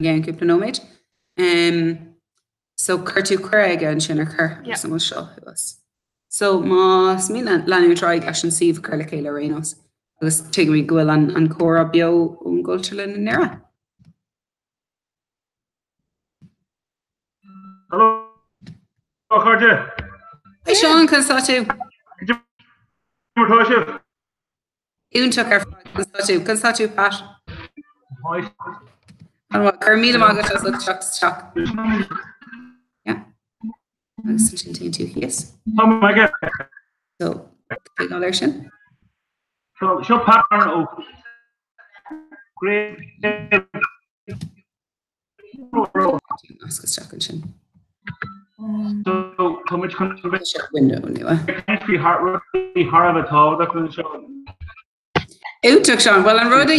again cúpla nóid. So curtú cuir an sin chur sam seo was. So más mí leú tráid leis an sih chuirla chéile rénos. Agus tu mí ghfuil an chora bio ón ggóilteile na nera. Hello, Carter. Hey Sean, cosá tú? Úntaach ar cosá tú Pat? Chur míle mágat as le teach. Yeah. Agus sin tú híos. So, big election. So, show pattern of great. So, how much window anyway? Can't be hard at all. That can show. Úntaach Sean, well an rud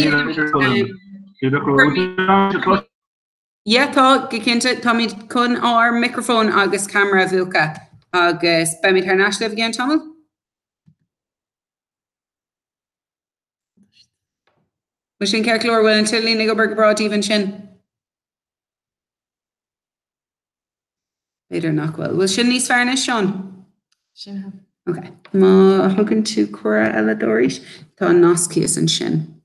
yeah, tá cinnte tá míid chun á microfón agus camera bhuacha agus ba míid ar náisle again Tamil? Mu sin ceir clór bhfuil an tilín ag go brád even sin? Beidir nach bhfuil. Bhfuil sin níos fearna Sean? Sin. Okay. Má thugann tú cura eile dóiris tá nascias an sin.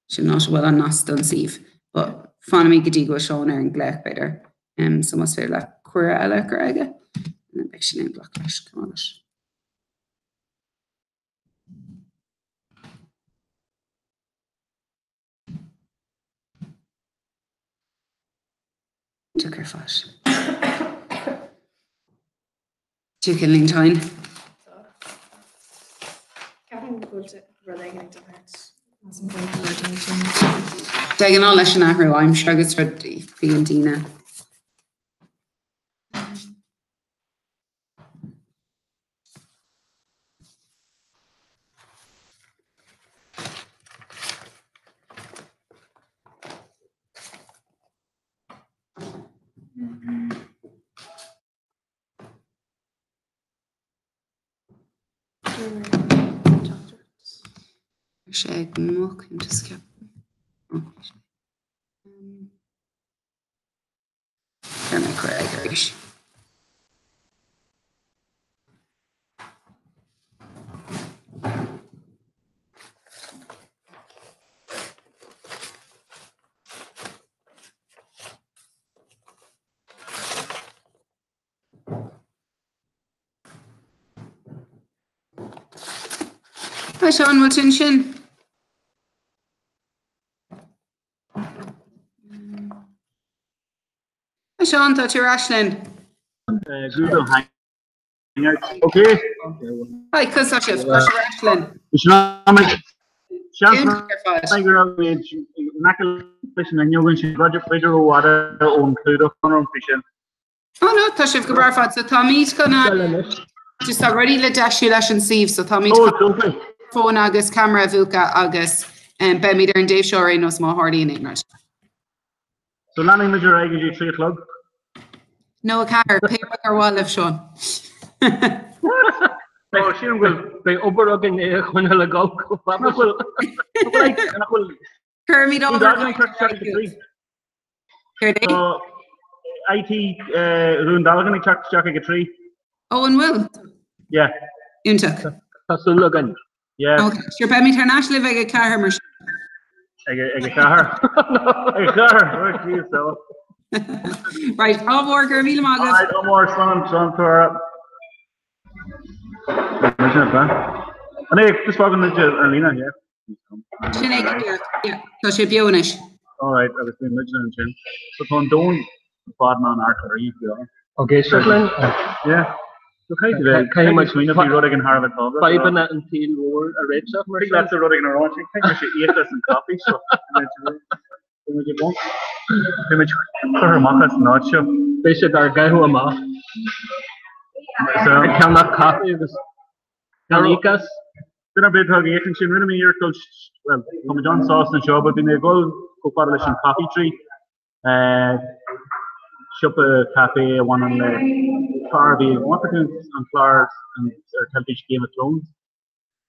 Sin ná bhfuil an nas don sih, but fanna mí go dtí go Sean ar an gléach beidir. So mas féidir le cura eile gur aige. And then sin in block leis come on. Took her flash. Two killing time. Dagan all leis an ahrú, I'm sure it's for being Dina. Shag mock him to skip. Turn my craggers. Hi Sean, what's in shin? Hi Sean, thought you were Ashlyn. Google Hangouts. Okay. Hi, cos Ashlyn. Oh no, tá sibh go barfad so tá míid gona just already le deisiú leis an sih so tá míid fón agus camera bhuacha agus be míid ar an Dave Shaw nos má Hardy in English. So landing major aige 3 o'clock. No a car paper ar wall of Sean. Oh, she will be overlooking when I go. Kermit over. So IT Rune Dalgan check a tree. Oh, and will. Yeah. Untuck. That's looking. Yeah. Okay. Sure, by me internationally like a car mer. A car. A car. Oh, geez, so. Right, all more Kermit Magas. Alright, no more son for up. And hey, just talking to Arlena, yeah. Yeah. So she Bionish. Alright, I was doing Midland and Jim. So on don't bottom on art or you feel. Okay, Strickland. Yeah. Okay, today. Kind of much mean be running in Harvard. 5 and until war a red stuff. I think that's the running around. I think I should eat this and coffee. So image her makas not sure. Basic our guy who am off. So I cannot copy this. Nanikas. Then a bit of a she really me your coach. Well, come John sauce and show, but in the goal go for coffee tree. Shop a cafe, one on the Clarby, one on Clark and Television Game of Thrones.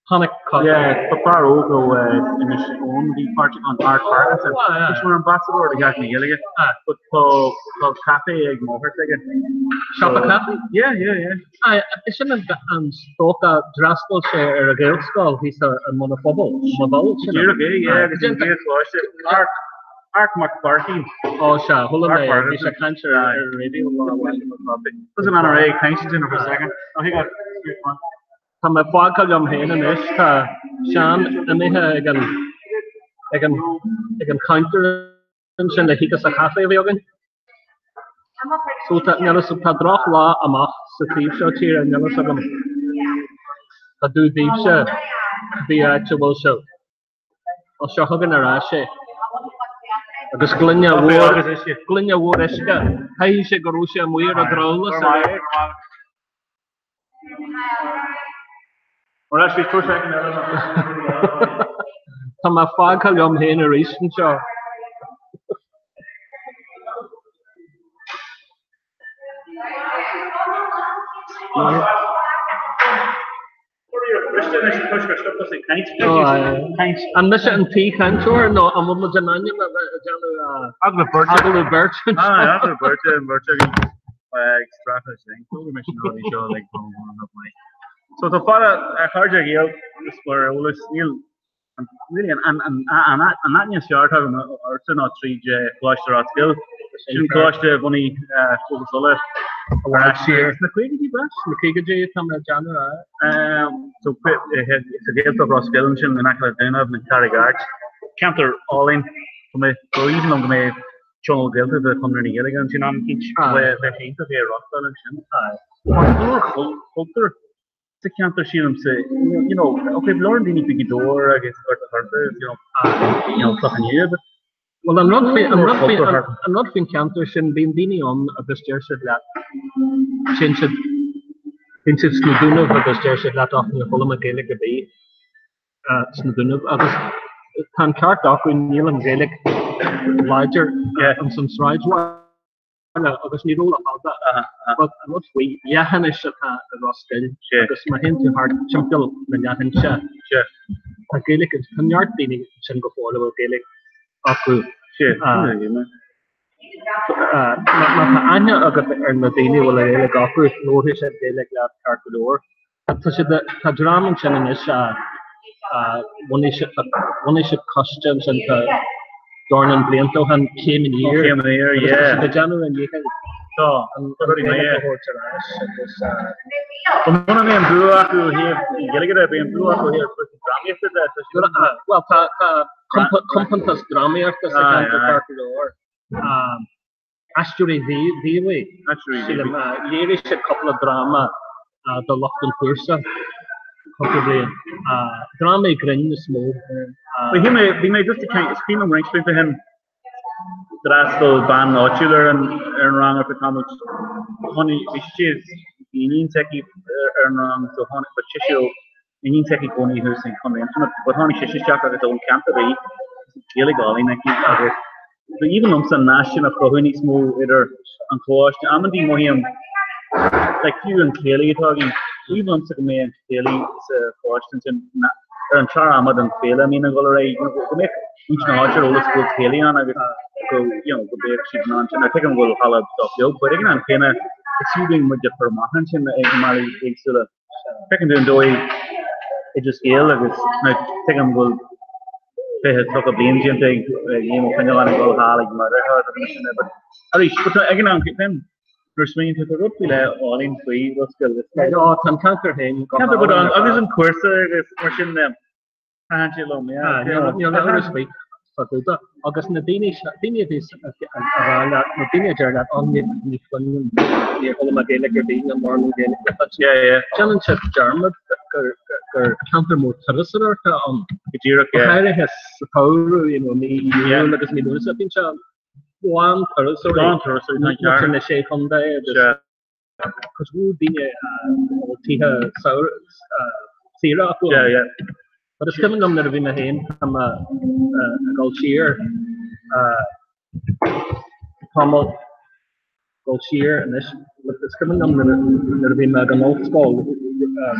Tonic coffee. Yeah, but far over in the own the party on Art Parkinson. yeah. Which were ambassador to Gagny Gilligan. But called Cafe Egg Moher again. Shop a coffee? Yeah. I isn't an stoka drastal share a girl skull, he's a monophobo. You're okay, yeah, because in Gates watched it. Art McCarthy. Oh, Sha, hold Art on, Parkinson. he's a cancer radio. Doesn't matter, right? Thanks to for a second. Oh, he got great one. Come a fog of him in this, Sean, and they I can counter and send a hiccup a cafe of yoga. So that Nellis of Padrock law a moth, the thief shot here and Nellis of them. I do deep show, the actual show. I'll show Hogan or Ashe. Agus Glynia War Eska, Hay Garusha and Weir a Growless. Or actually, 2 seconds. Come a fog come here in a recent show. And this and tea cancer, no, I'm on the Jananya, Agla Birch. Agla Birch. Agla Birch and Birch again. Extra thing. So we mentioned all these shows like money. So the father, I heard you this for all this deal. Really, and that new short of them, or to not 3J, Gloucester at skill. Gloucester, Bunny, Coca-Cola. Last year. McKeegaji, come to January. So it's a game for Roskilde and Akla Duna and Carrigard. Counter all in for me. So even on the channel guild of the 100 year again, you know, each where they think of here Roskilde and Culture. The counter she them say, you know, okay, Lauren didn't pick a door, I guess, or the hardware, you know, fucking year, but. Well, I'm not being counter sin being dini on a this year said that since it's Snudunov of this year said that often the full of Gaelic to be Snudunov can chart off in Neil and Gaelic larger and some strides were agus ní róla fáda but I'm not we yahan is a Roskilde agus ma hen to hard champion na yahan cha a Gaelic is Kanyard dini sin go for about Gaelic aku Anya agat ar na daine bhfuil éile gafur nóir sé Gaelic leat cartador tá sé tá drama sin is one is customs and Dornan Blianto han came in here yeah the general and you can so very nice one of them blew up to here Gaelic being blew up here for drama after that well components drama after cartador Astury the way actually a couple of drama the Lochtan Cursa probably drama grin the smoke but he may just a kind of scream and ring for him Drasto ban notular and wrong of the comics honey is in teki wrong so honey but chisho in teki koni who's in convention but honey shisha chaka the own camp to be illegal in so even some national prohini small either unclosed I'm the mohim like you and Kelly talking even some me and Kelly Washington and Chara Ahmad and Phil I mean go right go make each notch all the school Kelly on I go you know go there she's not and I think I'm going to follow stuff yo but again I'm kind of achieving with the permanence in Mali so the second to enjoy it just scale like it's I think I'm going to talk about the engine thing you know kind of want to go like mother but at least but again I'm then there's me to the rugby all in free Roskilde no can counter him counter but I was in course there's question them Angelo you never speak for the August na Danish is na teenager that on the near all Gaelic being a more Gaelic challenge German counter more traditional on Gaelic has power you know me like me doing something one traditional in the shape on there because we been a sour syrup but it's coming on there in the hand from a gold shear Pommel gold shear and this but it's coming on there being an old skull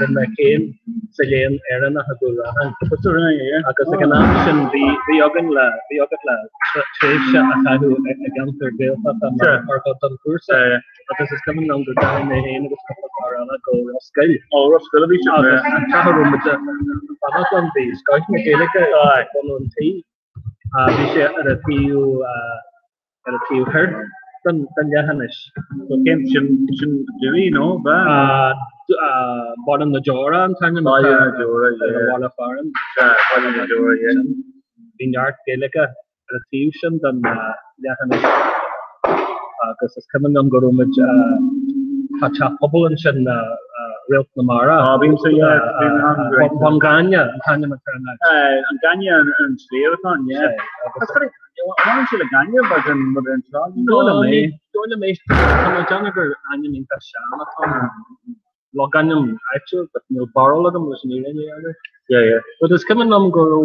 then my cane Celine Aaron Hadura and because the connection the organ la Trisha Akahu against their bill or got course because it's coming down the down the hand of the Arana go skill or skill be Taharum with the Panakan the Scotch Mechanic on tea at a few heard then Jahanish so Ken shouldn't do you know bottom the Jora and Tanya Walla Farm Vineyard Gallica a fusion then Jahanish because it's coming on Gorumage Hacha Hubble and Shin Real Namara Wanganya Tanya Makarana and Ganya and Sveaton that's correct. Why don't you Ganya but then don't make Janiger Anya in Kashana Loganum actual but no borrow them was near any other but it's coming on Guru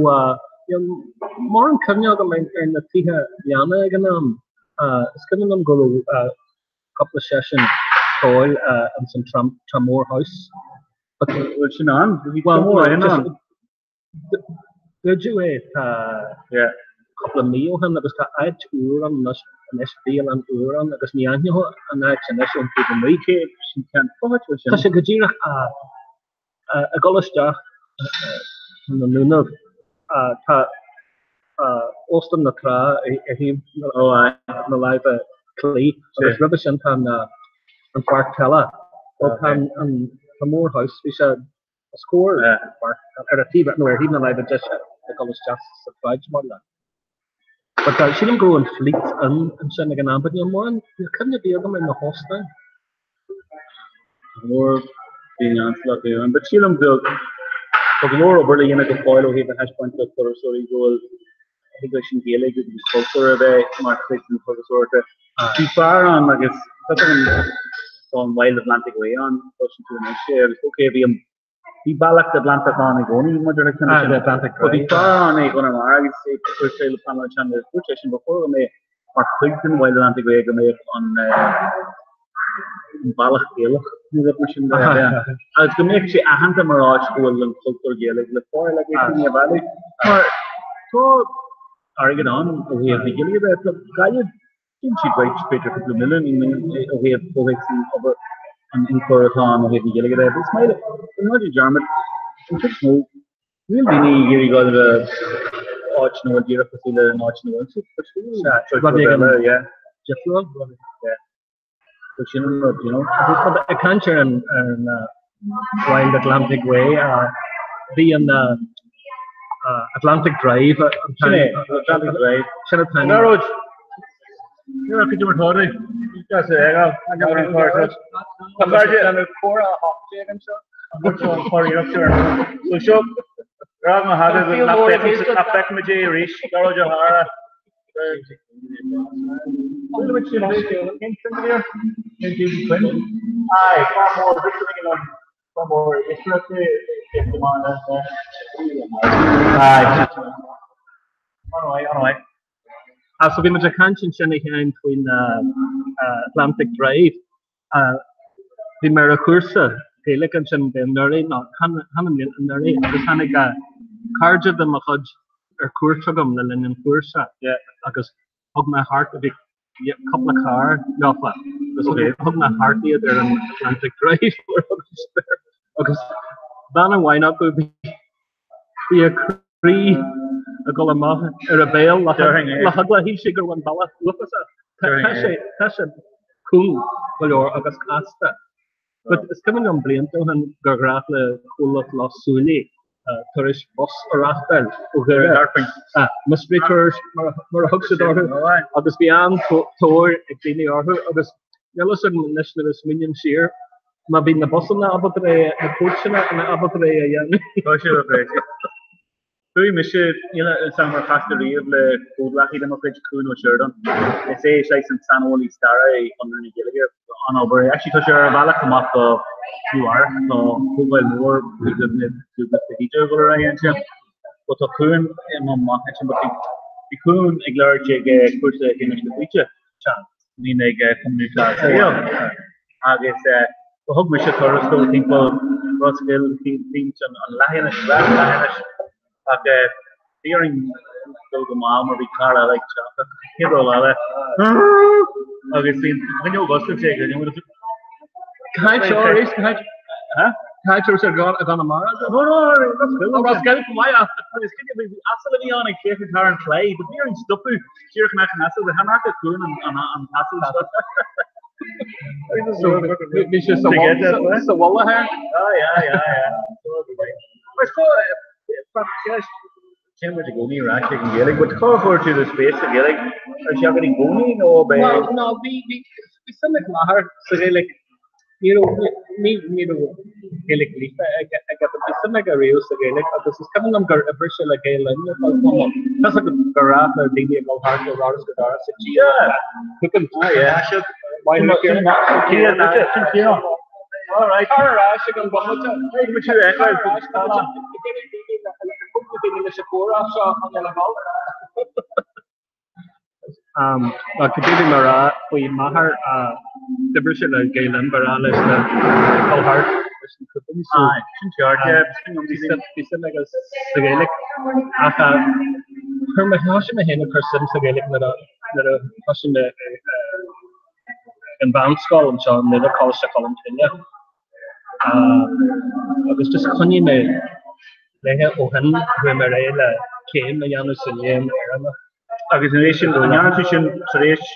more in Kenya and the Tiha Yana Ganam it's coming on Guru couple of sessions toil and some Tramore house but what's on graduate couple of meal him that was got out Uran and SB and Uran that was Nianho and that's an issue to the Mike she can't watch was a Gajira a Golistar in the Luna Austin the Tra him the live Clay there's rubbish and Bartella and more house we said a score at a team where he live just the Golistar surprise one but she didn't go and fleet and send again but you couldn't be them in the hostel more being lucky but she don't build the more overly in a foil he hash point for so he goes I think she Gaelic is culture of a smart fiction for the sort of too far on like it's on Wild Atlantic Way on pushing to an issue it was okay he balaked Atlantic on a going in the Atlantic but he far on a going to argue say first trail of Pamela Chandler's position before me or Clinton Wild Atlantic Way on Balak Gaelic the mission there I was going to make a hand mirage school and culture Gaelic before like in the valley so arguing on we have the Gaelic that the guy didn't she great Peter for the million we have over and in Corathon we have the Gaelic there it's made not a German we'll be near you got the arch no dear facility and arch no yeah so you know a country and Wild Atlantic Way being Atlantic Drive Atlantic Drive Road you're a good morning that's it I'm going to so show Rama had it affect me Rish Garo Johara so we made a conscience between Atlantic Drive the Maracursa Gaelic and the Nuri not Hanamian and Nuri the Hanika Karja the Mahaj or Kurchagum the Linen Kursa because hug my heart to be a couple of car Yafa hug my heart there in Atlantic Drive because Dana why not go be a Cree a Golama or a Bale Lahagla he sugar one bala look at that Tasha cool or August Casta but it's coming on Bliento and Gargrafle cool of Los Suli Turish Boss or Rathbell must be tours more hooks at order August beyond tour Exini or August Yellow Sudden National Minion Shear ma being the boss on the Abatare a fortunate and Abatare Very much, summer factory of the food lucky democratic Kuno Sheridan. They say it's like some San Oli Star on the Gilligan on over. Actually, because you're a valak come up of you are so who will more with the teacher over against you. But the Kun and Mama action, but the Kun ignore Jake course finish the teacher. Chance. We make a community class. I guess the hug mission for us to think of Roskilde teams on Lahinish. Hearing the mom or the car like chocolate. Hero lala. Obviously, when you go to take it, you would Huh? Catchers are gone Mara. No, Roskilde from my office. It's going to be absolutely on a cake and car and play. But here in Stupu, here can actually the Hamaka Coon and Castle. This is the wall here. Oh, yeah. I thought, Cambridge Goni are actually in Gaelic, but call for to the space of Gaelic. Or she have any Goni? No, Well, no, we something Mahar, so like, me, Gaelic leaf. I get the something a real Gaelic, but this is coming on a British like Gaelic. That's like a Garab, a Dini, a Hard, a Rodas, a Dara, yeah. Who can, Yeah. why not? All right. She can go like Mara, we Mahar, the British Galen, Baralis, Colhart, like a Gaelic. Hermahashim, a hen of Kirsten, the Gaelic, that a Hashim in Bounce School and so never calls to Columbinia. I was just funny me. They have Ohan, Wimarela, came, a Janus and Yam, Organization, Anyan Suresh,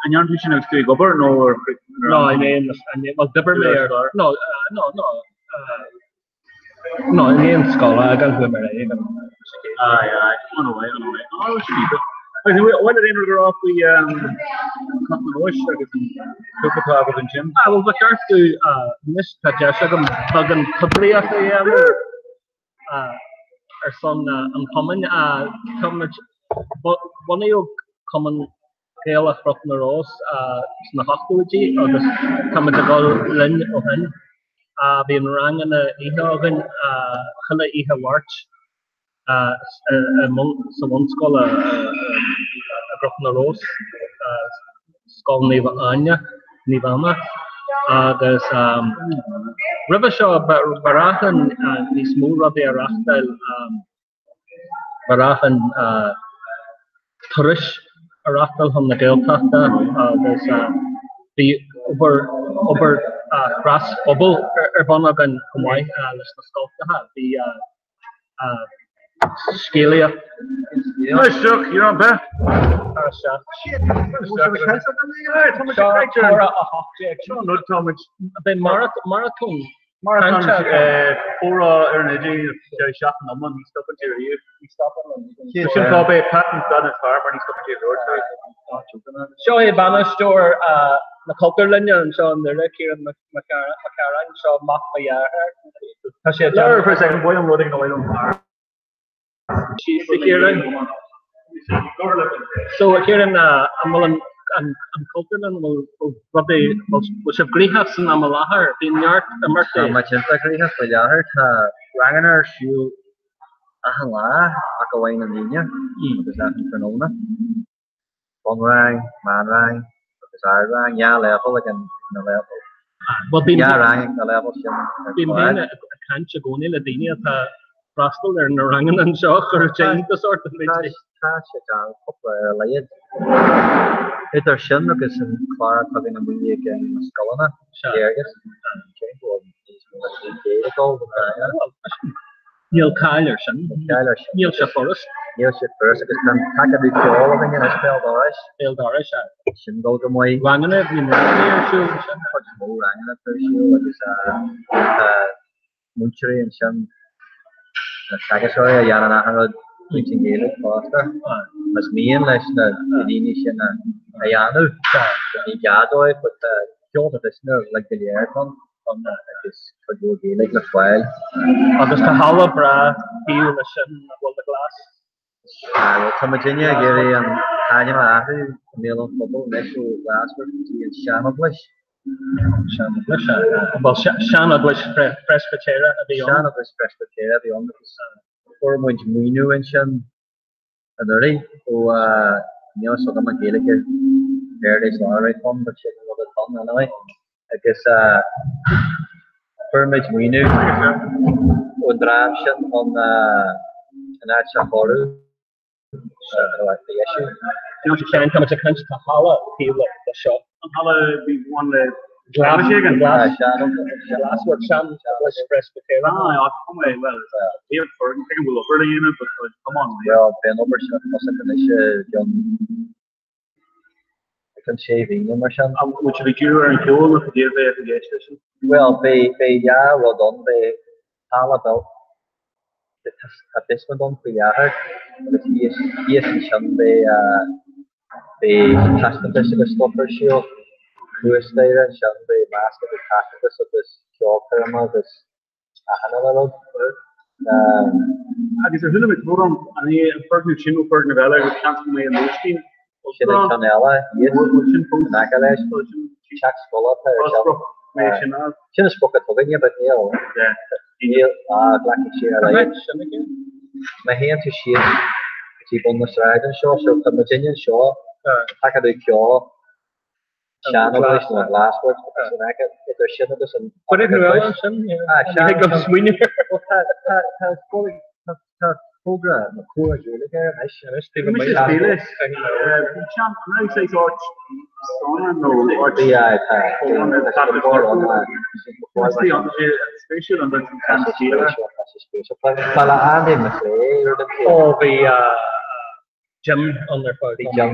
Anyan Vision of the governor or no, I mean, well, Dipper Mayor, no, I mean, scholar, I got Wimarela. On away. Oh, what did they go off the Wish? And Jim. I will look out to Miss Tajashagam, Bagan Kabria, or son, and common, one of your common Gaelic from the Rose, Snahakology, or the Kamadagal Lin of him, being rang in the Ehaven, Hilla Eha Warch. One scholar, from the Rose, scholar Nivama. There's Rivershaw Barahan, Nismura de Arachtel, Barahan Turish Arachtel from the Gaeltachta. There's the over grass bubble Urbonagan Kumai, the Scalia. Nice joke, you're on back. Marathon. Pora energy, shot no money, stop until you stop on. He's probably patent done at farmer, he's up to your road. Show a banner store, the culture linear and so on the Rick here in Macaran, so Mock Maya. For a second, boy, I'm loading the way on fire. So here in Amalon and Cultural will probably have Grihas and Amalahar in Yard and Mercy. Much in the Grihas, but Yahar, Ranganer, Shoe, Ahala, Akawain and Nina, because that's in Fernona. One rang, man rang, because I rang, yeah, level again, the level. Well, being rang, the level. Being a can't you go in Ladini at a Rascal there in the Rangan and Shock or change the sort of thing. It's Shin because in Clara talking a movie again, Scullina, Shergus, Neil Kylerson, Neil Shaforus, because then Takadu Joel in a spell Dorish, Bill Dorish, Shin go to my Rangan, Rangan, Munchery and Shin. Tagasoya Yana reaching Gaelic faster. Mas me and less the Danish and Ayano. Yadoi, but John of the snow like the aircon from this could go Gaelic as well. August Hala Bra, Hugh and the glass. From Virginia, Gary and Hanyama Ahu, Neil on football, Nesho Glasgow, and Shanablish. Well, Shanablish Presbytera, Shanablish Presbytera, the only for which we knew in Shan and the ring, who so the Gaelic Paradise Lottery Fund, but she would have done anyway. I guess permit we knew on draftion on an Achahoru the issue. You know, you can't come to Hala, he looked the shop. Hala be one the Glass, shaken. Glass work, Sham, was Presbyterian. I'll come away. Well, we have for taking will over the unit, but come on. Well, Ben Oberson was a finish, John. I can shave England or something. Which would be due and cool if you give the gas station. Well, yeah, well done. Hala built this one done for Yahoo. But yes, and the testing this of the stopper show. Louis there and the mask of the practice of this job pyramid is another I guess there's a little bit more on the Fergus Chino for Novella, which can't be made in those team. Chanella, yes, Nakalas, Chuck Scollop, Chin spoke at Tovenia, but Neil, Black and Shear, my hand to shear, keep on the stride and show, so the Virginian show, Takadu Kyo. Channel and last words because if they're shitting us and but if you're on some, swinging program, the core really there. I should be this. Champ, now say so. Special and oh, the gym on their phone. The gym,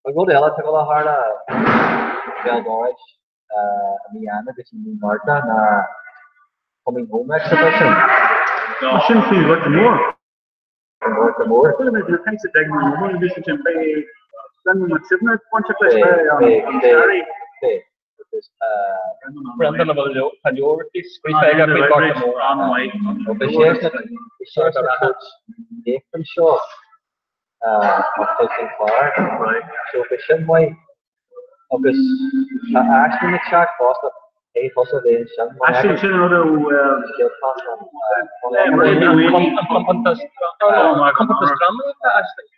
I go to Ella to go hard Bell Norwich, Miana, this new Marta, and coming home exhibition. I shouldn't feel like more. More. The things that they want to do to play, then we sit in a bunch of places. Brendan of Paliortis, we say that we got more on my. Different show. Of taking part, right? So if it's way, because actually the track was the also the actually should know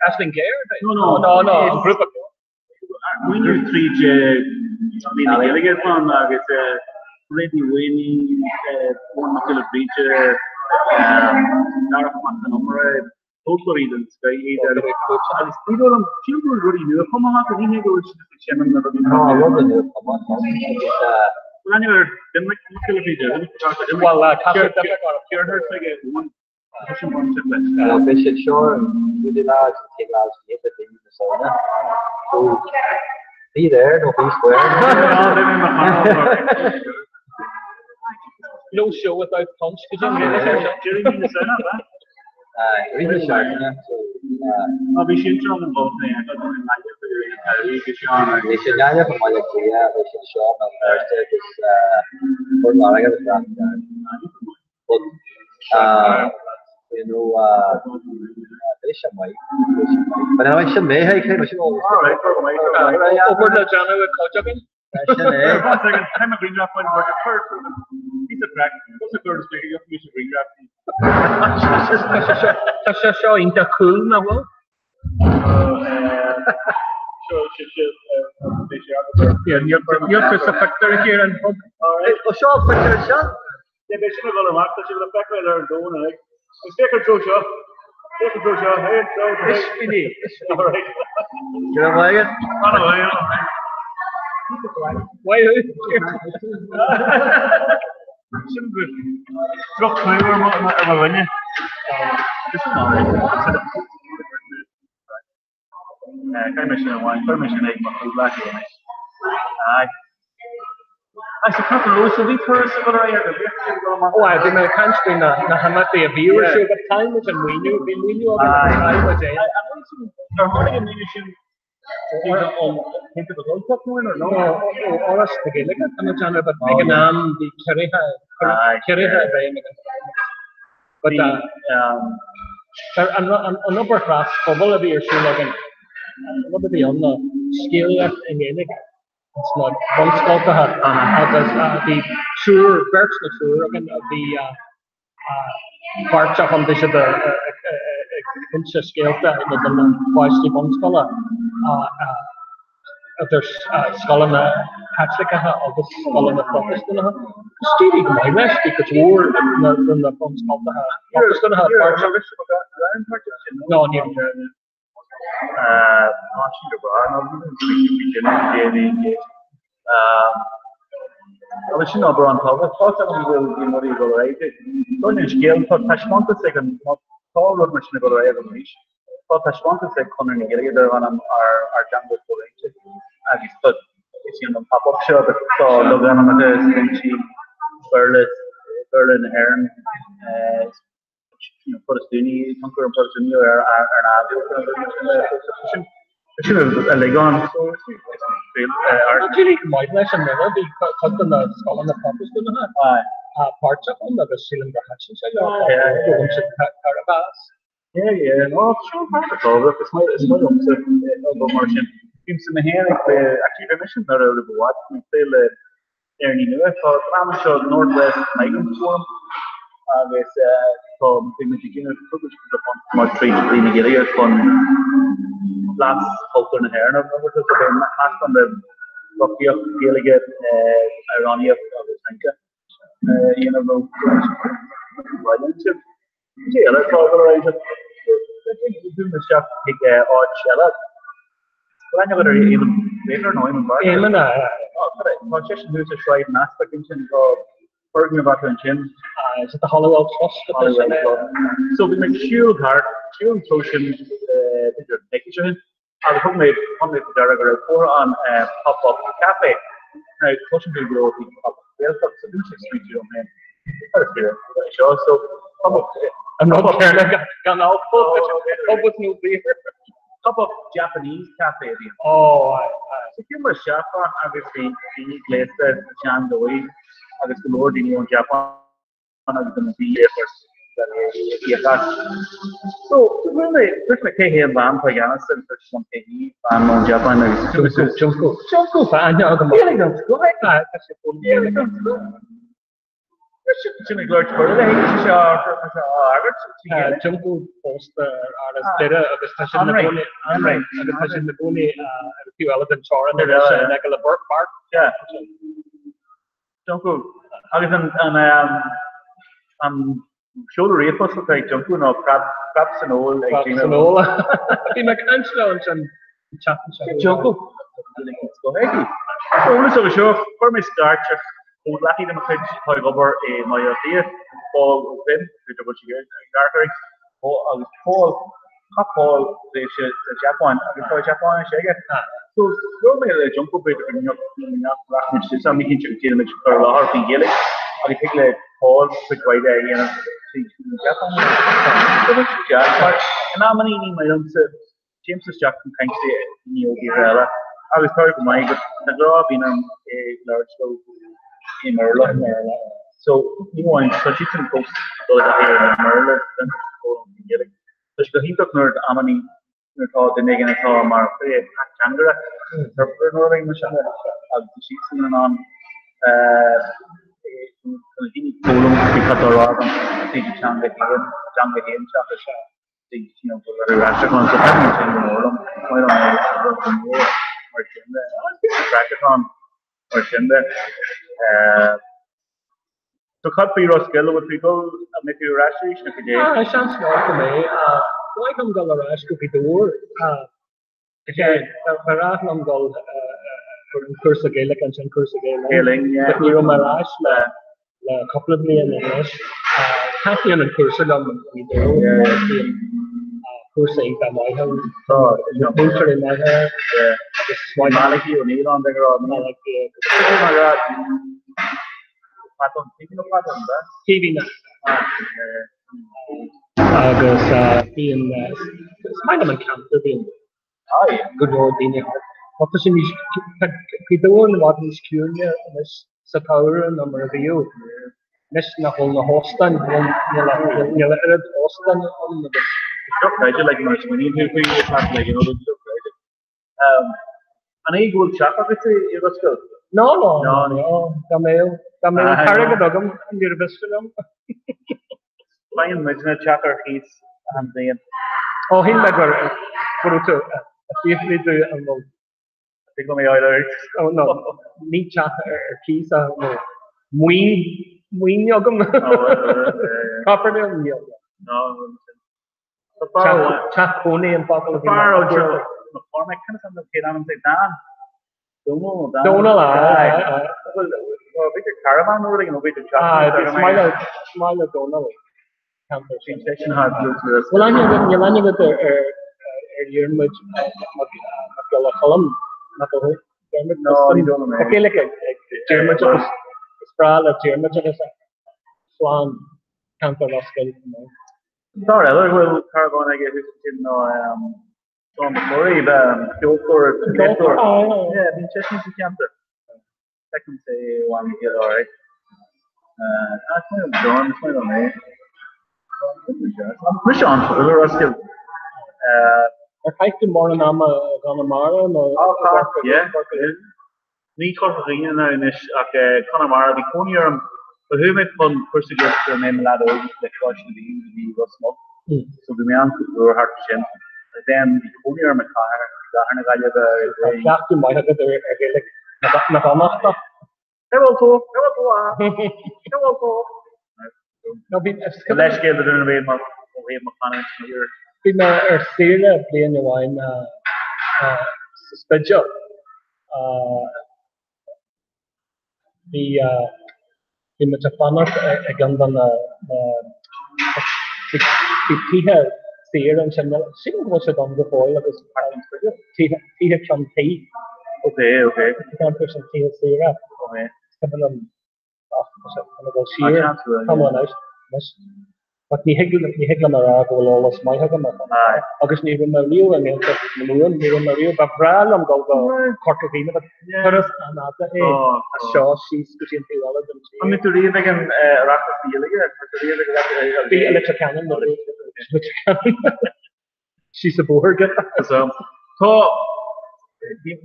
Ashling Gare? No, group of we knew three delegate one it's Reddy Winnie, one Matilda Breacher, Dara Montanumra. Totally didn't say either. We don't know. Children already knew. Come on, can you go to the chairman? No, I wasn't there. Come on. Well, anyway, then like television. Well, Pure Heart like one. They should show you the lads take lads to the thing in the sauna. So be there, don't be square. No show without punch. Could you during the sauna? Really sharp. I'll be shooting on the boat there. They should not have a money to they should show up on Thursday because for Malaga was that. But you know, they should might. But I should may have kind of should always. All right. Over the channel with Kojagan. I'm a green draft point worker first. He's a crack. What's the first thing you have to green draft? That's so intercool now. Yeah, you're just a factor here and all right. Oh, show up picture shot. Yeah, they should have gone to mark. They should have back there and doing it. Take control shot. Take control shot. Hey, all right. You don't like it? Why? Drop clear or winning. Commission one, permission 8, but black. Aye. I suppose the rules will be first. Oh, I think I can't spend the Hamati a viewership at times, and we knew of it. They're hardly ammunition. Into the World Cup win or no? Or us again. Like I'm not sure, but big name the Kiriha. But an upper class couple of years so like what would be on the scale in the it's not one spot to have the tour virtual tour again the parts of on this the scale that the quite one scholar there's Scotland Patrick agus Scotland Protestant Stevie my last because war than the funds of the Protestant going to have parts of it. No, I was not on top of will be more able right. Don't you scale for Tashmont the second, not all of machine go right. For Tashmont the second, and get either one our jungle for it. And it's good. It's pop up shop, so Logan on the Stingy, Berlin, Heron, for a Stony, Conquer and Person, you are I should have a leg on. Actually, my lesson never be cut the Scotland Protestant parts of them, the cylinder hatches. Yeah, no, sure, part of all. It's my Martian. Seems to me here, actually, permission not out of what we feel Ernie New. So, I'm sure Northwest Migrant Forum. With from the Michigan published the much trade to the Nigeria from last culture and hair and over to the last on the Rocky of Delegate Irony of Sanka. Yeah, let's talk about it. I think we do the stuff like odd shell. But I never even later know even more. Concession who's a tried an aspect in working about the gym. Is it the Hollowell Trust? So we make fuel social picture. I was hoping to direct for on pop-up cafe. Now, pushing to grow the pop-up. So do 630, man. So I'm not caring. I got no pub with no beer. Pop-up Japanese cafe. Oh, so humor chef obviously the place that Chandoi. I guess the Lord in Japan is going to be here first. So, when they first make a van for Yanis and first one KE van on Japan, Junko fan, I don't go like that. That's your phone. Jimmy George Burley, Junko poster artist data of the station in the Bonnie, a few elephants are in there, Nicola Burke Park. Yeah. Junko, I'm sure the rate was like Junko, no, perhaps an old, like, Be McAngelo's and Junko. So, sure, for me, start, I was lucky to make over my idea, Paul, Ben, which you guys, Paul, the Japan, Japan, so, go me a Junko bit of which is something you can tell me for a lot of yelling. I think like Paul, which way they, Japan. And how many emails James Jackson kind of say, I was talking to my the draw being a large show in Merlin. So, you want such a post those here in Merlin, then go on yelling. So, he took nerd, how many. The Megan and Tom are Chandra, Northern Machine, she's on because of Robin, Changa Hain, the restaurants of or Chimba. So, cut for your skill with people, make you ration if you did. I sounds small to me. Why come go the rest of the door? Again, I'm going to curse the Gaelic and some curse the Gaelic, yeah. But we're on my last, a couple of me in the list. Happy and curse them, we do. Cursing by my home. Oh, Winter in my hair. Yeah. My Maliki, you need on the ground. Oh my god. TV now. Being Spider-Man camp, being good old Dini Hart. What was in his Pidor and what is curious, and this Sapphire number of you. This Nahol Hostan, you'll let it Hostan on the I like much money to like, an eagle chap, I would say, it was good. No. Camille, Carrigadogum, and your best film. Fine, Major Chatter, he's and the Oh, he'll never put it to a Think of me either. Oh no, ní chat keys no. Mwyn yogum. Properly on the No. The far chat pony and bottle of far out Joe. McCormick kind of something that came on and say, Dan. Don't know. Well, big caravan already, big smile at Donald. Section hard to well, I'm going to go year much column. No, you don't know. Okay, like a German Spral, a German Swan, Cantor Oscar. Sorry, I will caravan I get in John McCory, Kilford, yeah, been checking the camper. Second say one get alright. That's my John, it's my own. I'm pretty on for the rest of I hiked in Moranama, Connemara, yeah. Ní corfaíine na inis ach Connemara bhí cóníarm ba thuúid chun cuasa go mé lad ógus le cáis na bhí smog. So bhí mé an cúpla hart sin. Then bhí cóníarm a cair na gaile Ceachú mai agad na bhamachta. Evolto. No, bhí leis céad idir na bhéad mar chanin here. Bhí me saoire bliain amháin suspeidio. Bhí me fanach ag an tithe saoire an sin go se dom go fáil agus tithe chan taí. Okay. Cantar san tithe saoire. Go siar come on out. But ní hegla mar go las mai ha agus ní go Mario an moon ní Mario ba bra am go cortavina but first anata seo she's good in the I'm to read again the electric cannon she's a board so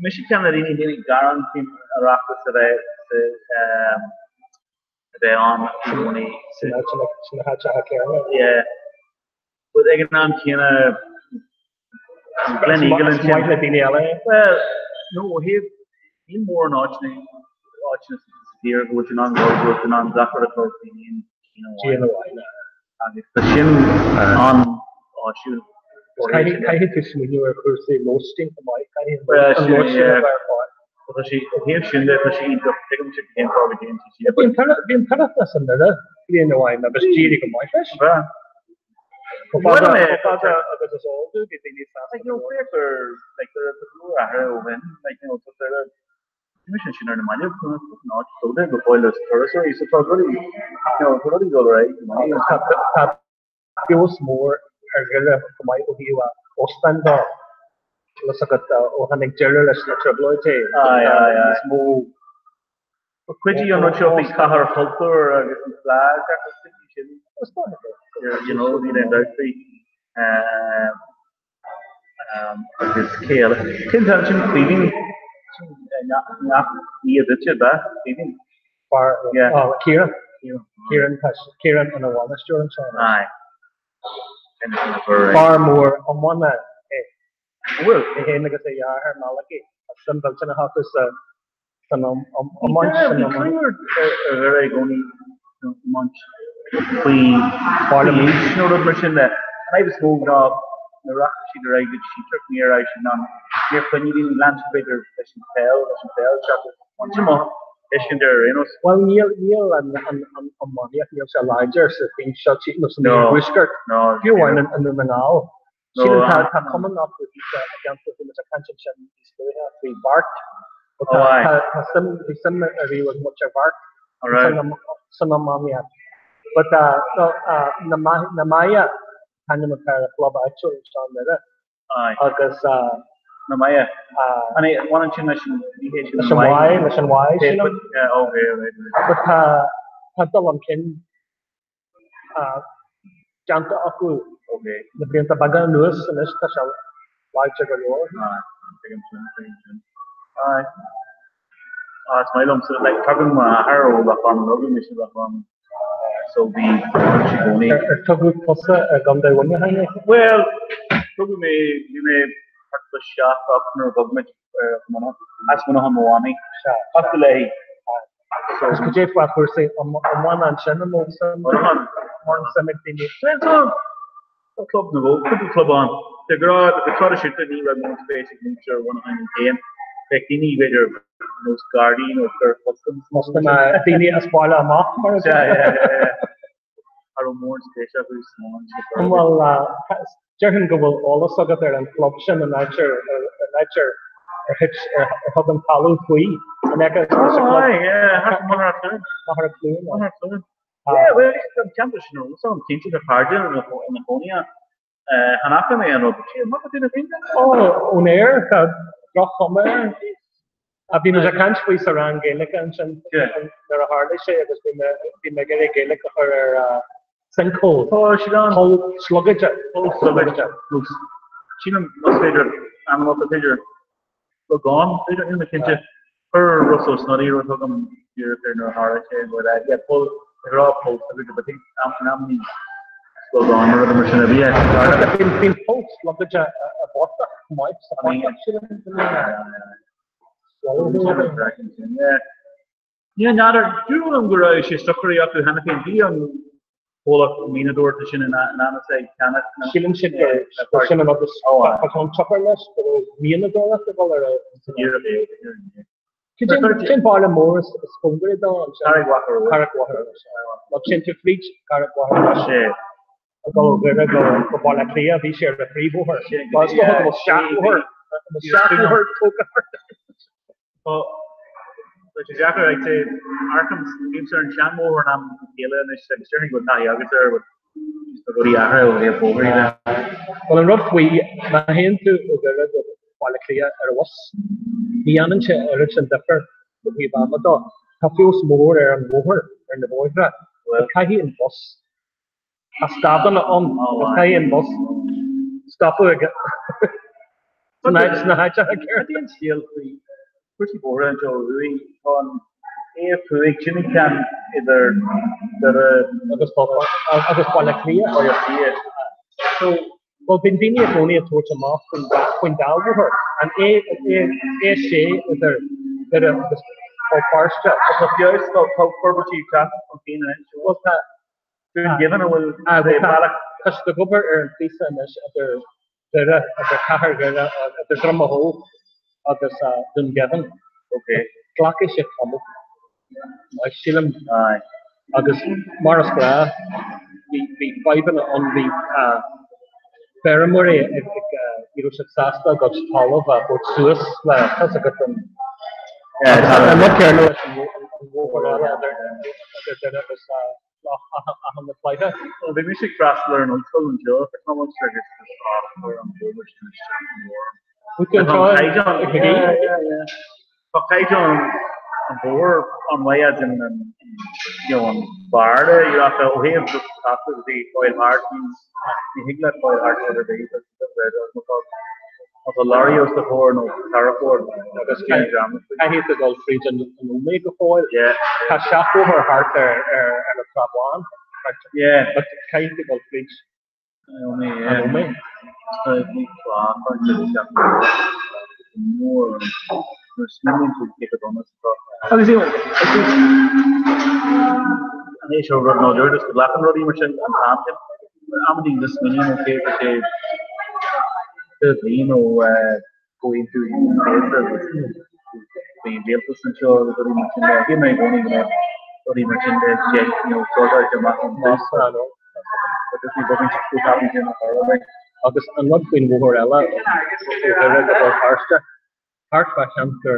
Michigan didn't guarantee a rapid today they on yeah but they can on Kina Glen Eagle and well no he more notching here which on working on Zafar the shin on or shoot I hit this when you were roasting for my But she here she did she take him to game probably game she been part of this and there you know I never steering on my fish what am I like you know for like the when like you know so the commission she learned money not so the boilers so it's probably you know probably go right it was more for my view Ostanda let's look at organic journalist Trabloite. Small. Quidgy, you're not sure if it's Kahar culture or flag. You know, the industry. This scale. Consumption cleaning. Near the chibba. Cleaning. Far, yeah. Kieran and a wellness student. Aye. Far more on one well, again, like I say, yeah, her malaki. Some of the house is very going munch. We parliament, no mission that I was moved up. The rock she derived she took me I should not. If when you didn't land bigger, I should tell, once more. Well, Neil and money, I think it's a larger thing. Shot she was no whisker. No, you weren't in the now. She didn't have coming up with against the attention we barked. Some was much of bark. Alright. Some of mommy. But so Namaya Hannah Club actually on there. August Namaya. And I wanted to mention Nation why. Yeah, okay, right. But Kin Janta Aku. Okay. The Prince of Bagan Lewis and this special like Jaguar. It's my lump so like talking Harrow the farm lobby mission from so the Togu Posa Gumday one. Well, probably you may the shop up near government. That's one of them money. That's the lay. So could you what we're saying on one and Shannon some more cemetery. A club no could be club on. The try to shoot the knee like most basic nature 110. Like any better most guardian or third customs. Must have been a spoiler mock for us. Yeah. Our more special who's small. Well, Jurgen go will all of us there and club Shannon and nature hitch Huggan Palu Kui and that yeah, have one or two. Yeah, well, it's campus, you know, some teams in the Guardian and the Konya. Hanaka and what did you think? Oh, on air, drop somewhere. I've been as a can't squeeze around Gaelic and there are hardly say it has been a Gaelic for sinkhole. Oh, she done whole sluggage. She done must be animal procedure. So gone, in the kitchen. Her Russell Snuddy or Hugam European or Hurricane where I get full, they're all full, but I think I'm well gone, or the machine of I've been full sluggage a bota, yeah, another two of them were she's stuck her up to Hannah P and pull up Mina door to Shin and Anna say, can it? Shilling shit, question about this. Oh, on chocolate, Mina door at the color. Can buy more is hungry though. Carrick water. Not into fleet, Carrick water. Go for a clear, we share the free for her. Let's go have a shot for her. Oh, which is exactly like say Arkham's teams are in Shanmore and I'm Gila and it's steering with Nayaga with well, in rough way, my hand to the quality was the Yanan Richard Differ, the Hibamado, Kafios more and over and the boy that well, Kahi and Boss. I stopped on the Kahi and Boss. Stop it again. Tonight, I didn't steal the pretty boring Joe Louis on a prediction can either I just want to clear or you see it. So, well, Bindini is only a torch of off when down with her, and a shade is there first job. So, if you spoke poverty traffic from being an issue, what's that? Given a will, because the governor and police and they're car, the drum a hole of this Dungiven. Okay. Clockish it come up. I see them. August Morris Square. The vibing on the Ferramore, you know, Sasta got Tolov, but Suis, that's a good one. Yeah, I'm not careful on the flight. Well, the music wrestler and until and Joe, for someone said it's software on board, we can try. Yeah. Okay, John. Board on way as in you know on bar you have to have the after the oil hard means the higlet oil hard for the of the lorry of the horn of Taraport I hate the Gulf region and Omega foil Kashaf over heart there and a trap one but kind of Gulf region more swimming to get it on the stuff. I show road now there is the black and road machine I'm doing this mini okay to say you know go into the vehicle sure the road machine again I don't even know road machine jet you know sort of the mass but if you go into 2000 in a August I'm not going over Ella Heart Hunter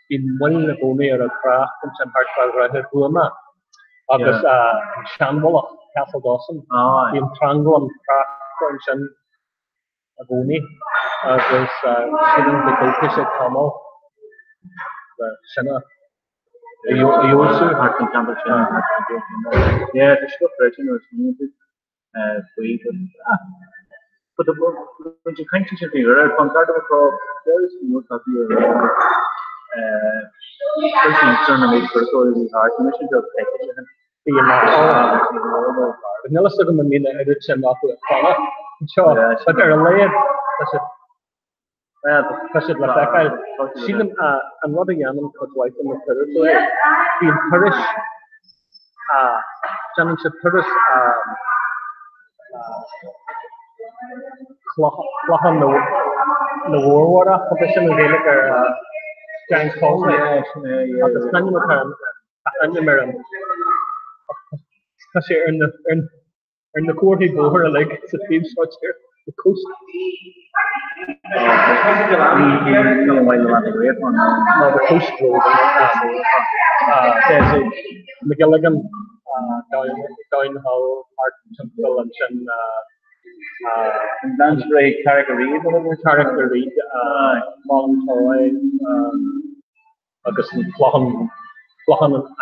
in one only or a craft and some heart rather Roma. August Shanwalla, Castle Dawson, in Trango and Craft and Shan Agoni. August Shivan the Goldfish at Tomo. Shana. You also heart and temperature. Yeah, the ship version was muted. But when you can't teach it, you're a concert of there is no copy of tournament for the hard mission of the Nelson and the Mina edits and off with Fana. Sure, but they're layered. Cashit la Becca, Sheelan and what a Yaman cut white in the territory. The parish, Jamin Parish, Clohan the war water, position of Gaelic Giants Causeway, the Spanish term, and the Merriam. Because you're in the court, you go over like it's a team such here, the coast. The coast road, there's McGilligan, down Hull, Temple, and Lansbury, Character Reid, Montoy, August Clohan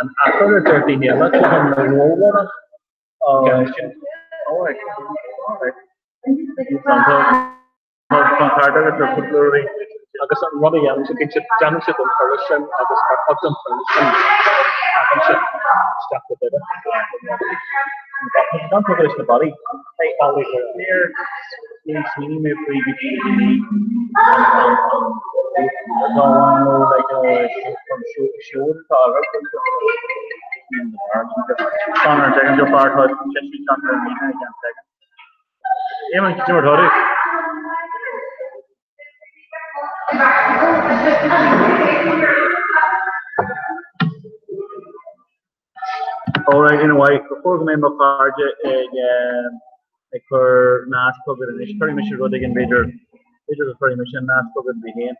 and after the 13 years, Clohan the war. Alright. Agus ruddy young to get damage to them first and Agus cut them first and step with it. Don't publish the body. Hey, body here. You see me pretty from show Connor second to part hot just Connor again second. Eamon Stuart Hoddy. Alright, anyway, before we make up our like for NAS covered and it's pretty much a good again major is pretty much a NAS covered behind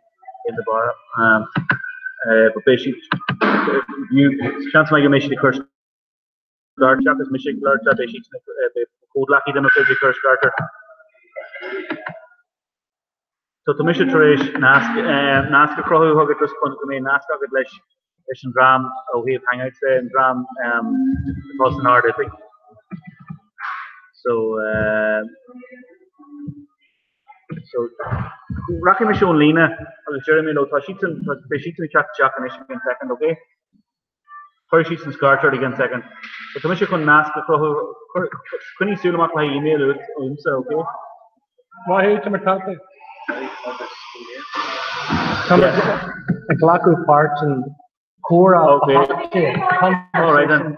in the bar. But basically you chance my mission the first start chap is mission start chap basically the code lucky them the first starter. So the mission trace NAS crow hug just point to me NAS covered Listen Dram, we have hangouts there in Dram, across the north, I think. So Rocky Michelle Lena, Jeremy Low, sheets and chat Jack and Michigan second, okay? First sheets and Scarter again second. So the Commission can ask the crow, couldn't you soon about my email, okay? Why are you to talking? A Glaco parts and Cora, okay. All right then.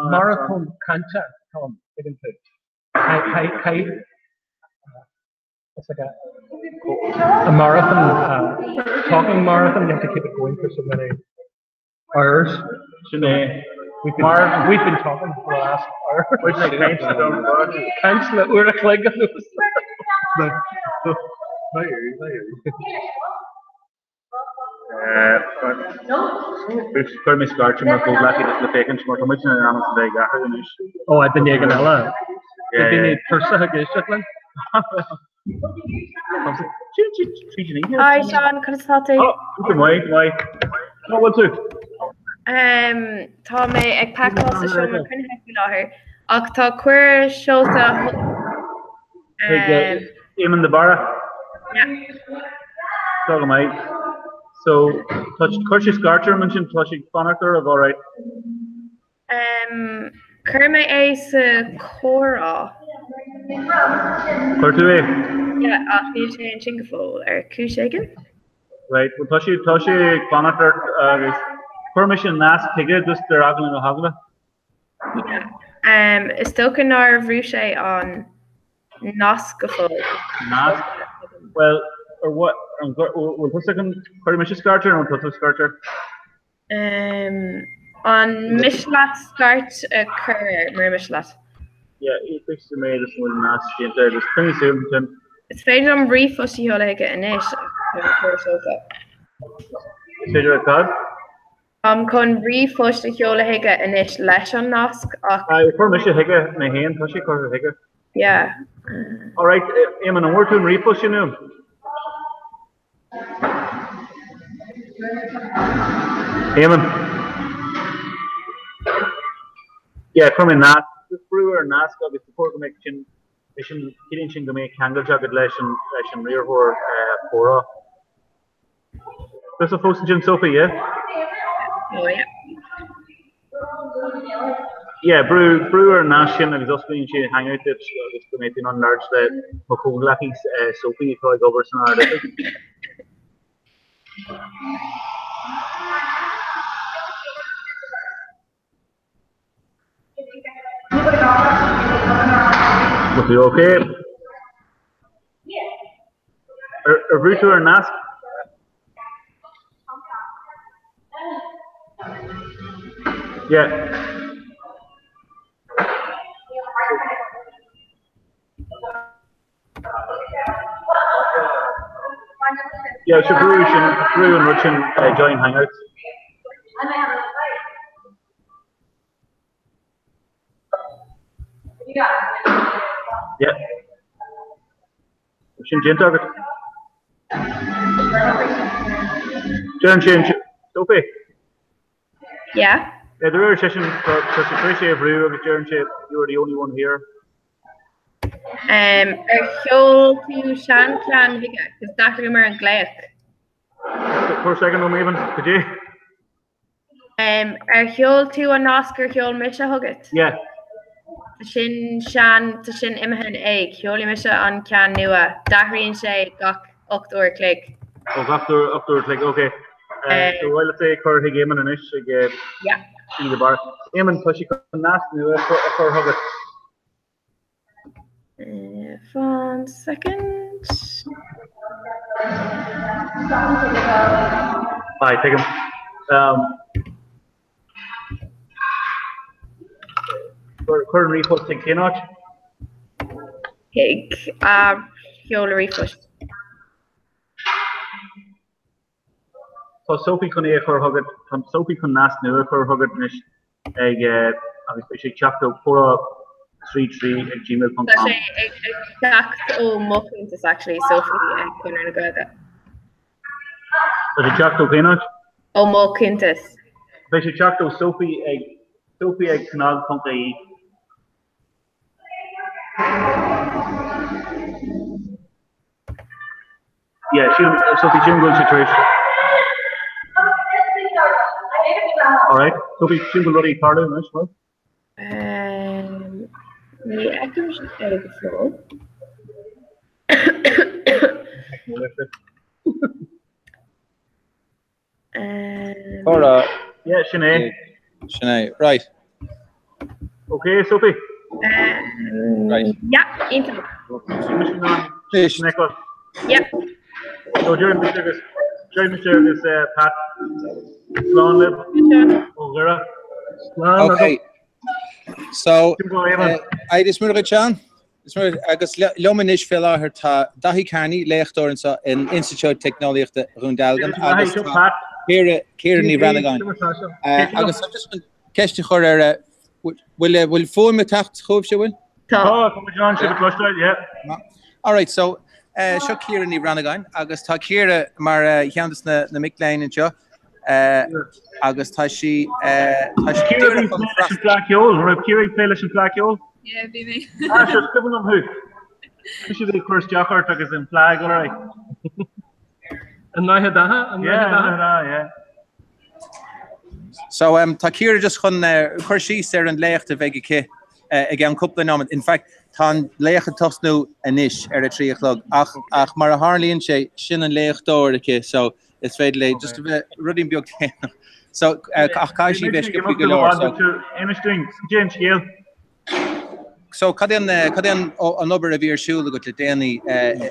Marathon cancha, Tom. It's like a marathon, talking marathon. You have to keep it going for so many hours. We've been talking for the last hour. We're like cancel it. We're like we've heard me scratching my full lucky just the taken smart much and I'm today got Oh, I didn't Ganella. Yeah. Didn't Persa Hagishlan? Hi Sean, could I start to? Oh, why? No, what to? Tá mé ag packás a show mar cinn heicú láthir ach tá cuir seolta Eamon the Barra? Yeah. Talk mate. So, touch Curtis Garter mentioned touching Connachter of alright. Curma Ace Cora. Curtu Yeah, ach níl sé an Chingafol Cúshagan. Right, well touchy Connachter permission NAS ticket just they're agling a hagla. Yeah. Is token our Ruche on Nascafol. NAS? Well, or what? What's second? Permission Scarter or Toto Scarter? On Mishlat start a career, Mishlat. Yeah, he fixed the mail this one NAS game there. There's 27 Tim. It's faded on refushy holega and ish. Say your card? Con refush the holega and ish lesh on Nask. Permission Higa, my hand, Toshi Corner Higa. Yeah. Alright, Eamon, and we're doing repush, you know. Eamon. Yeah, from a NAS, this brewer NAS got this before connection. Mission hitting to make Kangal Jagged Lesson rear or Cora. There's a post in Sophie, yeah? Oh, yeah. Yeah, brewer Nashin agus oscreen she hang out it agus donating on large the McCoolacky's Sophie Craig Overson article. Was he okay? A route or Nask? Yeah. Yeah, so Brew and Ruchin join hangouts. Yeah. Ruchin Jin target. Jin Sophie. Yeah. Yeah, there were a session for appreciate Brew and Jern, you were the only one here. Heol to Shan Clan Higa, because that rumor and Gleich. For a second, even could you? Heol to an Oscar Heol Misha Hugget. Yeah. Shin Shan to Shin Imhan Egg, Heoli Misha on Can Nua, Dahrin Shay, Gok, Octor Click. Oh, after click, okay. So while let's say Cor Higaman and Ish, yeah. In the bar. Eamon, Pushy Nast Nua for Hugget. 1 second. Bye, take him. Current repost take Kinnoch. Hig, Heol Refus. So Sophie can for Hugget, Sophie can Nast Nua for Hugget Nish. Obviously, chapter 433@gmail.com. Exact Muckins actually Sophie Conor Nagada. But the Jack Kinnoch? Oh Muckins. Basically, Jack Sophie Canal.ie. Yeah, Sophie Jim going situation. Alright, Sophie Jim will already part of this, right? Yeah, I can just edit the floor. Yeah, Sinead, right. Okay, Sophie. Right. Yeah, into. Yep. So during Mr. Pat Sloanlib. Okay. So I just move Chan. Agus Lomanish fell out her Dahi Carney Leichtor in Institute Technology the Rundalgan. Kieran Ranagan. Agus just Keshti Horror will phone me tacht hope she will. Yeah. All right, so Kieran Ranagan. Agus ta Kira Mar Yandas na Mickline and Joe. Agus Tashi Kieran Plakiol. Yeah, be me. Just giving them who? This is the first Jackart is in flag, all right. And I had that. Yeah. So Takira just chun chuirsí sé an léachta bheith ché again couple nom. In fact, tá léachta tosnú inis a 3 o'clock ach mar a Harlíonn sé sin an léachtóir ché, so it's very late just a bit running beag. So ach caiisi bheith go go so anything James Hill. So cadén an number of years siúla go le déanaí I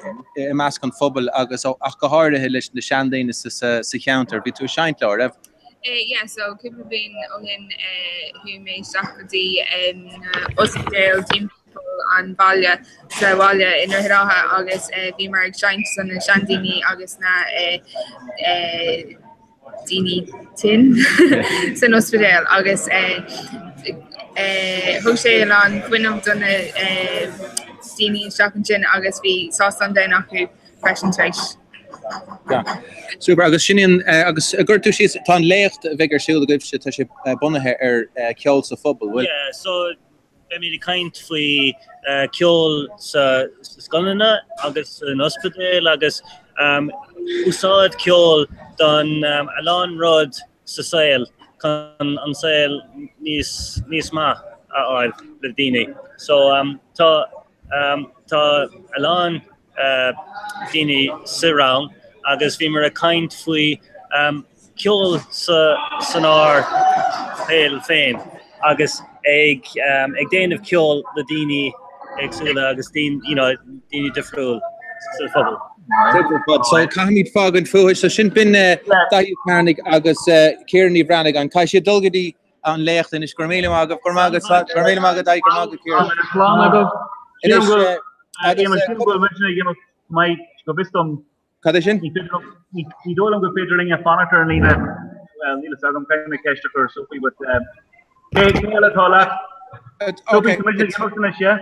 measc an phobal agus ach go háirithe leis na seandaine sa counter bhí tú seintlár Yeah, so Cooper being Owen who may Shakadi Osdale team people on Valia so Valia in Raha August Vimark Shineson and Shandini August na Dini Tin San Hospital August Hoshe on Quinum done Dini Shakunjin August V saw Sunday Naku Fashion Trace. Yeah. Super agus sin agus gurtu sí tá lécht bhegur siúla goibh se tá sé bunathe ceol sa fphobal bhfuil. Yeah, so mi kaint faoi ceol sa scanna agus an hospital agus úsáid ceol don Alan Rod sa saoil chun an saoil níos má áil le daine. So tá Alan daine surround agus bhí mar a kaint faoi ceol san ár péil féin agus ag déanamh ceol le daine agsúla agus daine difriúil sa phobal. So Cahamid Fágan fuair so sin bin Daithí Carnig agus Kieran Brannig an cai sé dulgadí an lecht in is gorméile agah Daithí Carnig Kieran. Mai go bistom Cadishin? Ní dólam go féidirling a fanatar lína níla sagam caiimna ceistechar Sophie but céile tála Sophie commission customers yeah?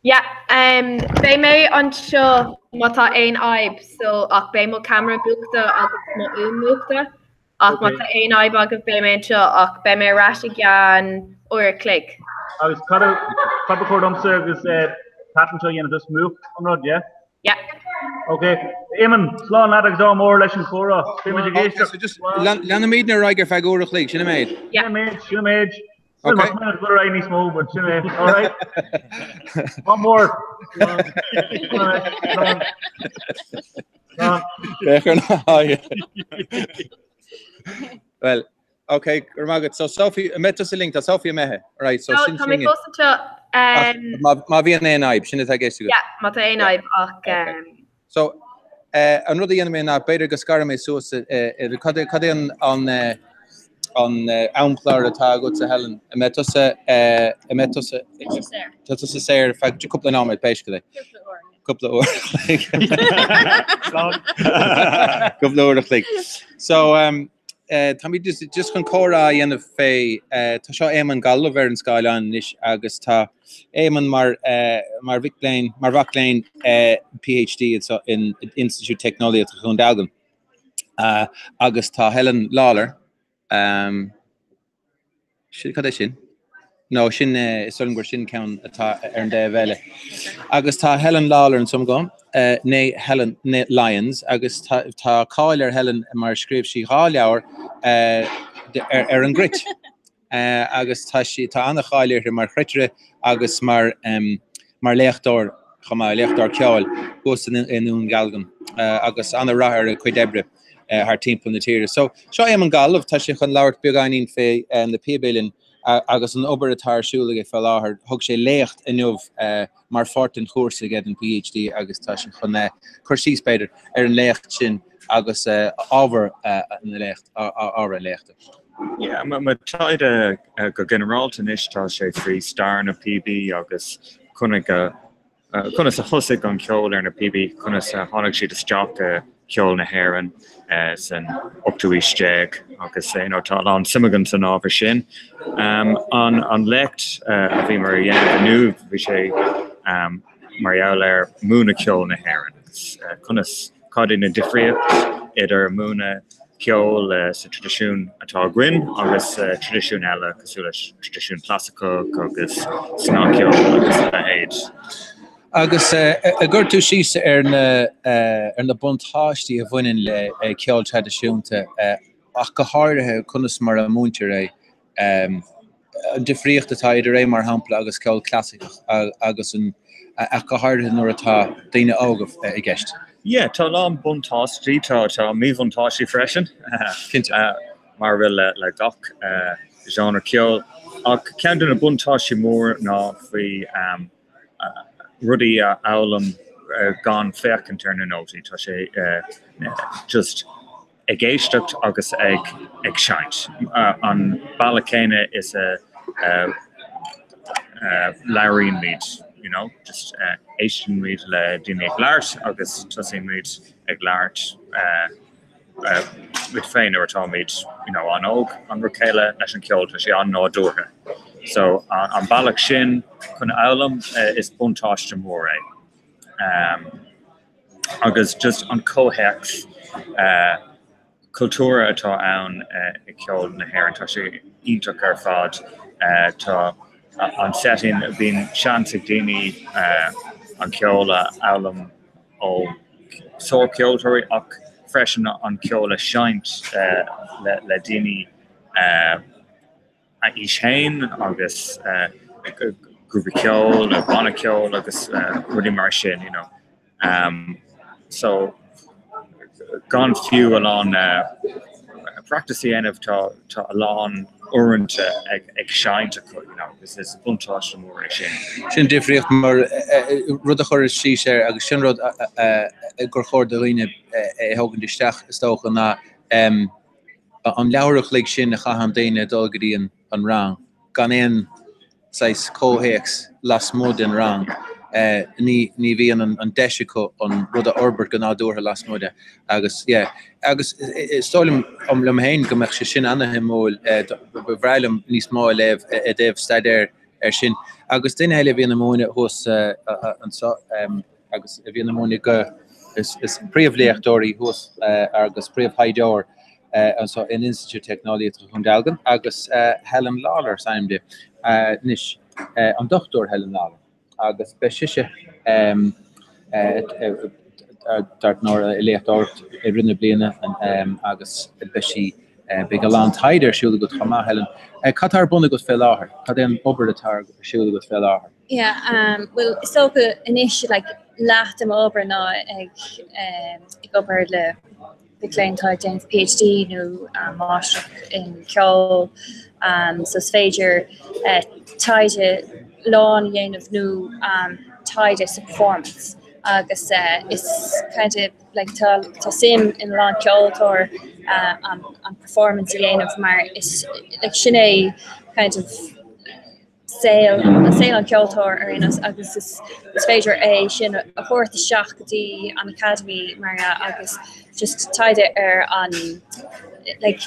Yeah, bei mé an seo mata ein aib so ach bei mo camera buachta agus mo úmúachta ach mata ein aib agus bei mé seo ach bei mé rashi gan or click. Agus cada cordumsa agus pattern seo dhéana dus move an rod, yeah? Yeah. Okay. Eamon, slán leat ag dá mór leis an chóra. Just lena míad na raigar feag úrach lí, sinna méid? Yeah. Sinna méid. Okay. Small, but all right. One more. Well, okay, Ramagad. So Sophie, met us a link to Sophie Mehe, right? So since ma vi an aib, sinna ta gestu. Yeah, ma ta ein aib ach. So another enemy na better gascara me so cad an aanklaar atá go sa Helen met us séir fe couple ná met peisce couple oor so tá mí just chun chora dhéanamh fé tá seo éman gal ver an Skyline is agus tá éman mar bhaléin PhD in Institute Technology chun dagan agus tá Helen Lawler sin? No, sin sulm gur sin count atá an de bheile. Agus tá Helen Lawler an som gom, né Helen Lyons, agus tá cáilir Helen mar scríb sí háleabhar an grit. Agus tá anna cháilir mar chreitre agus mar léchtdor chama léchtdor ceáil gos inún galgan agus anna ráthar a chuidebre. Haar team na tíre. So seo am an galh tá sé chun lauert begainin fé na P-bilin agus an oberatásúlige fel láhar thug sé lécht inmh mar fortin chósa get an PhD agus tá sé chun chuirsí spéidir an lécht sin agus ábhar na lécht ábhar léchta. Yeah, ma táide go generalta istá sé frí star na PB agus chuna sa thusig an ceol na PB chuna sa tháinig siad isteach ceol na hhéireann san optuísteag agus tá an simagan san ábhar sin. An lecht a bhí mar dhéanamh anúh bhí sé marall ar múna ceol na hhéireann. Chunas cadí na difriocht idir múna ceol sa tradiisiún atá grin agus tradiisiún eile cosúla tradiisiún clásico agus sná ceol agus a héid. Agus a gur tú síos ar na buntáistí a bhainein le ceol tradiisiúnta ach go háirithe chunas mar a múntir an difriocht atá idir mar hampla agus ceol clásic agus ach go háirithe nuair atá daoine ágah i gceist. Yeah, tá lá buntáistí tá míbhuntáistí freisin mar bhfuil le gach genre ceol ach ceann na buntáistí mór ná faoi rudí álam gan fech an turn nóí tá sé just ag éisteacht agus ag seint. An bailacéine is a leiríon míid, just éistin míid le duine ag leart agus tosí míid ag leart mit féin atá míid an óg an rocéile leis an ceol tá sé an nádútha. So an bailach sin chun álam is buntáiste mór agus just an cóheach cultúra atá ann i ceol na hhéireann tá sé ionach ar fad tá an setting bhín seansaigh daoine an ceola álam ó sór ceoltóirí ach freisin an ceola seint le daoine is hain agus grúpa ceol a bana ceol agus rudí mar sin, you know. So gone few along practice enf tá alán orinthe ag seinte chu, you know, this is buntáiste mór sin. Sin difriocht mar rud a chur sí sé agus sin rud gur chóir do riine hogan disteach stocha na an leabharach le sin a chaham déine dulgadí an rang gan éon sais cóhéics las mód an rang. Ní bhí an deisico an rud a orbert gan nádútha las móide agus agus stoilm lem héin go meach sé sin anna móil bhreilm níos má leh déobh staidir sin agus duine heile bhíon móine thus agus bhíon móine go is príomhléachtóirí thus agus príomhthaideoir in Institute Technology chun Dalgan agus Helen Lawler saimde níos an doctor Helen Lawler. Agus beisiise dart nóir léchtort rinne bliana agus beisi be galán taidir siúla go chamá Helen. Catar buna go fé láthair, Tá den obair atá siúla go fé láthair. Yeah, well, so go inis like lacht am obair ná ag obair le Kleintá James PhD nu máisteach in ceol so féidir taide lawn dhéanamh nu tied sa performance agus is kind of like tá sim in lá ceoltóir an performance dhéanamh mar is like sinné kind of sail an ceoltóir arénos agus is féidir sin a chóirta seach gotí an academy mar agus just tied an like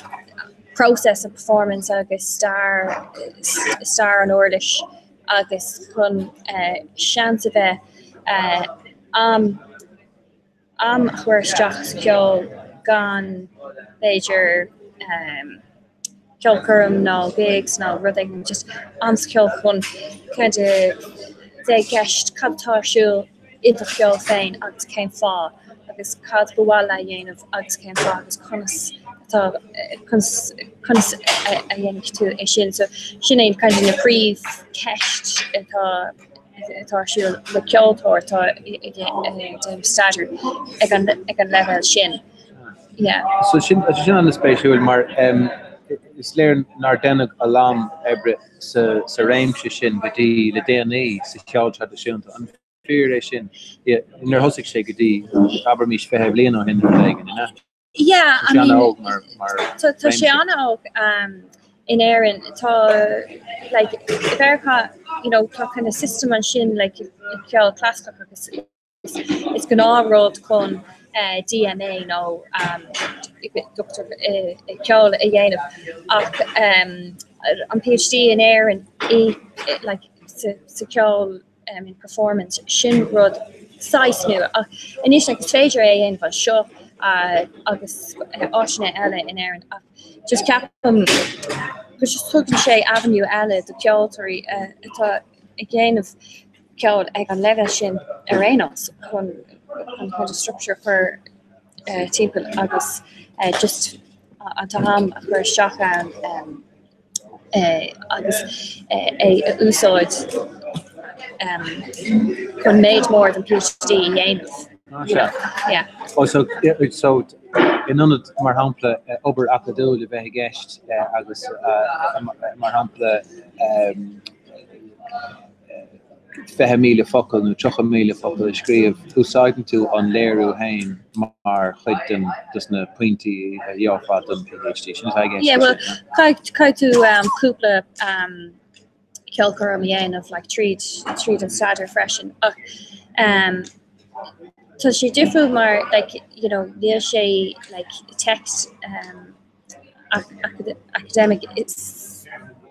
process and performance agus star an ordish agus chun seans a bheith chuirteach ceol gan féidir ceolcurum ná gigs ná rud just ansceol chun kind of dé gceist cadtáisiúil ide ceol féin agus céim fá agus cad bhile dhéanamh agus céim fá agus chunas a dhéanamh tú é sin so sin é kind of na príomh ceist atá siúil le ceoltóir tá staidir ag an level sin. So sin an na spéisiúil mar is léir nar denach a lám ebre sa réimse sin gotí le DNA sa ceol tradiisiúnta an fear é sin nar thosaigh sé gotí aber mís fethe bliana hin leigen ina. Yeah, I mean, tá sé anna óg in éireann tá like America, you know, tá kind of system an sin like ceol clásicach agus is go náród chun DNA nó Dr. ceol a dhéanamh ach an PhD in éireann like sa ceol in performance sin rud sais nu ach inis like féidir é dhéanamh an seo agus áisina eile in éireann just ceapam just tugann sé avenue eile do ceoltóirí atá i ggéanamh ceol ag an level sin arénos chun kind of structure for timpeall agus just an taham a chuir seach agus úsáid chun méid mór than PhD dhéanamh. Yeah. Also, so in another mar hampla ober acadú le bheith gist agus mar hampla 5,000 focail nó 3,000 focail scríomh úsáidan tú an léirú hain mar chuidim dus na pointí dhearfad an PhD. Yeah, well, cai tú cúpla ceolcurum dhéanamh like tríd an staidir freisin. So she different more like, you know, níl sé like text academic it's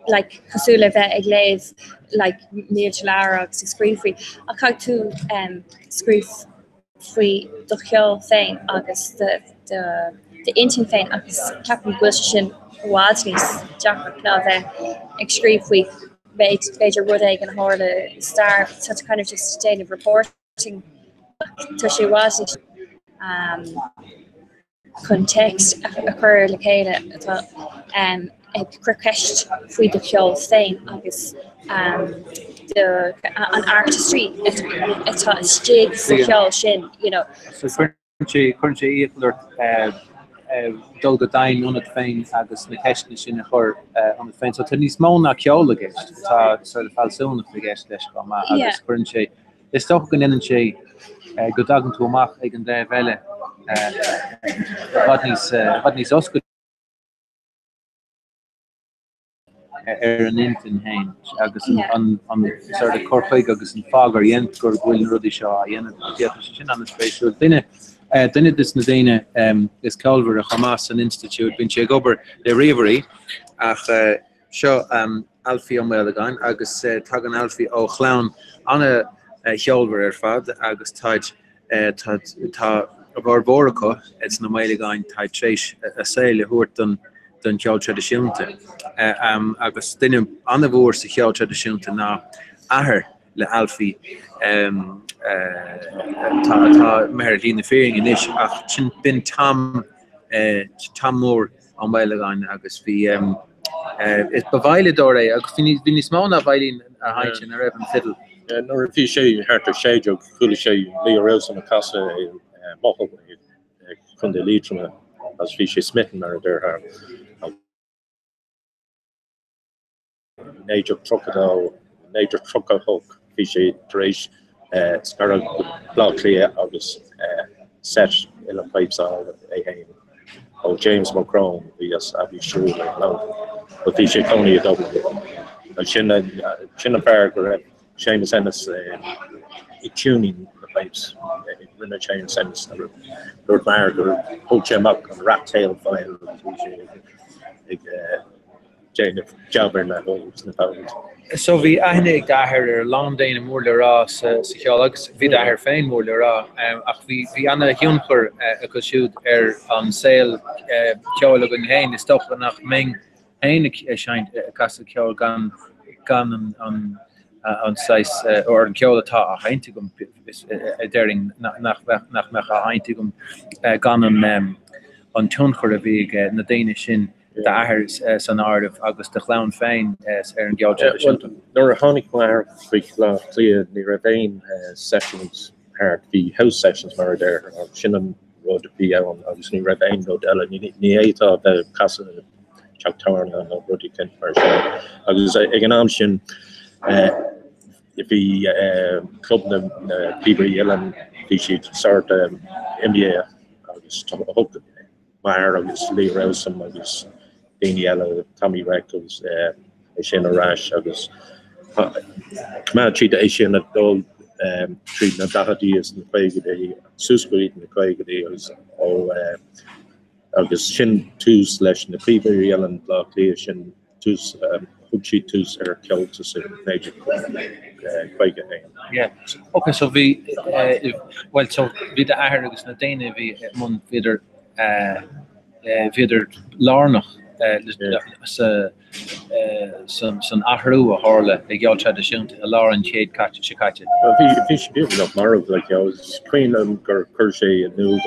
like cosúla bheith ag léamh like níl leabhar agus scríomhfaoi a cai tú scríomh faoi do cheol féin agus the intin féin agus ceapan gúil sin bhád níos deachar ná bheith ag scríomh faoi beidir rud ag an hála star such kind of just daily reporting tá sé bhád context a chur le chéile atá crackecht fwy de ceol féin agus an artistry atá stig sa ceol sin, you know. So currently equal dul go dain on het féin agus na ceisne sin chur on het féin. So tá níos mó na ceola gist, tá sort of falsúna fi gist leis go ma agus currently is toch gan innen sé go dagan tú amach ag an dé bheile wat níos osco an infin hain agus an sort of corpaig agus an fágar jent gur bhfuil rudí seo sin an spéisiú Dinne dis na déine is Calver a Hamas an Institute bin sé gober de Reverie ach seo Alfie om gain agus tag an Alfie ó chlán anna Hjolver fad agus taid tá barbóracha it's na méile gain taid trééis a saoile huairt den cheol tradiisiúnta agus duine anna bhór sa cheol tradiisiúnta ná ahar le Alfie tá mer lína féing in is ach sin bin tam mór an bhile gain agus bhí is behaile dóré agus bhí níos mó na bhailín a haint sin a raibh an fiddle. Nor fi sé herter séjog kule sé le ra an a kasse mo kun de lítrume as fi sé smitten mar der haar Nature crocodile nature trucker hook fi sé éis scar blakli agus set in a pipes hain o James Macron vi abi sure fi sé Tony chin per Seamus Ennis tuning the pipes rinne Seamus Ennis Lord Mayor hold him up on rat tail file Jane jobber na pound. So vi ahinnig daher long déine mór le rá sa cheolagus vi daher féin mór le rá ach vi anna hiúnchur a go siúd an saoil ceola gon hain is stoch nach ming éinnig seint cas ceol gan an seis or an ceolatá a haintigum dering nach a haintigum gan an túnchur a bhí na déine sin de ahir san ardh agus de chlán féin an geol. Nor a hánig mar lá clia ní ra bhéin sessions haar hí house sessions mar der sin an rud bí an agus ní ra bhéin no eile ní étá be casa teachtarna an rudí ken mar agus ag an am sin if he club na people yelling he should start NBA agus hook Meyer agus Lee Rowsome agus Dean Yellow Tommy Reckles Shane Rash agus command treat Asian at all treat na dahadi is na quaigadi susqueed na quaigadi is all agus shin 2/ na people yelling block shin 2 Huchi 2 killed to say major yeah okay so we well so with the airgus na déine vi mun vider larnach san ahrú a hále ag geall tradiisiúnt a lá an chéad caite se caite. Vi sé op mar like I was queen gur sé a nu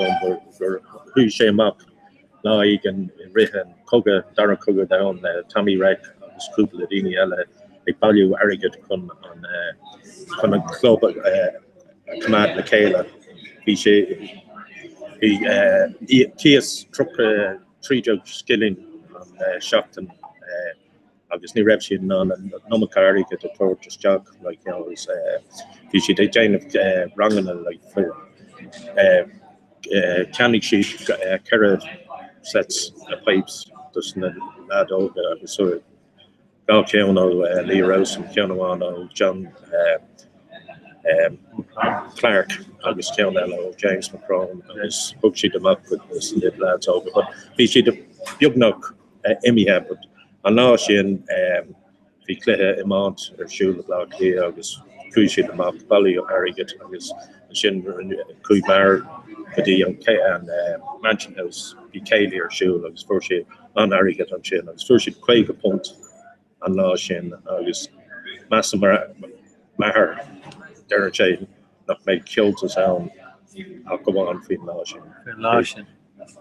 gur hu sé map lá igen rihan koga dar koga down Tommy Reck Scrupule dini elle ag bailú airgid chun an club command na céile hí sé tíos tríjog skilling an seachtain agus ní raibh siad ná nómacáí go a tortas teach like you know is hí siad ag déanamh ranganna like for cannig siad ceire sets pipes dus na ládóga agus so Keanu Lee Rose and Keanu John Clark agus Keanu James Macron agus hook she them up with this lads over but he she the Yugnok Emmy but an lá sin fi cléthe imant siúla blá lé agus cruisi them up Bally Harrogate agus sin cui mar gotí an Mansion House fi céile ar siúla agus for sé an Harrogate an sin agus for si quaig a punt an lá sin agus mass mar der nach méid kiltas an a goháin fin lá sin.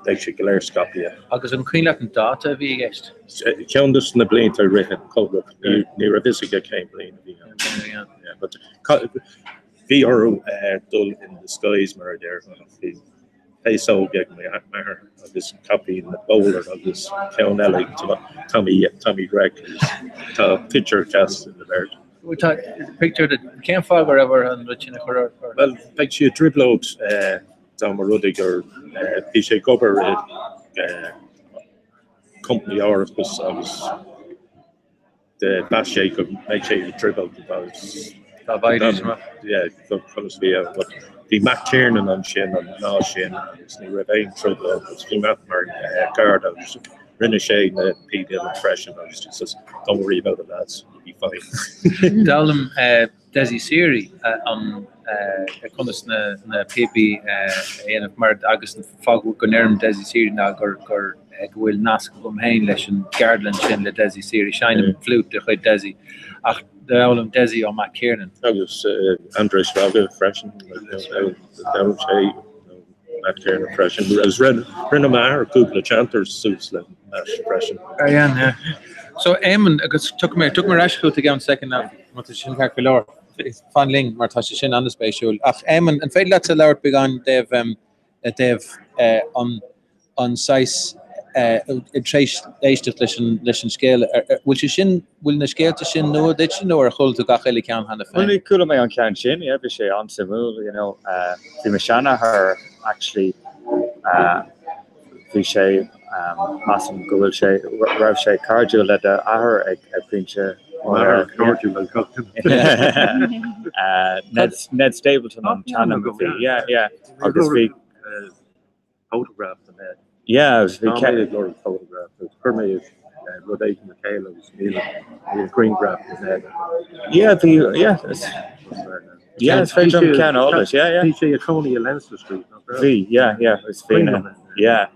sé go léir scapia. Agus an cuiine an data bhí gist. Ceandas na blianta rithe cóla ní a visige céim blin but bhí orú dul in the skies mar there so get me mar agus copy na bowler agus cean eile Tommy Gregg picture cast in the bird. We talk picture the campfire wherever and watching a horror. Well, like she dribble out down Rudig or PJ Gober company orifice was the bash shake of make sure dribble because yeah, but the Matt Tiernan on Shin and now Shin is the Ravine trouble it's the Matt guard Rinne Shane P Dillon fresh and I just says don't worry about it lads. Dalum Desi Siri on konnas na PB en mar agus fag gonerm Desi Siri na gur wil nas gom hein leis Gardland sin le Desi Siri shine flute de Desi ach Dalum Desi on Matt Kiernan agus Andre Strauga fresh Matt Kiernan fresh as Rinne Mar Google chanters suits le fresh yeah. So Eamon agus took me rasco to go second now what sin ca lor fanling mar ta sin an spatial ach Eamon and fail let alert began they've on size trace listen scale which sin will na scale to sin no that you know or hold to gacheli can han only cool me on can sin yeah be she on simul you know the machana her actually vi Massam Google Shay Rav Shay Cardio led ahar a printer Ned Stapleton on Tannum yeah August week photograph the net yeah Lord photograph permeated Rodate Michaela was Neil green graph yeah it's very jump can all this yeah PJ Aconia Leinster Street yeah it's been yeah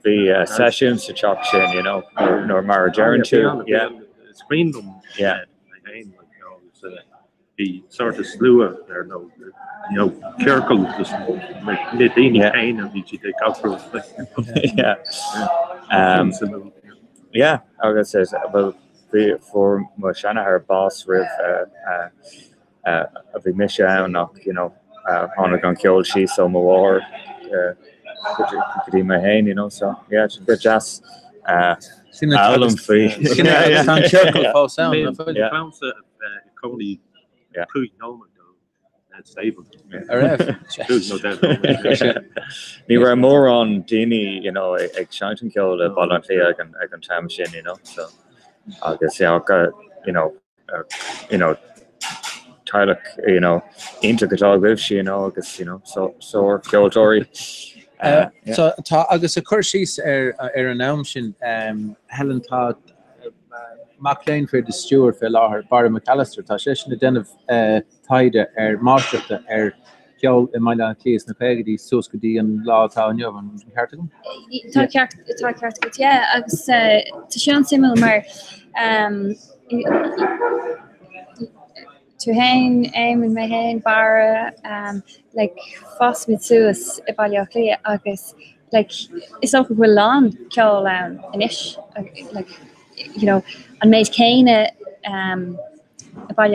the sessions to chop in, you know, nor Marajaran too. Yeah, screen them. Yeah, again, like you know, the sort of slew there. No, you know, Kirkle just like Nadine Kane and VG take out for yeah. I guess says about for Moshana her boss with a big mission, you know, on a kill she so more. Could my hand, you know, so yeah, it's good jazz. Album free. Yeah. Coney, Pruitt Nolan, that's stable. We were more on Dini, you know, a shouting kill the volunteer I can time machine, you know, so I guess yeah, you know, Tyler, you know, into guitar with she, you know, I guess, you know, so kill Tory. So agus a chuirsís an am sin Helen tá Maclean for the Stewart fel láthir Barry McAllister tá sé sin na denmh taide máisteachta ceol I maiile an clíos na pegadí sos go dtí an látá an jobh an cheartagam? Tá ceart go agus tá sé an simú mar to hain aim in my hain bara like fast with suas if I agus like it's also will long kill an ish like you know and made Kane if I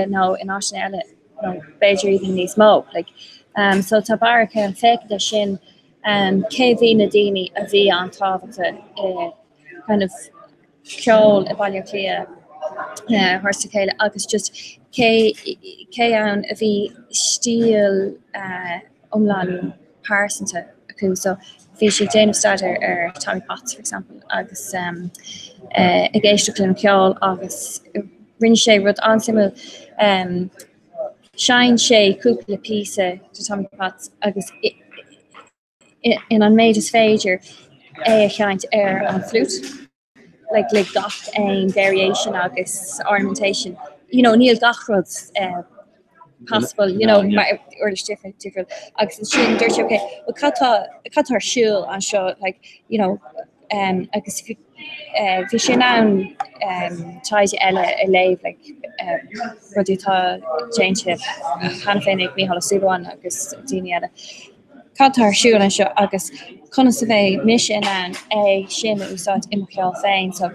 now in Australia no better even these smoke like so tabaraka and fake the shin KV Nadini a V on top of it kind of kill if I horse agus just K an a bhí stíl umlan pársanta acu so bhí sé déanamh starter Tommy Potts for example agus a géisteach an ceol agus rinne sé rud ansimú shine sé cúpla píosa to Tommy Potts agus in an méid is féidir a cheint an flute like gach ein variation agus ornamentation you know Neil Gachrod's possible you know or different agus sin dirty okay well cut our shoe and show like you know agus vi sin an taide ella a lave like rudi tá change han féinnig mi hall suban agus dini ella cut our shoe and show agus Conasave mission and a shin usat immochel fein so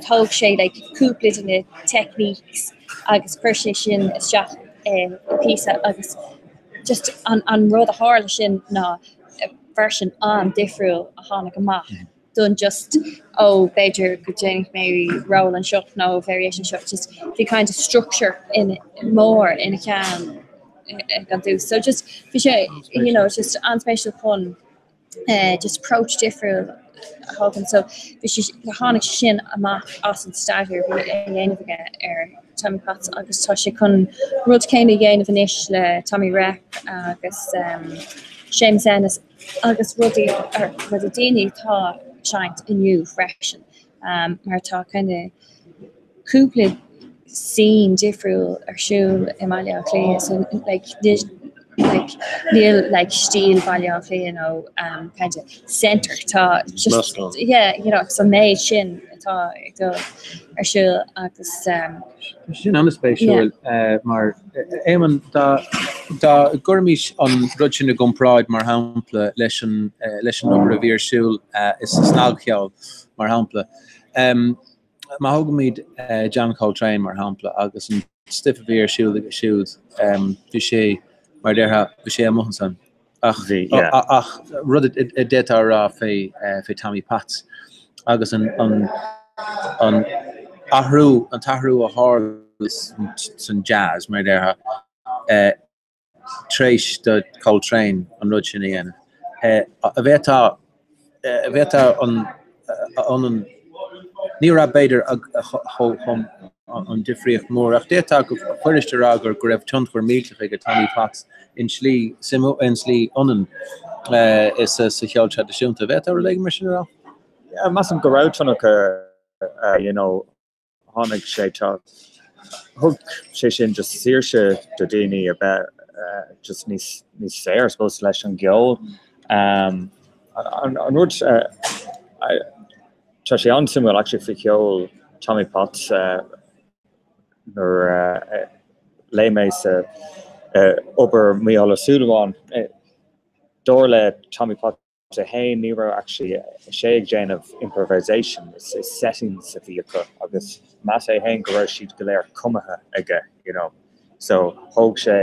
talk shade like couplet in the techniques agus precision is just piece agus just on rud a harle sin na version on different a hanna ma done just Bejer good Jane Mary roll and shot no variation shot just the kind of structure in it more in a can do so just you know just on special fun just approach different hogan so hánig sin amach as an stair Tommy Potts agus tá sé chun rud céine dhéanamh inis le Tommy Rep agus Seamus Ennis agus rudí rud a daoine tá seint inniu freisin mar tá kinda cúpla scene difriúil arsúil Emalia Clé so Neil like steel value you know kind of center ta just yeah you know some made shin ta go arsúil agus sin an spéisiúil mar éman da gurmis an rudsin a gomráid mar hapla leis an number a vírsúil is snagcheall mar hapla ma hogamid John Coltrane mar hapla agus an stiff vírsúil agus siúd fi sé mar derha vi sé mohansan ach rud det ra fé Tommy Potts agus an ahrú an tahrú a haar san jazz mar derha treis de Coltrane an rud sin igen a veta an ní ra beidir an difriocht mór ach déta go chuiriiste agur go raibh tunchar mílteach go Tommy Potts in slí simú in slí onan is sa cheol tradiisiúnta bheit ar le mar sin rá? Mas an goráúnach you know hánig sé tá thug sé sin just síirse do daoine a bheith just níos fér suppose leis an geol an rud tá sé ansimú actually fi ceol Tommy Potts nor leméis ober miala Sullivan dorle Tommy Potts a hain ni actually sé Jane of improvisation is settings of the agus mass hain go sheet galéir cumathe aige you know so hoog sé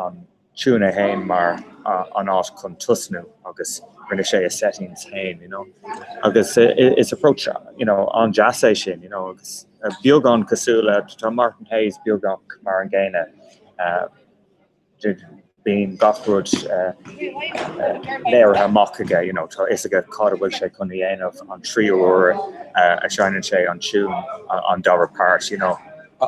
on tuna hain mar an át chun tusnú agus rinne sé a settings hain you know agus it's approach you know an jazz sin you know agus biogan cosúla tá Martin Hayes biogan mar an ggéine being gachwood léir ha mock aige you know tá is aige cadhfuil sé chun dhéanamh an tríú or a shining sé an tún an dawer part you know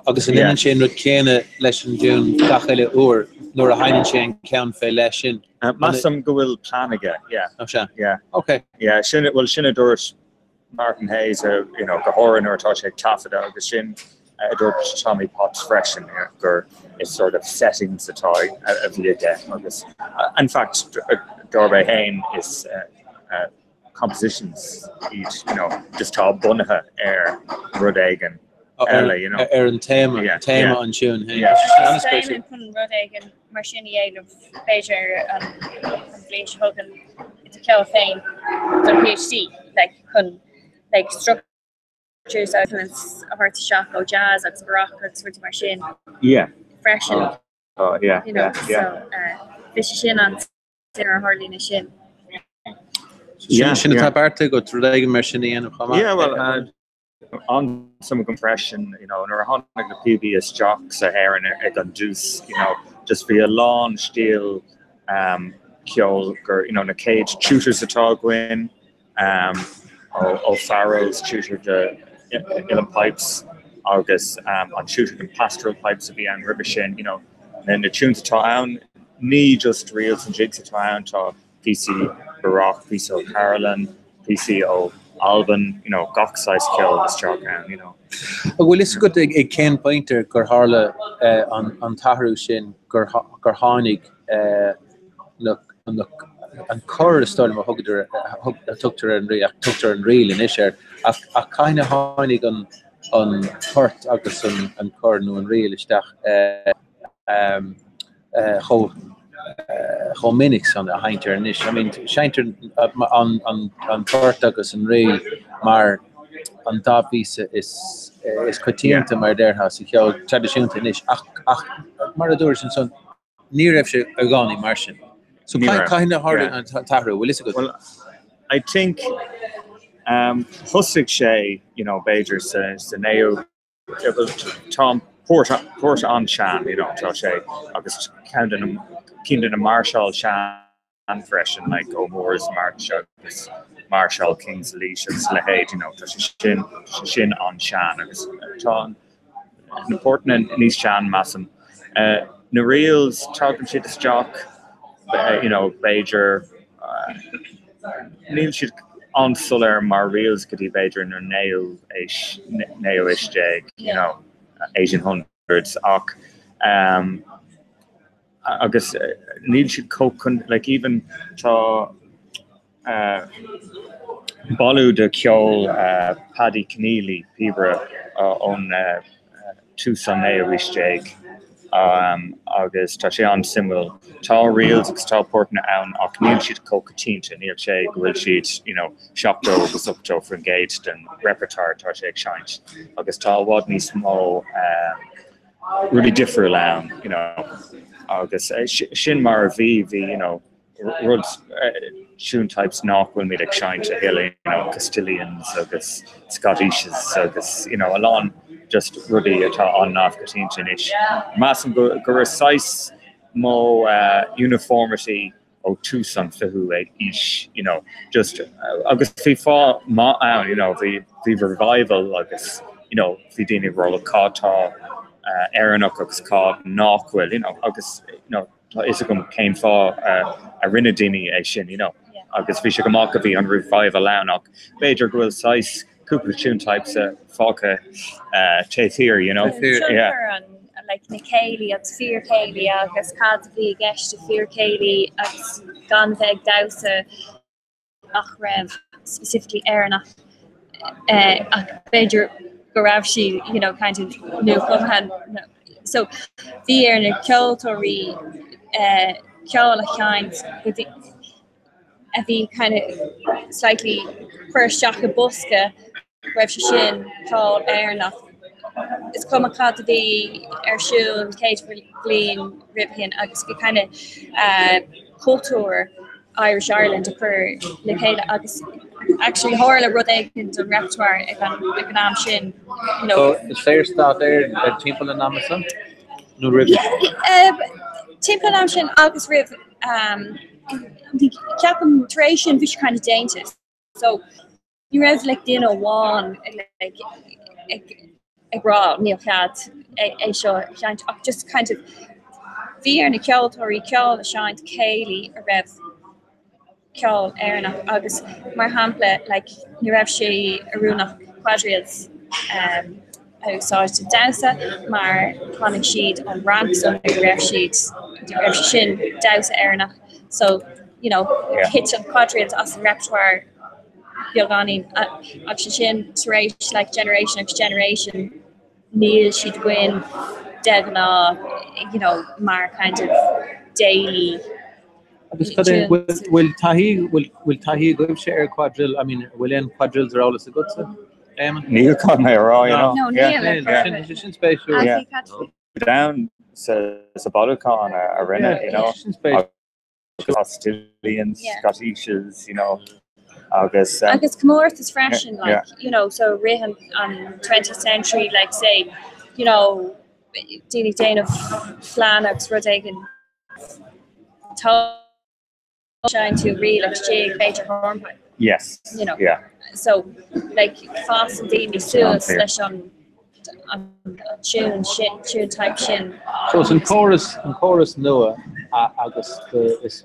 agus an inan sin rud céine leis an dún gachaile uair nuair a haineann sé an ceann fé leis sin Massam go bhfuil plan aige yeah okay yeah sinna bhfuil sinna dúirt Martin Hayes you know go háireann or tá sé tafada agus sin dúirt Tommy Potts freisin gur is sort of settings atá a bhí aige agus in fact Darby Hain is compositions you know just tá bunathe rud aigen you know an téma an tún rud mar sin of Bejer an Fleish Hogan it's a kill féin the PhD like structures influence of art shock o jazz agus baroque sort of mar sin fresh you know so fish sin an Sarah Harley na sin sin tabarte go trúige mar sin íana well on some compression you know nor a like the PBS jocks a hair and ag an juice you know just be a long steel kill you know na cage shooters atá gwin o Farrows shooter the Illan pipes agus on shooter and pastoral pipes of an ribishin you know and then the tunes atá ní just reels and jigs atá to PC Baroque PC o Carolyn PC o Alban, you know, gach size kill this job around, you know. Well, it's good a Ken Pointer gur harla on tahrú sin gur hánig look an chor story ma hugder tukter and reel in isher a kind of hánig on hurt agus an chor no an reel istach chominix an a hainter nish. I mean, Shainter on Portagus and Ray, Mar on Davisa is Cotinta Mar there has a tradition to nish. Maradors and son near Efshe Agani Martian. So kind of hard on Tahra. Well, I think Husik Shay, Bajor says the Neo Tom Port on Shan, Toshe, August Kingdom of Marshall Shan fresh and like O'Moore's Marshall King's Leash and Slahade, Toshe Shin on Shan, August Ton important in East Shan Massam. Nareel's talking shit to Jock, Bajor, Neil should on Solar Marreels could he Bajor and Neo-ish Jag, Asian hundreds, I guess Neil should cope like even to Bolu de Kjol, Paddy Keneally, Pibra on Tucson Neo-ish Jag. Agus tá sé an simil tá reels agus tá portna ann ach níl siad cócatinta níl sé bhfuil siad seachtó agus uptó frigate den repertoire tá sé ag seint agus tá bhád níos mó really different ann agus sin mar bhí rud tune types nachhfuil míad ag seint a hill Castilians agus Scottishes agus alán just really on off Katinchinish. Massam go size mo uniformity o Tucson fihu ish, just August FIFA ma the revival August, the dini roll of kata Aaronocks card Knockwill, August Isagum came for a Rinadini Asian, August Vishagamakavi on revival Lanok, Major Grill size couple of tune types Falca Chase here, yeah. Like Nikali at Fear Kaylee, agus Cadvi Gesh to Fear Kaylee, as Gonveg Dausa Achrev, specifically Erna Bajor Goravshi, kind of new Kumhan. So the Erna Kyotori Kyola Shines with the kind of slightly first Shaka Buska. Web Shin called Erna. It's come a cat to be Ershul, Kate Glean, Rippian, agus be kind of culture Irish Ireland occur Nikela agus actually Horla Rodegans and repertoire Econom Shin, So it's fair start there at Temple and Amazon? No Rip. Temple and Shin agus Rip the Captain Tration which kind of dainties. So you have like one like a raw Neil Cat a show just kind of fear and a Keltory Kel shine Kaylee a rev Kel Erna August Mar Hamlet like you have she Aruna quadrilles outside to Dausa Mar Chronic Sheet on ramps on the ref sheets the ref shin Dausa Erna so kitchen quadrilles as a repertoire Yoganin Akshin Suresh like generation x generation Neil she'd win Degna Mar kind of daily will Tahi go share quadrille I mean will end quadrilles are all as a good stuff Neil caught my raw no Neil special down says a Balkan a Renna Castilians Scottishes August Comorth is fresh and like so Rehan on 20th century like say Dini Dane of Flanax Rodegan trying to real exchange major hornpipe yes so like fast and Dini Suez slash on tune type shin so it's in chorus Noah August is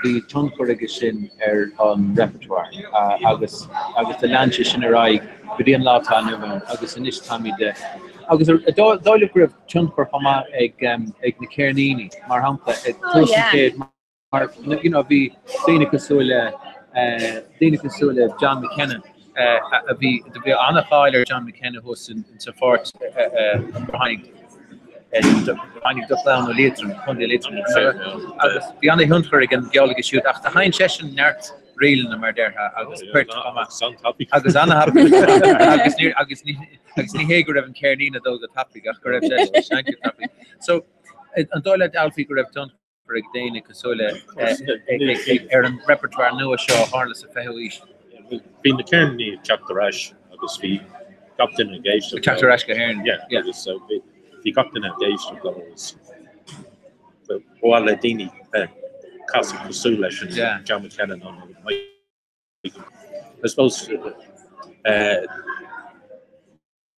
the Tunkorige sin on repertoire agus the lanche sin arai bidíon látá nuam agus inis tamí de agus dóilig gribh Tunkor chama ag na Cairnini mar hampla ag tuasancéad mar bhí Daoine Cosúla John McKenna bhí anna fáilir John McKenna hos in support behind Annig do plan o litrum, 100 litrum. Agus beyond the hunter again, geology shoot after hind session nert real number there. Agus pert agus Anna agus ni hegur even Carolina though the topic. So and doyle Alfie could have done for a Dane Casole repertoire no show harness of Fehoish. Been the Kearney chapter rash agus fi captain engaged. Chapter rash Cairn. Yeah. So fi captain engaged of those. But while Dini Castle Casule and John McKenna on I suppose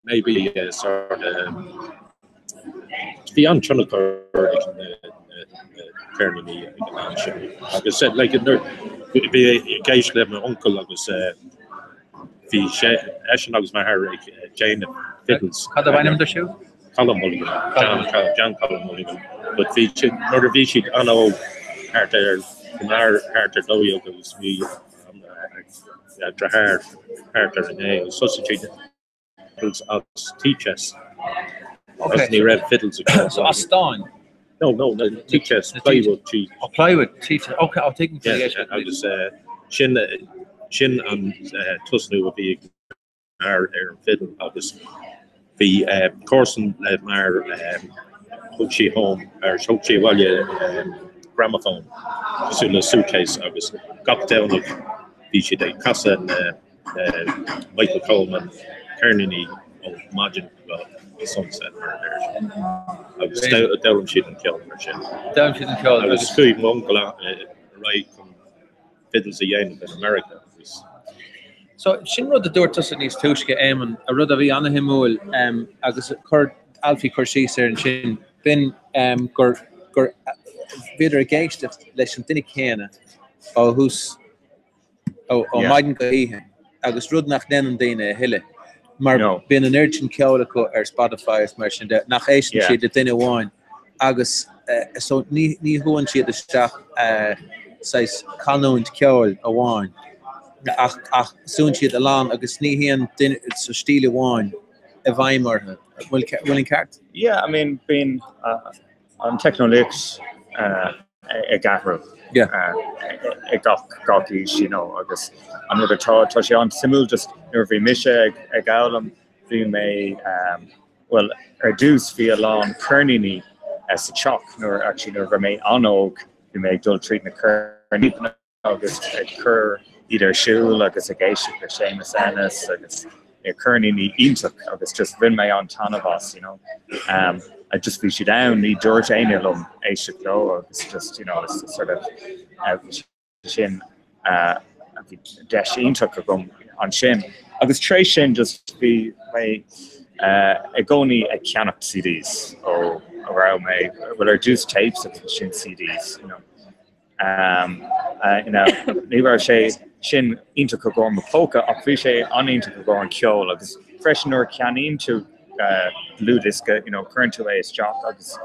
maybe sort of beyond Chunnaker Kearney like I said, like be engaged with my uncle. I was the Ashen was my hair Jane Fiddles. How do I name the show? Colin Mulligan, John Colin Mulligan. But Vichy, another Vichy, I know, Arthur Loyo goes me, Arthur and substitute Fiddles as teachers. Okay. As read Fiddles again. So Aston. No, teachers, plywood, plywood, teacher. Okay, I'll take them to the I was Shin and Tusnu would be our fiddle, obviously. The Corson Mar Huchi home or Huchi Walya gramophone, so the suitcase, obviously. Got down of Vichy Day, Casa and Michael Coleman, Kearney, Imagine, Sunset Murder. I was down sheet and killed her. Down sheet and killed. I was food my uncle right from Fiddles again in America. So sin rud a dúirtas níos túisce éman a rud a bhí anna himúil agus chur Alfie chuirsí ar an sin bin gur beidir a géiste leis an duine chéine ó hús ó maidin go ihe agus rud nach den an daine a hiile mar bin an urgent ceola go ar Spotify mar sin de nach éisian siad de duine bháin agus so ní thuann siad isteach sais canúint ceol a bháin ach soon siad a lán agus ní híon so stíle bháin a bhaimar bhfuil cart? Yeah, I mean, being on Technolix a gahru. A gawkish, you know, agus an rud atá tá sé an simú just nuair bhí mise ag gabhalam bhí mé well dús bhí a lán Kearney as a choc nuair bhí mé anóg bhí mé dul tríd na Kearney agus chur either siúil agus a géisiach le Seamus Ennis agus Kearney ní ionach agus just bhí mé an tanavas, you know. I just bhí si down ní George Ainilum éisiach leo agus just, you know, it's sort of sin deis ionach a gom an sin. Agus trééis sin just bhí mé a gcónaí a ceannach CDs ó rá mé bhfuil juice tapes of sin CDs, you know. You know, ní bhar sé sin ionach a gcóir póca ach bhí sé anionach a gcóir an ceol agus freisin nuair ceannaíonn tú Ludiska, you know, current to is job agus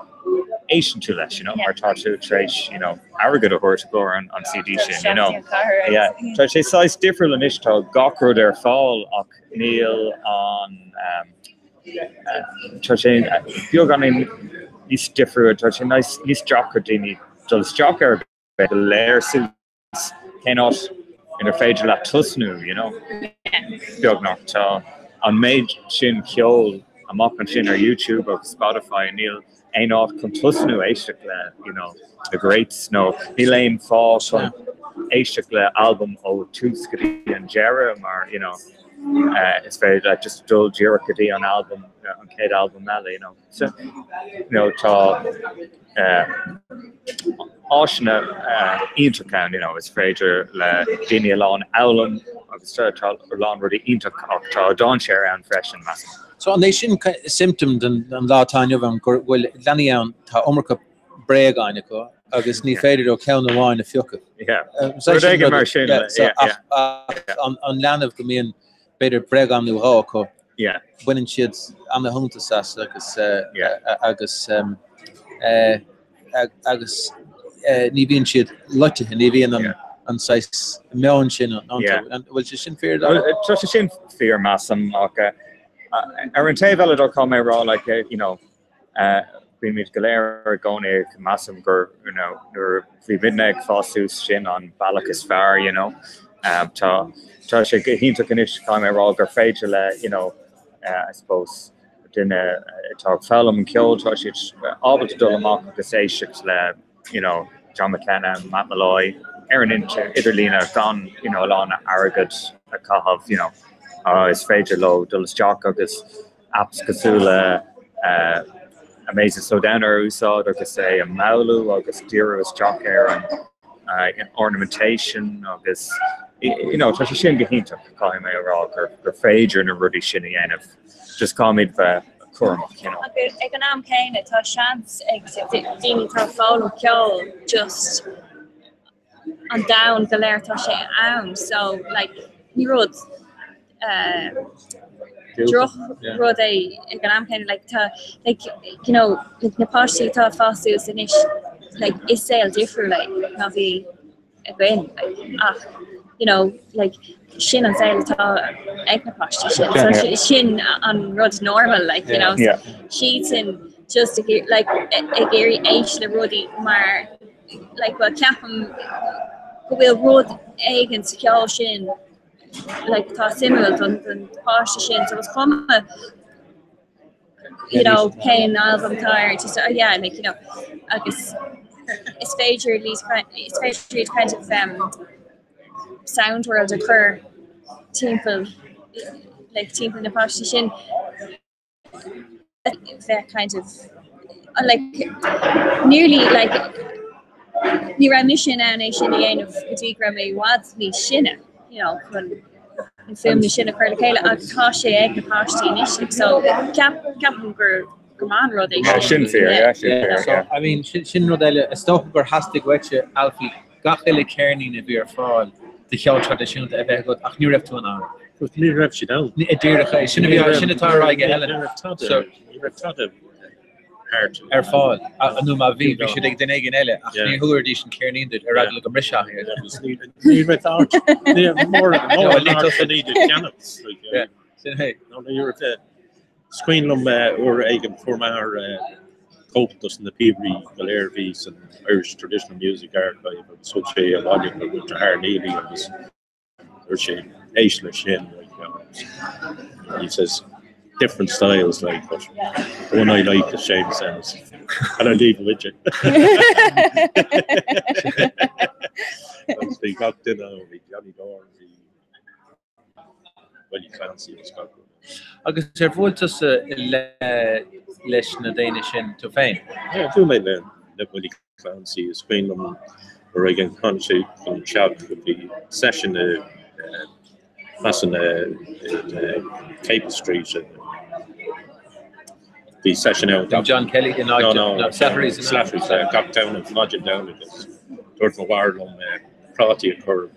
Asian to less, you know, or taught to trace, you know, our good or to go on CD shin, you know. Yeah. So she size different than ishtal Gokro their fall och Neil on Touching you're gonna these different touching nice jocker dini just jocker but the layer suits cannot in a fage la tusnu, you know. Bjognocht on made shin kiol I'm up on Shin or YouTube or Spotify and Neil ain't off Contusnu Aishikla, you know, the great snow. Elaine Falls on Aishikla album O Tuskadi and Jerem or, you know, it's very like just dull Jerikadi on album on Kate album Mally, you know. So you know, Oshna Intercount, you know, it's Fraser La Dini Alon Owlum of the start along with the Intercount Don Share and Fresh and Massive. So an sin symptom den látáineh an bhfuil leanaíonn tá omracha breagáine go agus ní féidir ó ceann bháin na fiocha. Mar sin an leanamh go mííon beidir breagáinú rá go buinn siad an na thuntas agus ní bhíonn siad luite ní bhíon an 6 meán sin an bhfuil sé sin fear Tá sé sin fear massam ach ar an taobh eile dá com rá like you know bí mid goléir gcónaí massam gur nuair bhí midneag fáú sin an bailachas fearr, tá sé hínta inis cá mé rá gur féidir le, I suppose, duine tá fellm an ceol tá siad ábalta dul amach agus éisiach le, John McKenna, Matt Malloy, an idirlína gan, lána agad a cahabh, is féidir lo dul isteach agus apps cosúla Amazing So Downer úsáid agus é a maulu agus díra is teach an ornamentation agus tá sé sin gohínta cá mé rá gur féidir na rudí sinna dhéanamh just cáid bheith chumach. Ag an am céine tá seans ag daoine tá fáil ceol just an down go léir tá sé ann, so ní rud droch rud é ag an am céine tá napáistí tá fáú san is saoil difriú ná bhí a gin ach sin an saoil tá ag napáistí sin sin an rud normal siad sin just ag éirí éis le rudí mar bhil ceapam go bhfuil rud éigen sa ceáil sin tá simúil an páiste sin, so was comma céin album tire just agus is féidir kind of sound world occur timple na páiste sin that kind of nearly ní ra mission an sin of gotígra mé wad ní sinne chun an film ní sinna chuir le chéile ag tá sé ag na páistí initiative, so ceapan gur goman rud sin fear. I mean sin rud eile sto gur hastig wetse alfi gachile cairní na bhí fáil de cheol tradiisiúnta a bheith go ach ní raibh tú an an. Ní raibh si dá. Ní ddíirecha sinna tá raige eile. Fáil nu má bhí si ag den éigen eile ach ní thuirdí sin cairníidir ar rag le go mrisá ní mór Squeenlum or eigen formar Coptus in the Peabody Galervis and Irish Traditional Music Archive and such a volume of Winter Har Neely and this Aishla he says different styles but the one I like is Shane Sands and I leave with you. That's the got dinner with Johnny Dorn when you fancy was got agus bhfuiltas leis na déine sin tú féin. Tú mé le bhfuil fancy is Squeenlum or again country from chat could be session mass in Cape Street the session out John Kelly in Slattery's got down and lodging down because Dortmund Wardlum Prati occurred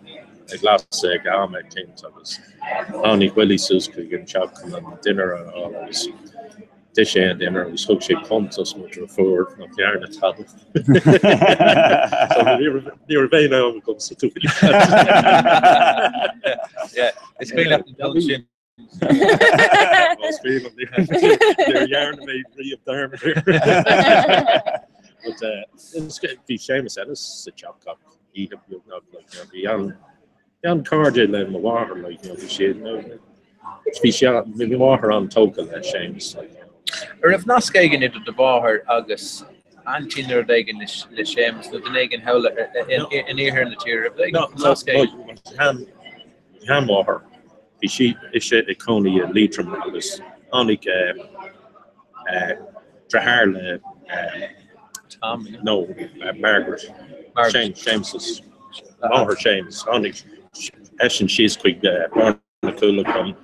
a glass gamma things I was Honey Willie Suska and chop on dinner and all of this dish and dinner was hook shape contos much forward of the iron table. So they were very now comes to yeah, it's been up in they're yarn made free of diameter. But it's going to be Seamus Ennis, a chop cup. He'd have not like the young Cardill and the water, like the shade. Be shot, maybe water on token that Seamus. Or if not skating into the bar, August. Antinor Dagan le Seamus, the Dagan Howler in here in the tier of the hand water. Be sheep is a coney a lead from August. Onik Traharle Tom no Margaret Seamus her Seamus Onik Eshin she's quick born the cool come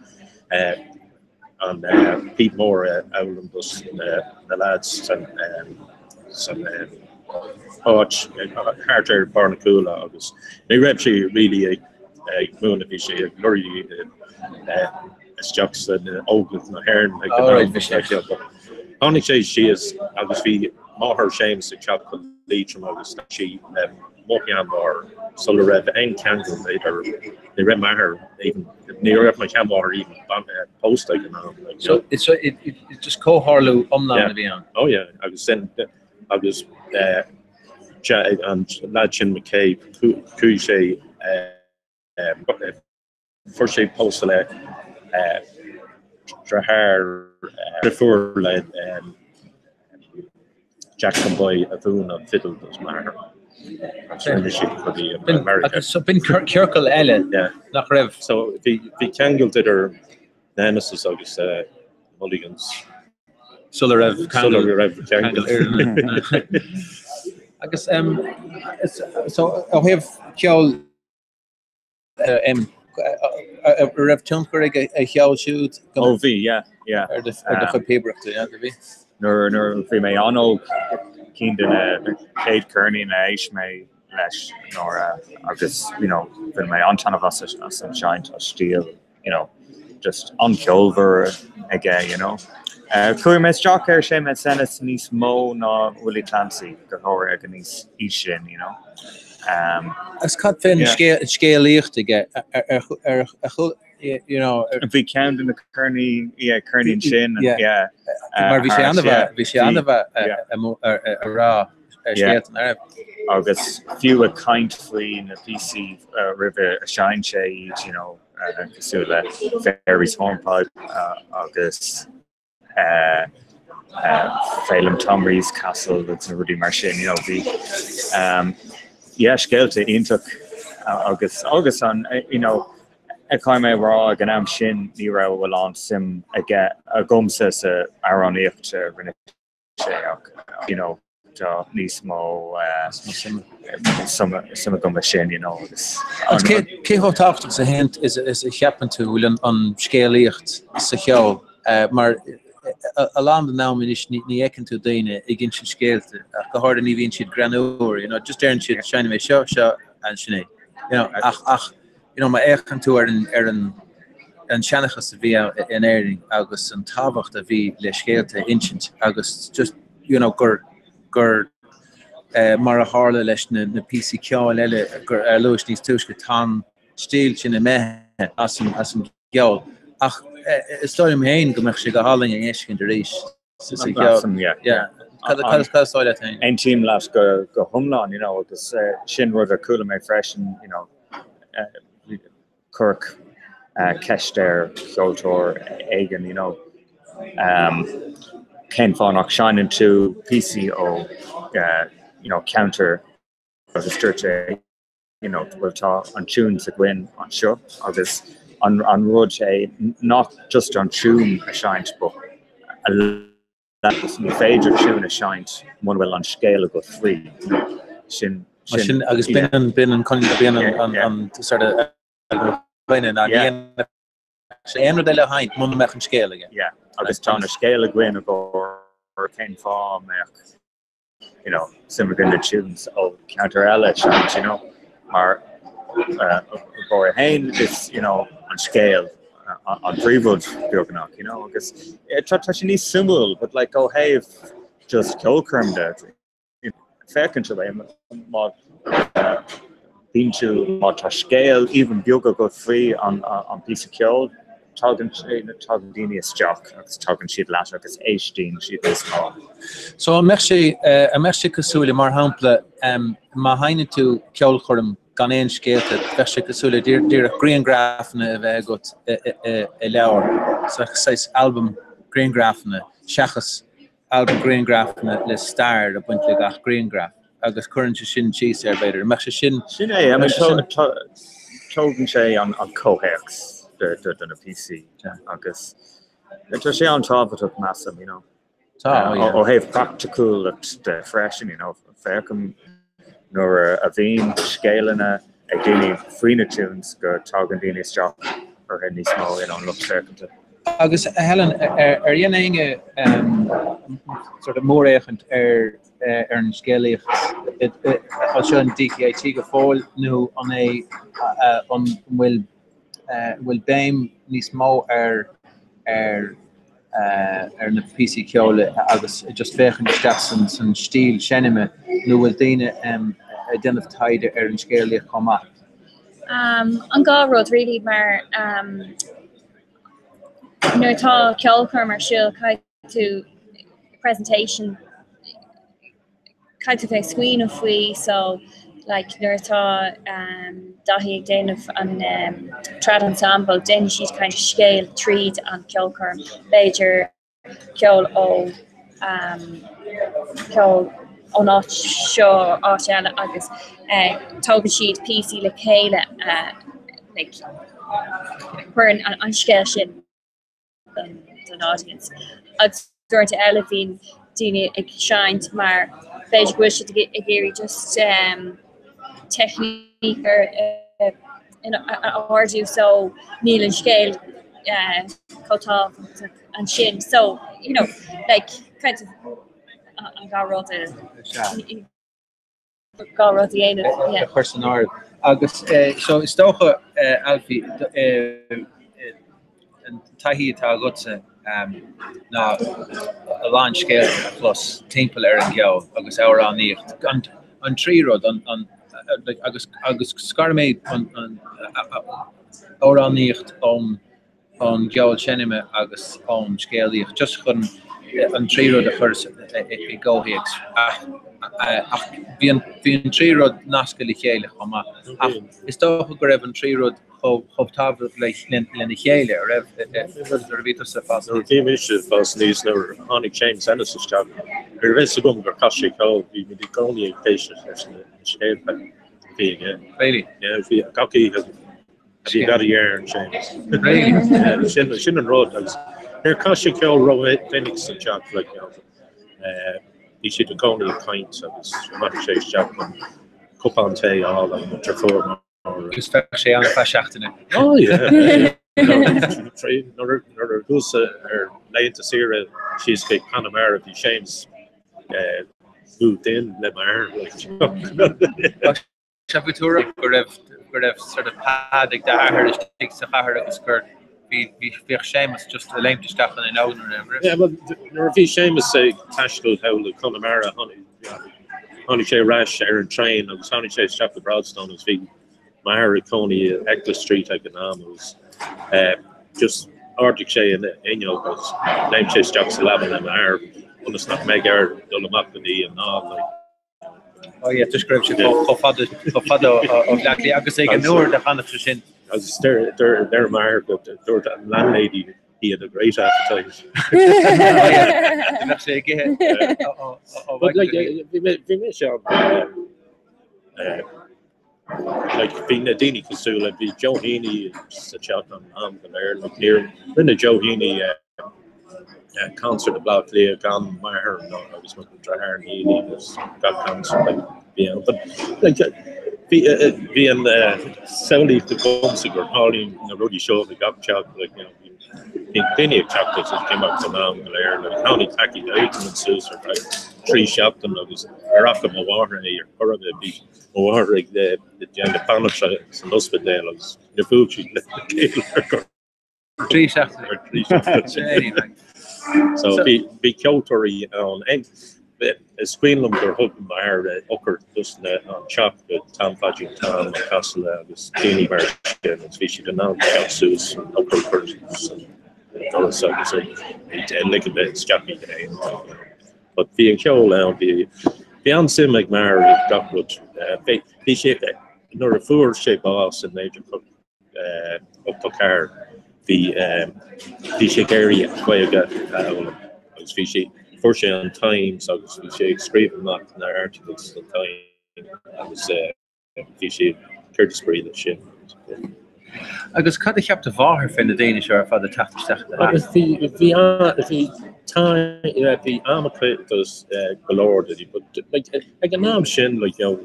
and Pete Moore Outlandus the lads and some Hodge Carter Barnacula August. They actually really a moon of his glory as Jackson Oakland Hearn like Tháinig sé sios agus bhí máthir séim sa teach chun líitrim agus si móchan mar sul raibh ein candle idir ní raibh maithir even ní raibh mai ceamháir even post like so it just cóthárlú omná a bhí an. Oh yeah, agus sin agus an lad sin McCabe cú sé for sé post le Drahar before le Jackson Boy a bhún an fiddle was maithir. So bin Kirkle eile nach raibh. So bhí ceangail idir Nemesis agus Mulligans. Sulla raibh ceangail. Agus so ó heh ceol raibh tionchar ag a cheol siúd. Oh bhí, yeah. Ar de chupéireachta, yeah, bhí. Nur bhí mé anó cín den Céad Kearney na éis mé leis nor agus bhí mé antan of us as an seint a stíl, just unceolver aige, Cuir mé straach ar sé me senas níos mó ná Willie Clancy go háir ag níos sin, As cad féin scéalaíocht aige bhí cean in na Kearney sin, mar bhí sé anamh a rá an Arab. Agus fiú a kaint faoin na PC river a shine sé cosú le Fairies Hornpipe agus Phelim Tomrys Castle that's a ruddy mar sin, bhí scéalte ionach agus an Echaime rá gan am sin ní ra bhfuil an sim aige a gomsa sa aráníocht rinne sé ach níos mó some gom sin, agus. Cé tácht sa hent is a cheapan tú bhfuil an scéalaíocht sa cheol, mar a land ná is ní ecan tú daine I ginn si scéalte, go háir ní bhíonn siad granúir, just éann siad seinine mé seo an sinné. Ach ma echen tú ar an seannachas a bhí in éiring agus an tábhacht a bhí le scéalte insint agus just gur mar a hála leis na PC ceáil eile gur luis níos túisce tá stíl sin na methe as an geol. Ach stoim héin go meach sé go háling an éiscin de rééis. Cááile tain. Ein team leis go thumláin, agus sin rud a coolla mé freisin, Kirk Kester Soltor Egan, Ken Fánach shining to PC counter of the church, will talk on tunes that win on show or this on road not just on tune a shine but that was the phase of tune a shine one will on scale go free shin agus bin an sort of Gwyn Éanú de le haint mu meach an scéile. Agus tá na scéile gwyn go Ken Fá meach sim gunna tunes ó counter eile mar go hain is an scéil an príomhúd beagnach agus tá sin níos simúil, but like ó haibh just ceolcurm de fécinn se má bín tú má tá scéil even beaga go faoi an pí ceol tugann daoine isteach agus tugann siad leat agus éistín siad is má. So a meach sé cosúla mar hampla má haine tú ceol chum gan éon scéalte bheith sé cosúla dír a Greengrafna a bheith agat I leabhar sais album Greengrafna seachas album Greengrafna le stair a buint le gach Greengraf agus chuann sin cheese ar beidir meach sin é tugann sé an cóhéachs den a PC agus tá sé an tábhaach massam ó haibh practical de freisin fécum nuair a bhíon scéalanna ag daoine faoine tunes go tágann daoine isteach ar níos mó an lucht fécumta. Agus Helen dhéanaine sort of mór échant ar an scéalaíocht seo an DKIT go fáil nó an bhfuil béim níos mó ar na PC ceola agus just féchan isteach san stíl sinnime nó bhfuil daine déanamh taide an scéalaíoch chomá. An gá rud really mar nuair tá ceolchar mar siúil caiid tú presentation caiid tú bheith scuoine faoi so like nuair tá dahí ag déanamh an trad ensemble déine siad kind of scéal tríd an ceolchar Beiidir ceol ó ceol ó áit seo áit eile agus tógann siad PC le chéile like chuir an scéal sin an audience. Agus dúirte eile bhín daoine ag seaint mar Beiidir bhfuil siad ag géirí just technique in ordu so níl an scéal cótá an sin so you know like kind of an gá dhéanamh chuir agus so is tócha Alfie an taithí atá gutsa ná a bhain scéal plus timpeall ar an gceol agus áir aníocht an tríród agus scarméid an óráníocht an geol sinnime agus an scéalaíocht just chun an tríród a chur I ggóhéigs ach bhí an tríród nascail I chéile chomá ach is tócha go raibh an tríród chomtábh lena chéile a raibh vítar sa fás. Tíim is fás níos nó tháinig James Ennis isteach ar bheits gom gur caiise cáil bhí mí gcóí ag téiste leis na scéalpa Really? Yeah, bhí gací bhí gad a dhear an James. Sin an rud agus ar caiise ceol ro Phoenix an teach le bhí siad an cónaí a caint agus mar sé isteach an cupán té á an trafórm. Gus fe sé an feisiachtainna. Oh yeah. Nor goes leinte sire she's big Panamera bhí James moved in le mar Chafutura go raibh sort of padig da ahar is tig sa chahar agus gur bhí Seamus just a leimteisteach an áin or yeah but nor bhí Seamus say tashlo how le Connemara honey sé rash ar an train agus honey sé stop the Broadstone as bhí Mar Coney Eccles Street ag an was just arctic sé in was name sé stop sa level am ar on the not meg ar dolamakni and all like oh yeah description fado of exactly agus ag an nuair de hanna sin as they're mar but the landlady he had a great appetite like being a Dini Kasula be Joe Heaney such out on there like near Linda Joe Heaney concert about Leah Gun Meyer no I was looking to her and he was got concert like yeah but like being 70 to Bonsiger Holly the Rudy show the got chat like you know Dini chapters came up to now there like how many tacky dates and Susan right tree shop and I was after my water here or the be or the panel and those pedals the food tree shop so be Kyotori on a screen lumber hook bar occur just on chop with Tom Fudging Tom Castle was Danny Bar and fishy to now sus occur persons and so like a bit scappy today but being killed now be beyond sim like Mar got what be shape nor a four shape boss and major cook up the car the shake area where you got was fishy fortunately on time so we shake scraping not in our articles on time I was fishy Curtis Bree that shit agus cad ich heb de bháthair fin na Danish ar fad a tachtarsteach agus bhí time the amacre does galore that he but like an naam sin like you know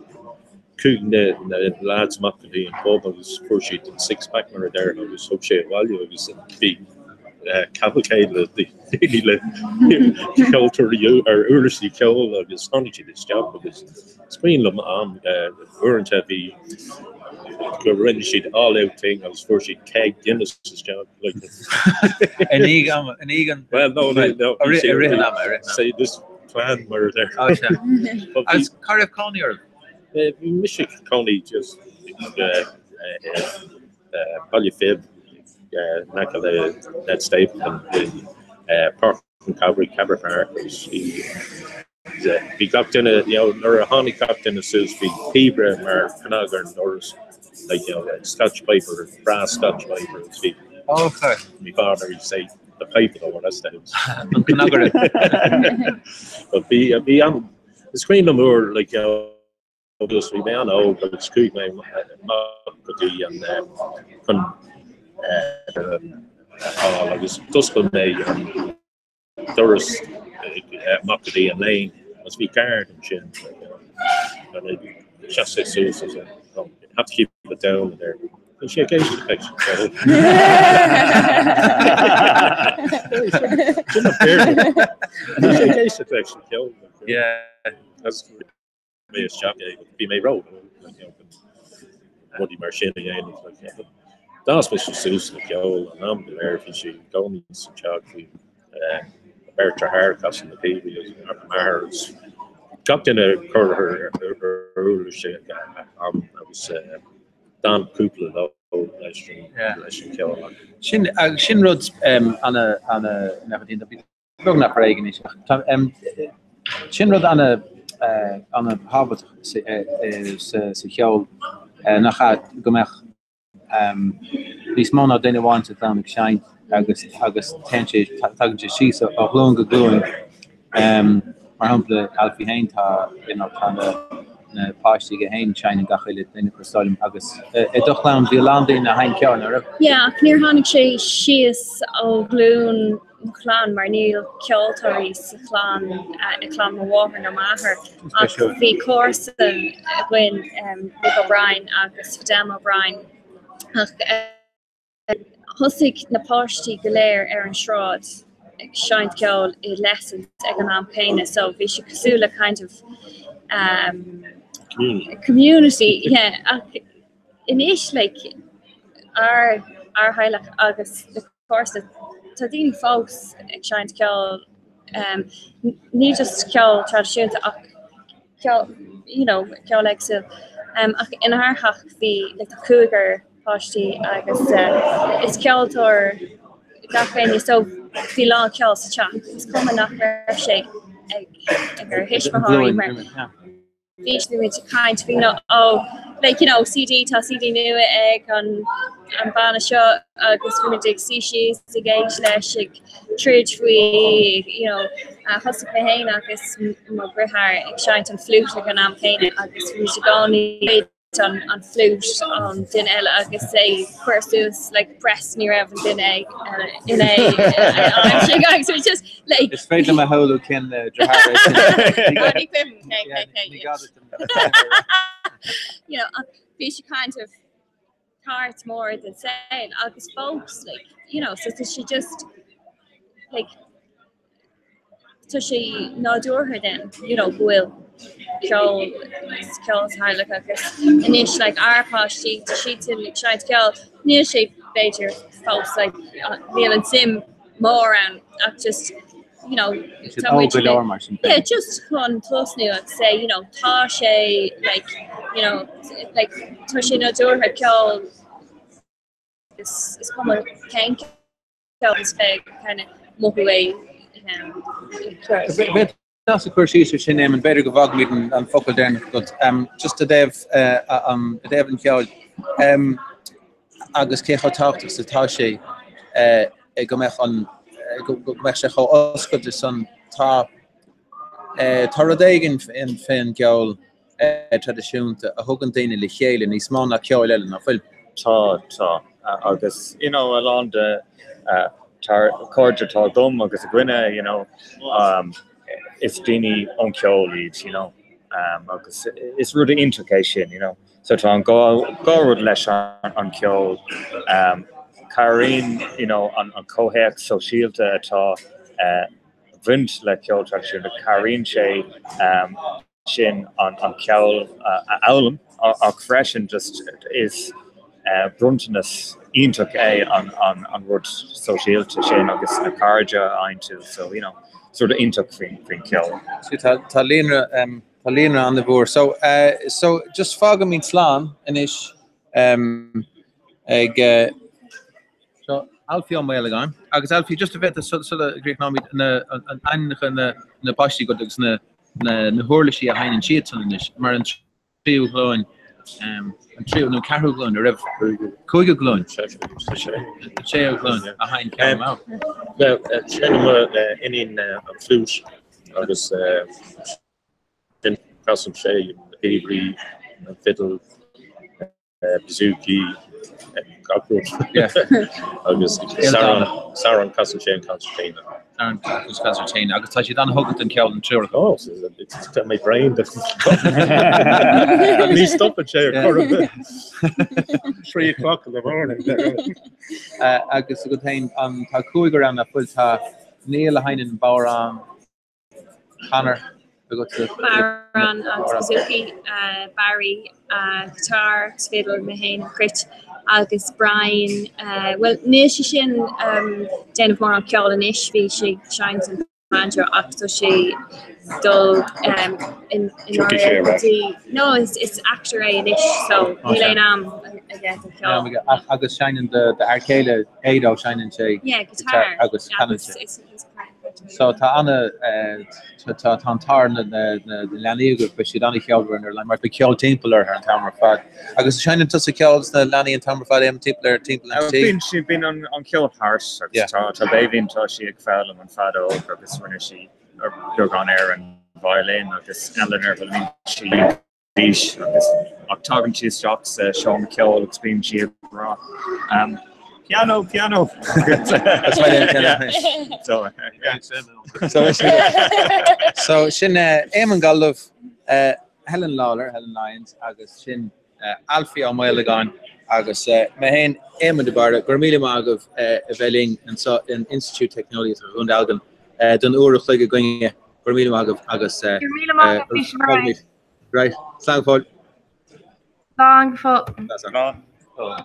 cooking the lads makadi and Bob was 4-sheet and 6-pack mar there and I was so shit value it was big cavalcade the daily culture you or early kill of his honey this job because screen them weren't heavy go rin she'd all out thing. I was first she'd keg Guinness's job like an egan. Well, no. Say this plan were there. As Cardiff County or Michigan County just Ballyfib, Ned Stapleton, Park and Cabra Park. He got in a, or a honey captain of Susby, Pebra, Mark, Canagar, and Norris, like, Scotch Piper, brass Scotch Piper. Okay. My father, he'd say, the pipe over that times. But be on the screen no more, like, just we may know, but it's quick, my Coty and I was Tuscan May, Doris, Mockady and Lane. Must be guard and chin, and just say so. You have to keep it down there. And she occasionally affection. Yeah, that's me a shock. Be my road, Woody Marchini again. That's what she's Susan Joel and I'm there if she going some chocolate. Bertra Harcas and the baby Mars got in a her I was Dan Kupla though Shin Rods on a never in the big na Reagan is Shin Rod on a Harvard is Sechol nach gomach this mono didn't want to down shine August tension tag she so a long going for example Alfie Hain ta na pasti ge hain China gachile in crystal August doch clown the land in a hain corner yeah clear hanig she is of gloon clan Marneil Kyotoris clan water no matter the course when Nick O'Brien August Dem O'Brien Husig na páistí go léir an shráid ag seint ceol I lessons ag an caine, so bhí sé cosúla kind of community, yeah. Inis like our highlight agus the course that tadini folks ag seint ceol ní just ceol tradiisiúnta ach ceol ceol ag so in our hach bhí like the cougar Pasti agus is ceoltóir gachéine so bhí lá ceol sa teach. Is cuma nach raibh sé ag ar hisismathirí mar bhí muid caint bhí like CD tá CD nua ag an banna seo agus bhí muid ag síisios ag éis leis ag tríd faoi thosaigh mé héin agus má brithar ag seint an flút ag an am céine agus bhí muid gánaí on flute on din ella agus say versus like breast near Evan din egg in a she going so it's just like it's straight to my whole can she kind of cards more than saying agus folks like so she just like so she nadur her then will Kjol's highlight agus inis like our pasti sheets in shite Kjol near shape better folks like Neil and Sim more and just yeah just on plus new I'd say Tasha like Tasha nadur her Kjol is common tank Kjol's big kind of motorway That's of course she's sin and better go vog meeting and focal there but just to Dev and Kjol agus cecho tácht sa tá sé go mech an go mech se cho oscod de son tá rodéigen in fin Kjol tradiisiúnta a thugan daine le chéile níos má na ceol eile na fuil tá agus along the cordial tá dom agus a gwine it's dini on Kjoli, it's really intrication, so to go with lesh on Kjol, Karin, on Kohek, so shield to Vint like Kjol traction, the Karin Shay, sin on ceol elam ach freisin just is bruntanas ionach on rud sosiálta sin agus na carja aintú, so sort of ionach fin ceol. Tá líonra an the bhór. So just fágam mín slán inis ag so Alfie on mail again. Agus Alfie just a bit the Greek nami an einige na pasti go dus na horlishi a hain sheet on this mar an trio glowing an trio no carol glowing or rev koiga glowing chair glowing a hain came out. Well, in flute agus in custom shay Avery fiddle Bizuki cockroach. Yeah. Agus Saron Castle Chain Concertina. Saron Concertina. Agus tá si dan hogad an ceol an triúr. Oh, it's got my brain doesn't at least stop at chair. 3 o'clock in the morning. Agus a go tain an tá cúigar an a fuiltá Neil a hainin Bauran Connor. Baron Suzuki, Barry, guitar, fiddle, Mahane, Crit, agus Brian. Well, níl sin déanamh mór an ceol an ish bhí she shines in manager ach so she dul in no it's actor an ish so níl am again the ceol. Agus shining the arcade Ado shining she guitar agus canon. So tá anna tá antar na leníú be si anna ceolran ar le mar be ceol timpplair ar an tamar fad. Agus shining tu a ceols na leí an tamar fad am timpplair si bin an ceol hars tá béhín tá si ag fellm an fado agus rinne si ar gan air an violin agus Eleanor bhfuil si díis agus ach tágann si jocks Sean ceol agus bíonn si rá. Piano. That's why so sin Eamon Gallup, Helen Lyons, agus sin Alfie on Mailagán, agus Mahane Eamon de Barda, Gormila Magov, Eveling, and so in Institute Technologies of Rundalgan, done Uruk like a going Gormila Magov, agus right, Slangford. That's all.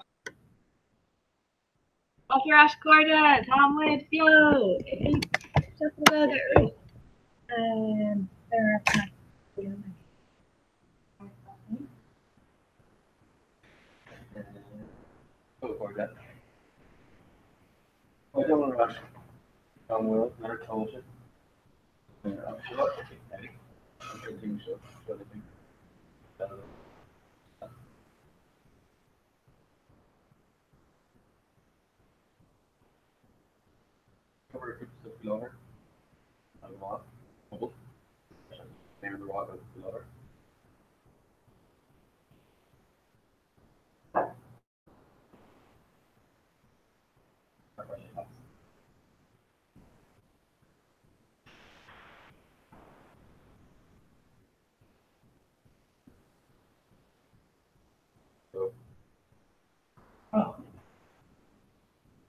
Off your ash corda, Tom with you. Just another. I don't rush. Tom will never told you. I'm sure. I think so. Lower. A lot. Maybe the water lower.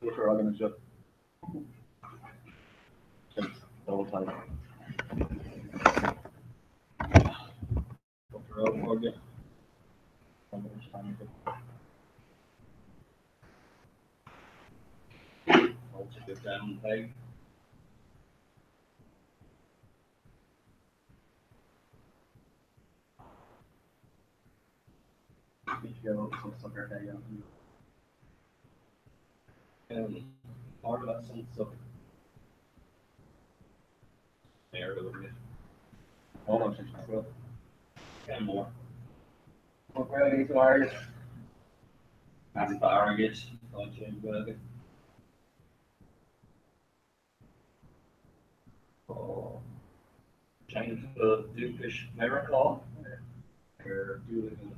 Which are going to just double time. Also get down peg. Sucker peg out. Part of that some sucker. There a little bit. Hold on, and more. More gravity to ours. That's the arrogance. Don't change gravity. Oh, change the Dukish miracle. Or dueling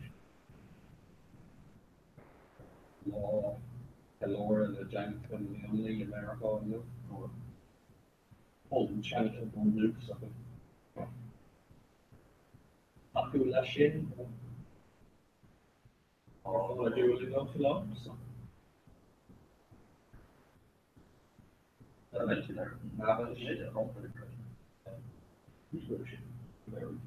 law. The Laura, the giant from the only America and or Holden China on Luke something. Aku Lashin or a dueling of films. I mentioned there. Now, shit, I don't put it right. Very good.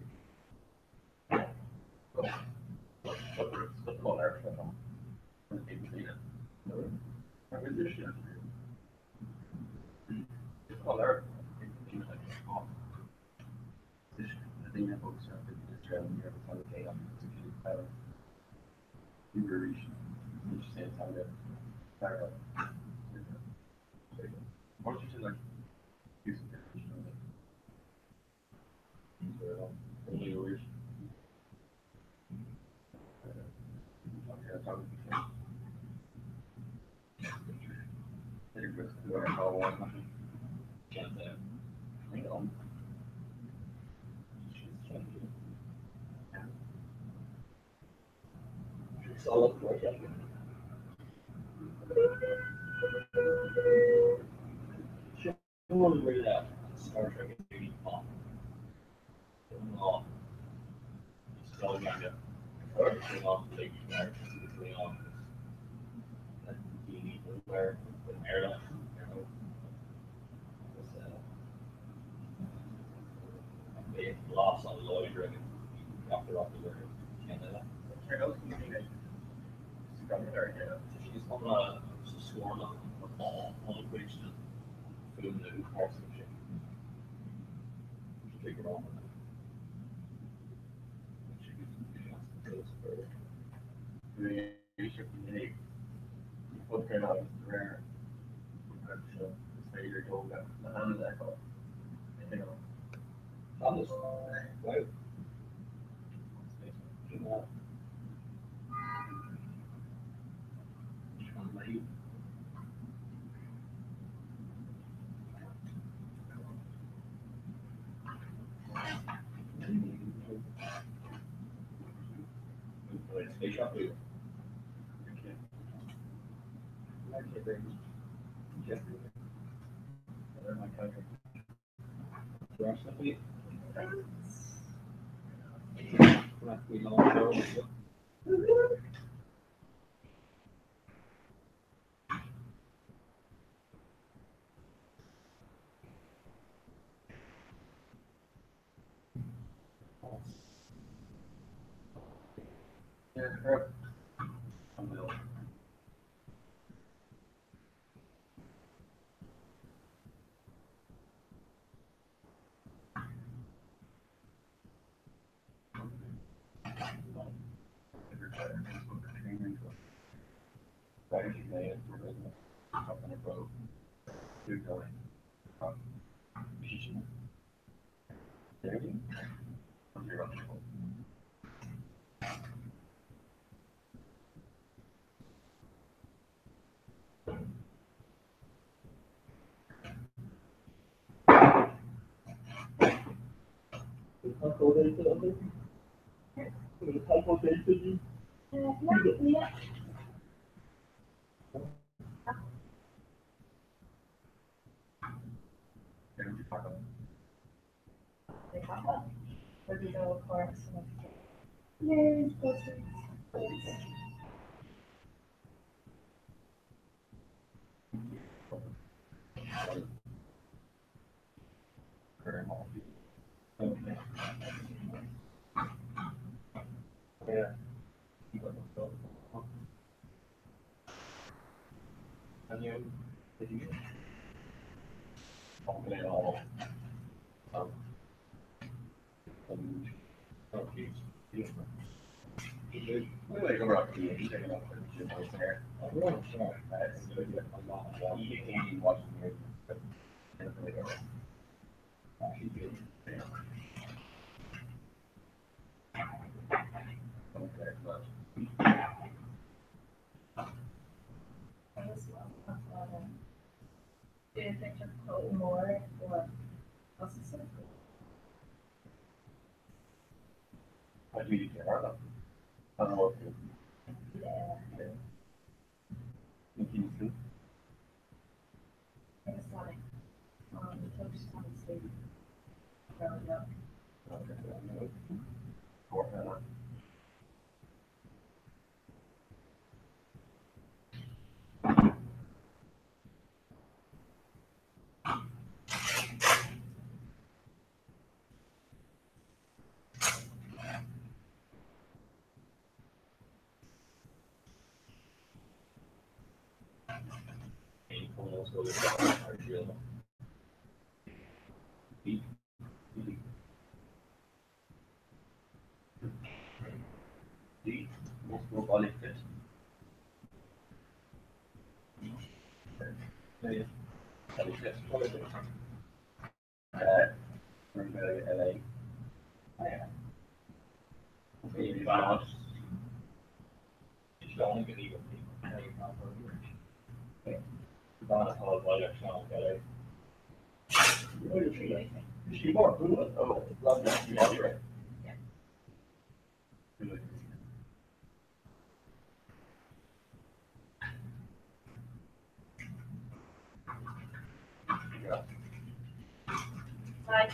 Like,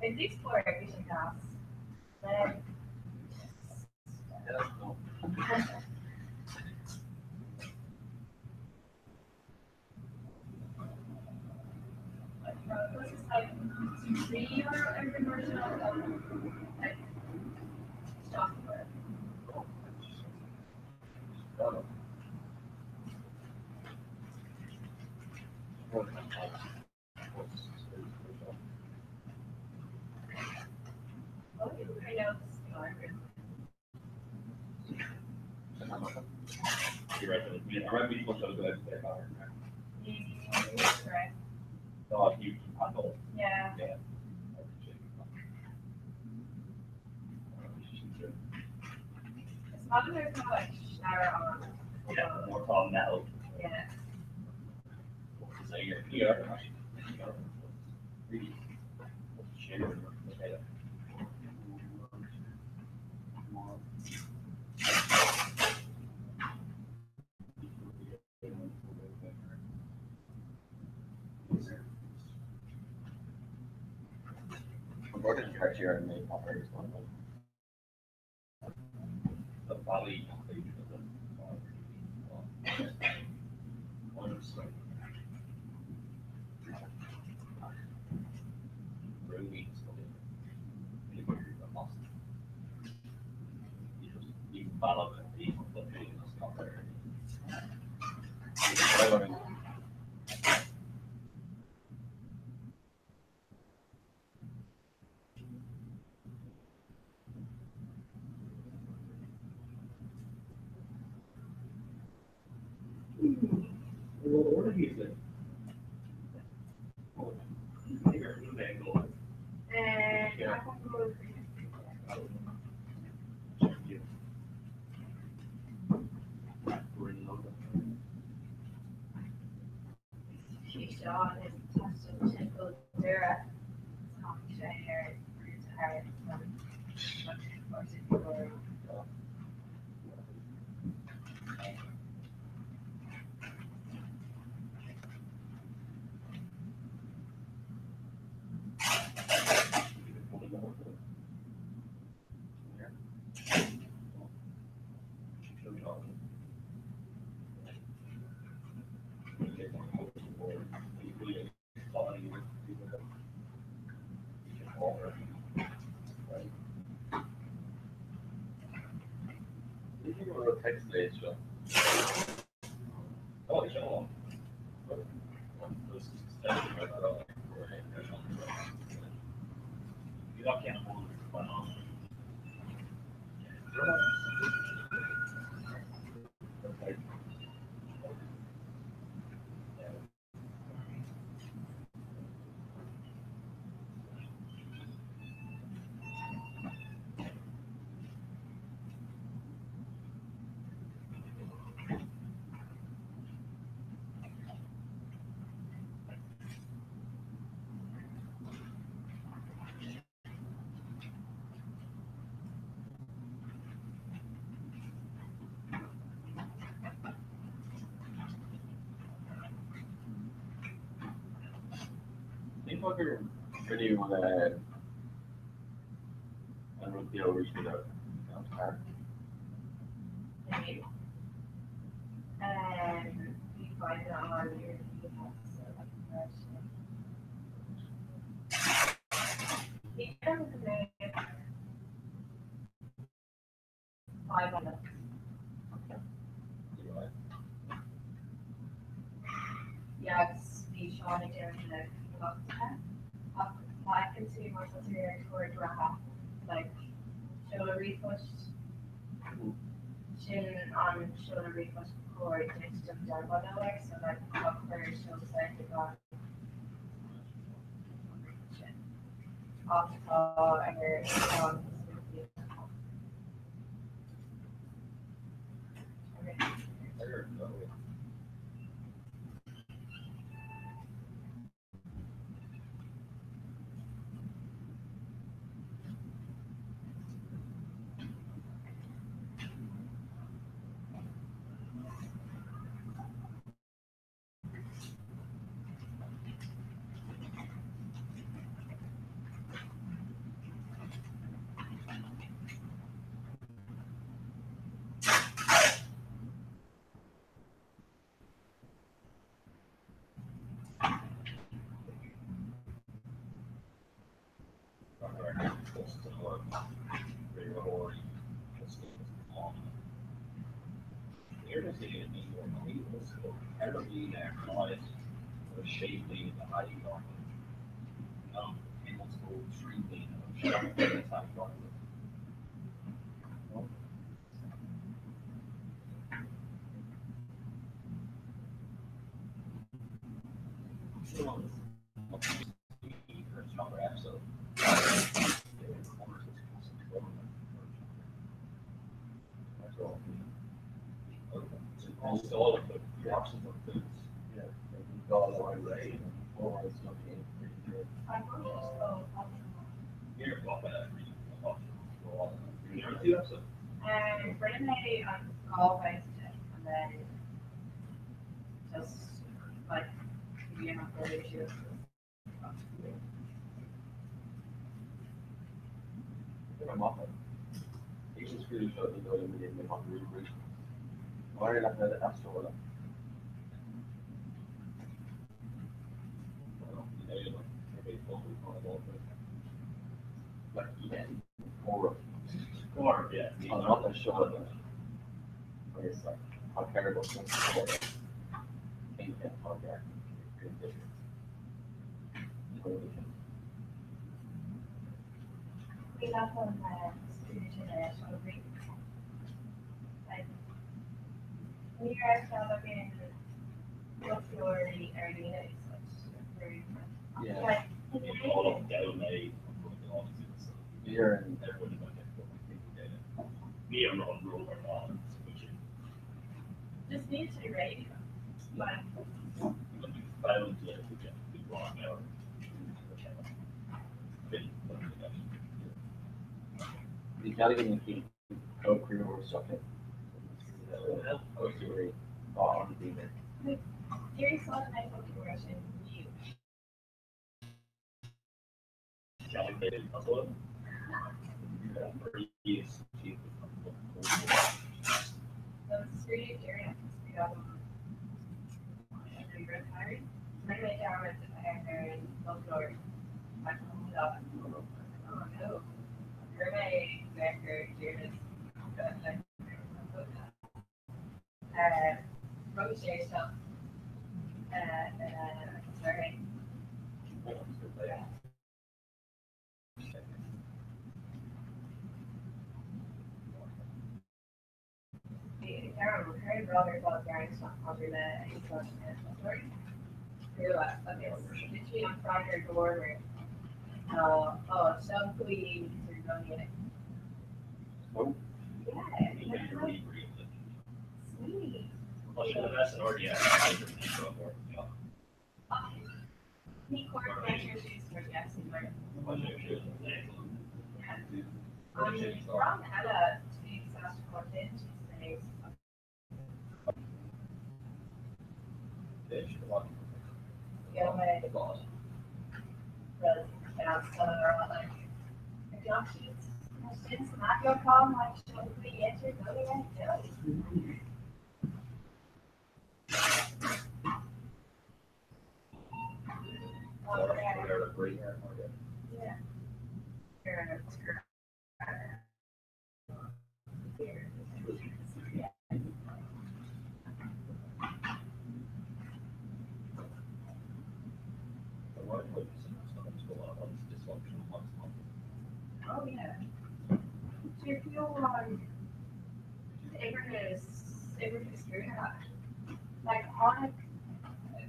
in the exploration class, yeah. It's not there's no like shower on. Yeah, more tall metal. Yeah. So you're Important criteria and main operators the valley What order do you think? She saw his touched and go there. Talking to her, retired from Fucker video and with the overshoot out. you find it on your five minutes. Yes, the Sean again the I can see more superior toward Raha, like shoulder refushed. Chin on shoulder refushed core next to the elbow leg, so like up first shoulder side to go. Off the top and your on. Almost all of the options of foods. Yeah, they go all the way or it's not being pretty good. You're got that Brendan made all based and then just like you know for issues. I'm off it. It's just really short to go in the hungry bridge. Why are you not after all? Like yeah, or yeah, I'm not that sure of that. It's like how terrible things are. Ain't that how bad? We love on student international week. Like when you're actually looking what's your arena is very yeah. Like All of Delmay. Here and everybody might have me and Ron rule our bonds, which just needs to be ready. Like found to get the wrong hour. You gotta get in the co-crew or something. Or on the demon. Gary saw the night of Russian you. Calculated muscle. So street area street up. And you're tired. Right way down at the hair and both doors. I pulled it up. Oh no. Hermay Becker Jared Roche stuff. Sorry. Carol, Harry brother called Gary stuff under the story. Okay, literally on Friday border. Oh, some queen to go get it. Oh. Yeah. Sweet. Well, should have asked already. He coordinates shoes for Jackson. From Ella to be disaster content, she says. Yeah, my God. Really, yeah, some of them are like, if y'all sheets, it's not your problem, like, should we answer, go ahead, do yeah. Oh yeah. So if you ever experience that, like on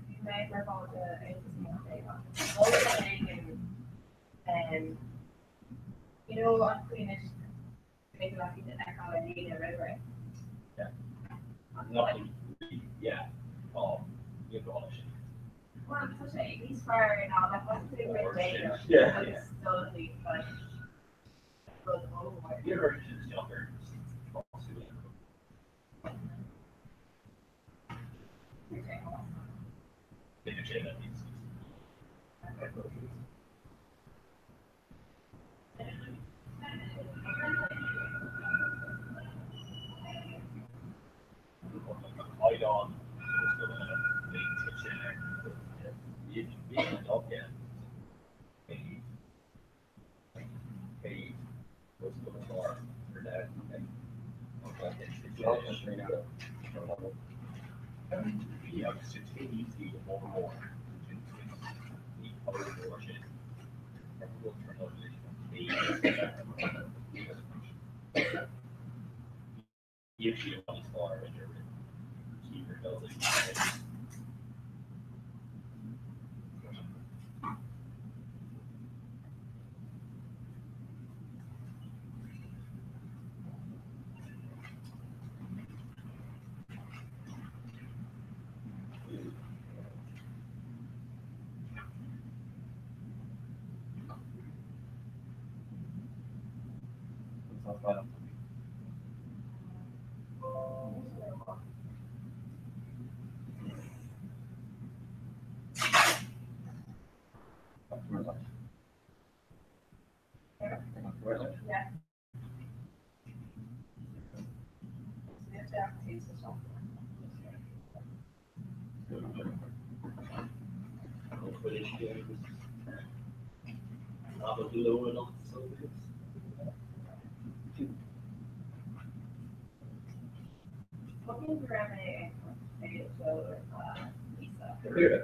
you may work on the agency all the thing and you know on Queenish make like the ecology and river. Yeah. Nothing. Yeah. Oh, you got it. Well, it's such a he's fire and all that was pretty great data. Yeah. But it's still like goes all the way. You ever just younger? Light on. You can talk again. Hey, what's going on? Your dad. Yeah, it's easy more and more. If you want to start in your keep your building. Yeah. Looking for maybe Joe or Lisa. Yeah.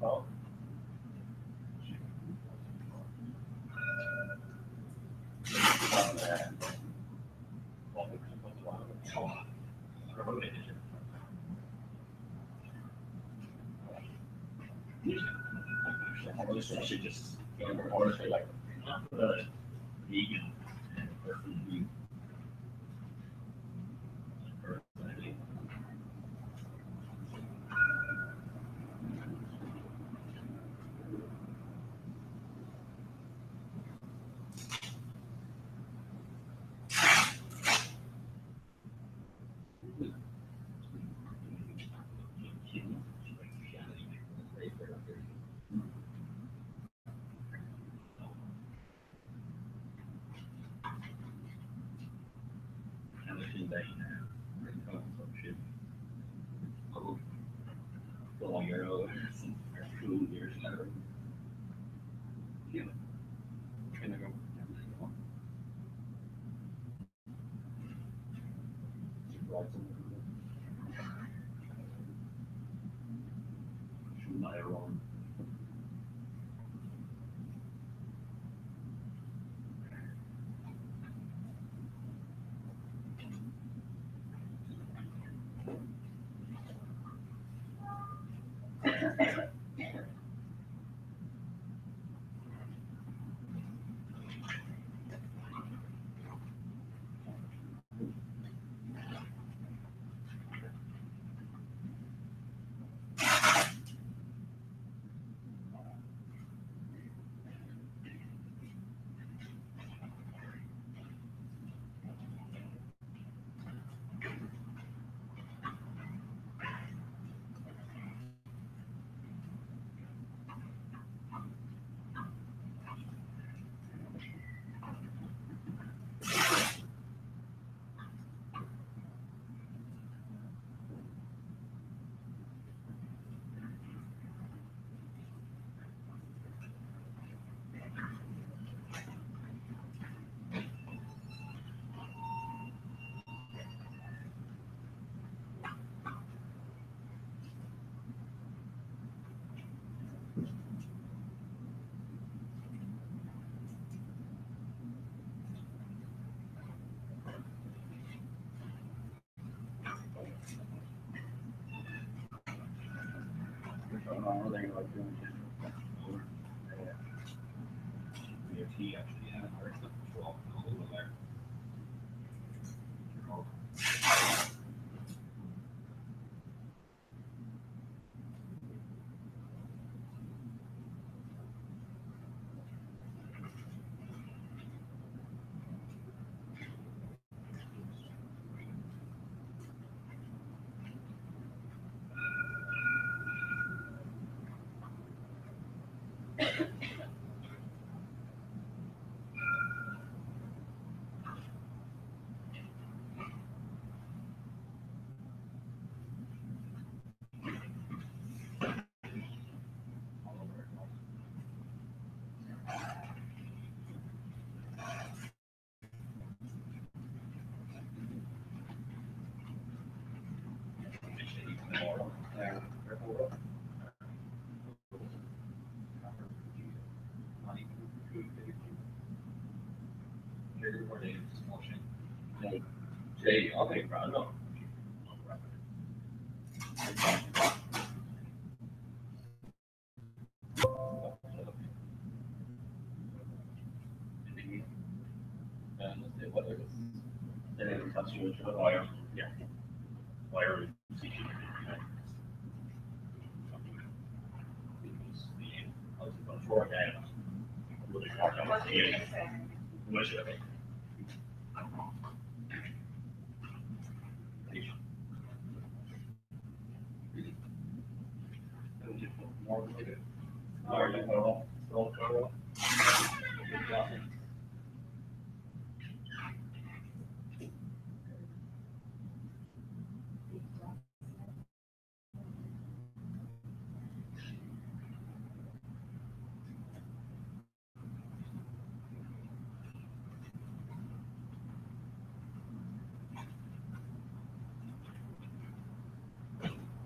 Oh. I should just go over honestly like vegan or food. Years later. Yeah. Can I go? Should I wrong? Jay, I'll take Brando. Yeah. Wire.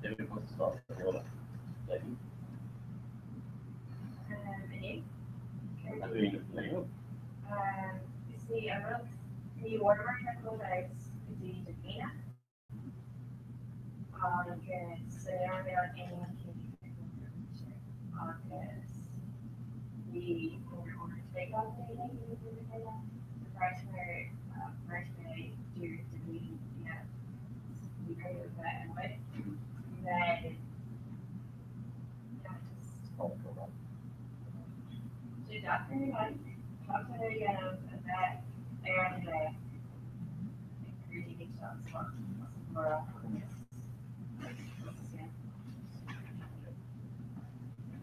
David wants to start the roller. See, I wrote the order tranquilize the Davina. August, scenario anyone can August. The order takeoff meeting, the primary due to be, yeah, we agree with that anyway. Then, so Dr. Talk to that and creating more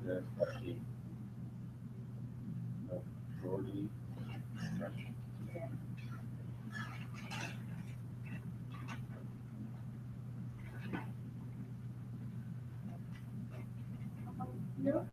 Especially Jordy. yeah. No.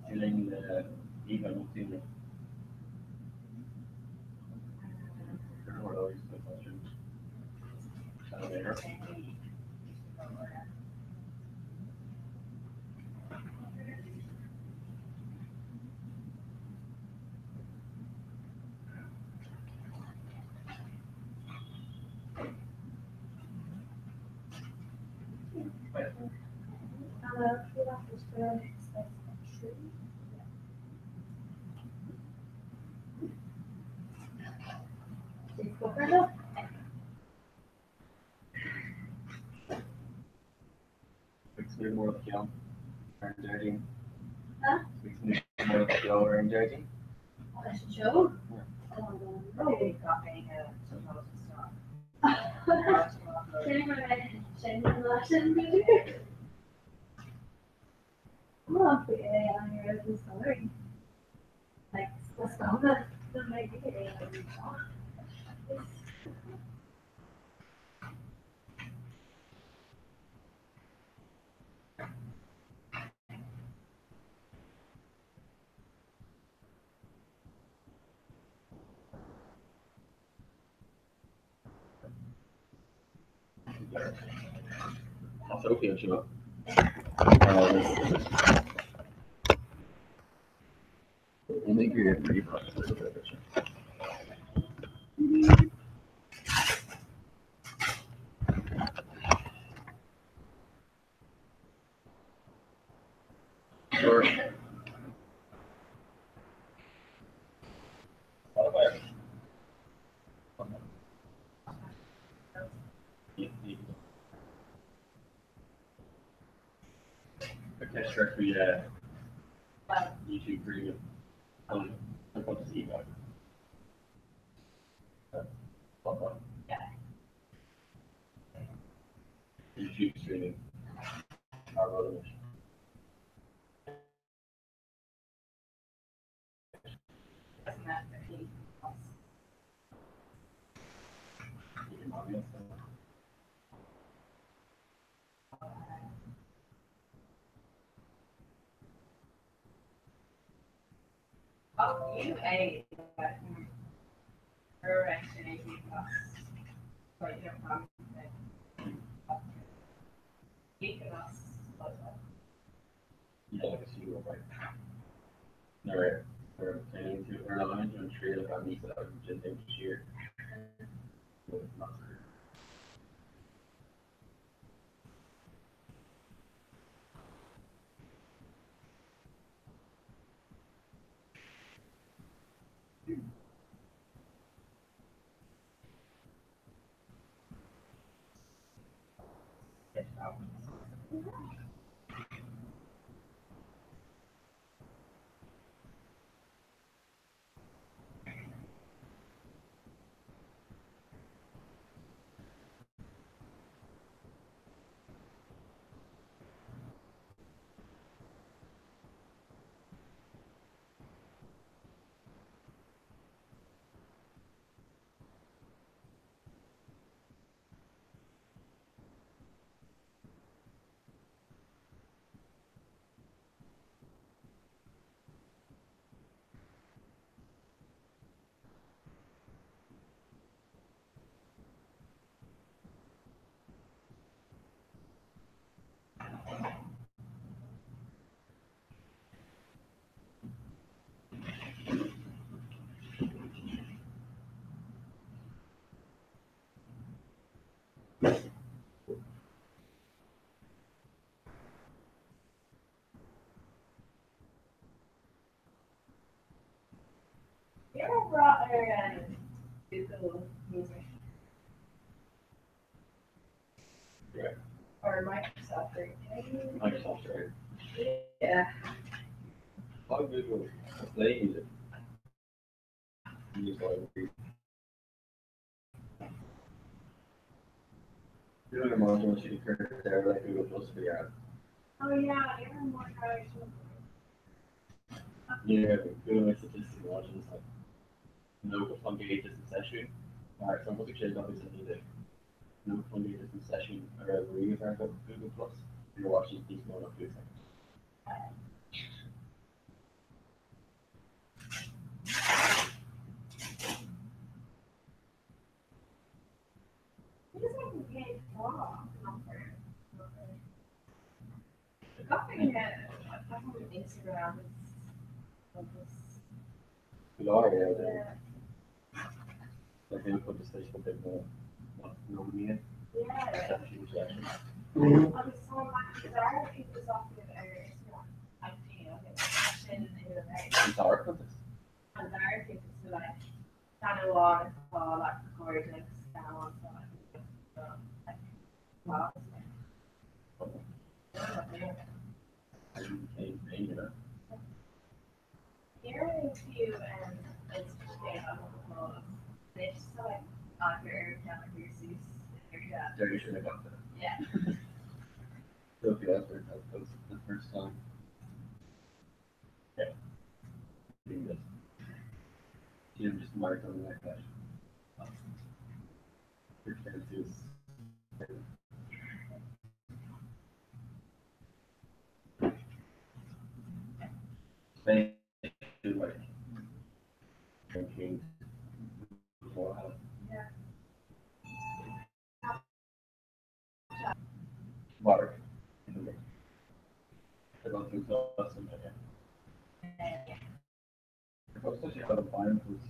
Feeling the even looking always the questions. Elevator. Speaks more of Kill and dirty. Huh? Speaks more of Kill and dirty. That's a joke? Oh, we got me supposed to stop. Well, on your own story. Like, let's go. The make it Sophie, she went. I think you're pretty popular. Sure. Okay, sure. We YouTube premium. I want to see that. Yeah. YouTube streaming. Our road. Oh, you ate that. Her actually costs. But you don't have We're planning to earn a line to ensure that our needs are just next year. You ever brought her Google Music? Yeah. Or Microsoft, right? Microsoft, right? Yeah. How Google Play Music? Use library. Doing a module she could there like Google Plus for the app. Oh yeah, you're more trying to. Yeah, Google statistical modules like no funky distance session. Alright, so what the kids obviously need it. No funky distance session or a review of Google Plus. You're watching these more of 2 seconds. It doesn't get long. Nothing on Instagram is We are, yeah. Like they put the station a bit more nominated. Yeah. Mm-hmm. So much desire people's off the Instagram. I think It's our contest. and there people to like kind of long for like gorgeous down so like wow. Here is you and it's it's so like on your down your seats. Jerry should have got that. Yeah. Sophie, that was the first time. Yeah. Doing this. Jim just marked on that guy. Your chance is. Thank you, like, drinking. Yeah. Blue Plus and Most of the fine was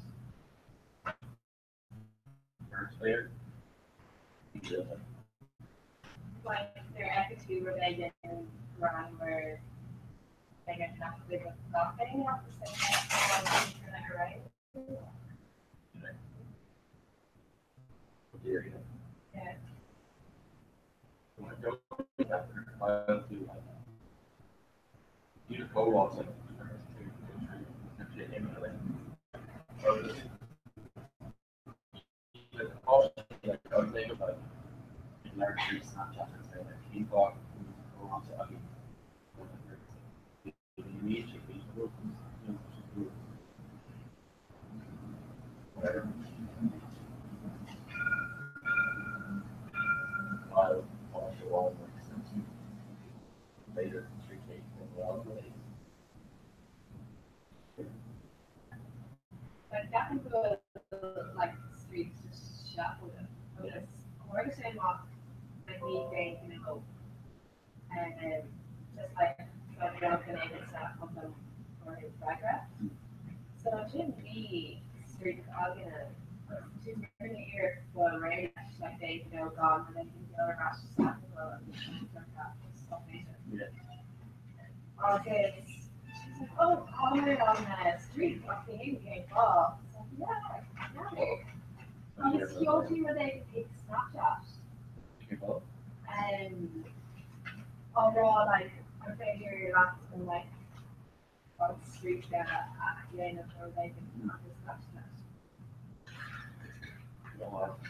first player. Like their attitude where they get run where they get nothing with nothing at the same time, right? Yeah. You co-ops like I was thinking about large Snapchat and say like he thought go on to Abby. Whatever. I'll watch the wall more extensive. Later, 3K and wall plays. But that can go like streets just shuffle them. Because we're the same off like me getting in a hope. And just like trying to open it stuff on them for his background. So it shouldn't be street arguing to bring it here for rain like they gone and then the other rash stuff like that. Yeah. Okay. She's like, oh, I'm on the street walking in game ball. It's like, yeah. On this Kyoto where they take Snapchat. And overall, like, I'm saying here, last and like, on the street there at the end of where they can not just Snapchat.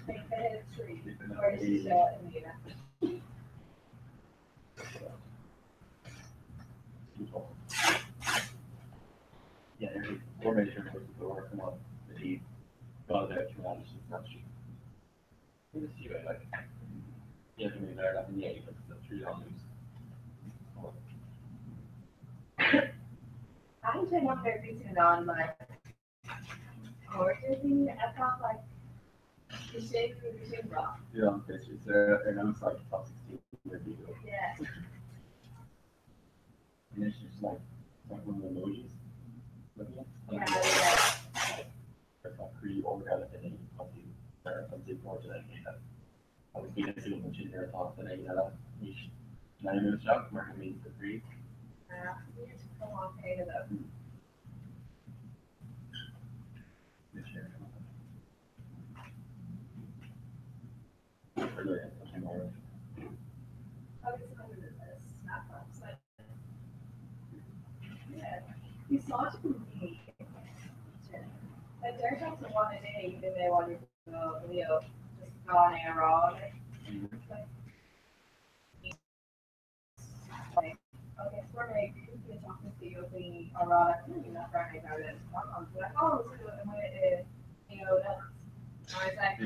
Like, they hit a tree, or it's just in the event. Yeah, there's a formation for the door, come on, the deep, got there, two hours, it's not cheap. You see, right, like, yeah, I mean, they're like in the 8, but the 3 dollars. I'm trying not to be too on like gorgeous thing. I thought like the shape of the shape rock. Yeah, on pictures, and I'm like top 16 video. Yeah. And it's just like one of the emojis. Yeah. It's like pretty organic and then probably something more to that game. I was being a single much in there, thought that I had each 9 minutes shot, marking me for free. We need to come on pay to them. This year. Yeah, you saw it from me. Like there's just one a day, even they want to go video, just gone air raw. Like, okay, so we're like, we're talking to you, being a raw, like, not Friday, now it is. I'm like, oh, so I'm going to, that's. I was like,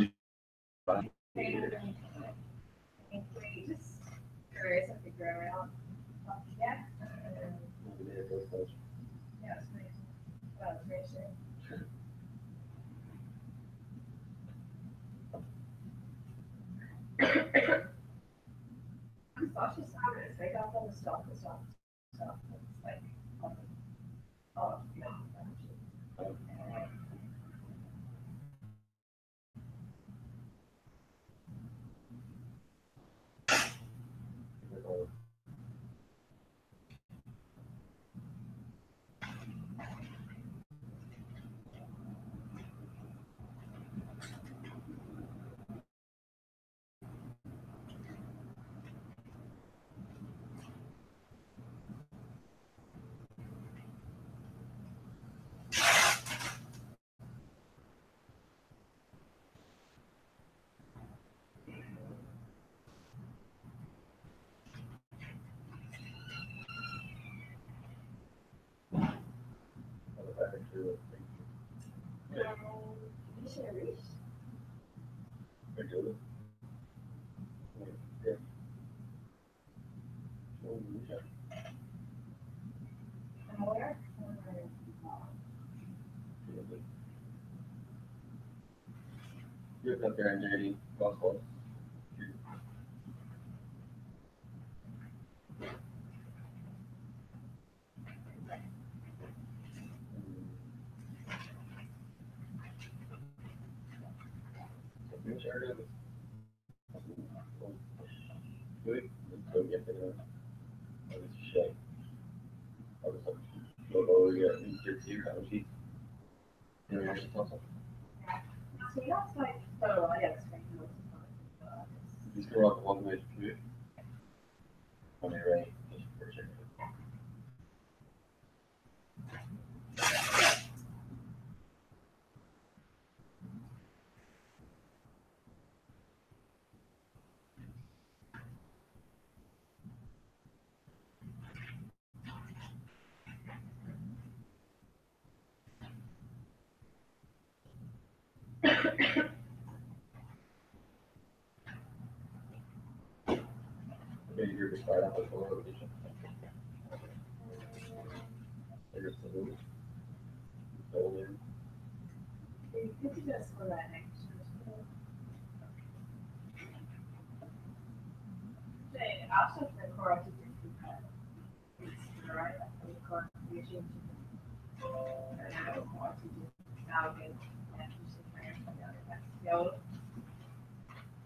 just curious if you go around. Yeah. Yeah, it's great. That was great shit. Sasha Saunders, they got all the stuff. It's like, oh, yeah. You're up there and dirty, gospel. So that's like, oh, yeah, that's right. Hvis du har one way to do it, on your right, just for sure. Okay, you're to start off with full rotation. There's the loop. Fold in. You could just for that next. Also for the core to do right, the core creation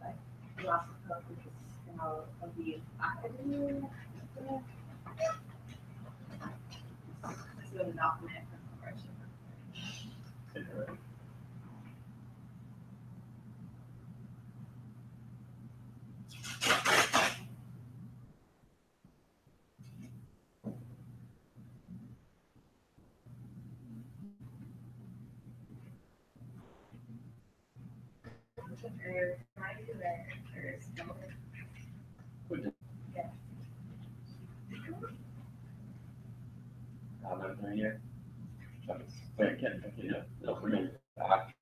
like lots of focus of the academy. It's really not meant for correction. Here. Wait, again, no, for me, back.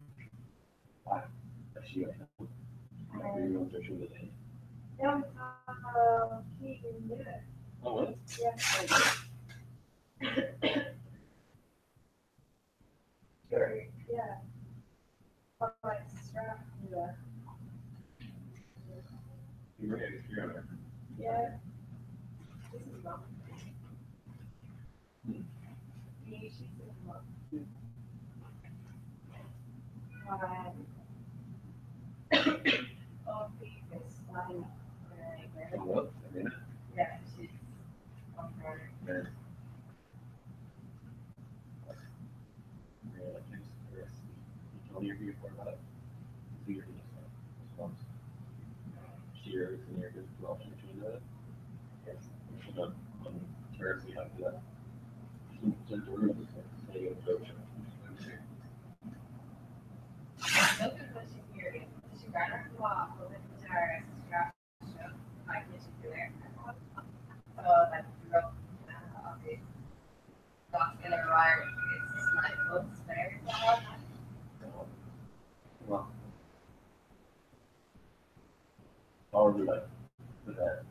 Actually, oh, what? Yeah. Sorry. Yeah. Like strap. Yeah. You're right, you're on there. Yeah. This is wrong. Oh, previous line. What? I mean, Yeah, she's on her. yeah. Yeah, like things, you told your view for about it. So you're just response. Shear is near good option between that. Yes. On terms we have that. So the root is say approach. Look at what she hears. She ran her claw over the terrace, strapped shut, like she could there. So, like, broke the got in her wire. It's like, what's there? Well, probably like with that.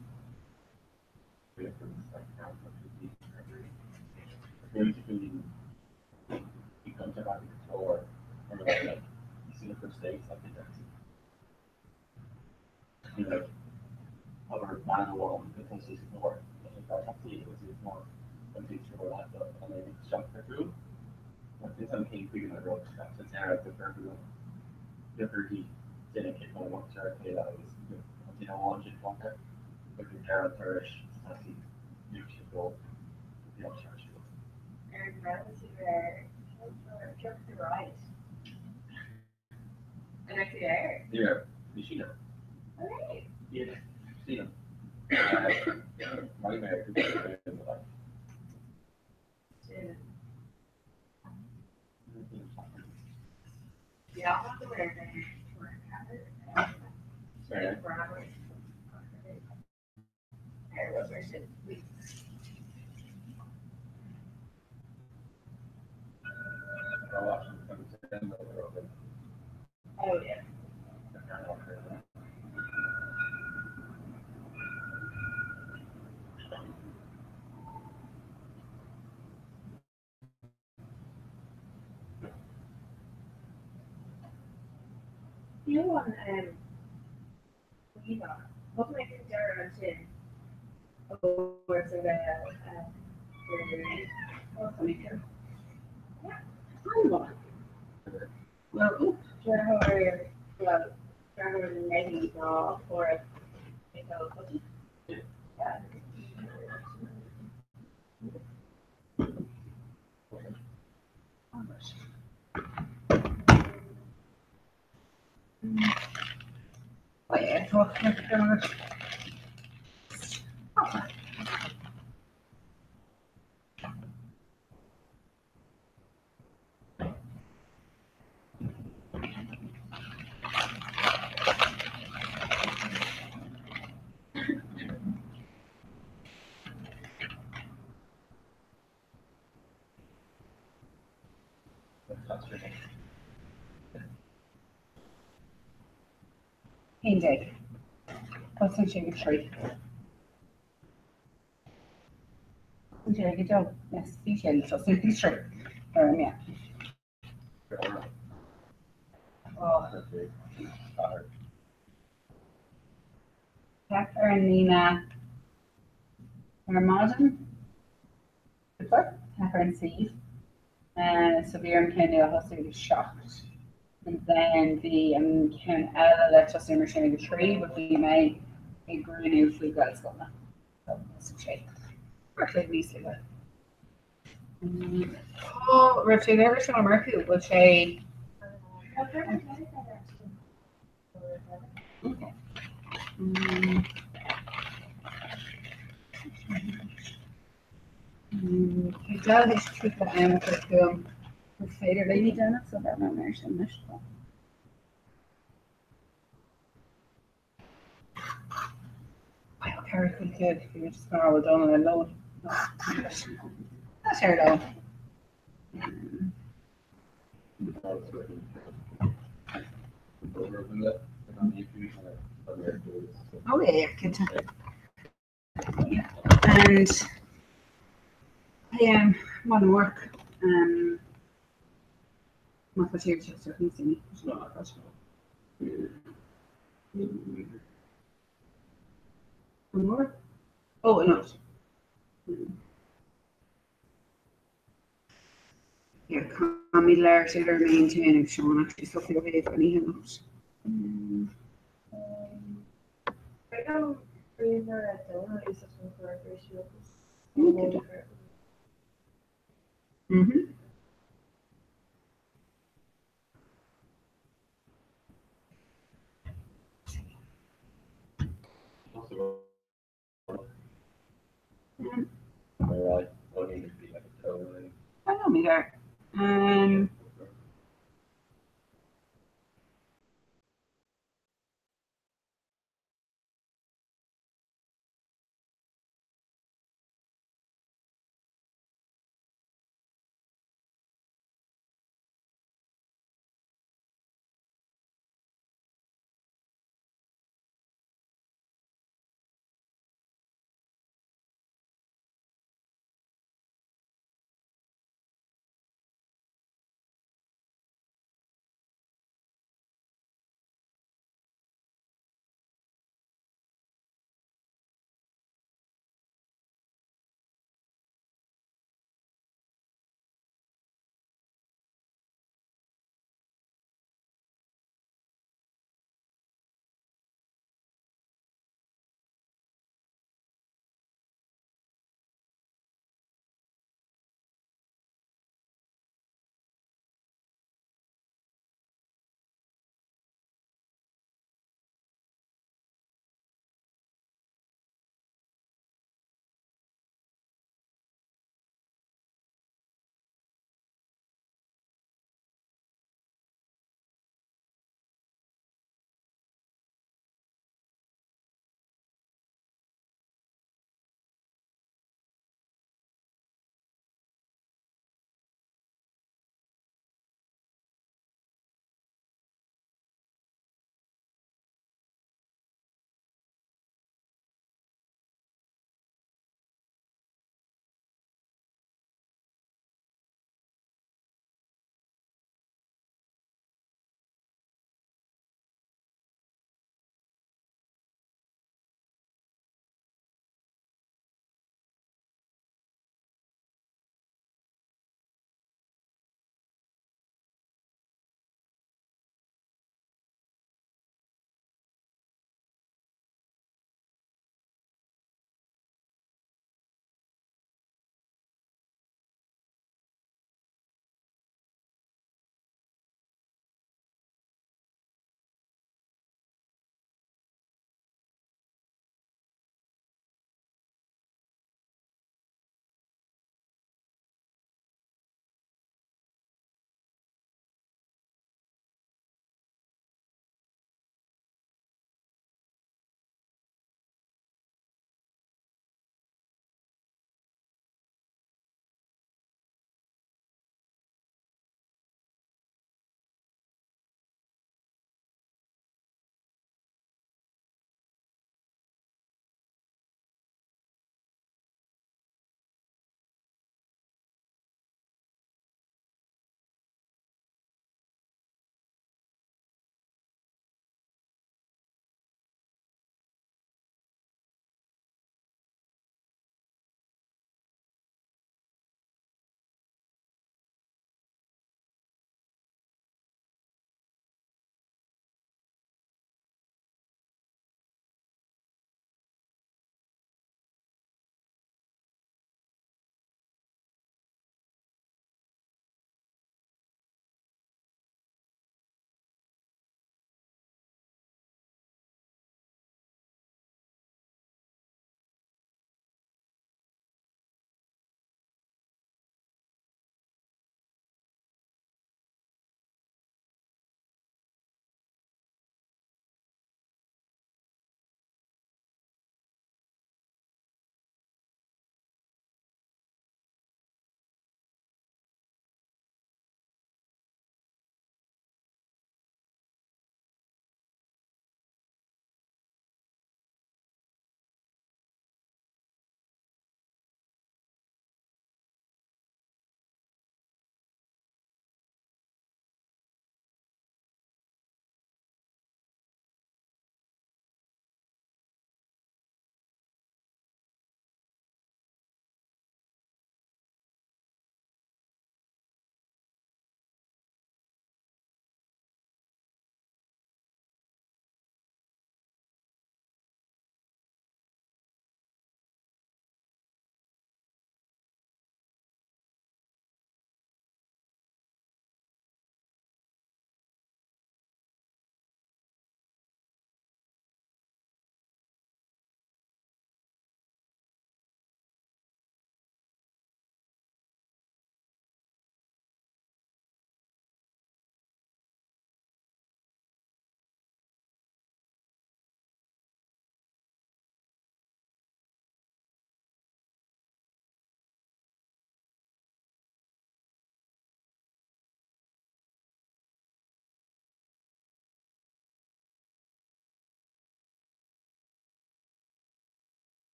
Basically, he comes about the controller, and like you see the first days like the dancing. You know, our manual because he's more. I think I have to see it was more when teacher will have to and maybe jump through. But this I'm keep figuring the ropes back to Sarah the first he didn't get one once or okay that was you know one just one there. But the Sarah Thurish I see you should go the upcharge. And relative there, jump to the right. And I see there. Yeah, you see them. Alright. Yeah, see them. Yeah, my man could be in the life. Yeah, I'll have to wear them. Sorry. There was where should we. Oh, yeah. You want you know, what makes it different over to the well, oops, well, Maybe for a Day. What's the sugar tree? Good job. Yes, you can just simply straight. Yeah. Oh. Pepper and Nina. Marmaden. Pepper and Steve. Severe and Kenny are shocked. And then the Ken Ella let us in the tree, but we may agree if we got something. So that's a shake. Perfect, we see that. Oh, Richard, every single Mercury will say. Okay. Ik glaube, das ist für einfach für Fader Lady Janet, so that not mention this. Wow, very good kid. You just gonna roll down and load. That's her though. Oh yeah, kid. And I want to work. My first year just so he's in one more. Oh no. Yeah, come later to maintain if Sean actually stuff your head when he hangs. Right now, freezer at dinner is just for a ratio. Mm-hmm. Alright, I need to be like a totally. I know me there.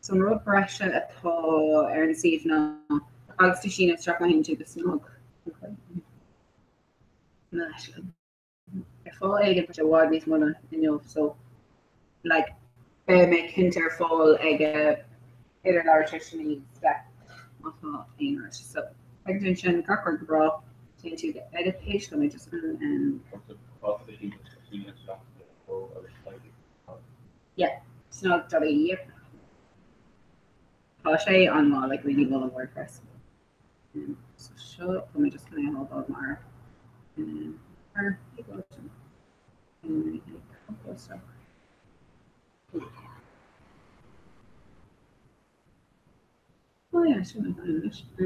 So an rud breise atá ar an siomh ná agus tú sin straach mai tú go snog. Ar fá ag an se bhád níos muna inniuh so like me hinter fáil ag idir leirteisinaí spec mátá aonar so ag dún sin gachar go bra tú tú the edit page let me just yeah snog.ie tá sé an má like really well on WordPress so show let me just kind of hold on mar oh yeah, I shouldn't have done this. I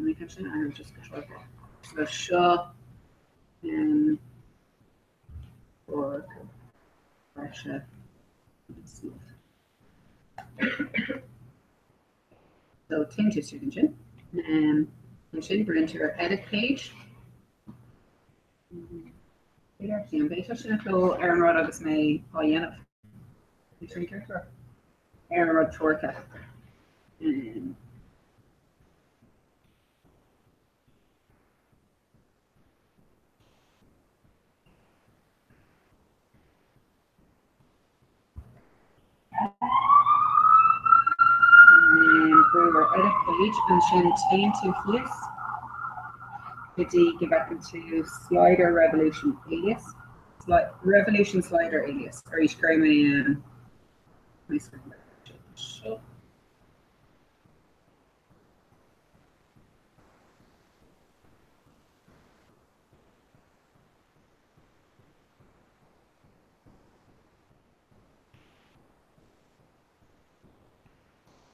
make it I just control so show or Russia. So change your engine and you go into your edit page. Actually, I'm basically going to go Aaron Rod agus may Pollyanna. Aaron Rod Torka. Brewer edit page and sin tain to his. Give back into slider revolution alias. Revolution slider alias. Are you screaming my screen? Sure.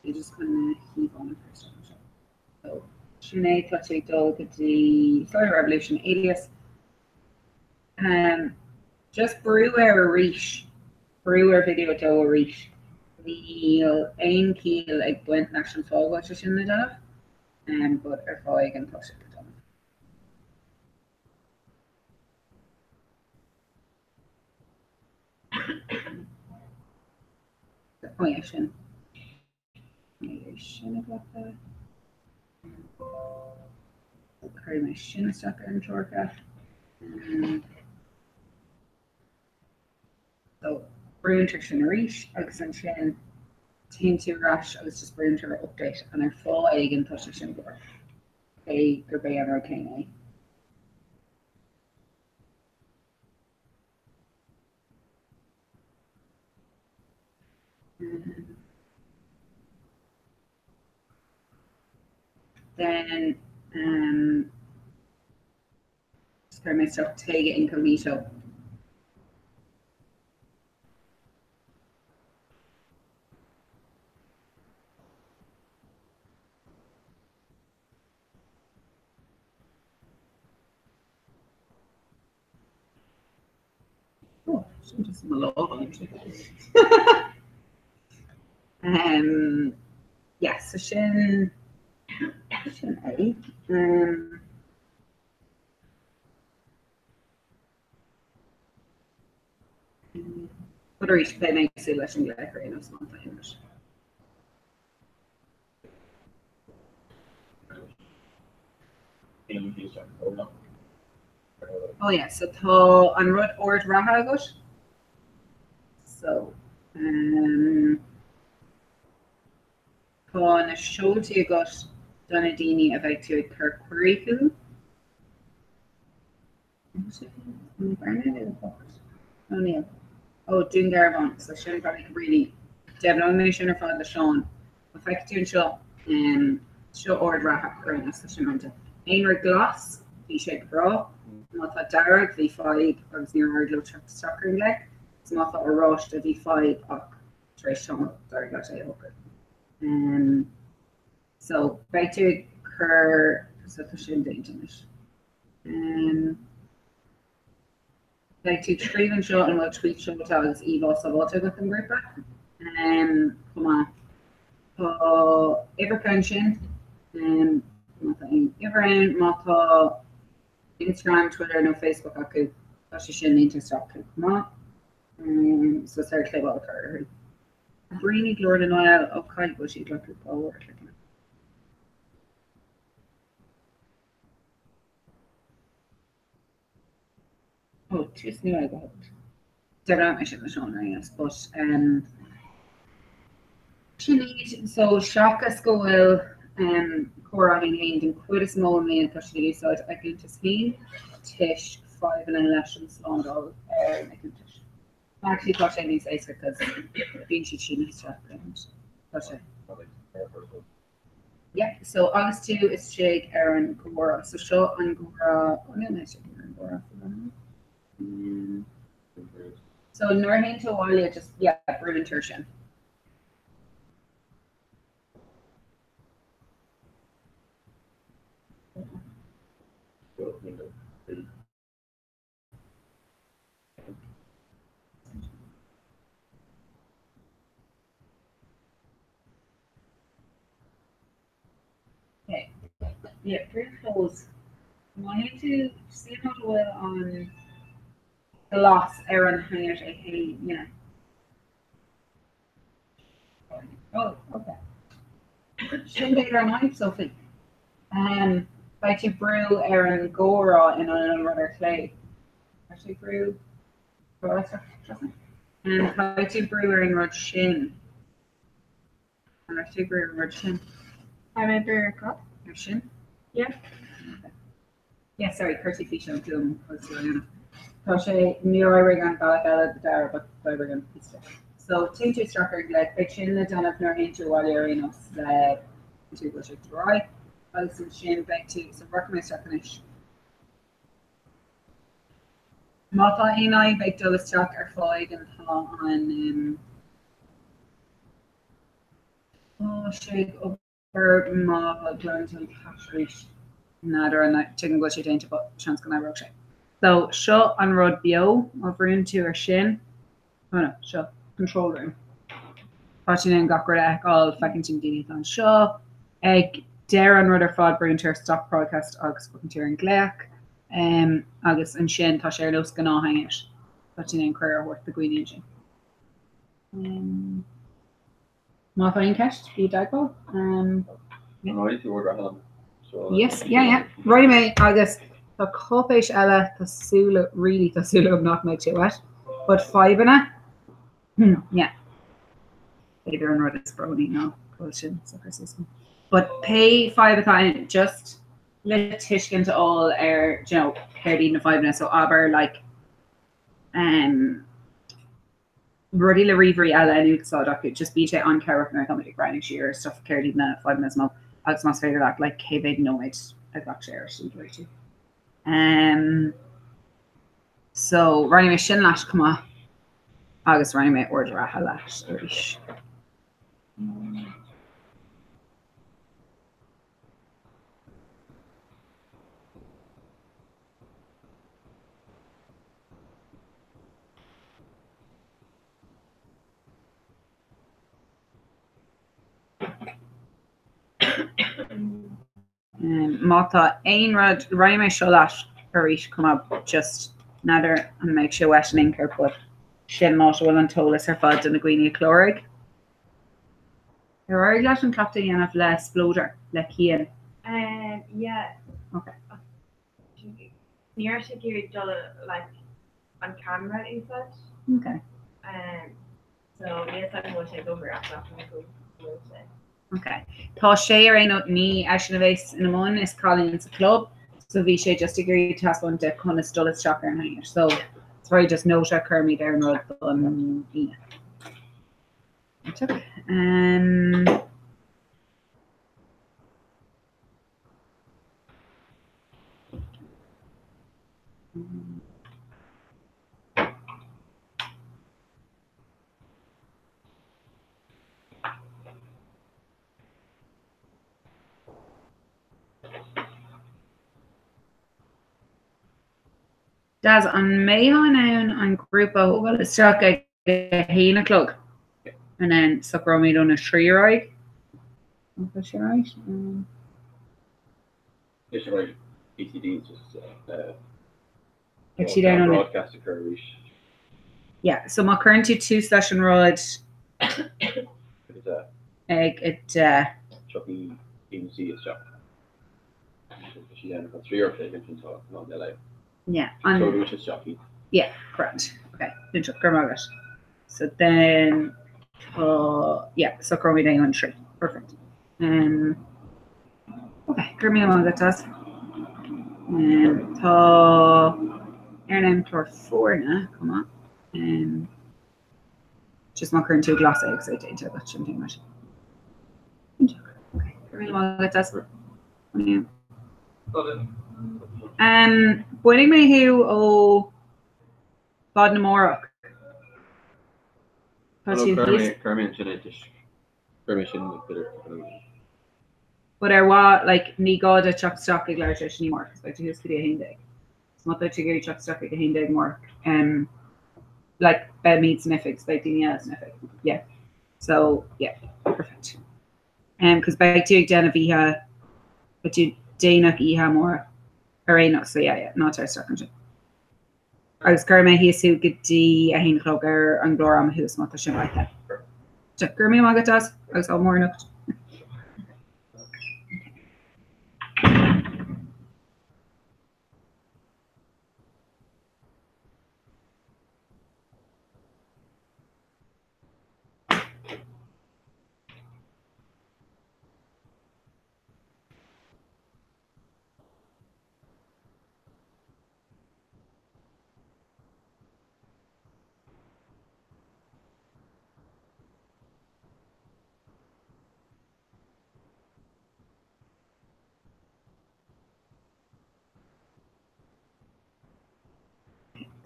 You're just gonna keep on the first one. So Sinead Clutchy Dog the Slider Revolution alias. Just brewer reach. Brewer video to reach. The aim keel like went national fall watches in the dove. But if I can push it done. Oh yeah, Shin. Shin about that. I'll carry my shin sucker and Torka. So Brune Triction Reach, Alexander Shin, Team 2 Rush, I was just Brune to update and our full egg and push Shin for a Gurbe and Arcane. Then just for myself take it incognito. Oh, should just Malone. Yeah, so Shin A. What are you planning to say? Let's go back right now. Oh yeah, so to an rud ord raha agat. So tá na seoltaí agat donna daoine a bheith tú ag cur query acu. Oh, doing Garvan, so Sean probably could really Devon mé sin ar fád le Sean. Ba feic tú an seo ord raha ar na so sin Einra glas bhí sé bra. Má tá darag bhí 5 agus níor ardlo structuring le. So má tá aráist a bhí 5 ach tréis Sean darag le sé open. So back to her sufficient dangerous. Back to Streven shot and what tweet shot as Eva Savata with them group back. Come on. Everpension Everend Mata Instagram, Twitter, no Facebook aku. She shouldn't need to stop. Come So Sarah Clayball Carter. Brini Glorda Noel of Kyle Bushy like a power. Oh, just knew I got. They're not mission the show, yes, but she need so Shaka School Cora in hand and quit a small man custody so I can just mean Tish 5 and elections on all Tish. Actually thought I need to say because being she needs to yeah, so August 2 is Jake, Aaron, Gora. So show on Gora. Oh no, nice Gora. So Norhin to Walia just Bruin Tertian. Okay. Yeah, pretty close. I wanted to see how well on the loss Aaron Hangers hey, yeah. Oh, okay. Shouldn't be your knife, Sophie. By to brew Aaron Gora in another clay. Actually brew and by to brew Aaron Rod Shin. And actually brew Rod Shin. I may brew a cup. Your Shin? Yeah. Okay. Yeah, sorry, Curty Fish on Doom was Toshe Nero Regan Balagala the Dara but by Regan Pista. So two structure like fiction the done of Norhin to Wally Arenas to go to Roy. Also Shin back to so recommend finish. Mata Enai back to the stock are Floyd and on shake over Ma Glanton Patrish Nader and chicken gushy dainty but chance can I rock shape. So show on road bio over into her shin. Oh no, show control room. Watching and got rid of all fucking Dini on show. Egg Darren Rudder Fod bring to her stock broadcast August fucking tearing Glack. August and Shin Tasher Los Gana hang it. Watching and career worth the Green Engine. Modifying cash to be Dago. Yes, yeah. Right, mate, August. The Copish Ella, the Sula, really, the Sula not make you wet. But 5 in it. Yeah. Later on, Reddit's brony, no. Question, sucker system. But pay 5 a time, just let Tishkin to all air, you know, 13 to 5 minutes. So, Aber, like, Roddy La Reverie Ella, and you saw that just beat it on Carrick and Comedy Grinding Shear, stuff 13 to 5 minutes more. Alex must figure that, like, K-Big, no, I've got shares, too. So Rani Shin Lash come on. August Rani may order a halash. Mata Ainrad Rani may Sholash Harish come up just natter and make sure wet and inker put Shin Mata will untolas her fud and the greeny chloric. There are glass and captain and of less bloater, like Ian. Yeah. Okay. Near security dollar like on camera inside. Okay. So yes, I'm going to take over after Okay. Tá sé ar ein ní eisinavéis in amón is Collins club, so bhí sé just agreed to has one de conas dulles shocker and hangers. So sorry, just no shot Kermy there and rod yeah. Daz on Mayhan on Grupo, well, it's struck a Hina Club. And then Sacromi on a Shree. Is she right? Yes, you're right. PTD is just she down on broadcast occurs. Yeah, so má current tú 2 an rud ag Chucky BBC is Chuck. She had 3 or 4 different talk, not the life. yeah, So which is Chucky. yeah, correct. Okay, good job, Gurmagat. So then, yeah, so Chromie day on 3. Perfect. Okay, Gurmie Magat does. Tá Airname chlor 4 na, come on. Just má current 2 glass eggs I did that shouldn't much. Okay, Gurmie Magat does. Yeah. Buenig me hiú ó Bod na Mórach. Carmen Genetish. Permission bitter. But like ní god a chuck stock ag leir ní mór, like to his could a hindig. It's not that you get chuck stock ag a hindig more. Like bed meat sniffigs, like the sniffic. Yeah. So yeah, perfect. Because bag to Dana Viha, but you Dana Iha more. Or so yeah, not our stock. I was Gurma his who get the a hin clogger and Gloram who's not the shit like that. Gurma Magatas, I was all more enough.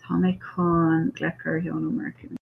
Tommy Con Glecker Hion American.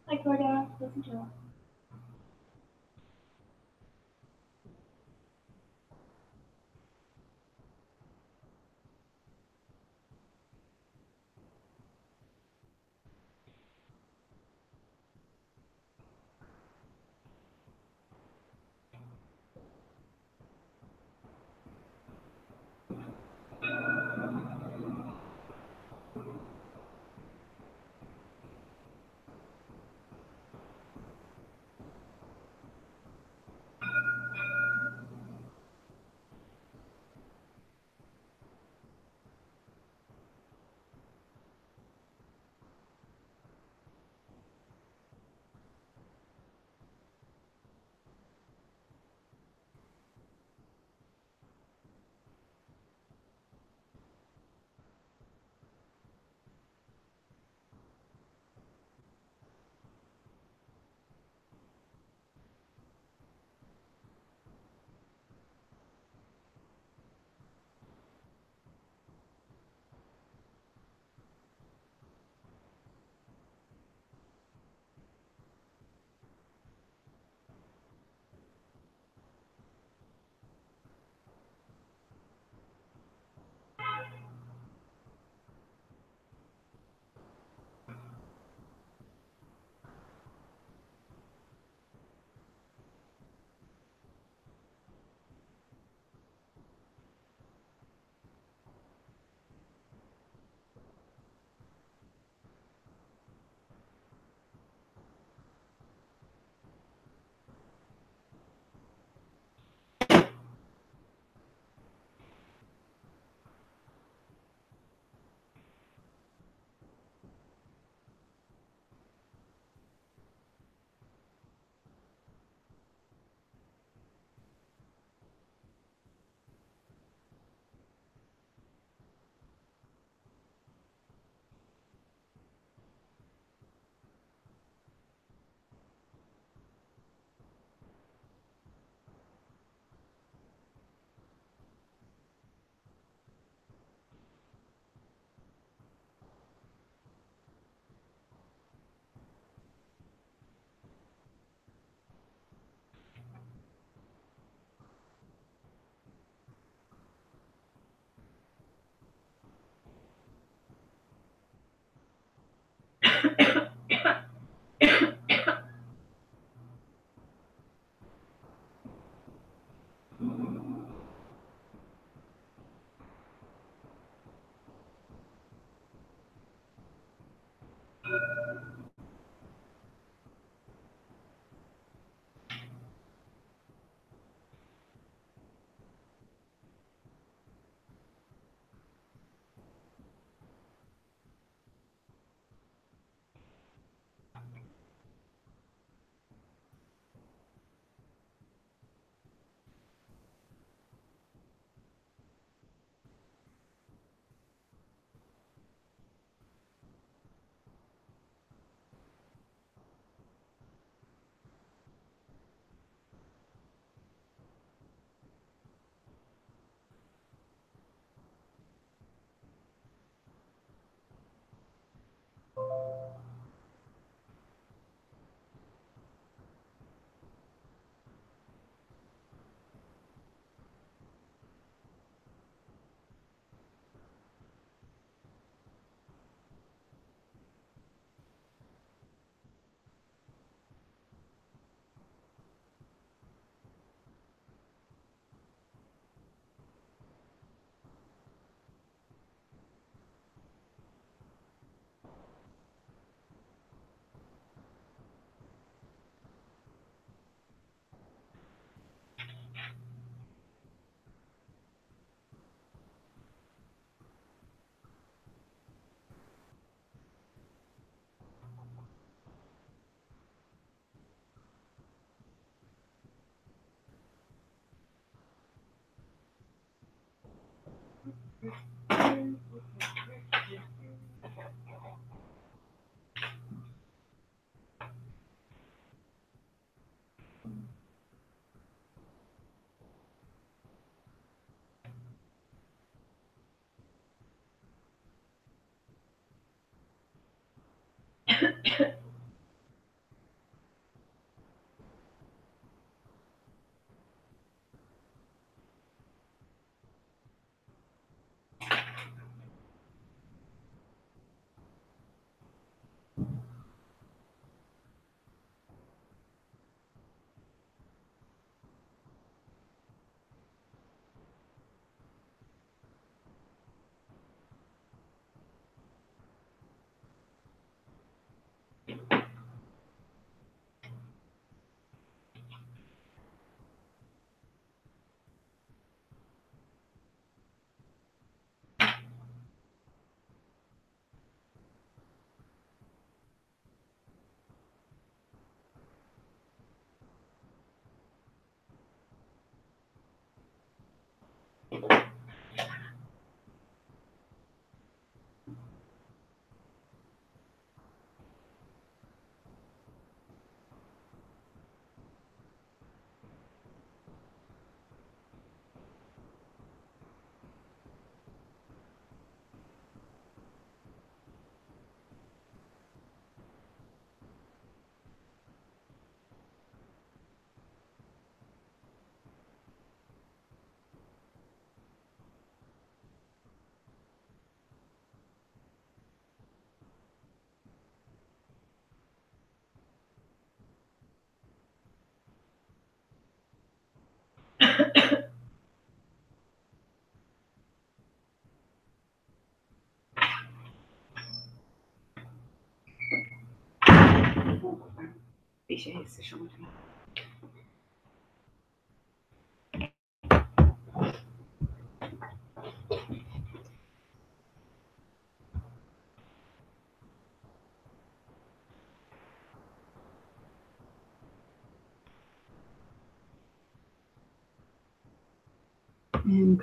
Hi Corda, listen to it.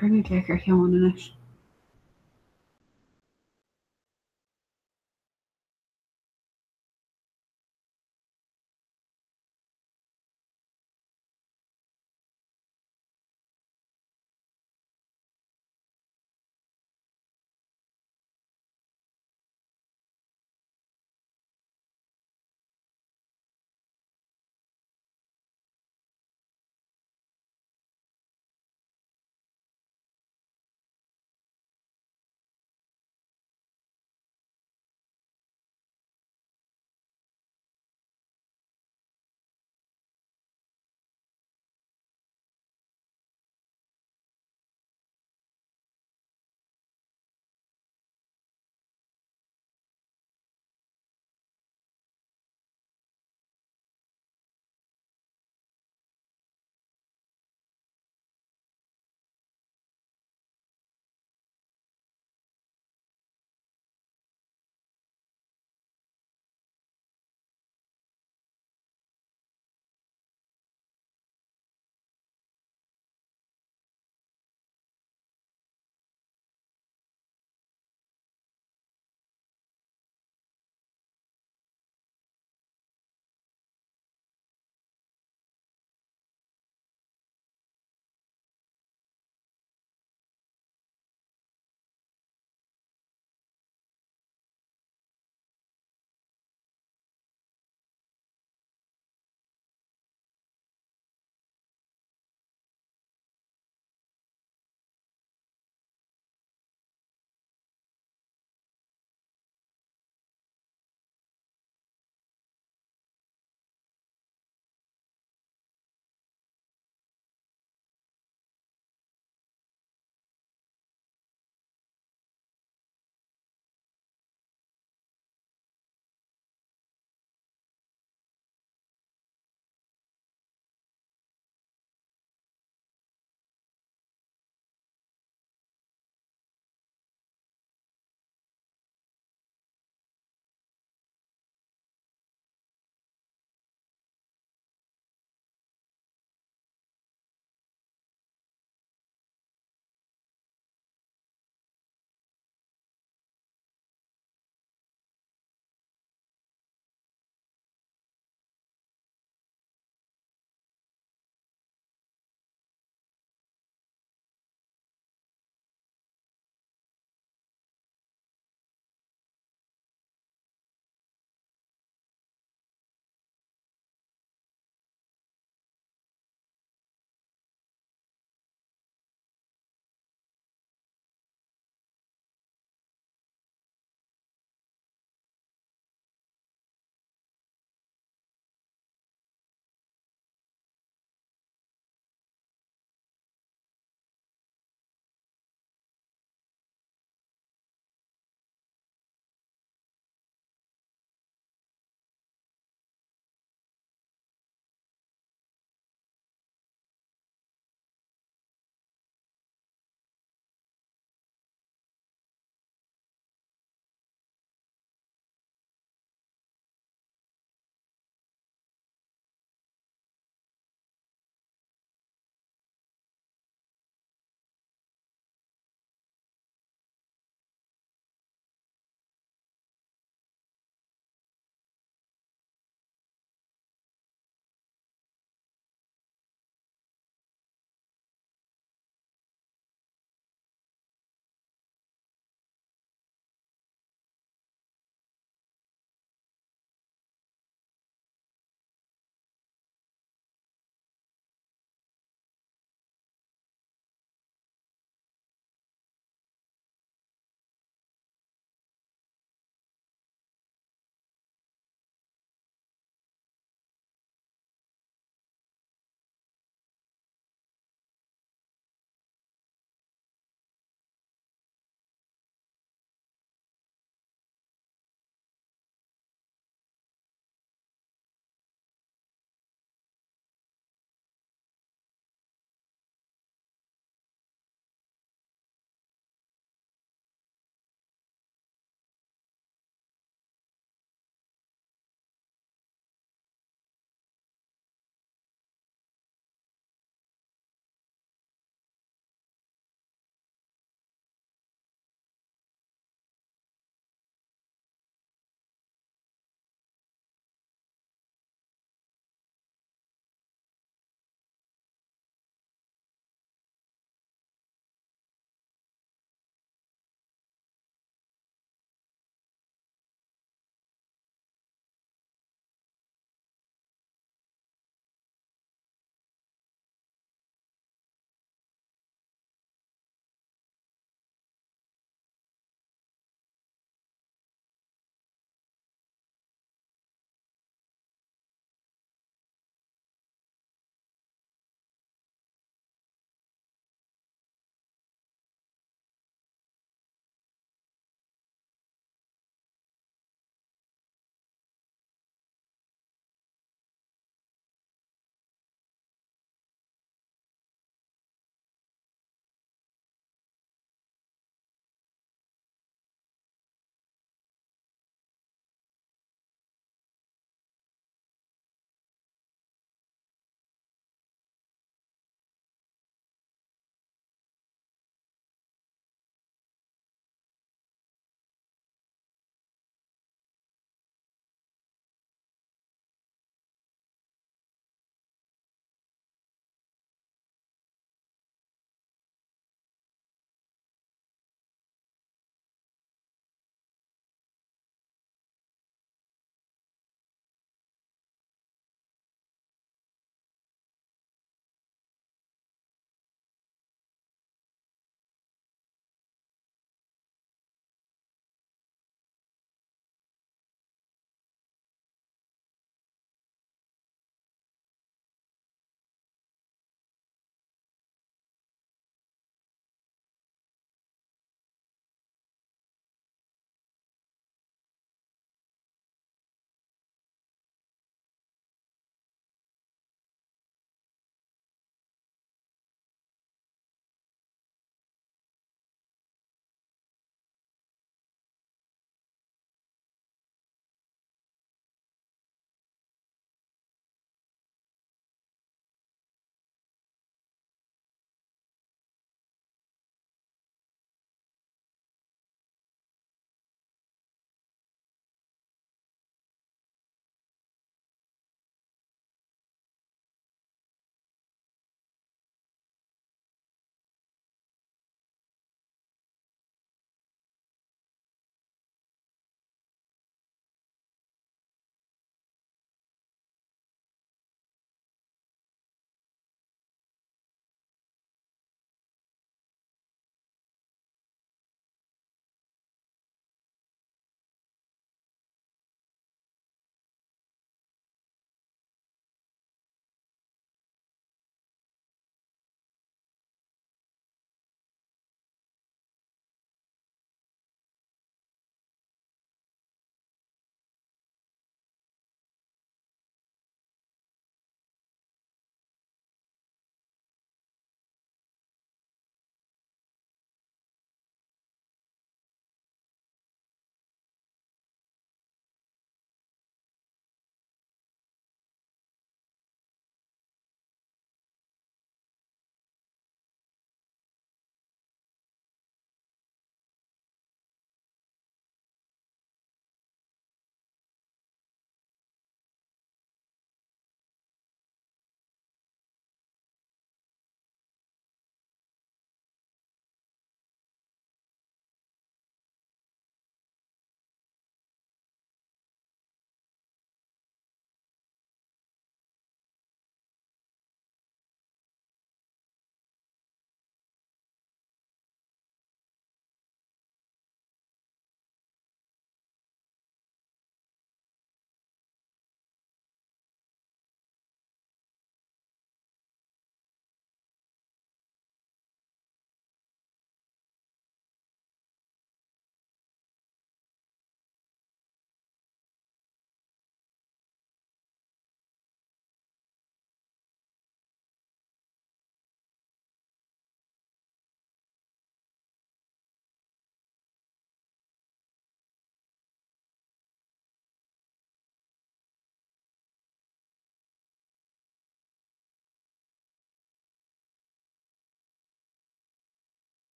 Currently take our yawn in it.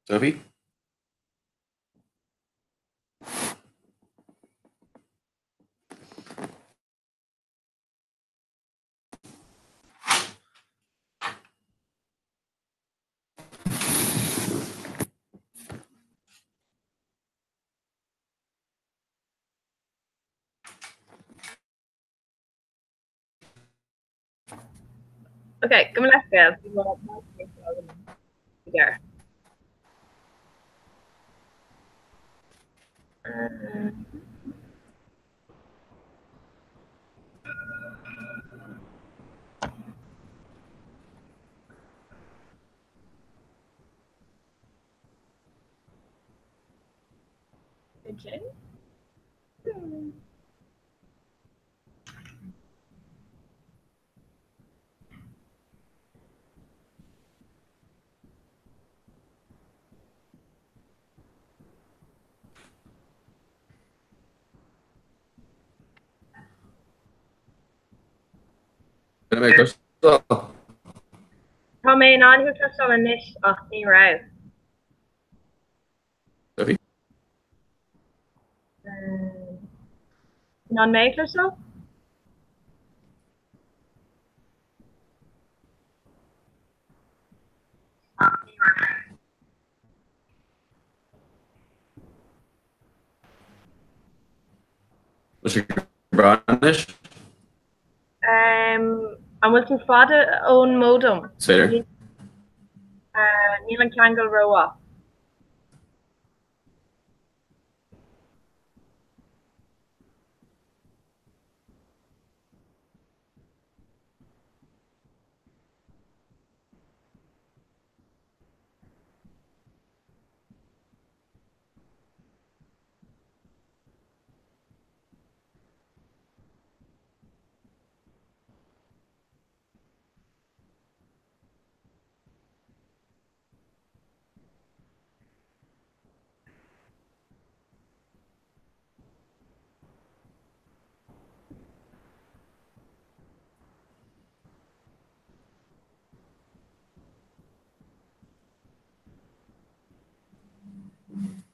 Sophie? Okay, come let's go. Here. Okay. Gonna make us. Tá mé an hu an niis ach ní ra. Sophie? Non méid so? Was she brownish? An bhfuil tú fada ón módum. Say there. Níl an ceangal roá.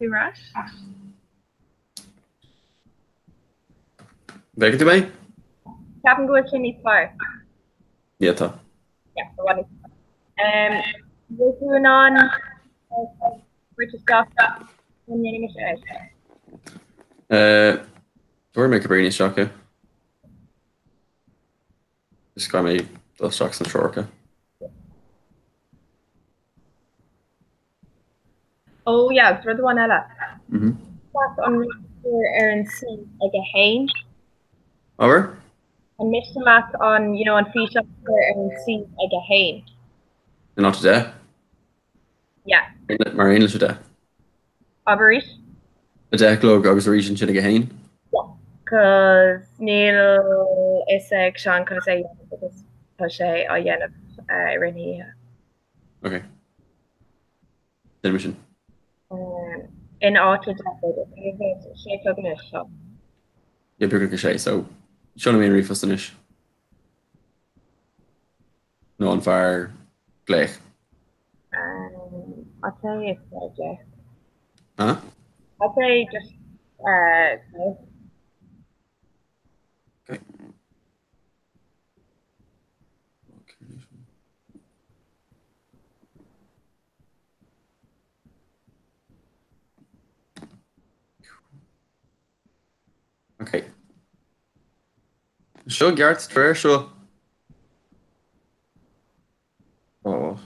Tú ras? Back to me? Ceapan go sin níos fearr. Yeah, tá. Yeah, so what is bhfuil tú an British stuff an name We're make a brainy shocker. Just got me those shocks and shorka. Oh yeah, it's the one ella. Mm-hmm. That's on an sin like a hain. Over? And Mishtamak on on fish up and sin like a hain. And not today? Yeah. Marine today. Aberish? A deck log agus region should get hain. Cause Neil is like Sean could say because Pashay or Yen of Rennie. Okay. Mission. In Orchard shape of an shop. Yeah, bigger shay, so show me refustanish. No on fire play. I'll tell you if Jay. Huh? I'll say just no. Okay. Okay. Show Garrett's fair show. Oh.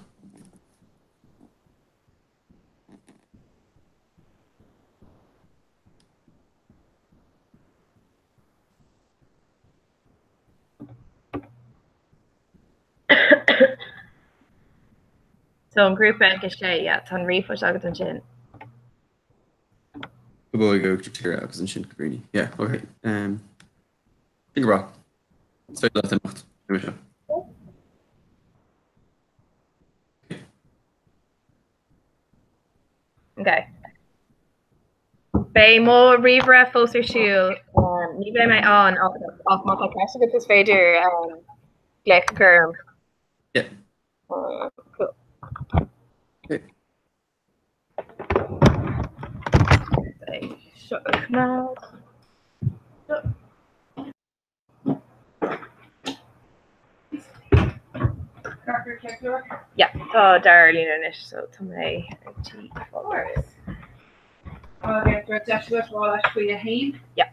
So in group and Shay, yeah, it's on reef or Shagaton Chin. Boy go to tear out because in Shin Cabrini. Yeah, okay. Think about so left and left. Okay. Bay more Reeve Foster Shield. Ni bay my on off my cash get this fader Gleck Kerm. Yeah. Cool. Okay. Shut the command. Yeah, tá darlín inis so tá mé tí followers. Okay, that's what I should have. Yeah.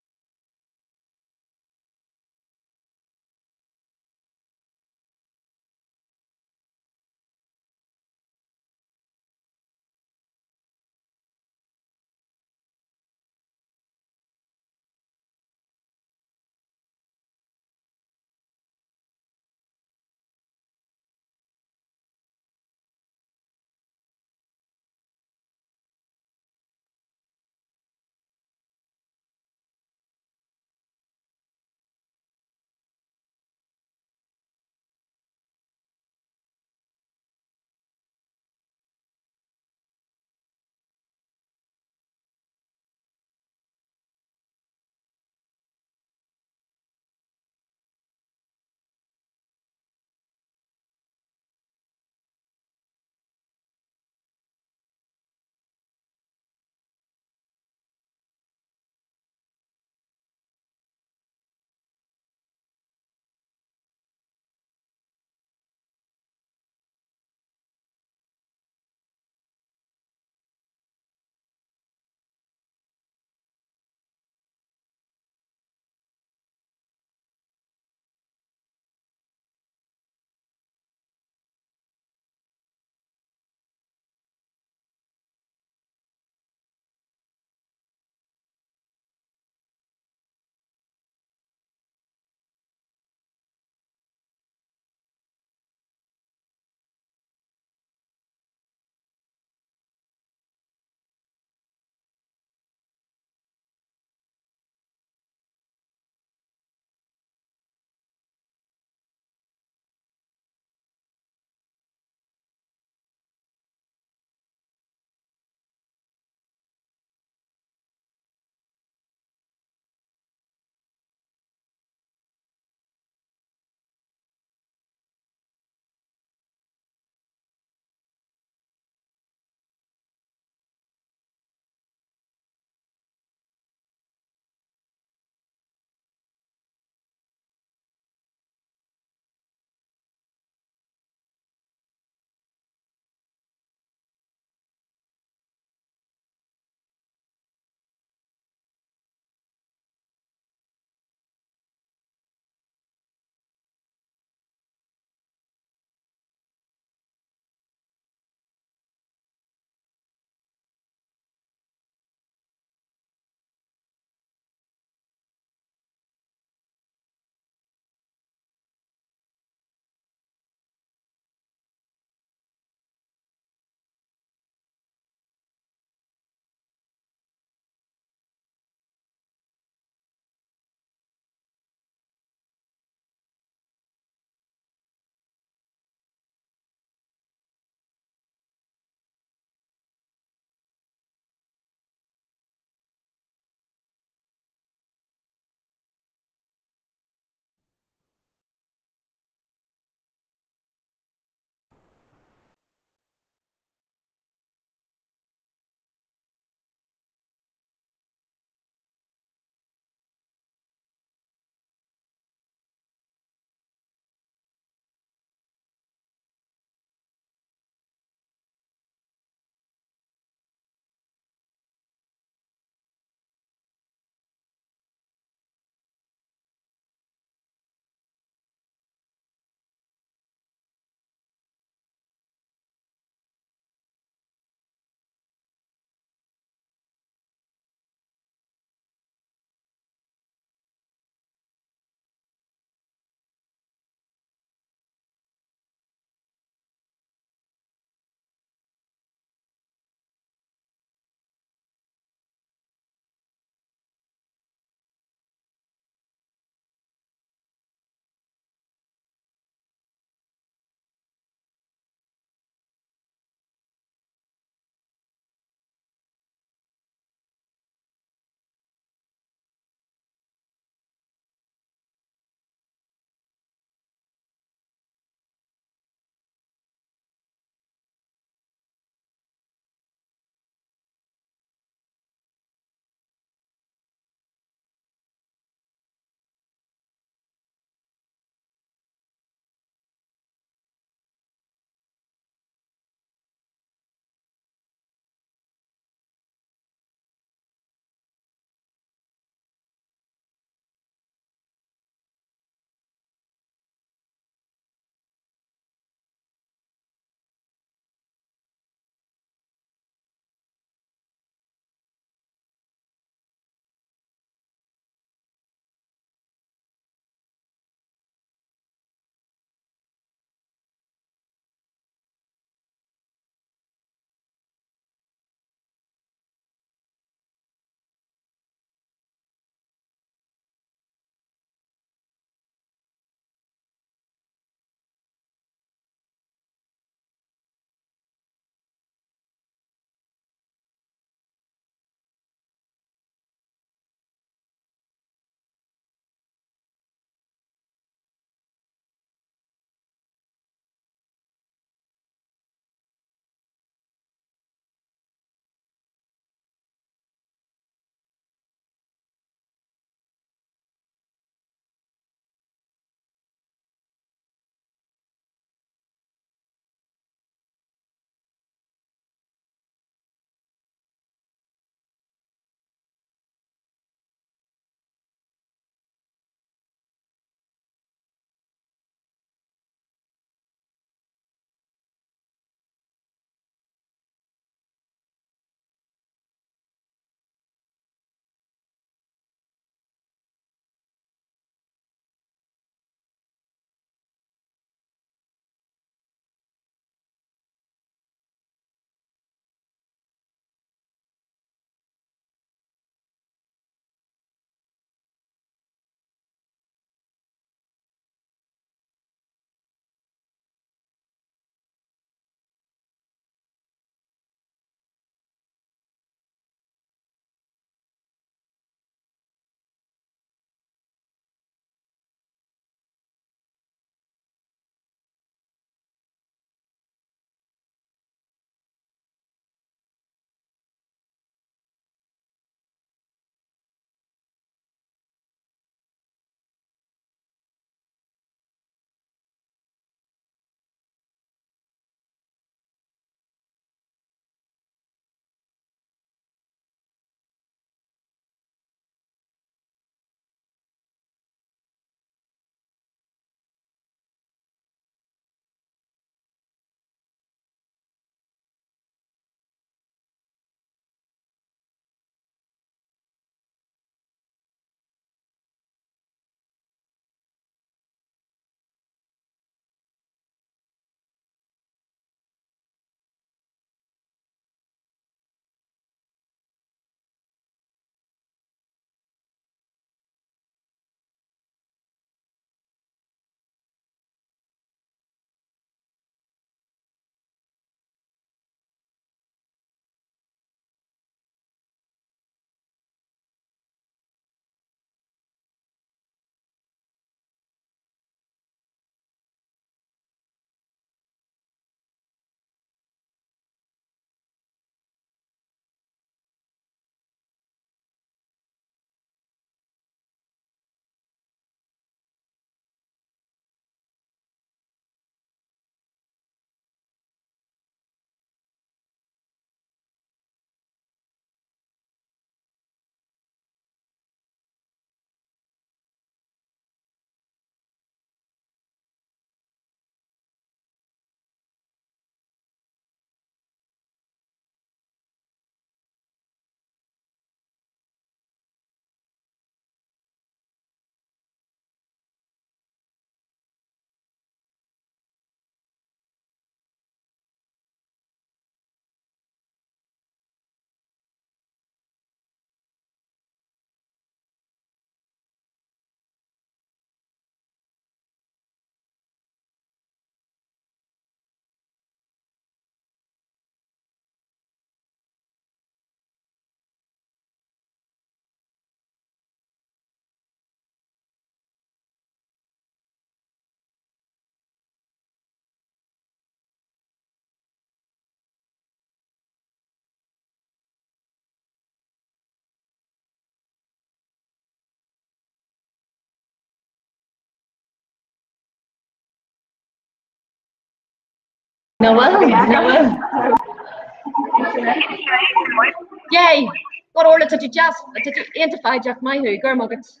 Yay! What order did you just identify Jack my who Gurmuggets?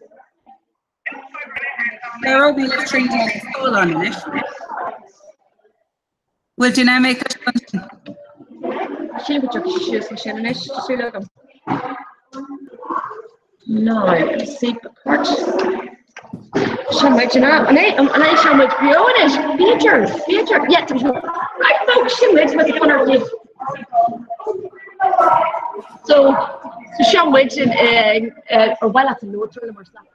They're only 3 days hold on it. Will you now make it? She'll be just shoes and she'll nish to see look. No, the secret part. Sandwich and I sandwich beyond feature. Yeah, I thought sandwich with the corner of So sandwich and or well at the note or something.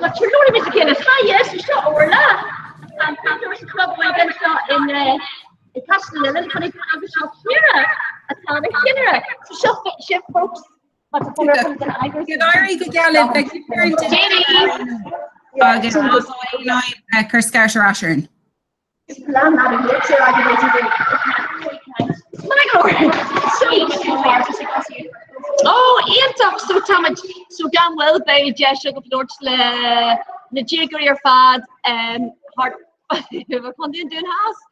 But you're going to miss again. Hi, yes, you shot over that. And there was a club weekend shot in Castlellan, and I have a shot here at Sonic Dinner. So shop folks. Gary Gagalib, like you're into August also Kerscarter Ashern. Oh, Ian so Tamaj, so gan well by Jessica of Lord na jiggery or fad hard doing house.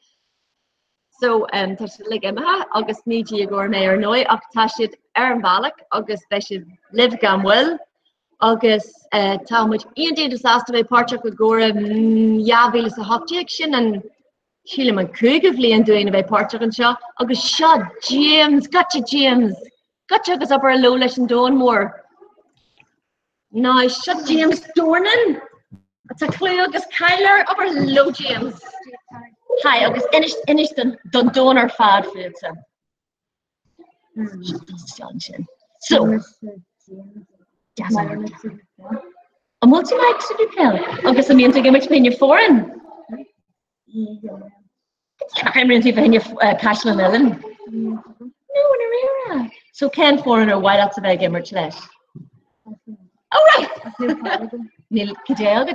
So there's like August Niji Gourmet or Noi, Octashid Aaron Balak, August Bishop Live Gamwell, August Talmud Ian did disaster by Parchak with Gora Yavil is a hot jackson and Chileman Krugavli and doing by Parchak and Shaw, August Shaw James, gotcha goes up our low and doing more. No, shut James Dornan. It's a clue August Kyler up our low James. Hi, August Iniston Dundon or Fad food. So, a multi-like to be pale. August, I mean to give it your foreign. I'm going to give you cash on Ellen. No, so Ken foreigner, why that's a big gamer today? Oh, right. Neil Kajail.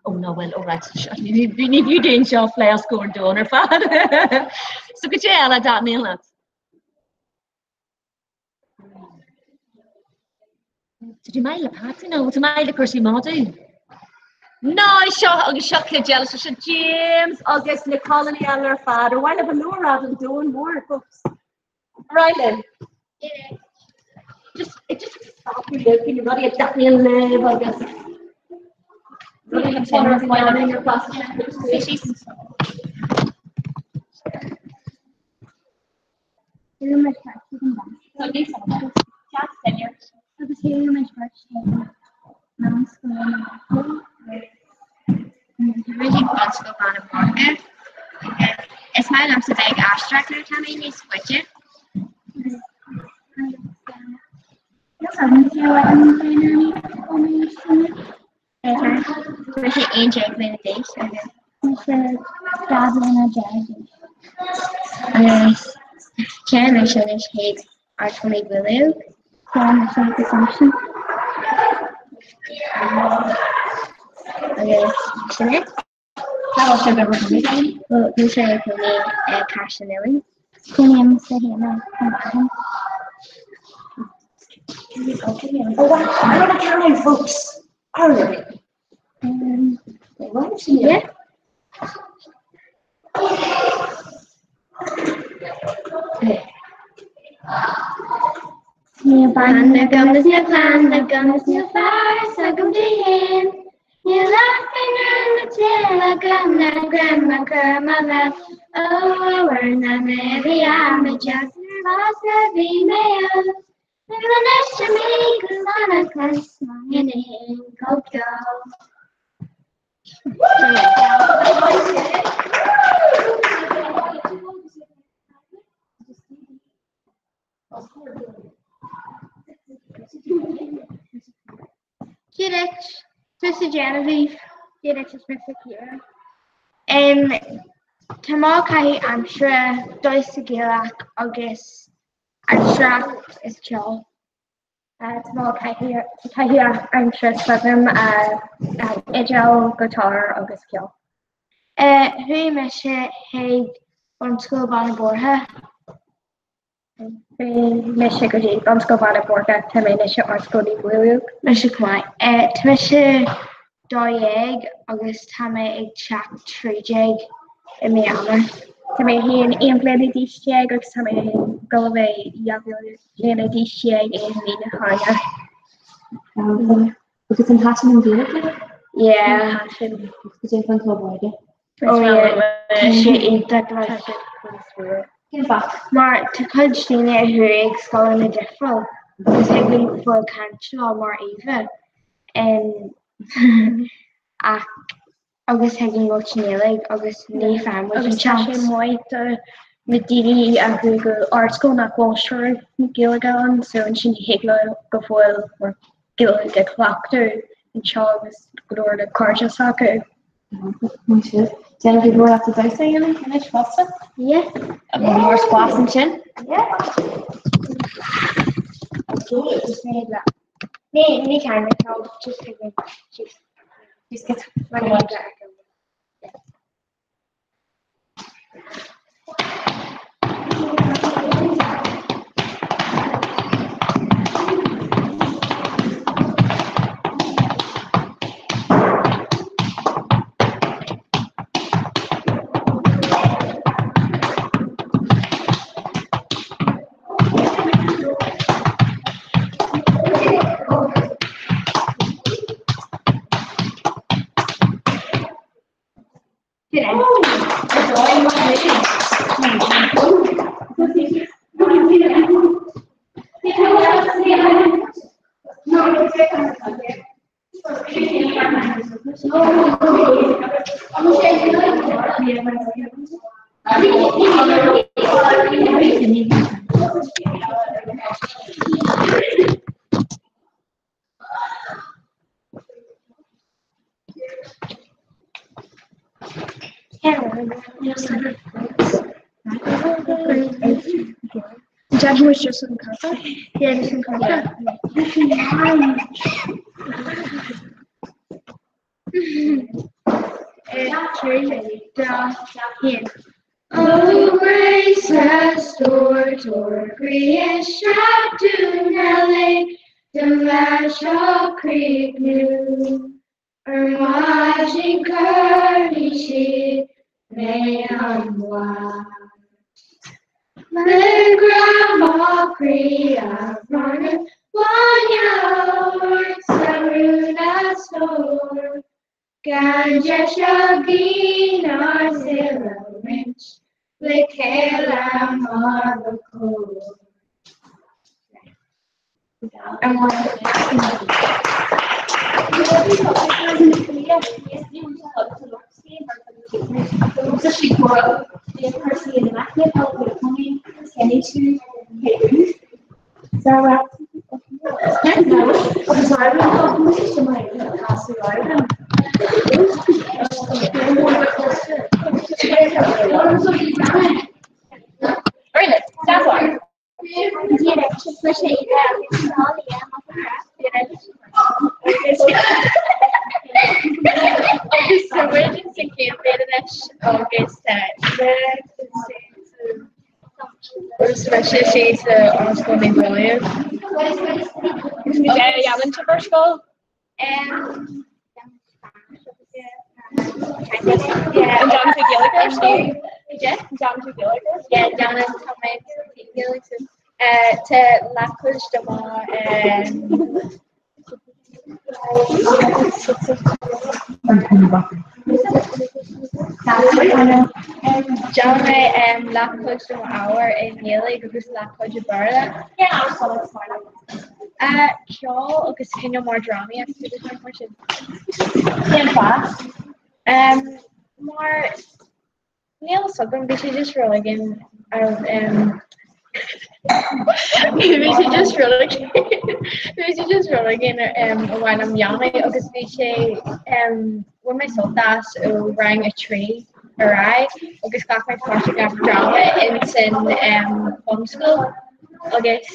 Oh no, well, all right. You need doing show flare score donor fan. So could you add that Neil? Did you mind the party? No, to my the Percy Modi. No, I shot jealous. I shot James, August, the colony and their father. Why have a lower rather than doing more folks? Right then. Just stop you looking, you're ready at that Neil live, August. It's my lumps of egg abstract now telling me switch it. We should angel clean the dish. We should grab in a jug. Can I show this cake are 20 blue? Can I show consumption? Okay, should it? How much sugar was it? Well, you should have put me cash and lily. Can you say him? Oh, wow. I don't know how many folks are there. Yeah. New band, the gum is new plan, the gum is new fire, so come to him. New laughing on the tail, a gum, that grandma, grandma, oh, we're not maybe I'm a just lost a female. We're nice to me, cause I'm a class, my name, go. Kidich, Sister Genevieve, Kidich is Mr. Kira. Tamakai, I'm sure, Dois Gilak, August, I'm sure is Joe. Tamakai here, I'm sure Southern, Ejel, Guitar, August Kill. Who Mesha, hey, on school Borja. Mesha Gaji, on school Borja, Tamanisha, or school Blue, Mesha Kwai. Tamisha Doyeg, August Tame, Egg Chak, Tree Jig. in my honor. To me, he an implant DCA, or to me, go away, young DCA in Haya. Because in Hatton and Gaelic? Yeah, Hatton. Because in front of Boyd. Oh, yeah, she ain't that much. In fact, maar te kunstien ik school in different dus ik ben voor kantoor maar even en agus hegin watching agus nie fan was chat mooi te met die Google art school nach Wall Street Gilligan so en she heglo gefoil or Gilligan clockter en Charles door de carja soccer. Jen, did we have to do something in finish pasta? Yeah. More squash and chin? Yeah. Just made that. Nee, kind of. Just get right. Judge was just in contact. Yeah, just in contact. Oh, grace has stored toward creation to Nelly, the Mashal Creek new. Watching Curly sheep, may unwind. My grandma Priya running 1 yard, Saruna store. Ganja Shagina Zilla Rinch, Likela Marco. She's on school in William. Yeah, I went to her school. Yeah, And John to Gilligan School. Yeah, John to Gilligan. Yeah, John and Tommy Gilligan. To Lackwood Dama and John and Lackwood Dama hour in Nearly because Lackwood Barra. Yeah, I was so excited. Shaw, because can you more drama after the question? In class. More Neil Southern, but she just really again. Maybe she just really again when I'm young obviously she when my son rang a tree or I just got my first drama in homeschool I guess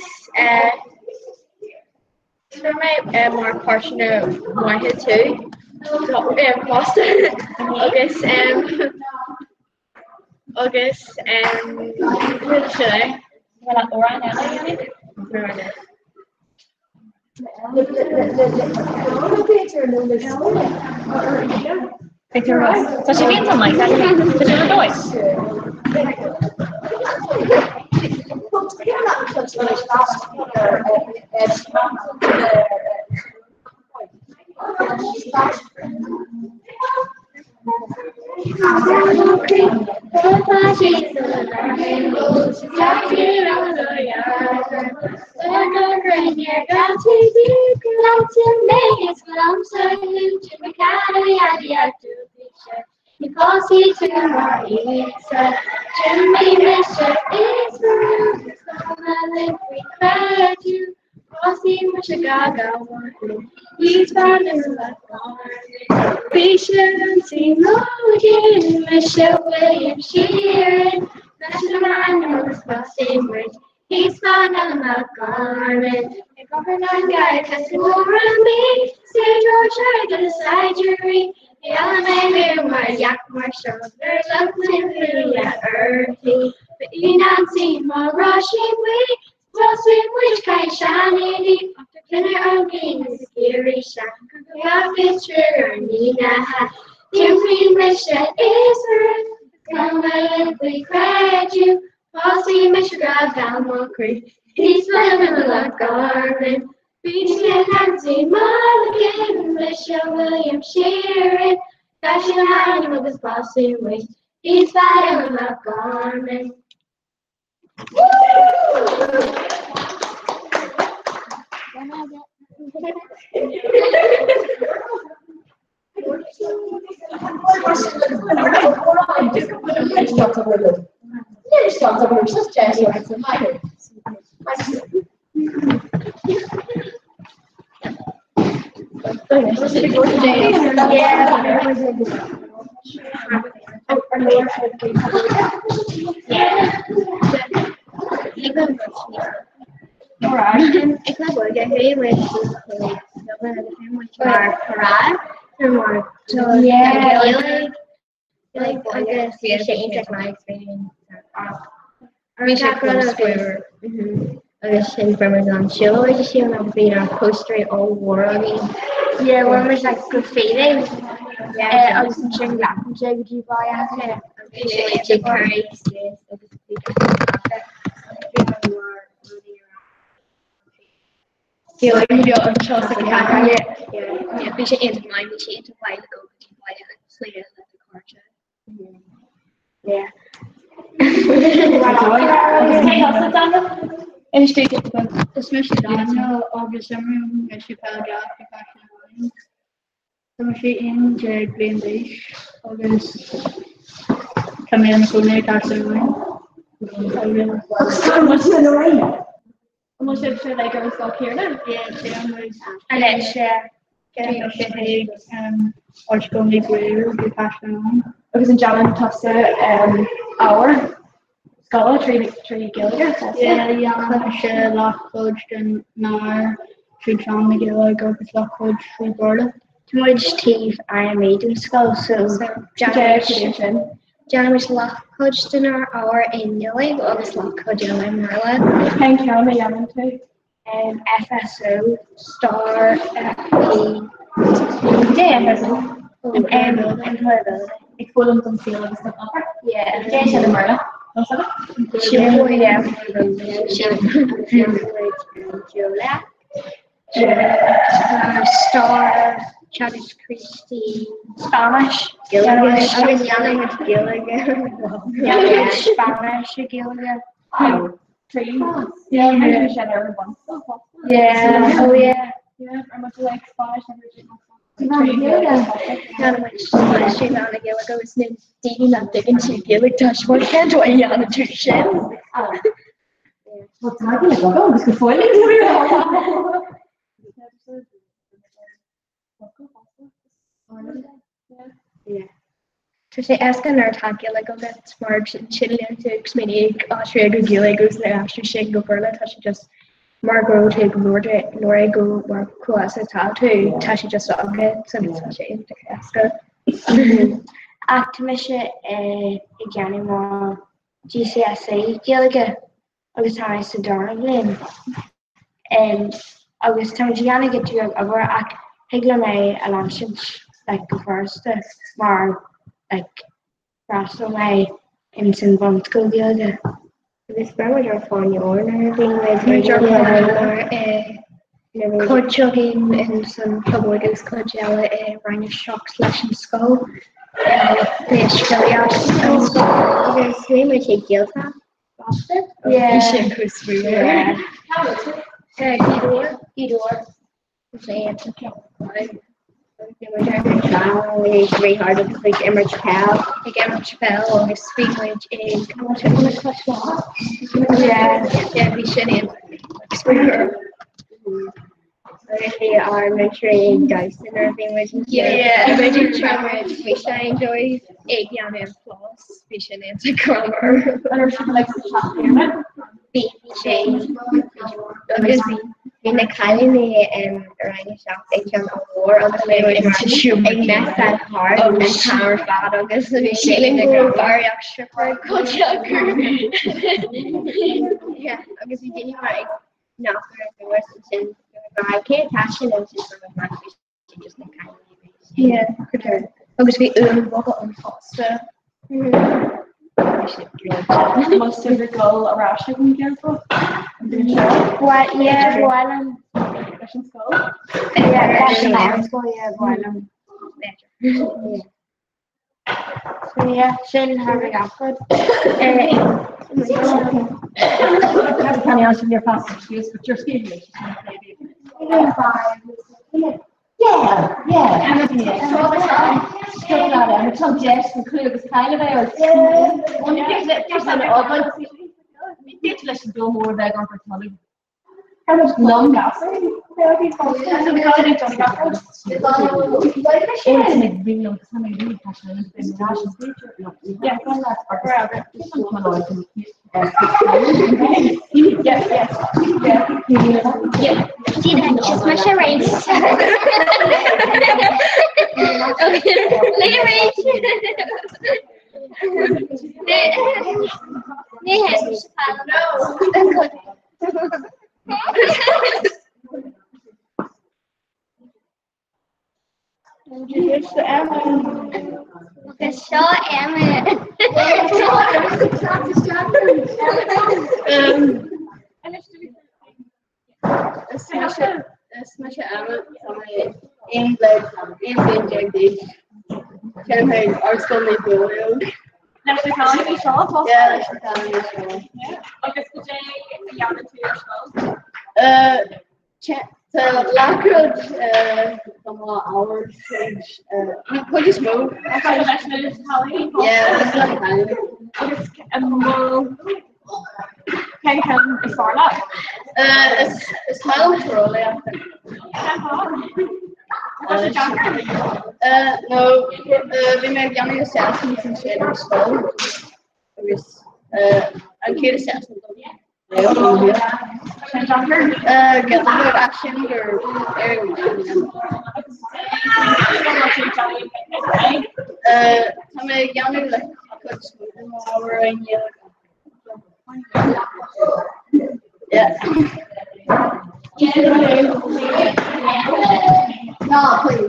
for my more passionate wanted to Foster I guess August where should I? Wala orang yang Picture us. So she means something like that. But she rejoice. Because he took my answer, Jimmy Mr. Israel, come and live we cried you, crossing the Chicago one, he's found in the garden. We shouldn't see Logan, Michelle William Sheeran, National Animals crossing bridge, he's found in the garden. The governor guy has over me, say George, I got a side jury. The elevator where Yak Marshall, there's something really earthy. But you not see more rushing way, crossing which kind shiny. After dinner again is a scary shot. We have picture Nina hat. Jimmy Misha Israel, come and we cried you. Bossy Misha got down more creek. He's swimming in the garden. Beach and Nancy Mulligan, Michelle William Sheeran, fashion animal with bossy ways. He's fighting in the garden. Ik heb wel heel erg like I guess change like my experience. We should go square. In Ramadan show, I just feel like being a poster all world. Yeah, one was like good feeling. Yeah, I was enjoying that. Would you buy after? Really curry. Yeah, like you don't trust the camera. Yeah. We should end mine. We should end why go. Why sleep at the car chat. Yeah. En stuk het smusje dan over zomer met je paragraaf je fashion dan je in je green beige August come in for me castle almost if like I was stuck here now and it's or go me the fashion I was in Jalan Tussa hour Scala Tree Gilligan. Yeah, Lockwood and Nar, Tree Tron McGill, Gorgas Lockwood, Tree Borla. Too much teeth I made in Skull, so Jan was Lockwood in our hour in Nilly, August Lockwood in Marla. Thank you, my young too. And FSO, Star, FP, employability. Ik voel hem veel of stuff over. Yeah, Jason and Marla. Star, Travis Christie, Spanish, Gilligan. I was yelling at Gilligan. Spanish, Gilligan. Yeah, yeah, oh yeah. Yeah, I much like Spanish and original. Gilligan was named Dean and digging to Gilligan Tash. What can't I yell at your shit? What's happening? Oh, this is foiling. Yeah. To say asking our talk Gilligan get smart and chilling to Xmini Austria Gilligan's the after she go for that she just Margot take Nora go work class at tattoo Tashi just okay so it's in the casca. Actimisha again more GCSE Gilligan I was trying to Darwin and I was trying to get to over Higlanay Alliance like go first maar like fast away in some bump school the other. This very much fun your being with cod chugging and some cowboys codella rhino shocks slash and skull. Fish swim with a gill tap. Yeah. Gidor. It's very hard to like Emma Chappelle or his speak language in yeah, we shouldn't. They are mentoring guys and everything with emerging grammar. We should enjoy young and plus vision and grammar. Baby change. In the colony Rhino shop they can award on the way and mess that hard and then power fat August and feeling the very extra for yeah, August you didn't like no the worst in I can't attach it into some of just the kind of yeah, good. August we walk on pasta. Most of the goal around shipping careful. What? Yeah, Gualam. Russian school. Yeah, Russian school. Yeah, Gualam. So yeah, shouldn't have it awkward. That's kind of answer your past excuse, but you're speaking. Yeah. I'm told Jess and Clue was kind of out. One of the just an oven. Ridiculous to do more than on for telling. How much long gas? Yeah. See that? Just my charades. Introduce to Emma. Okay, show Emma. Smash Emma. English. Campaign arts on the building. National Academy show. Yeah, National Academy show. Yeah. Okay, so Jay, the young 2 years old. So Lockwood, some hours. We just move. Yeah, it's not fine. Can you come before that? It's my own trolley, I think. No, we made young assassins and shit in school. I'm kid assassin. Get the action or I'm a young like yeah. No, please.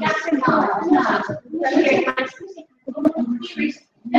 Yeah.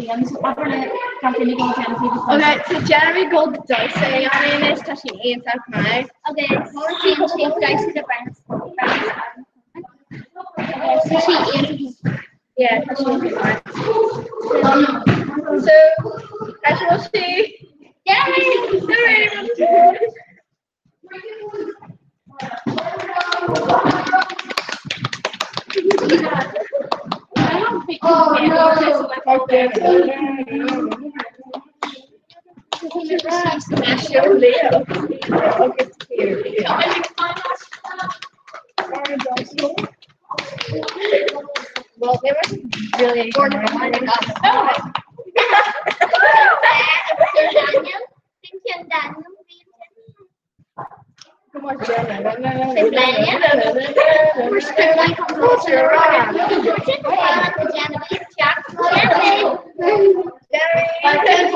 Okay, so Jeremy gold dice on in this because she eats out my. Okay, she dice to the branch. Okay, so she eats. Yeah, because she eats mine. So, as we'll see. Jeremy! Well, they were really important. Come on, Jenna. We're still like closer around.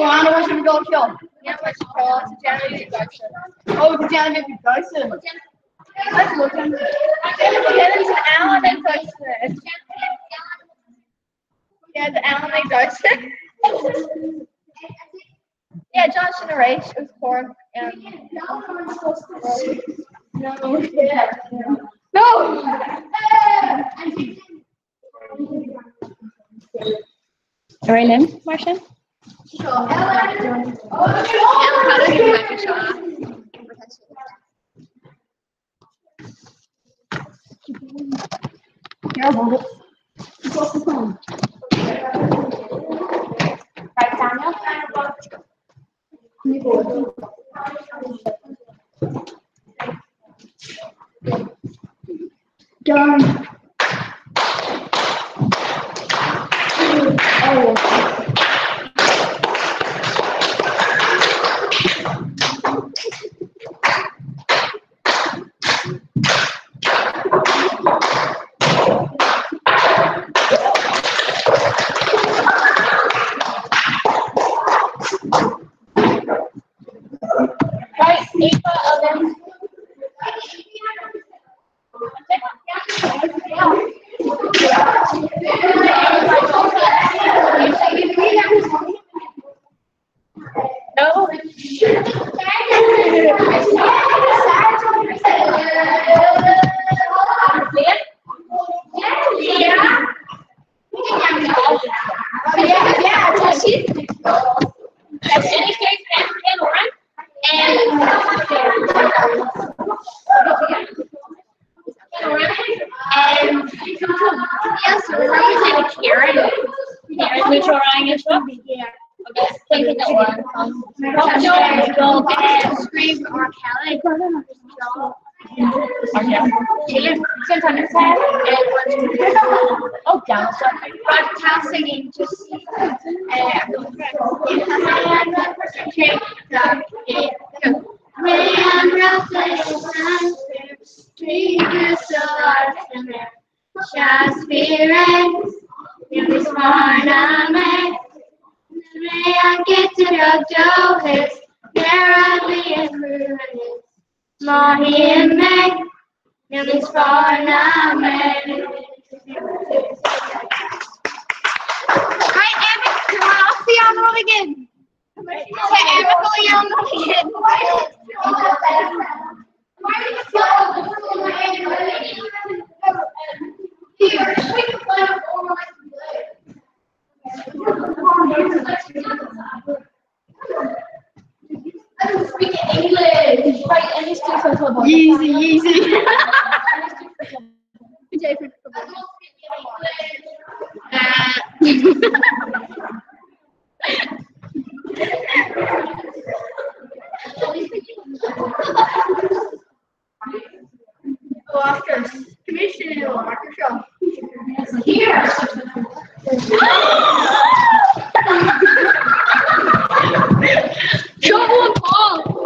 Alana wants to go kill. Yeah, let's call to Jenna. Oh, Jenna, if you guys let's look at it. It's Alan and Dyson. Yeah, the Alan and Dyson. Yeah, Johnson and Rach with corn and no. Raylan, Marcia? Right, Daniel? Done. Right, Ava, no. Neutral Ryan as well? Yeah. Okay, take it one. Scream or Kelly. Oh, down. Broadcasting just Easy. Oscars. Commissioner Oscar Show. Here. Trouble ball.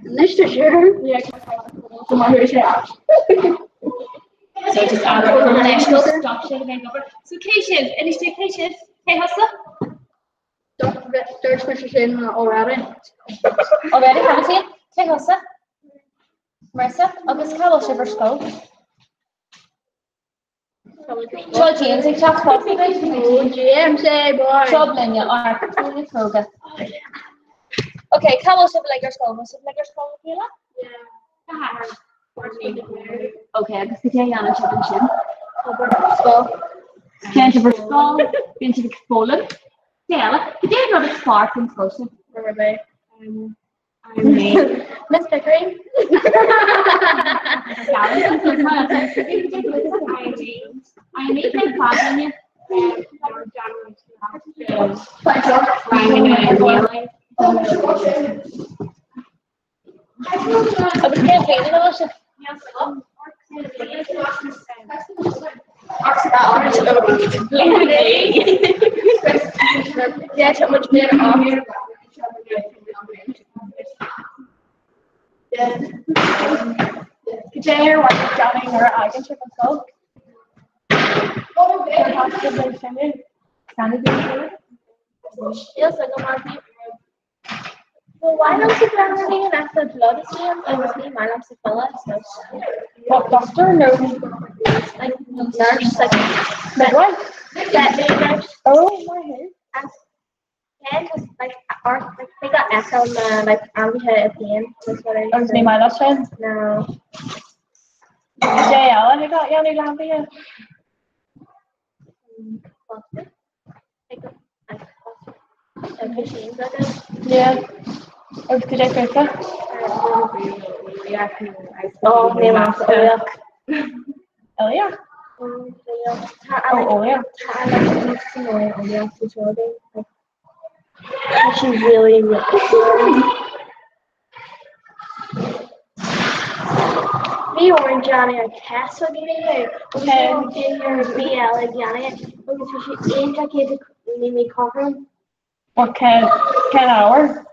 Mr. Sure. Yeah. Come on, here's your So just add our national stop shaking over. So Keisha, any state Keisha? Hey, hustle. Don't forget to search Mr. Shin already. Already, haven't you? Hey, hustle. Marissa, August Carol Shiver Skull. Troll James, I chat about it. James, hey boy. Troubling you are absolutely proga. Okay, Carol Shiver like your skull. Was it like your skull, Kayla? Yeah. Okay, I guess the Yana Shiver Shin. Skull. Can't Shiver Skull. Been to the Poland. Yeah, the day of it's far from closer. Where are they? I'm Miss Pickering. I made my problem. Yeah, too much better off here. Today, what is Johnny or I can check on Coke? Yes, I know Marty. Well, why don't you grab me an after blood scan? I was me, my name's Phyllis. What doctor? No. Like nurse, like midwife. That nurse. Oh, my head. And just like, or like they got echo on the like army head at the end. That's what I. Oh, is me my last friend? No. JL, I got Yanni Lambia. Yeah. Oh, did I press that? Oh, name off Eliak. Eliak? Oh, yeah. She's really, really me or Johnny or Tess will give you. Okay, your BL and Johnny. Okay, she aimed like you to me cover. What can hour?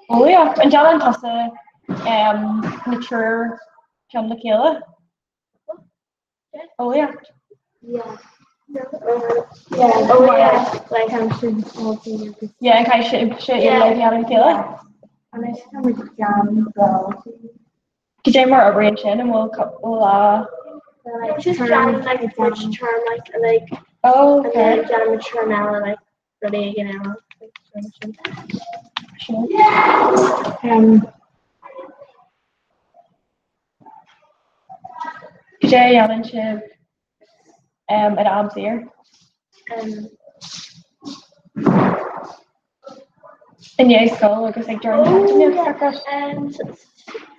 Oh yeah, and Johnny has a mature John Michaela. Oh yeah. Yeah. Yeah. Oh yeah. Like I'm sure. Yeah, and kind of shit you like John Michaela. And I just with John girl. Could you more arrange in and we'll like just John like which term like oh okay. And then John mature now like really Sure. Jay Allen Shiv at Ab's here. And yeah, school like it's like during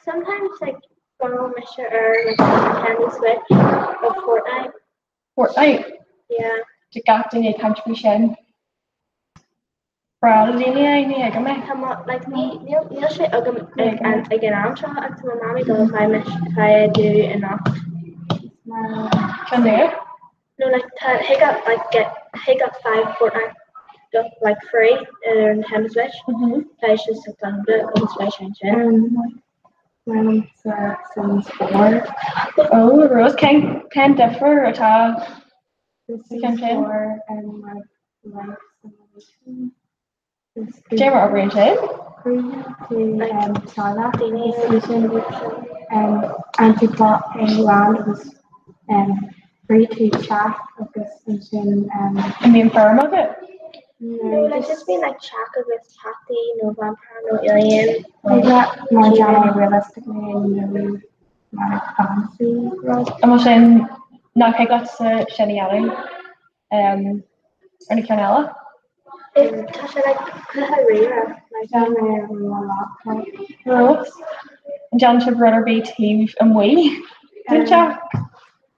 sometimes like go Mr. like Candy Switch or Fortnite. Fortnite? Yeah. To got the contribution. Proud of I come up like me, you'll say and again I'm trying to my mommy though if I do enough. Can they? No, like he got 5 Fortnite like free in Candy Switch. I just sit down the Switch and When it's 4. Oh, Rose can differ at all. Can 4 and like Jay were oriented. Charlotte anti-plot land was free to chat of this station and be infirm of it. No, like just being like chat of this chatty, no vampire, no alien. I got more Johnny realistically and really more fancy. I'm saying not I got Shenny Allen and Canella. Tasha like Harira, like Johnny a lot. Rose. John should rather be Steve and we. Good job.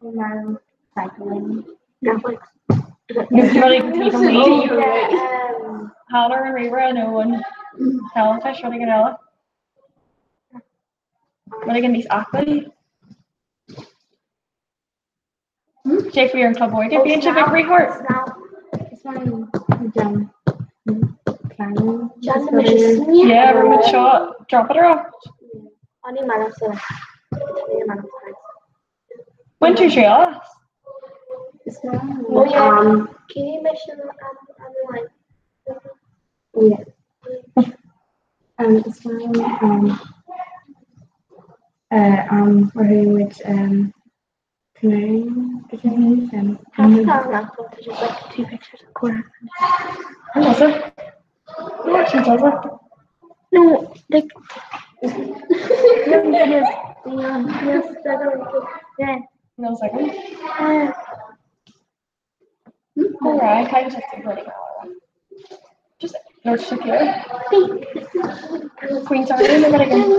And cycling. Netflix. Hannah and Reba, no one. Talentish, running an Ella. Running in these Ackley. Jay for your club boy. Give me a big report. It's one plan. Yeah, we're with shot. Drop it off. Only man so. Winter trail. Can you mention online? Yeah. It's we're with Canary and just like 2 pictures of Cora. Does it? No, she doesn't. No, like yeah. No second. Alright, I just pretty well. Just Lord Shakira. Queen Charlie, look at it again.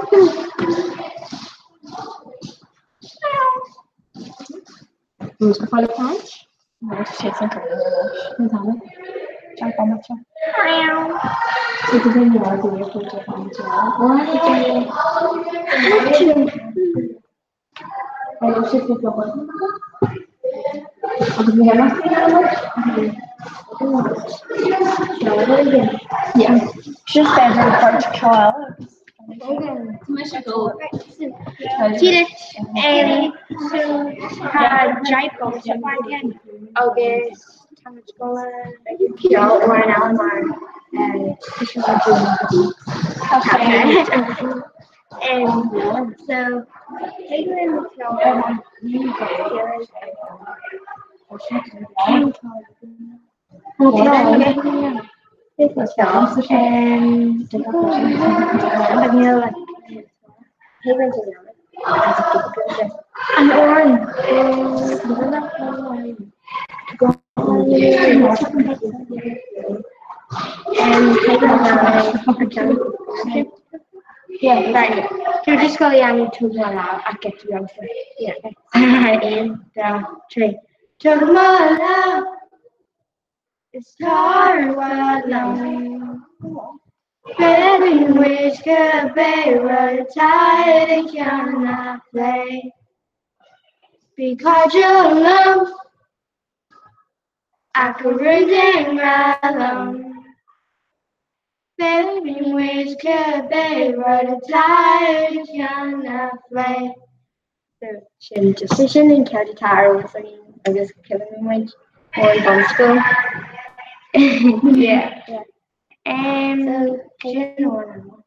Who's the final punch? No, she takes some time. Jump on that one. So the thing you are doing is to find yeah, just better part to trial. Tira, so Jaipur, Japan, August, Tamaskola, Kyo, or an Almar, and so England, and Oran, yeah, right. So just go down to I get to go for yeah. And 3. Tomorrow it's hard alone. Baby, wish could be but tired and cannot play. Because you're alone, I could regain right alone. Baby, wish could be but tired and cannot play. So she'll just in Calcutta was I guess killing me went or gone school. Yeah. So you know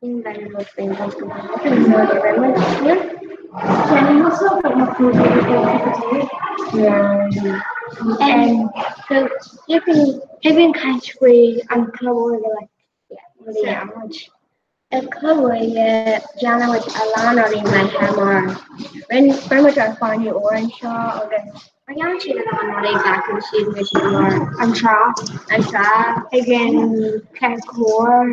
in that was being gone school. And so you can country and cover like yeah, much. A cover Jana with Alana in my hammer. When very much I find you orange shaw or the I actually don't know exactly she's which more. I'm try again kind of core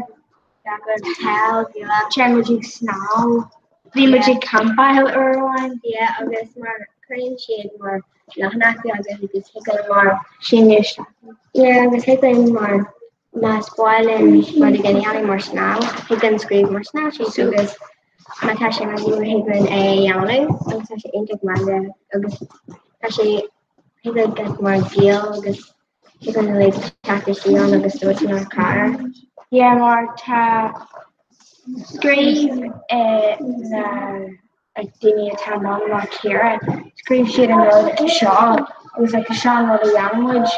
that could tell you challenging snow. The magic compile one, yeah, I guess more cream shade more not I guess you could take a more shinish. Yeah, I guess take more not spoiling but again any more snow. He can scream more snow she so this Natasha and you even a yellow, so she ain't my actually he could get more deal because he's gonna like tap his on the store in our car. Yeah, more tap scream like Dini time on like here. Scream shit and road shot. It was like a shot of the language.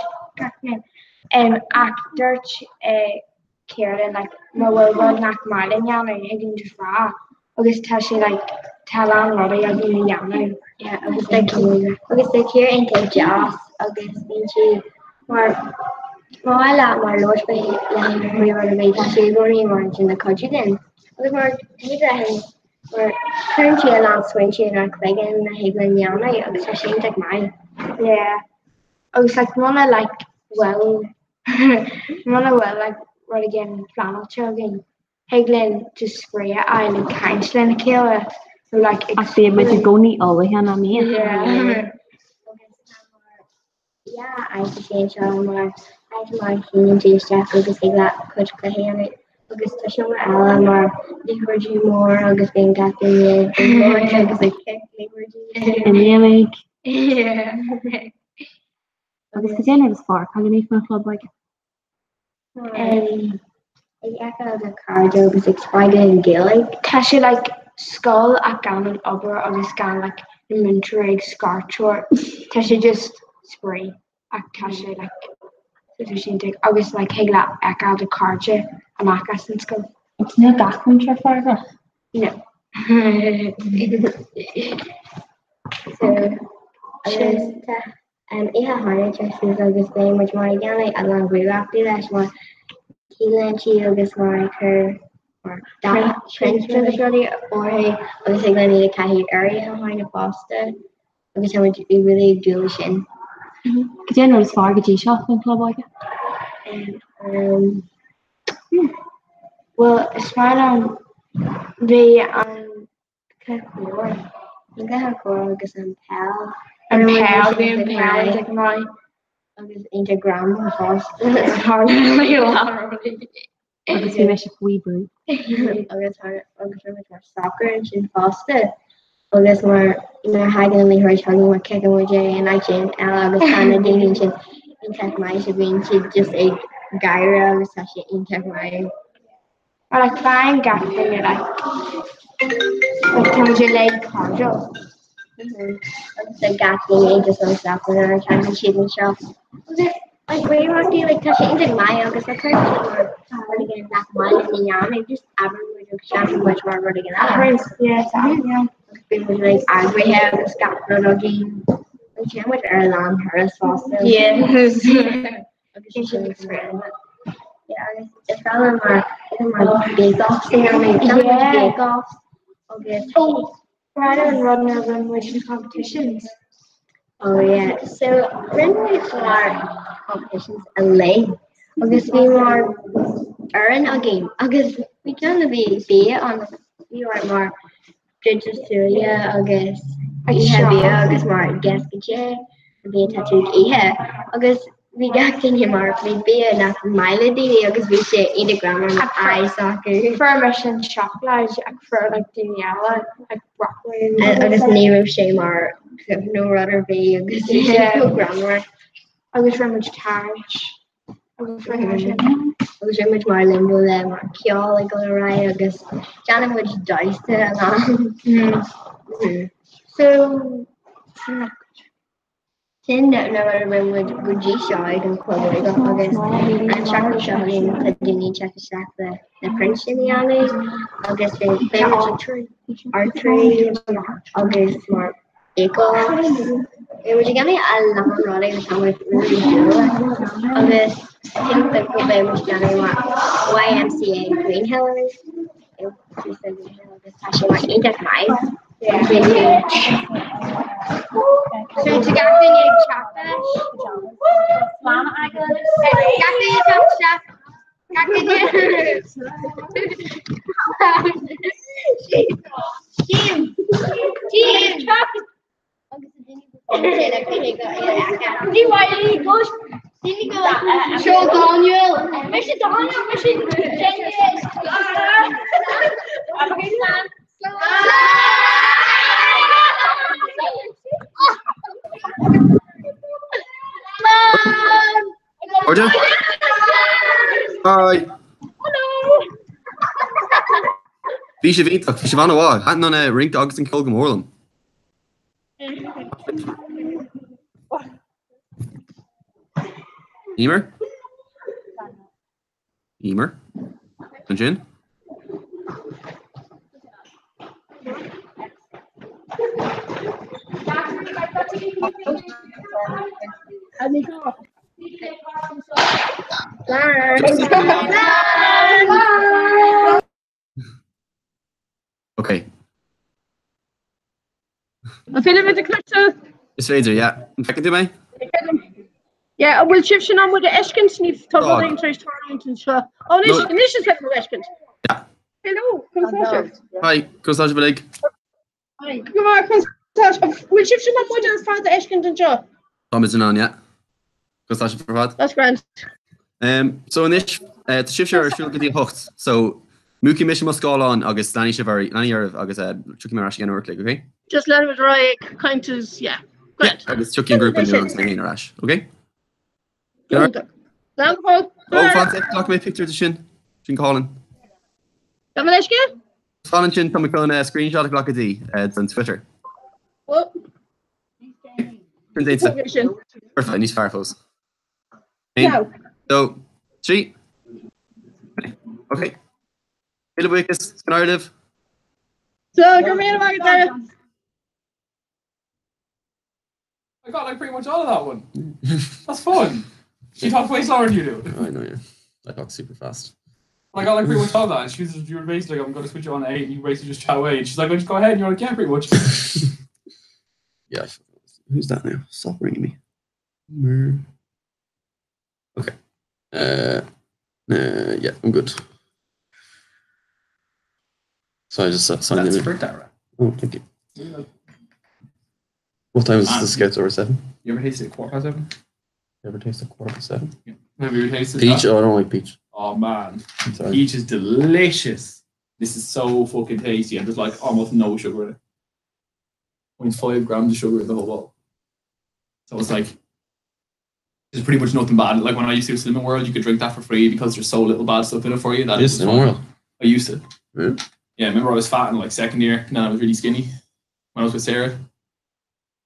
And actor Karen like no well not Marlin young and heading to far. August Tashi like Talan Robbie in young. Yeah, I was like here and take jobs. August Vinci or I like my lord by we were made savory orange in the country then. We were or currently along switching and like in the Haven young especially like mine. Yeah. I was like wanna like well like right again flannel chugging. Heglen to spray island Kinesland killer. So like I feel like you go neat over here on me. Yeah, I change more. I my human change that because they got coach Kahana. Because to show my more they heard you more August being got in more because they heard you. And yeah, like yeah. August again it was far. I'm gonna make my club like echo the cardio was expired in Gaelic. Tasha like skull at Gannon Upper on the scan like the Monterey Scarchor. Tasha just spray at Tasha like so she take August like Hegla echo the cardio and Macas and skull. It's no Gachman Trafalgar. No. So iha hana Jesse's agus name which mar again a long way after that one Keelan she agus mar her or that French really or hey agus I need to carry area behind a pasta agus I want to be really dualishin. Could you know as far as you shop in club like well as far on the you got her agus an pal and pal being pal like my agus Instagram first hard agus you wish we brew agus soccer and she's faster agus mar hagen her chugging with kicking with Jay and I chin agus Anna dating chin in tech my should be just a gyra agus she in tech my I like flying gap thing like can you like cardio the gap thing just on stuff when I'm trying to shoot myself like where you want to like touch it into my agus I can't really get that one in the yarn and just average with much more running it out yes yeah people like angry have this gap again which I would earn on her as fast yes yeah it's all my big off thing I mean big off okay rather than running a runway competitions. Oh yeah, so runway are competitions and lay. August we more earn a game. August we can be on we are more Bridge Australia. August we have August more guest kitchen. Be tattooed here. August we got in more we be enough melody. August we say in the grammar ice soccer. For mission chocolate for like Daniela like broccoli. And August name of shame are no other be August grammar. August very much cash. August very much more limbo them or kill like all right. August Janet much dice so Tin never remember good G shot and club August and chocolate shot in the Disney check the French in the alley. August they archery August more eco. It was gonna be a long running and some really do. August I think the problem was gonna YMCA Green Hillers. She said August Tasha went into 5. Yeah. So to get the chocolate. Mama, I got it. Show Daniel. Mission Daniel. Mission Order. Hi. Hello. Bhí sé bhíach, bhí sé bhana bhád, an an ring agus an cil go mórlam. Emer? Emer? An sin? Okay. I feel a bit connected. Is féidir, yeah. Can do me? Yeah, we'll shift on with the Eshkins need to go interest Torrington show. Oh, this is the Eshkins. Yeah. Hello, come Hi, Costage Belig. Hi. Come on, Costage. We'll shift on with the father Eshkins and show. Thomas and on, yeah. Costage for what? That's grand. So in this, the shift share should get the hooked. So Mookie mission must go on August. Danny Shivari, Danny or August. Chucky Marash again work like okay. Just let it right. Kind of yeah. Great. Yeah, August Chucky group and you're on saying Rash. Okay. Oh, fantastic. Talk about picture of the shin. Sin Colin. Colin sin tá chun screenshot glachadí on Twitter. What? Perfect, níos fearfós. No. So, 3. Okay. Illuicus, Scanardiv. So, come here, Margaret. I got like pretty much all of that one. That's fun. She talked way slower than you do. I know, yeah. I talk super fast. I got like pretty much all that. And you were basically like, I'm going to switch you on 8, and you basically just chat away. And she's like, well, just go ahead. And you're like, yeah, pretty much. Yeah. Who's that now? Stop ringing me. Okay. Yeah, I'm good. So I just signed in. Oh, thank you. Yeah. What time is the Scouts over 7? You ever tasted 7:15? You ever tasted 7:15? Yeah. Have you ever tasted peach? That? Oh, I don't like peach. Oh man, peach is delicious. This is so fucking tasty, and there's like almost no sugar in it. 0.5 grams of sugar in the whole bottle. So it's like there's pretty much nothing bad. Like when I used to do Slimming World, you could drink that for free because there's so little bad stuff in it for you. That Yes, Slimming World. I used to. Yeah. Yeah, I remember I was fat in like second year, and then I was really skinny when I was with Sarah.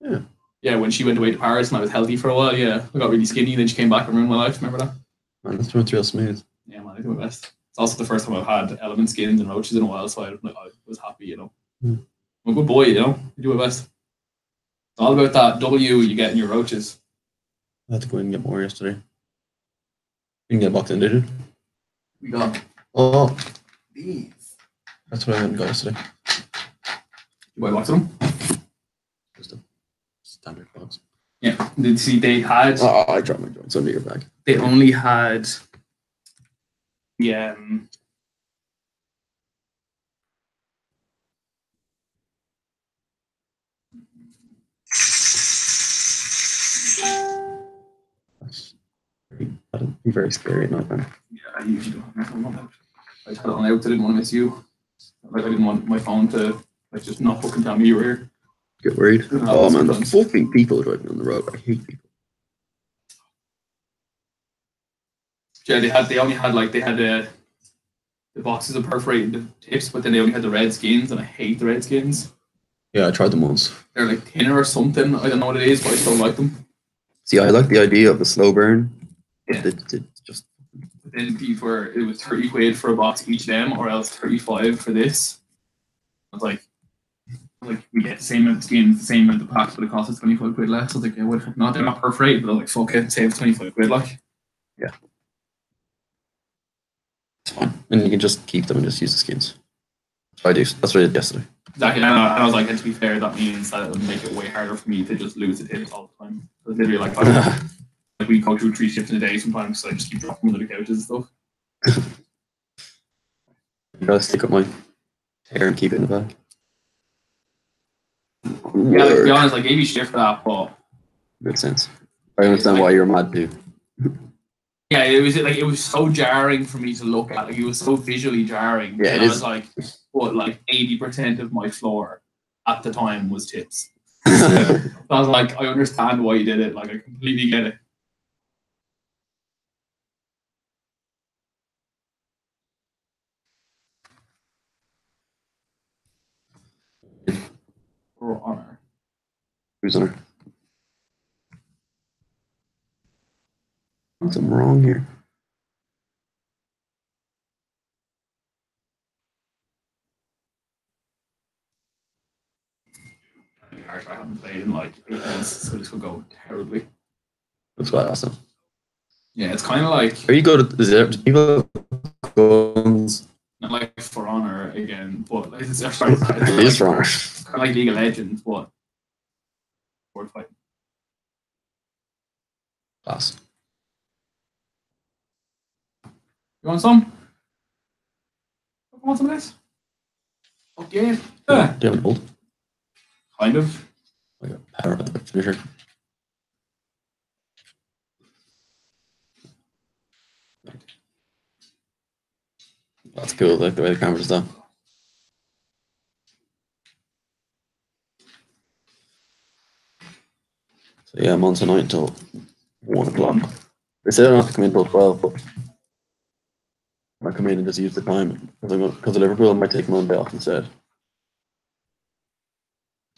Yeah. Yeah, when she went away to Paris and I was healthy for a while, yeah, I got really skinny. Then she came back and ruined my life. Remember that? Man, that's real smooth. Yeah, man, I do my best. It's also the first time I've had element skins and roaches in a while, so I was happy, you know. Hmm. I'm a good boy, you know. I do my best. It's all about that W you get in your roaches. I had to go in and get more yesterday. You didn't get boxed in, did you? We got these. That's what I went and got yesterday. You buy box them? Just a standard box. Yeah. Did see they had? Oh, I dropped my joints under your bag. They only had. Yeah. That'd be very scary at night, man. Yeah, I usually don't have my phone out. I just had it on out. I didn't want to miss you. Like I didn't want my phone to like just not fucking tell me you were here. Get worried. Oh man, the fucking people driving on the road. I hate people. Yeah, they only had the boxes of perforated tips, but then they only had the red skins, and I hate the red skins. Yeah, I tried them once. They're like thinner or something. I don't know what it is, but I still like them. See, I like the idea of the slow burn. Yeah. Just. But then these were it was 30 quid for a box each of them, or else 35 for this. I was like we get the same amount of skins, the same amount of packs, but it costs us 25 quid less. I was like, yeah, what the fuck not? They're not perforated, but I was like, fuck it, save 25 quid, like. Yeah. It's fine. And you can just keep them and just use the skins. That's what I do. That's what I did yesterday. Exactly. And I was like, and to be fair, that means that it would make it way harder for me to just lose the tips all the time. So literally, like we go through 3 shifts in a day sometimes, so I just keep dropping them under the couches and stuff. You gotta stick up my hair and keep it in the bag. Yeah, like, to be honest, I gave you shit for that, but makes sense. I understand why you're mad too. yeah, it was so jarring for me to look at. Like, it was so visually jarring. Yeah, and it I is. was like, what, like 80% of my floor at the time was tips. So I was like, I understand why you did it. Like, I completely get it. For honor. Who's on her? Something wrong here. I haven't played in like 8 months, so this will go terribly. That's quite awesome. Yeah, it's kind of like. Are you go to? Is there do people have guns? Not like For Honor again, but like, it's It is For Honor. kind of like League of Legends, but sword fight. Class. You want some? You want some of this? Okay. Yeah. Do you have an old? Kind of. Like a power finisher. That's cool, like the way the camera's done. So yeah, I'm on tonight until 1 o'clock. They said I don't have to come in until 12, but I come in and just use the time because of Liverpool. I might take Monday off instead.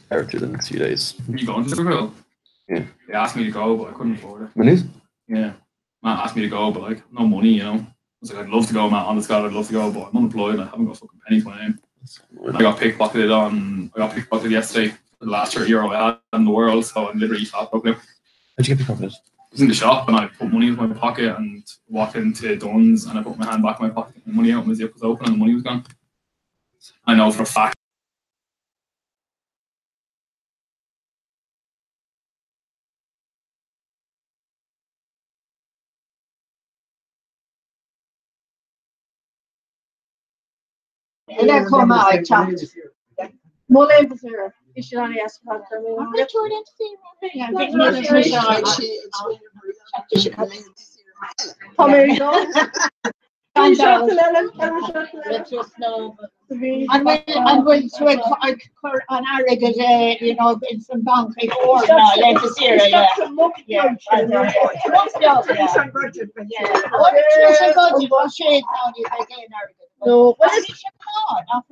Or through the next few days. You going to Liverpool? Yeah. They asked me to go, but I couldn't afford it. When is? Yeah. Matt asked me to go, but like no money, you know. I was like, I'd love to go, Matt. On the Scott, I'd love to go, but I'm unemployed and I haven't got a fucking penny to my name. I got pickpocketed yesterday. The last €30 I had in the world, so I'm literally flat broke now. How'd you get pickpocketed? I was in the shop and I put money into my pocket and walked into Dunn's and I put my hand back in my pocket and the money out and the zip was open and the money was gone. I know for a fact. And then come out, I chopped. Mullen was there. You should only ask for me. I'm going to turn into Come here you go. And when to an arrogant, you know, in some donkey or let's just hear it. No, what is it called? Oh,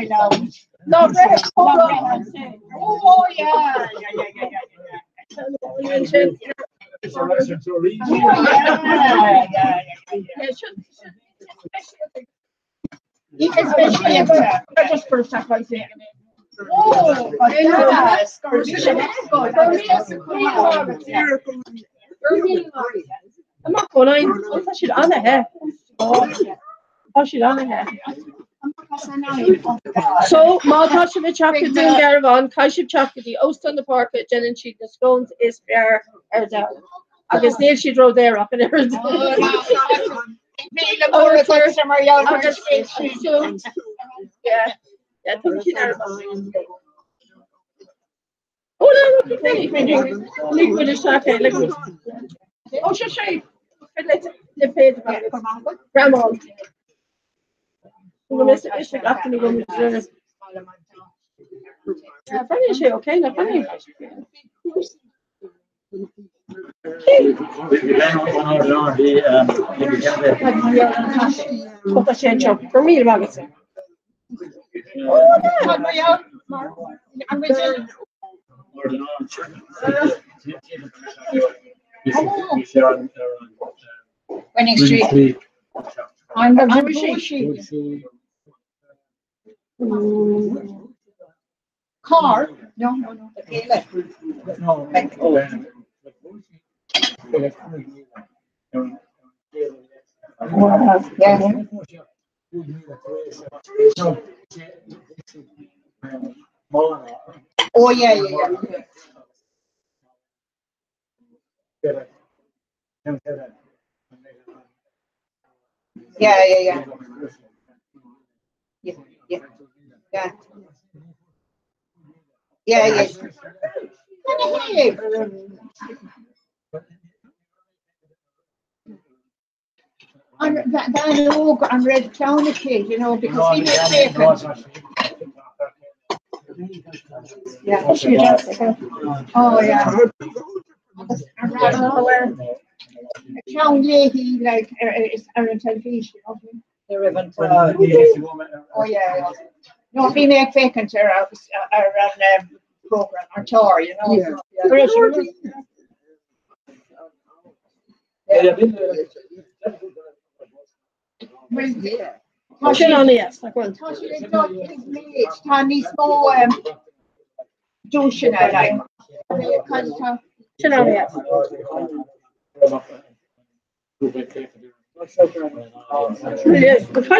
yeah. No, oh, yeah. Especially if just for a second. Oh, I'm not going on. I should on ahead. I should on ahead. So, Malta should be chocolate doing Garavan, Kaiship chocolate, the Oast on the Park, Jen and Sheet, the Scones is fair, Erdown. I guess Neil she drove there up in Erdown. Yeah, oh no, liquid is okay, liquid. Oh, sure. The page grandma. Yeah, funny is okay, not funny. For me, Winning Street. I'm the car. No. Oh yeah. Yeah. And Red Clown kid, you know, because he was vacant. Yeah, she does. Oh yeah. Clown lady like is on television, oh yeah. No, he make vacant around program or tour, you know.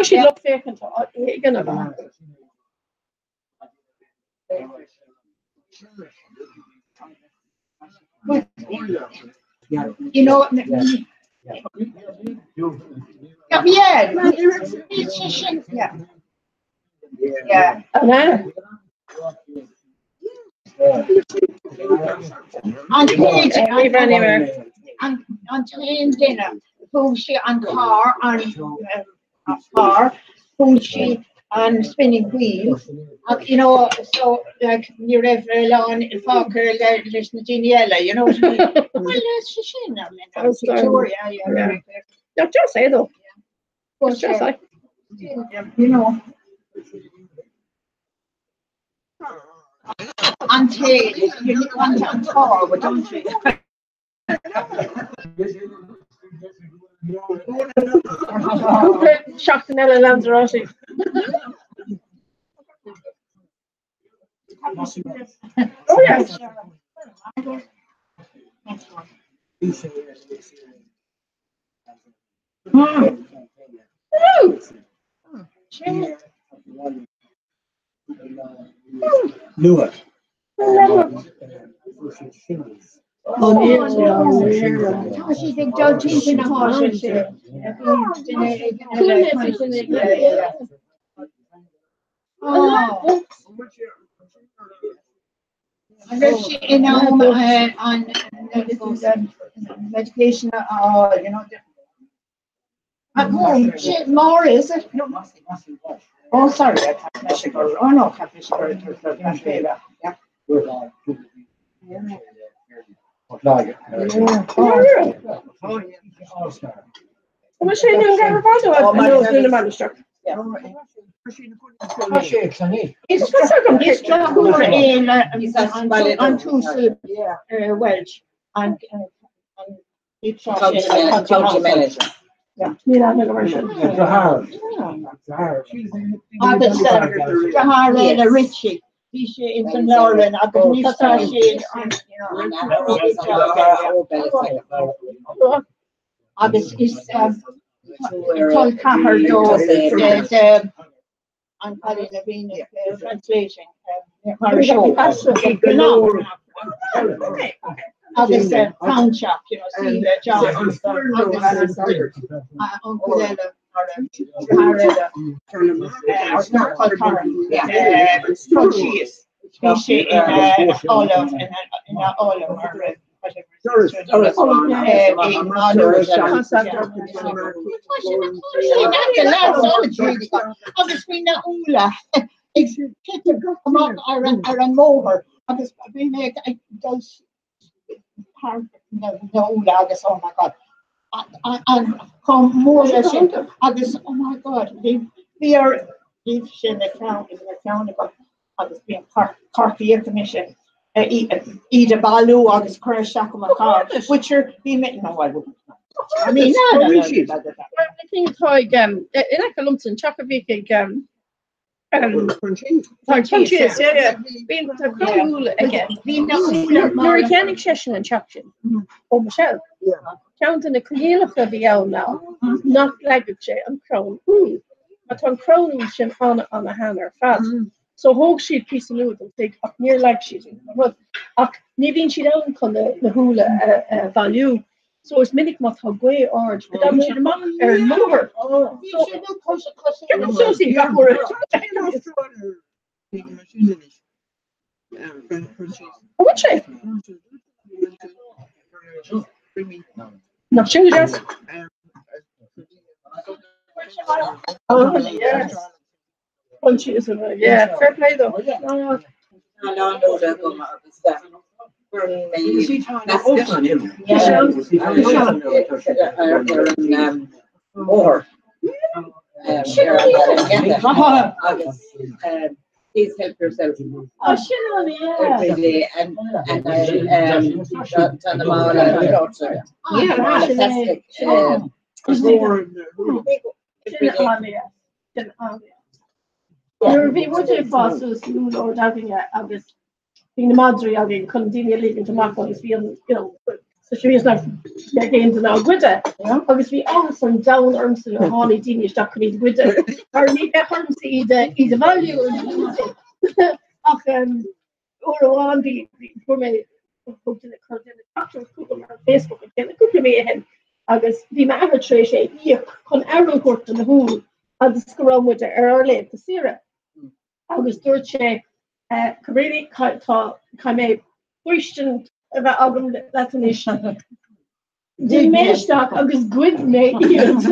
She look vacant. You know, yeah. On train dinner, food she on car on car Punchi and spinning wheel. You know, so like you rev on Falker, there's Geniella, you know what I mean? Well, it's Victoria, yeah. No, just say though. Just say. You know. Until you want to uncover, but don't you? Shachtanella Lanzarote. Oh yes. Newark. She think judges in a horse. And then she on medication, you know. At home, more is it? Oh, sorry, I can't Michigan. Oh no, can't Michigan. Yeah. Come on, Shane, you got a photo of the manuscript. It's on two Welsh and it's yeah, Zahara Richie. She's in St. Lauren. I've been used to she, told Cahar I'm calling the translation. Others pound shop, you know, see the job. Uncle Ella cheese. She in olive and in olive or obviously not Ula. It's come on, I ran over. Obviously, we make those. No, August, oh my God. And come more I guess, oh my God, we are in the county, but I was being Corky Commission, Ida Balu, August Crash Shakamaka, which are being met. No, I wouldn't. I mean, no. I think like in Lumton, Chakavik, Punches, yeah. Being to cool again. You're organic session and chapter. Oh, Michelle. Yeah. Counting the Creole of the L now. Not like a and crown. But on crown on a hammer fast. So whole sheet piece of noodle take up near like she's in. But Nivin she down con the hula value. So it's minic mat hagway orange, but I'm sure more. Oh, so see that word. What say? Not sure yes. Oh yes. Punches yeah, fair play though. Please help yourself. Oh, every day and turn them all You're being fossil school or having August. Being the Madri, I mean, continue living to Marco is being, you know, so she is not getting to now with it. Obviously, awesome down arms and honey, Dinish, that could be with it. Or need that harm see the value of or on the for me, put in the current Facebook again, the cookie me ahead. August, the average ratio, con arrow court in the whole, and the scrum with the early to Sierra. August, Dorche. Really kind of question about album definition. Di méisteach agus guid mé agus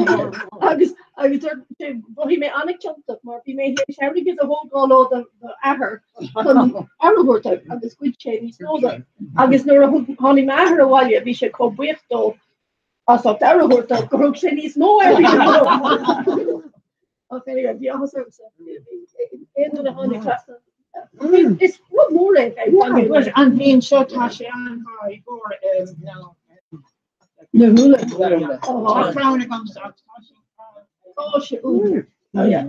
bhí mé anna ceach mar bhí mé seirigid a hógáó ahar chun airúirta agus cuid sé níos nóda. Agus nuair a tháinig ahar a bháile bhí sé có buochtó as airúirta gothg sé níos mó fé bhí éú a tháinig clasa. Is wat mór an bhíon seo tá sé an na húla crownna comes oh shit oh yeah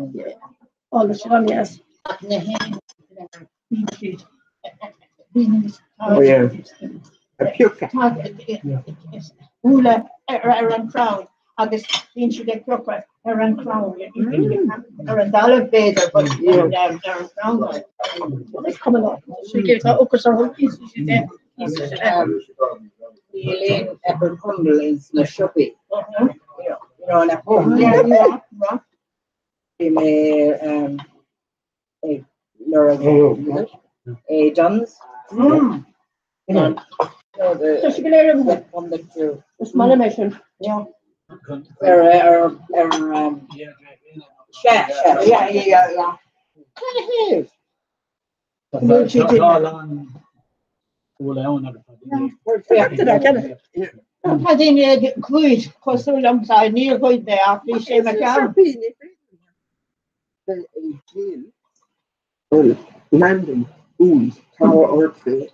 all the shit yes oh yeah a puka húla an crown agus bhíonn siad ag crupa an crown an dala féidir but an crown it's coming up so you get okas ar his Elaine Abercrombie is na shopping. You know, na home. Yeah. Laura Johns. So she been on the small mission. Yeah. Yeah. Hadin cuid cosúlamtá ní chuid de a bhí sé me landing pools tower orphan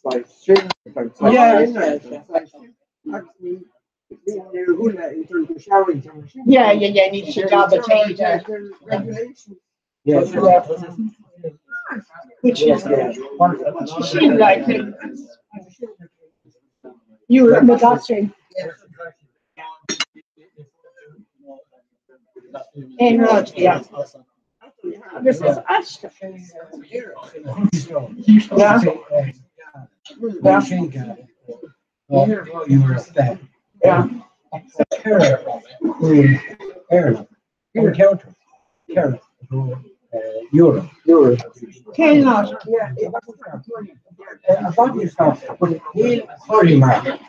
like string yeah need to job a change regulations which is she like you were the doctor and Rod, yeah. This is Ashton. You were a step. Yeah. Ireland. Encounter. Carol. Europe. Cannot. Yeah. About yourself. Neil Hardiman.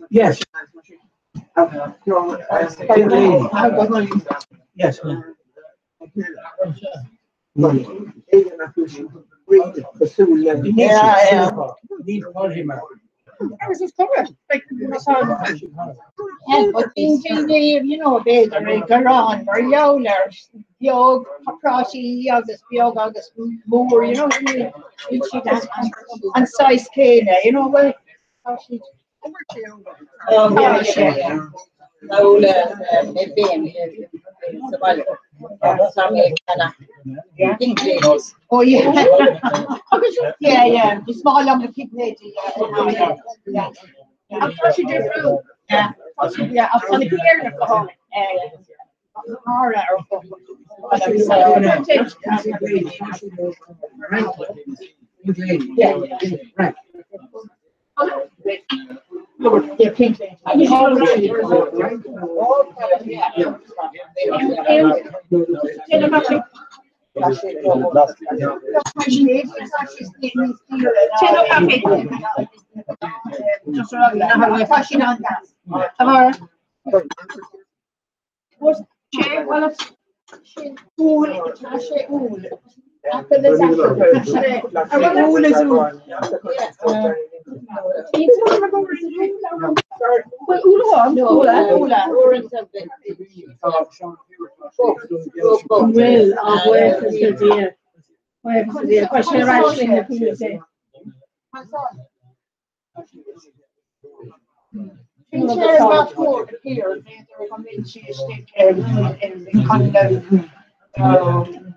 Yes. Yes. But you know, they go on, or yowlers, yog, paprashi, agus, biog, agus, moor, you know, and size cane, you know, well, yeah. Oh yeah. The small on the kidney. Yeah. I'm touching your fruit. Yeah. I'm trying to hear the phone. Yeah, pink.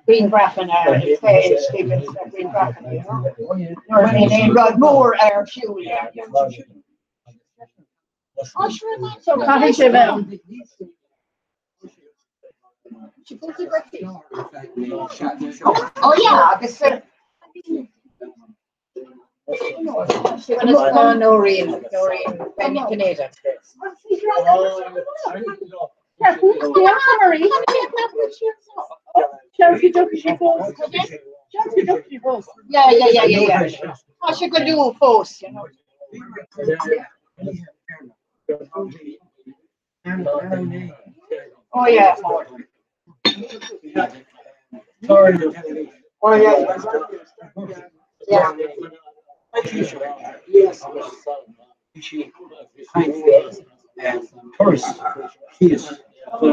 Green graphene green graphene, Rod Moore air fuel. So oh yeah, When it's gone, Noreen, Benny Canada. Yeah, who's the Marie? Chelsea Duffy, she goes. Chelsea Duffy, she goes. Yeah. What you could do first, you know. Oh yeah. Oh yeah. Yes. First, he is. No,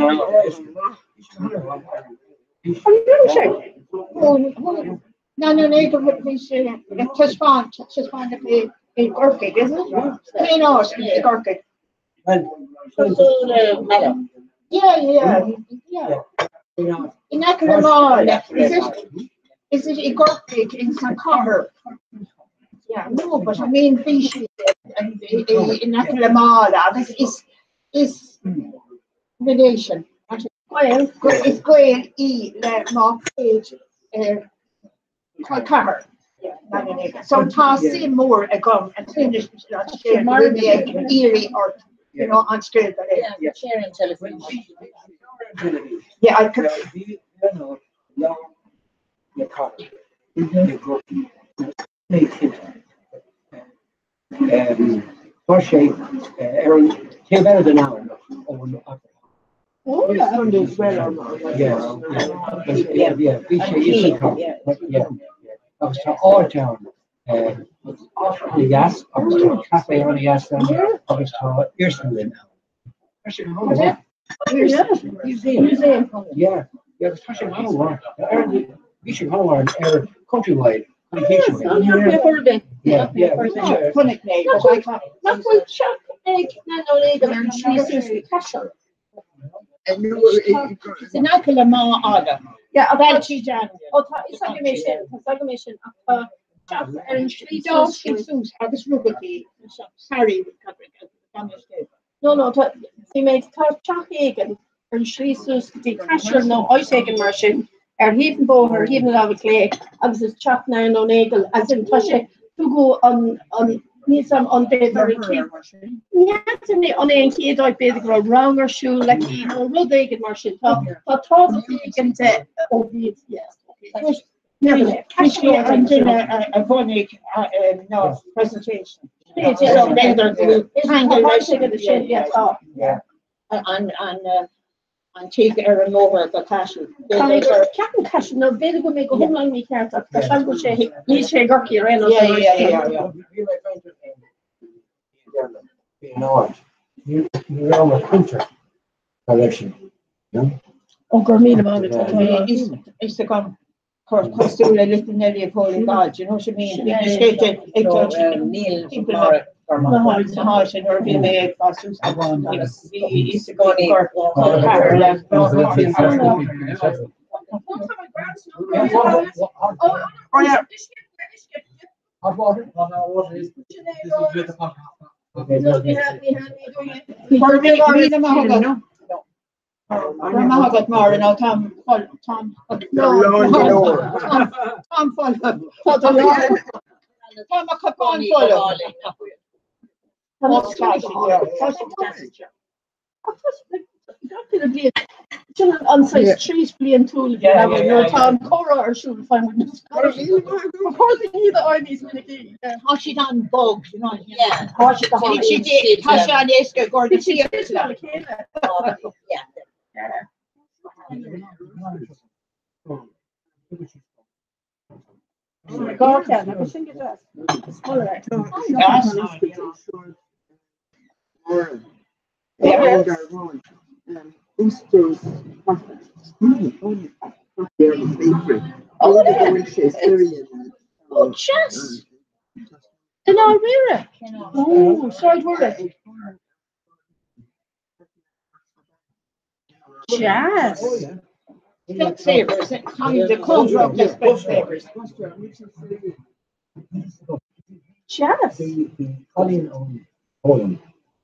just find the Gorky, isn't it? No, it's the Gorky. Yeah. In Acklemall, is it a Gorky in St. Cover? Yeah, no, but I mean, fish in Acklemall, is relation. It's going Mark Page, Cover. So toss him more a gum and finish Erie or on straight. Yeah, sharing telephone. Yeah, I could. For shape, Aaron, take better than now. Oh, yeah. I was to all town. The gas, I was to cafe on the gas, I was to Earston. Museum. Yeah, it's touching Halloween. Beaching Halloween, countrywide. Yeah, about Jan. Oh, it's like a mission. No, he made chat egg and Schliessus, the cashier, no, I take a machine, heating bower, heating lava clay, and this chat now, no nagel, as in Tasha, to go on some on paper. Yeah, on a kid, I paid the wrong or shoe, like, road egg and machine, talk and obedience, yes. Actually, I'm doing a phonic presentation. And take a remover the castle. Captain Castle, no, they go make a home on me character. The Shango Shay, he's a Gorky, right? Yeah. You know a printer collection. Oh, Gormina about it. It's the gun. Costume a little Nelly of Holy God, you know what I mean? You just get to Neil people the heart and her being made costumes. He's going for Carol. Oh, yeah. Got more and Tom unsize trees being tool Tom Cora or should find either are these many how she done bugs, you know. Yeah. She did Tasha and Esther Gordon. Oh, chess. And I wear it. Oh, sorry, wear it. Jazz. Specsavers. The cold rock is Specsavers. Jazz. The Poland.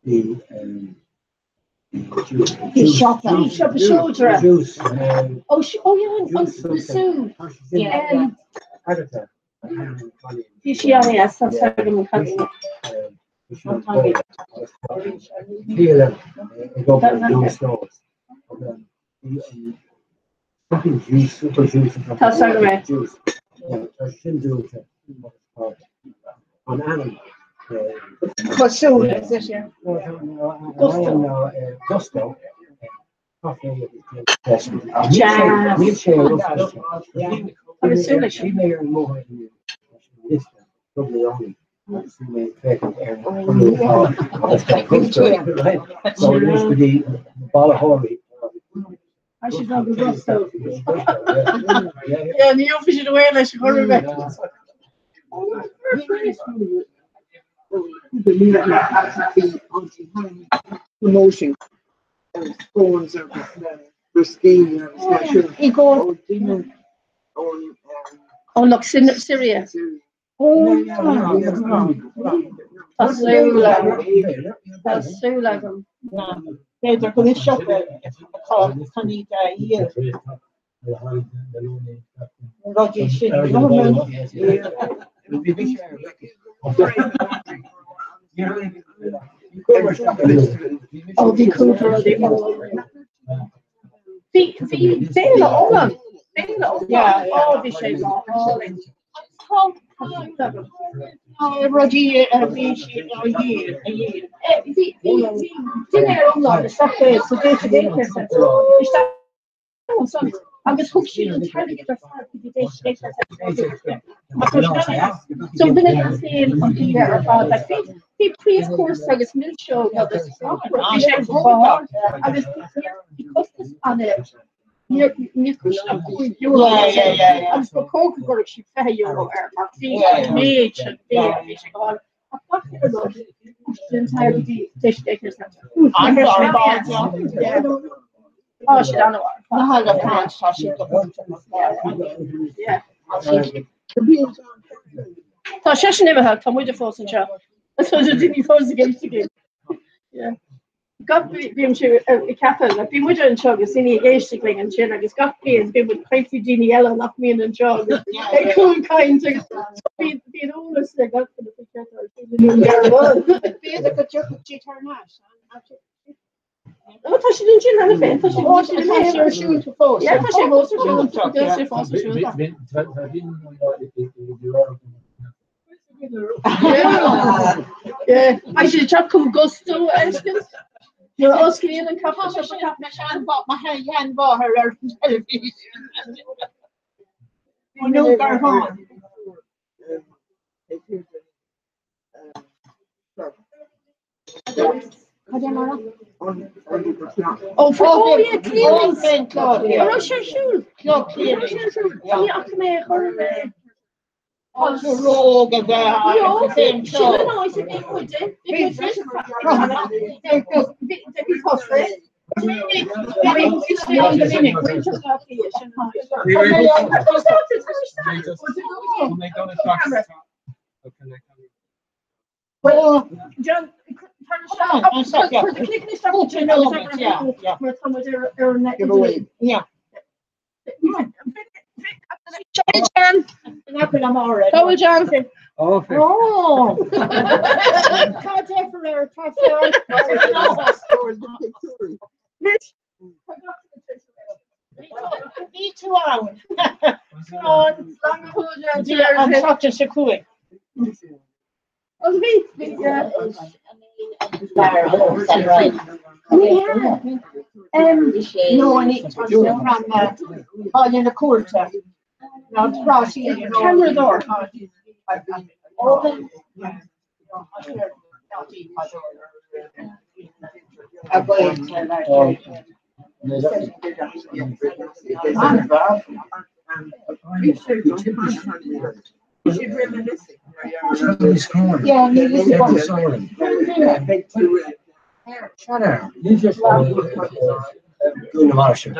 The shop the shoulder. Oh, yeah, the Sue. Yeah. TCIS, that's how I'm cutting it. That's how I'm What show is this year? Gusto. I should know the Gusto. Yeah, the official awareness should go back. Promotion. Phones are risky. Oh, look, Syria. Oh, that's so like them. They're going to shop it. Honey, here. Roger, shit. Oh, the culture, yeah, all the shades are all in. Roger, I'm just hooking and trying to get the fire to be so then it's saying something there about like the pre-course like it's milk show I was because this on it near I was for Coke or she fair you or mage and the entire dish takers. Oh, she don't know what. Yeah. So she never had come with the force and show. That's what you didn't force against again. Yeah. Got being to a cafe, like being with her and chug, is in the age tickling and chin, like it's got being with crazy Jeannie Yellow, not me and chug. A cool kind of being almost like up for the picture. I thought she didn't chill anything. I thought she was in her shoes before. Yeah, I thought she was yeah, I should have come Gusto. You're asking in and cup. I bought my hand bought her television. You know, Garhon. Oh, yeah, clearance. Oh, sure. Yeah, come here. Rogue and Go with Jonathan. Oh. Me too hours. I'm such a secure. No, I need to run all in the quarter. Now, camera door. Open. Shut up. You just doing the marshal.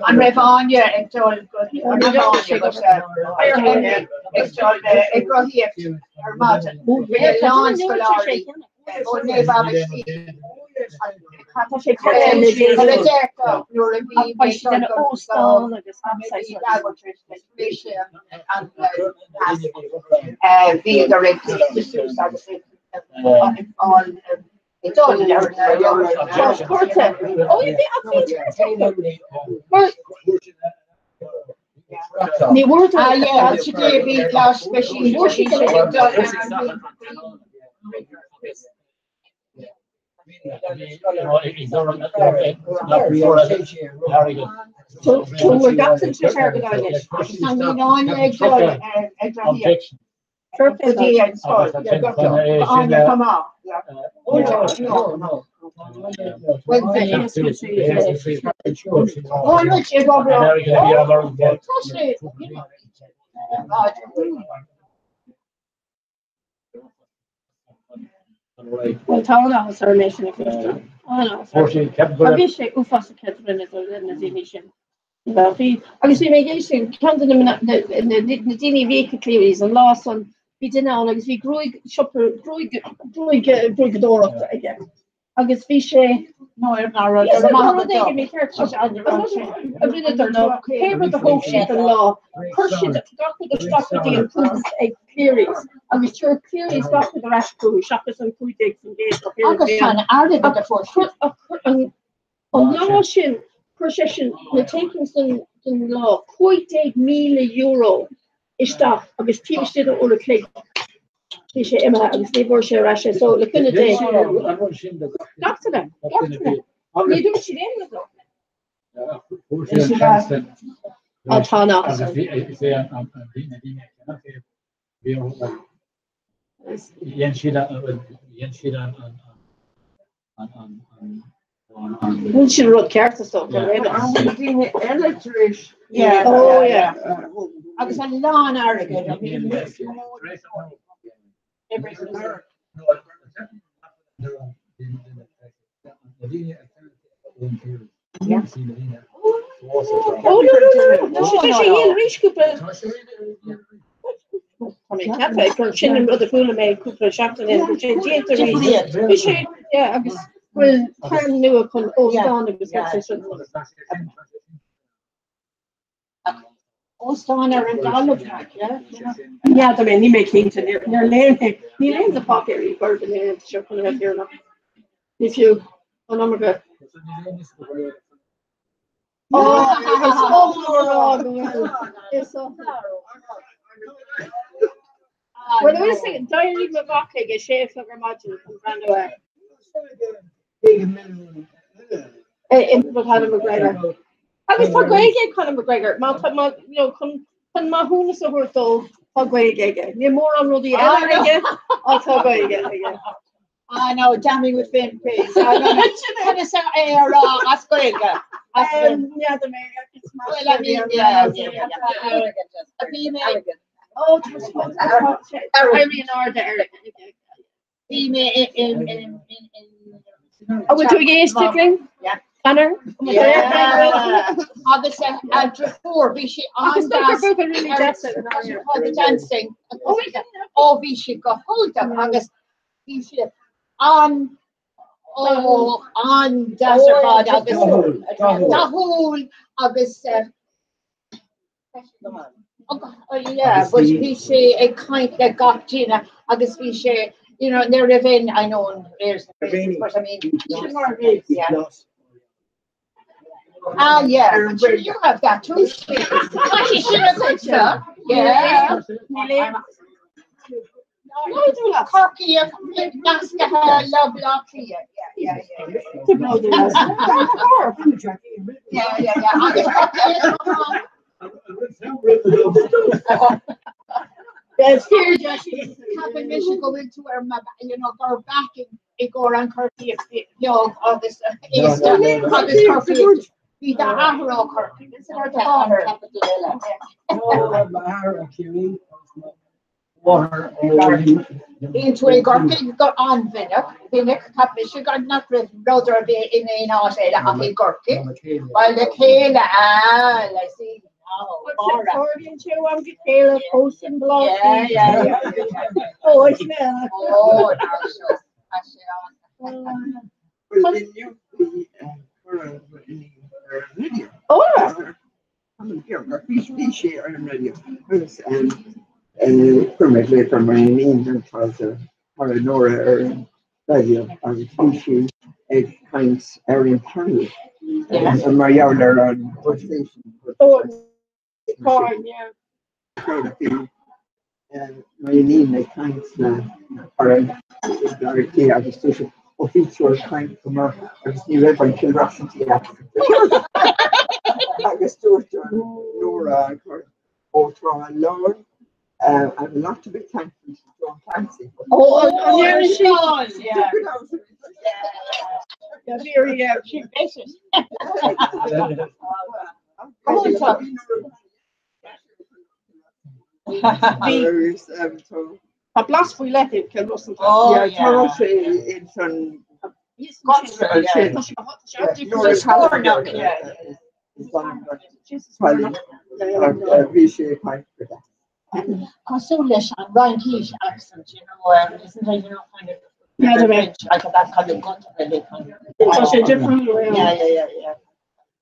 And Ravanya and Joel good. It's all there. Oh, you think the word yeah, today we last especially so we got to share with Irish. And we know objection. Perfect. On you come out. Oh no. Oh, look, you go well, town house our nation of Christian. Oh no. I wish I could fast catch when it's in the nation. Well, I can see my nation can't the Dini vehicle clearies and last one we did now like we grew shopper grew door up again. I guess fish no, I'm not. Yes, I'm give me church. I'm really don't know. Here with the whole shit and law. Person got with the stock with the improved clearings. I'm sure clearings got with the rest crew. Shoppers and food digs and gates up here. I'm just trying to add it the on launching procession, the taking some law, €8 is that. I guess team did it all the click. She Emma, I stay for sure. So look in the day. Talk to them. You do she didn't look. She wrote characters so electric. Yeah. Oh yeah. I was a lawn arrogant. Yeah. Oh no. She's rich couple. I mean, cafe for Shannon brother Fula made couple Shafton in the yeah, I was well Karen knew a con Ostana was Ostana and Olive yeah. Yeah, I mean he made things in there. They're laying the pocket report in there shuffling up here now. If you I'm good. It's so well, there is a diary of vodka, a chef of Ramajin from Brandaway. In Conor McGregor. I was talking about Conor McGregor. You know, come Mahuna Soberto, Pogway. You're more on Rudy Ellen. I'll talk about again. I know, damning with Finn Peace. I know. Can I say Asquega? Yeah, the mayor. Well, I mean, yeah. A female. Oh, Irene or Derek. Female in. Oh, we're doing a stickling? Yeah. Connor? Yeah. Obviously, before we should on the dancing. Oh, we should go hold up. August. We should. On Desert August. The whole August. Oh yeah, but we say a kind that got Gina. August we say, you know, they're living. I know there's but I mean, yeah. Ah, yeah, but you have that too. She should have said so. Yeah. Corky, that's the love here. Yeah. Yes, here, Captain Mission go into her, go back and go around Kirky, all this, Kirky. Be the Ahro Kirky. This is her daughter. Water into a Gorky got on Vinnick, Cap Mission got not written, brother of in a not a Gorky. While the Kayla, I see. According to Kayla posting blog. Yeah. Oh, I smell. Oh, permit from my name and father, or Nora, radio, and teaching a kind area party. And my younger on what station. Oh, fine, yeah. My name, the kind or a directly at the station. Of each your kind from her, I just knew everybody killed Russian tea. I guess to Nora, or Lord. I'm not to be thankful to John Clancy. Oh, yeah, she was. Yeah. Yeah, she vicious. A blast we let him kill Russell. Oh, yeah. It's on. He's got Consulish and Ryan Keesh accent, isn't it, kind of. Yeah, the range. Like that kind of gun really kind of. It's a different way. Yeah.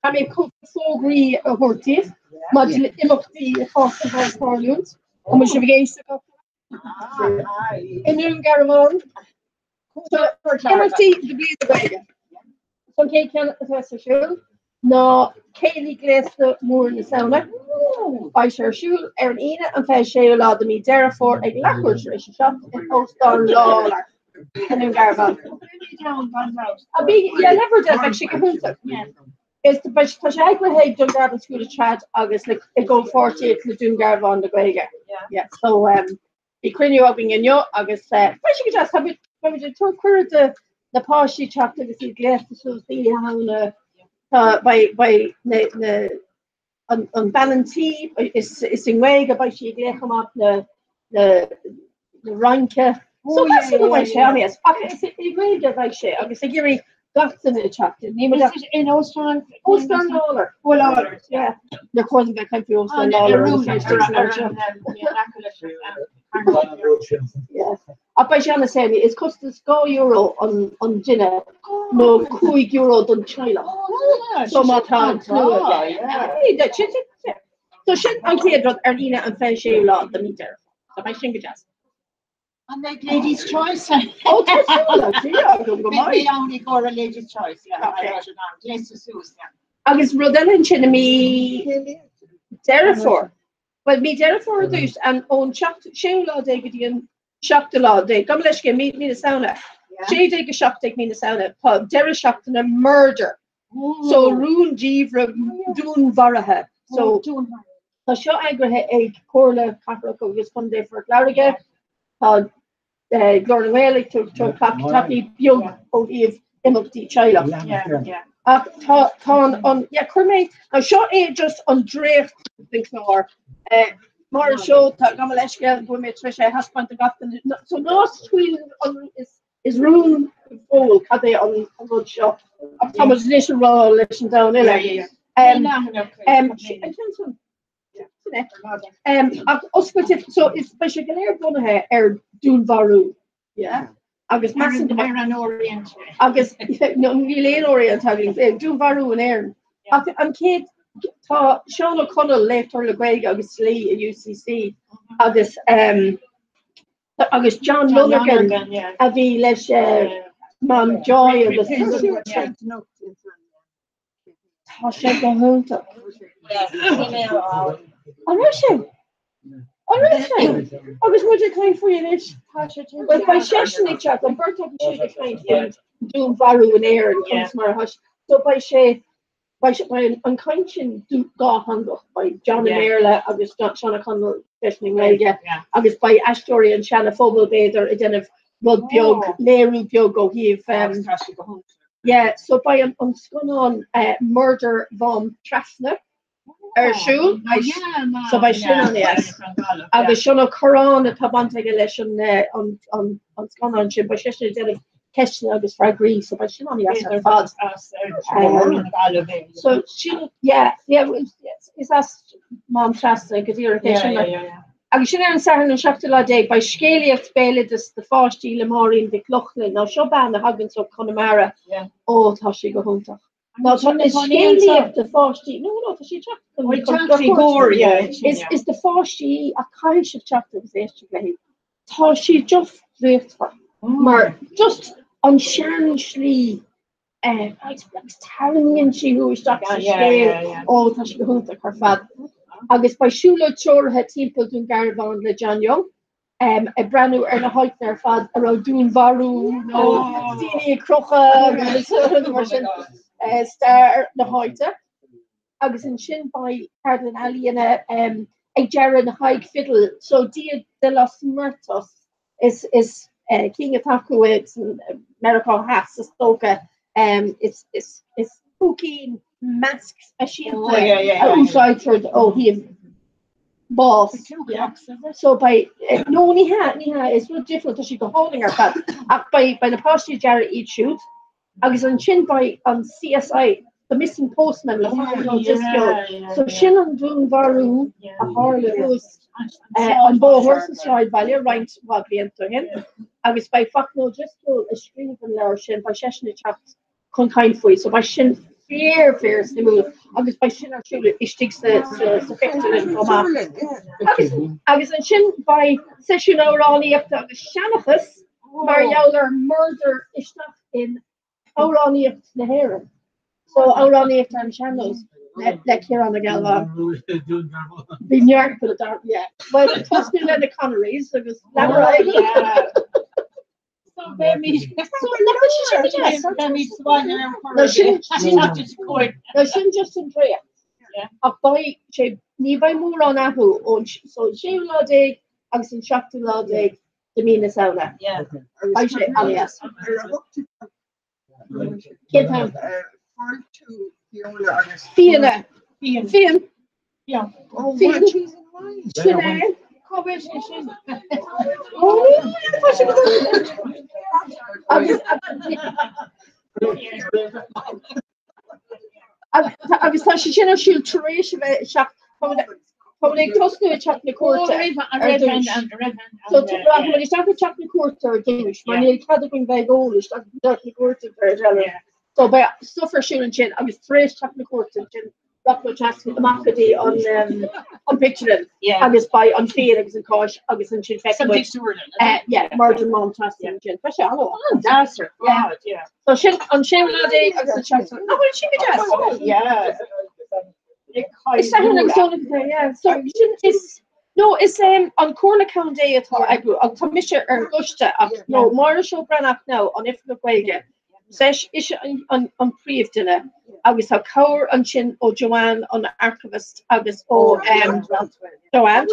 I mean, could so agree a hortis, Module Imokti Hospital Parliament, and we should be against the in Garamon. So, Imokti, the Bleed the Wagon. So, Kate can attest to show. No, Kaylee Glaster more in the sauna. I share shoe, Erin Ina, and Fay Shay allowed me there for a language shop in Post on Law. And in Garamon. I'll be, never did, but she can hold it. Is the best Tashagra Hay Dungarvan School of Chat, August, like, it go 48 to Dungarvan the Grega. Yeah, so, the Queen Obbing in your August, but she could just have it, maybe the two quarter the Pashi chapter, the sea glass, the see how by on Valentine is in Wega by she come up the ranka. So that's the way she is. It's a great like she. I guess I give me that's in the chapter. Name of that in Ostern Dollar. Full orders, yeah. They're causing that country Ostern Dollar. Yes. Up by Shanna saying it's cost us €4 on Gina. No €2 on China. So much hard. So shit I can't drop Ernina and Fay Shay lot the meter. So my shingle just. And like ladies' choice. Oh, that's they only go a ladies' choice. Yeah. I guess Rodella and Chinami Derrifor. Well, me Derrifor there's an own shocked Shayla they get shocked a lot. They come let's get me the sauna. Shay take a shock take me the sauna. Pub Derry shocked in a murder. So Rune Jeevra Dune Varaha. So show aggregate a Corla Catholic was one day for Clariga. Gordon Whaley to Tappy Young of Imokti Chila. Yeah. Kermay, now shot just on Drake, think more. More show, Gamaleshka, Women Trisha, Haspant, so no swing is room full, Caddy on good shot. Of Thomas Nation Roll, listen down, so it's special Galer Dune Varu. Yeah. August Massive Iran Orient. August no Milan Orient Dune Varu and Aaron. I'm Kate Sean O'Connell left or LeGreg August Lee at UCC. August John Lonergan. Avi Lesh Mom Joy of the tá sé go húnta. An sin? Agus mu kain foiis bei senig chat an bur si kain dún varú an air an comes mar hush. So bei sé an kaintsin dú gá handoch bei John and Airle agus Seanna Connell fishing leige agus bei Astoria an Shanna Fobal Bader a den of rud biog léirú biog go híh so bei an sconan murder von Trasna Siú so bei sin agus sena chorán a tabanta go leis an sconan sin bei si den of Keshin agus fragri so by Shin on the fad. So she is as mom trust because you're I should an Saturn and Shaftala day by Scaly of Bailidus the Fasti Lamori the Clochlin now Shoban the Huggins of Connemara oh Tashi go home. Not on the Scaly of the Fasti no she is the Fasti a kind of chapter was yesterday. Tashi just left her. Maar just unshanishly Taranian she who is stuck oh Tashi Hunter her fad. Agus by Shula Chor had people doing Garavan le John Young. A brand new Erna Heitner fad around doing Varu, Dini Crocha, Star the Heiter. Agus in Shin by Cardin Ali and a Jared High Fiddle. So Dia de los Muertos is King of Takuits and America has a stoker. It's spooky masks he boss so by no ni is no different she go holding her fat by the past Jared each shoot agus an chin by on CSI the missing postman so Shin and Dun Varu a Harley who's on both horses ride value right wagli into him agus by fuck no just a string from there Shin by Sheshni chat con kind for so by Shin fears the move agus by Shin or Shula ishtigs the agus and Shin by session Orani after agus Shanachus Marialler murder ishtach in Orani after the Heron so Orani after and Shanos like here on the Galva the New York for the dark well it was still in the Connerys because just Andrea. A boy ní by mór an ahu on so she la day agus in shop to la day the mina sauna. I say alias. Kid have Fiona. Yeah. Fiona. agus tá sé sin siúil taréis seach ag tosnú chat na cuarta so chat na cuarta déis mar níl cad gon bheith ggólis na cuarta so by suffer siúil sin agus tréis chat na cuarta sin chat amachchadí on picture agus by on fear agus an cosh agus an chin margin mom testing chin disaster so shin on shame day agus an chat no what she be just it's so is no it's on Corla Count Day at all I grew on Commissioner Gusta no Marshall Branach now on if the way again Sesh is on priv dinner. Agus ha cower an chin o Joanne on the archivist agus o Joanne. Joanne.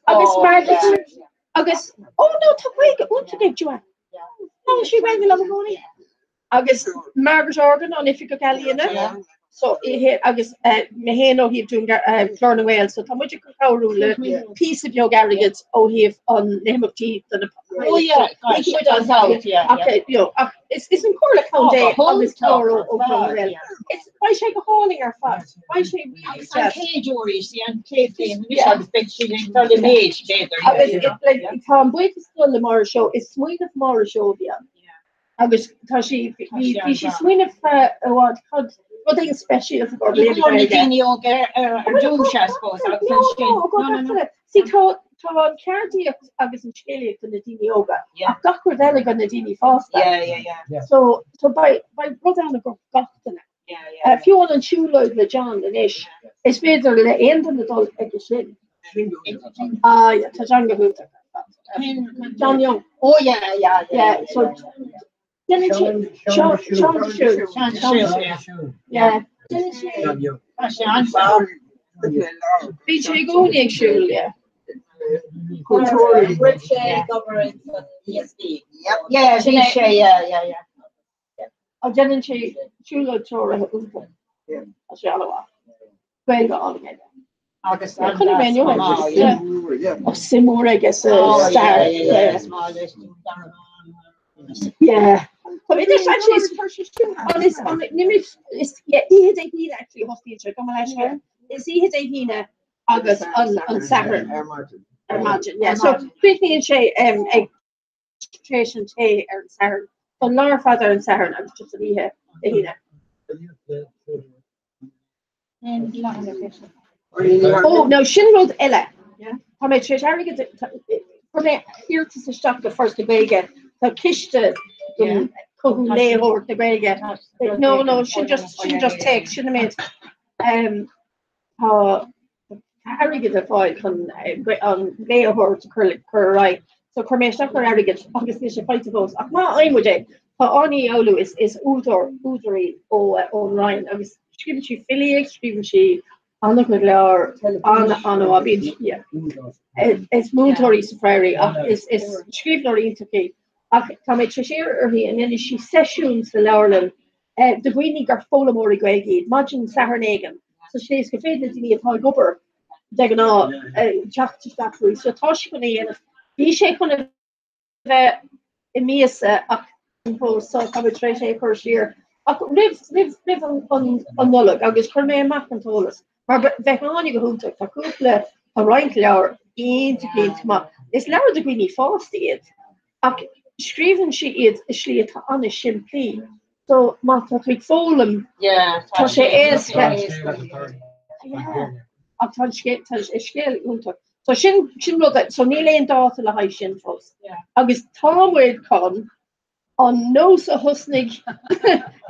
Agus Margaret. Agus oh no, ta wait want to get Joanne. No, she went the love money. Agus Margaret Organ on if you could Galliana. So agus meheno he doing Florna Wales so tam much rule piece of your garrigans oh he on name of teeth and okay it's in Corla Count Day on this tower it's why she go hauling her fast why she Tom Blake is still the Mara show it's Swing of Mara show agus she swing of what called nothing special for see Tá ceartí agus an scéala go na daoine óga. Ach gachar eile go na daoine fásta. So by rud anna go gachtainna. Fiú an siúlóid le John in isis. Is féidir le aonanta na dul ag sin. Tá John go bhúta. John Young. Oh, yeah. So didn't she? Sean Yeah. Didn't she? BJ Gonick Shul, yeah. Rich government ESB. Yeah. Oh, didn't she? Shula Tora Hooper. Yeah. Ashalawa. Well, all together. August. I couldn't even know it. Yeah. Oh, Simura, I guess. Star. Yeah. But it is actually on the limit is he had a actually hostage come on is he had a August on Saturn imagine yeah so quickly and say education tay or Saturn on Laura father and Saturn I was just a here oh no Shinrod Ella yeah how much for me here to stop the first debate again so kishta couldn't lay over the way again. No, she just take, shouldn't have made Harry get a fight on lay over to curl right. So Cormation for Harry gets obviously she fight to those. I'm with it. But Ani Olu is Udori on Ryan. I was screaming she Philly, screaming she Anna McLeod, Anna Wabin. Yeah. It's Moontori Safari. It's screaming or into Tá sé and then she sessions the Laurelin the Greeny gar Folamori Greggy imagine Saturnagan so she's confided to me a pile gubber they're gonna jack to that free so Toshkani and he shake on a Emias impose so come trade per year live on Nullock I guess Cormay Macintolas but Vehani go home to Couple a right Laur into Gate it's Laura the Greeny fast it Skriven she is slí an siimplí so má tá fólam tá sé ach tá scéal únta so sin rud so ní léon dáta le haid sin fós agus támuid chun an nós a husnig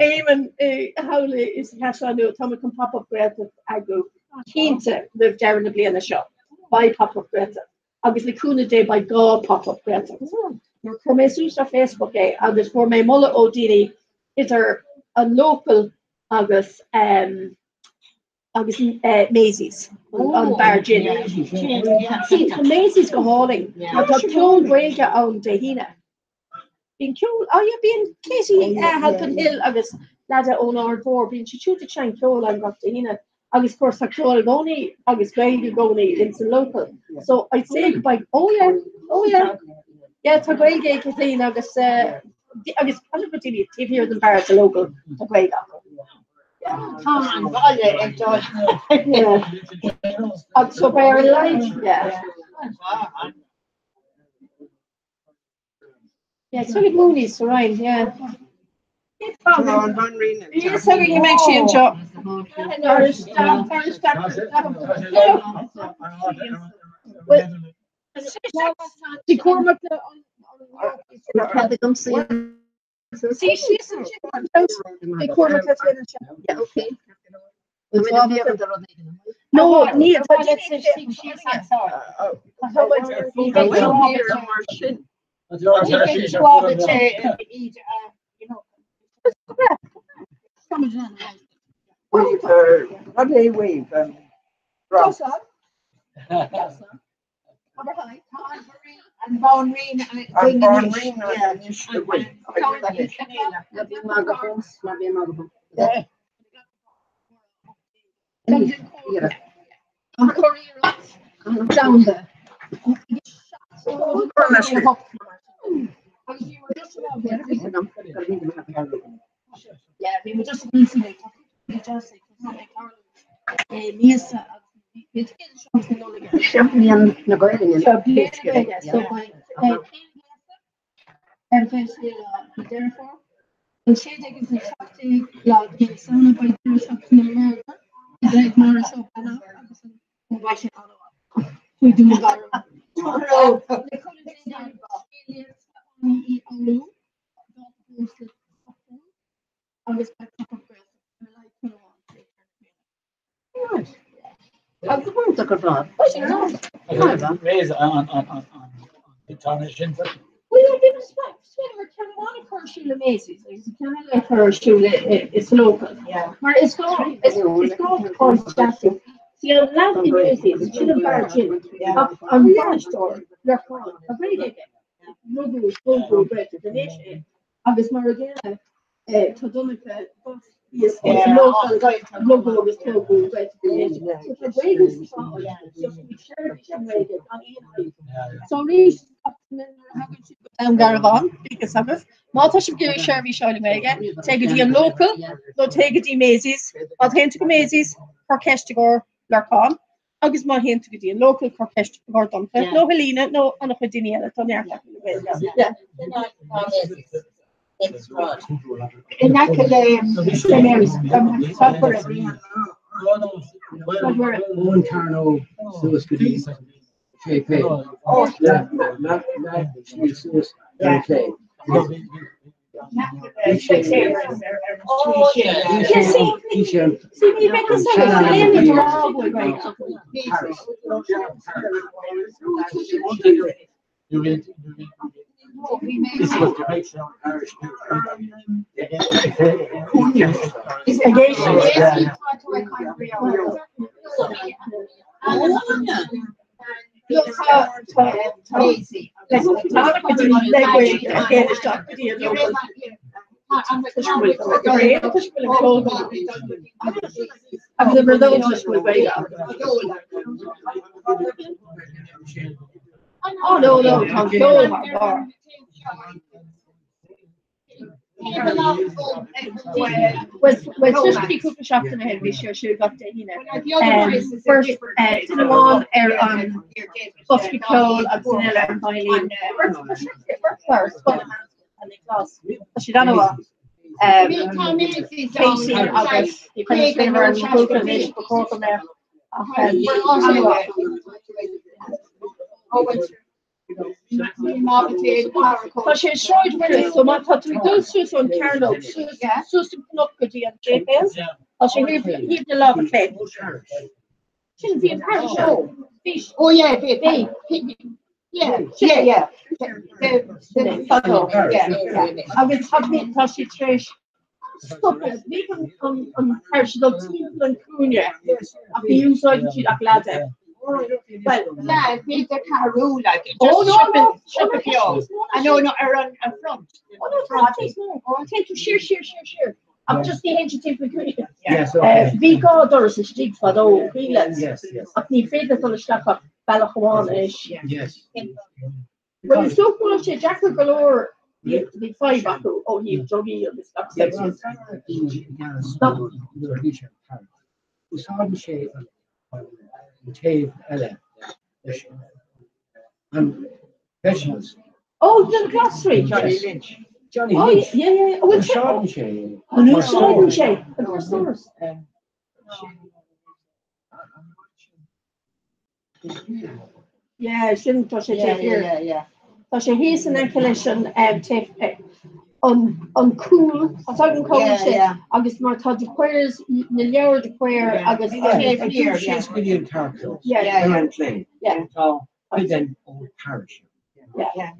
éman howla is heanú tá can pop up greta agu cínta liv dean na bliana seo by pop up greta agus le cúna dé by gá pop up greta for me sus Facebook agus for me mulle OD is er a local agus Macy's on Bargin. See Macy's go hauling. Cool break on Dahina. Being cool. Oh yeah, being Katie helping Hill agus ladder on our door being she shoot the chain cool and got Dahina. Agus course cool goni agus grady goni into local. So I say by oh yeah. Yeah, tá gaige Kathleen agus anpatí tíhir an bar a local tá gaige. So bear in mind, yeah. Yeah, it's really moony, so right, yeah. Yes, so you make she and shop. Die Cormac see she's the Cormac yeah okay no need what they wave and Bone Reen and down there. Yeah, we were just recently Raise on the tarnishing. Well, yeah, give us back. Can one of her Sheila Macy's? Can I let her Sheila? It's local. Yeah. Where it's going to cause staffing. See, a lot in Macy's, should have bar gin. On bar store, they're called a very big. Logo, bread, the nation. Agus Maragana, Todonica, yes, local logo is logo bread, the nation. So the bread is so reach Garvan, because of it. Malta should give Sherry Shirley Mega, take it in local, no take it in Macy's, I'll take it to Macy's, Corkestigor, Larcon, August my hand to get in local Corkestigor Duncan, no Helena, no Anapodinia, Tonya. Yeah. In that Mary's One Carno, Suez Goodies, JP. Oh, not Suez, JP. Oh no, control bar. Well, just pretty cool shop in the head. We sure got to, you know. First, Cinnamon, Buffy Cole, Abdinella, and Eileen. First, and the class. She don't know what. Casey, August, you couldn't spin her and go from there, before from there. But she's short with it, so my thought we do Susan Carlo, Susan Knopkity and JPS. Or she heaved the love of faith. Shouldn't be a parish show. Fish. Oh, yeah, baby. Yeah. I will have me touch the trash. Stop it. We can on parish of Teal and Cunha. I'll be used like a glad. Well, yeah, Peter Carew, like it. No. Shut up, yo. I know, not around in front. Oh, no, front. Oh, take to share. I'm just the ancient thing we could. Yes, we go doors is big for those freelance. Yes. At the faith that the stuff up Balachuan is. Yes. Well, it's so cool to Jack Galore. The 5 back. Oh, he jogging on the stuff. Stop. Tave Ella and professionals. Oh, the Cross Street, Johnny Lynch. Oh, yeah. Oh, it's Chardonnay. Chardonnay. The first stores. Yeah, shouldn't touch it here. Yeah. So he's an collection take uncool. I thought in cool August more thought the queers the lear the queer August She's William Tarko. Yeah. So I then old parish. Yeah.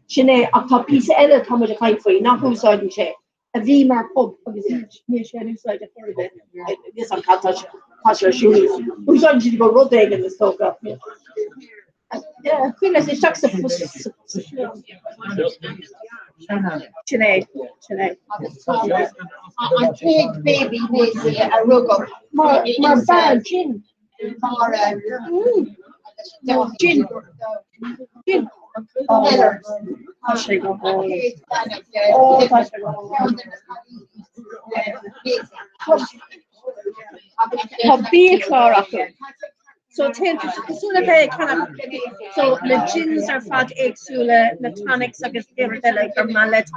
Sinead, a copy of Ella Thomas the kind for you, not who's on the a V-Mark pub, obviously, near Shannon side of Florida. This I can't touch her shoes. Who's on the road egg in the stoke up? Yeah, Queen as a shucks of Sinead. I take baby Macy a rug up. More bad gin. Gin. Oh, she got so the gins are fat exula, the tonics against the like or mallet.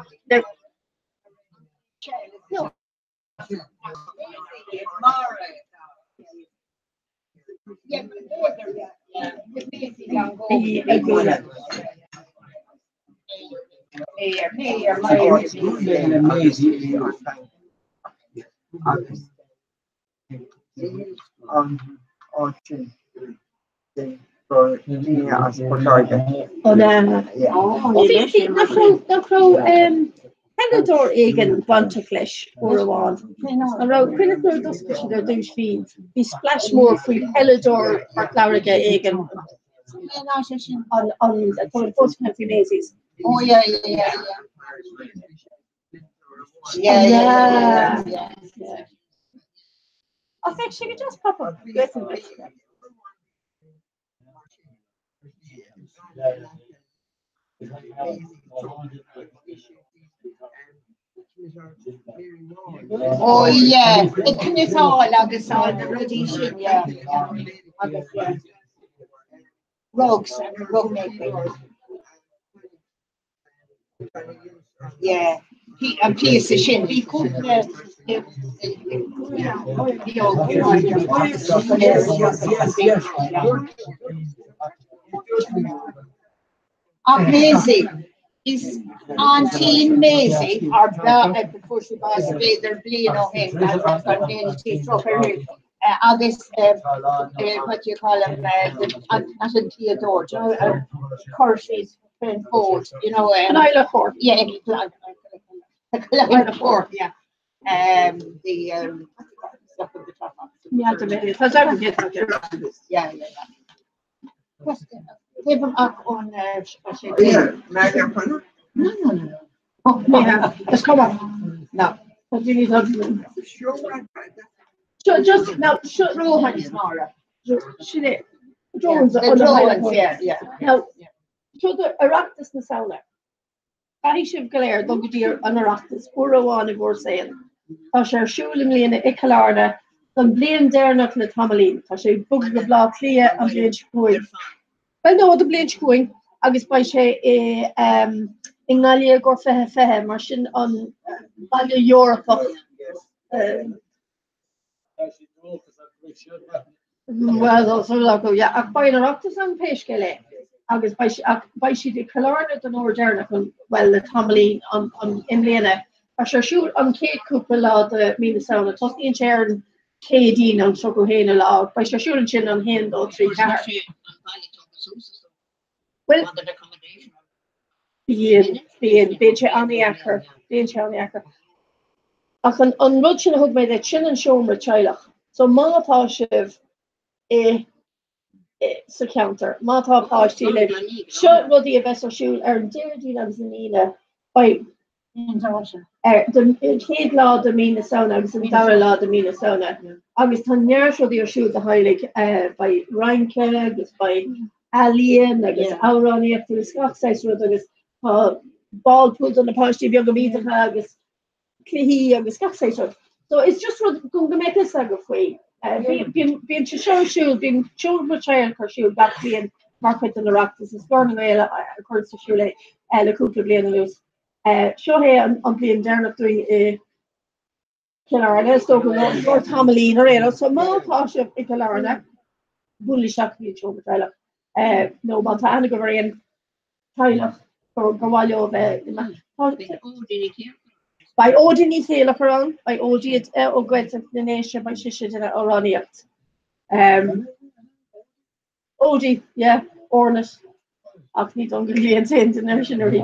Hegador igen bunch leis or aháin. A ra cuiineú dosca ar dúis fi. Bhí splashmór faoi Hegador ar chláige igen an postna finésis. Oh, yeah. I think she could just pop up. Oh, yeah. It can is all agus on the radiation, yeah. Rugs and rug making. Yeah. And piece of shit. He could amazing. Is Auntie Maisie or before she passed away, they're bleeding on him. August, what do you call him? Not in Theodore, you know, Curry's friend Ford, you know. And I look for. Yeah, Ford, yeah. The stuff at the top. Yeah, the yeah. Give him up on No. Oh, yeah. Just come on. No. What do you need? Just now, shut Rohan tomorrow. Should it? Drones, yeah. Now, should the Aractus na sauna? I should glare, don't dear an Aractus, Urawan of or saying. Tasha Shulimly in the Ikalarna, then blame dare not in the Tomalin. Tasha book the block clear and blanch going. Well, no, the blanch going. I guess by she in Galia go fehe machine on Value Europe. Well, also like yeah, I buy an Aractus on Peshkele. I guess by she the Kalarna the Northern well the Tomalin on Imlena. I shoot on Kate Cooper law the Minnesota Tusky and Sharon KD on Sokohena law. By shooting chin on him though 3 cars. Well, being on the acre. I can unrutch and hook by the chin and show with Chilach. So Matashiv a counter. Mata Pashti shut Ruddy a vessel shoot or Dirty of Zanina by the kid law the Minnesota and Dara law the Minnesota. I was tan near the shoot the highlight by Reinke, by Alien, I guess Auroni after the Scott size road, I guess ball pulled on the Pashti Biogabita, I guess Clihi, I guess Scott size road. So it's just going to make this like a way. Being to show shoe, being shown with child for shoe, that's being market in the rock. This is burning away, according to Shule, the couple of Blaine loose. Show here on being there not doing a Killarna, so or Tomalin or so more posh of Killarna, bully shock me show with Tyler. No Montana Govarian Tyler or Gawayo by Odin Taylor around by OG at Ogwet of the nation by Shisha and Oraniat. OG, yeah, Ornus. Acne don't get the internationally.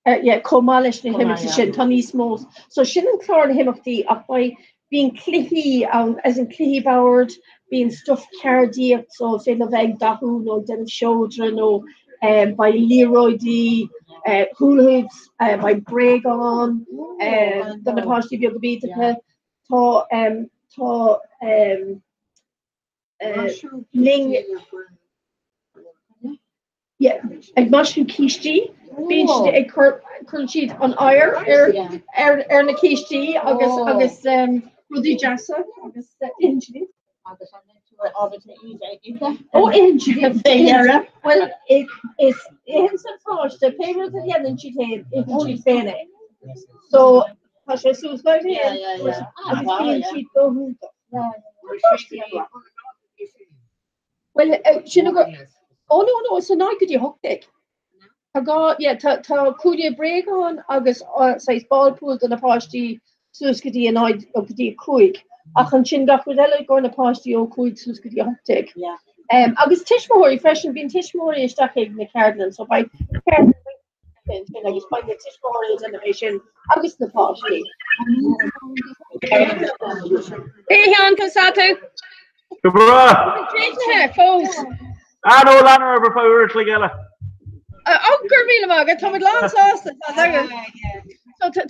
Yeah, Komalish na him to shin Tony Smalls. So Shin Clark him of the up by being clicky as in clicky bowered, being stuffed cardiac, so say the veg dahu no den shoulder no by Leroy D hula hoops by Bregon the Napashi be able to beat the Ling yeah ag mushroom kishti beach ag curlsheet on ire na kishti agus Rudy Jassa agus engine oh engine there well it is in such the payment at the end and she paid so Tá sé sús le Well sin go no is ná go hotig. Tá cuaide breán agus seis ballpool an napátí suscadí an áid ó gotí cuaig. Ach an sin gach eile go napátí ó cuaig suscadí hotig. Agus tiismóí fresin bín tiismóí isteach na Cardland, so by agus by tiismóí innovation agus napátí. An Consato. Fós. Nó lenar ar fáir le geile. Gur míle agad tá lá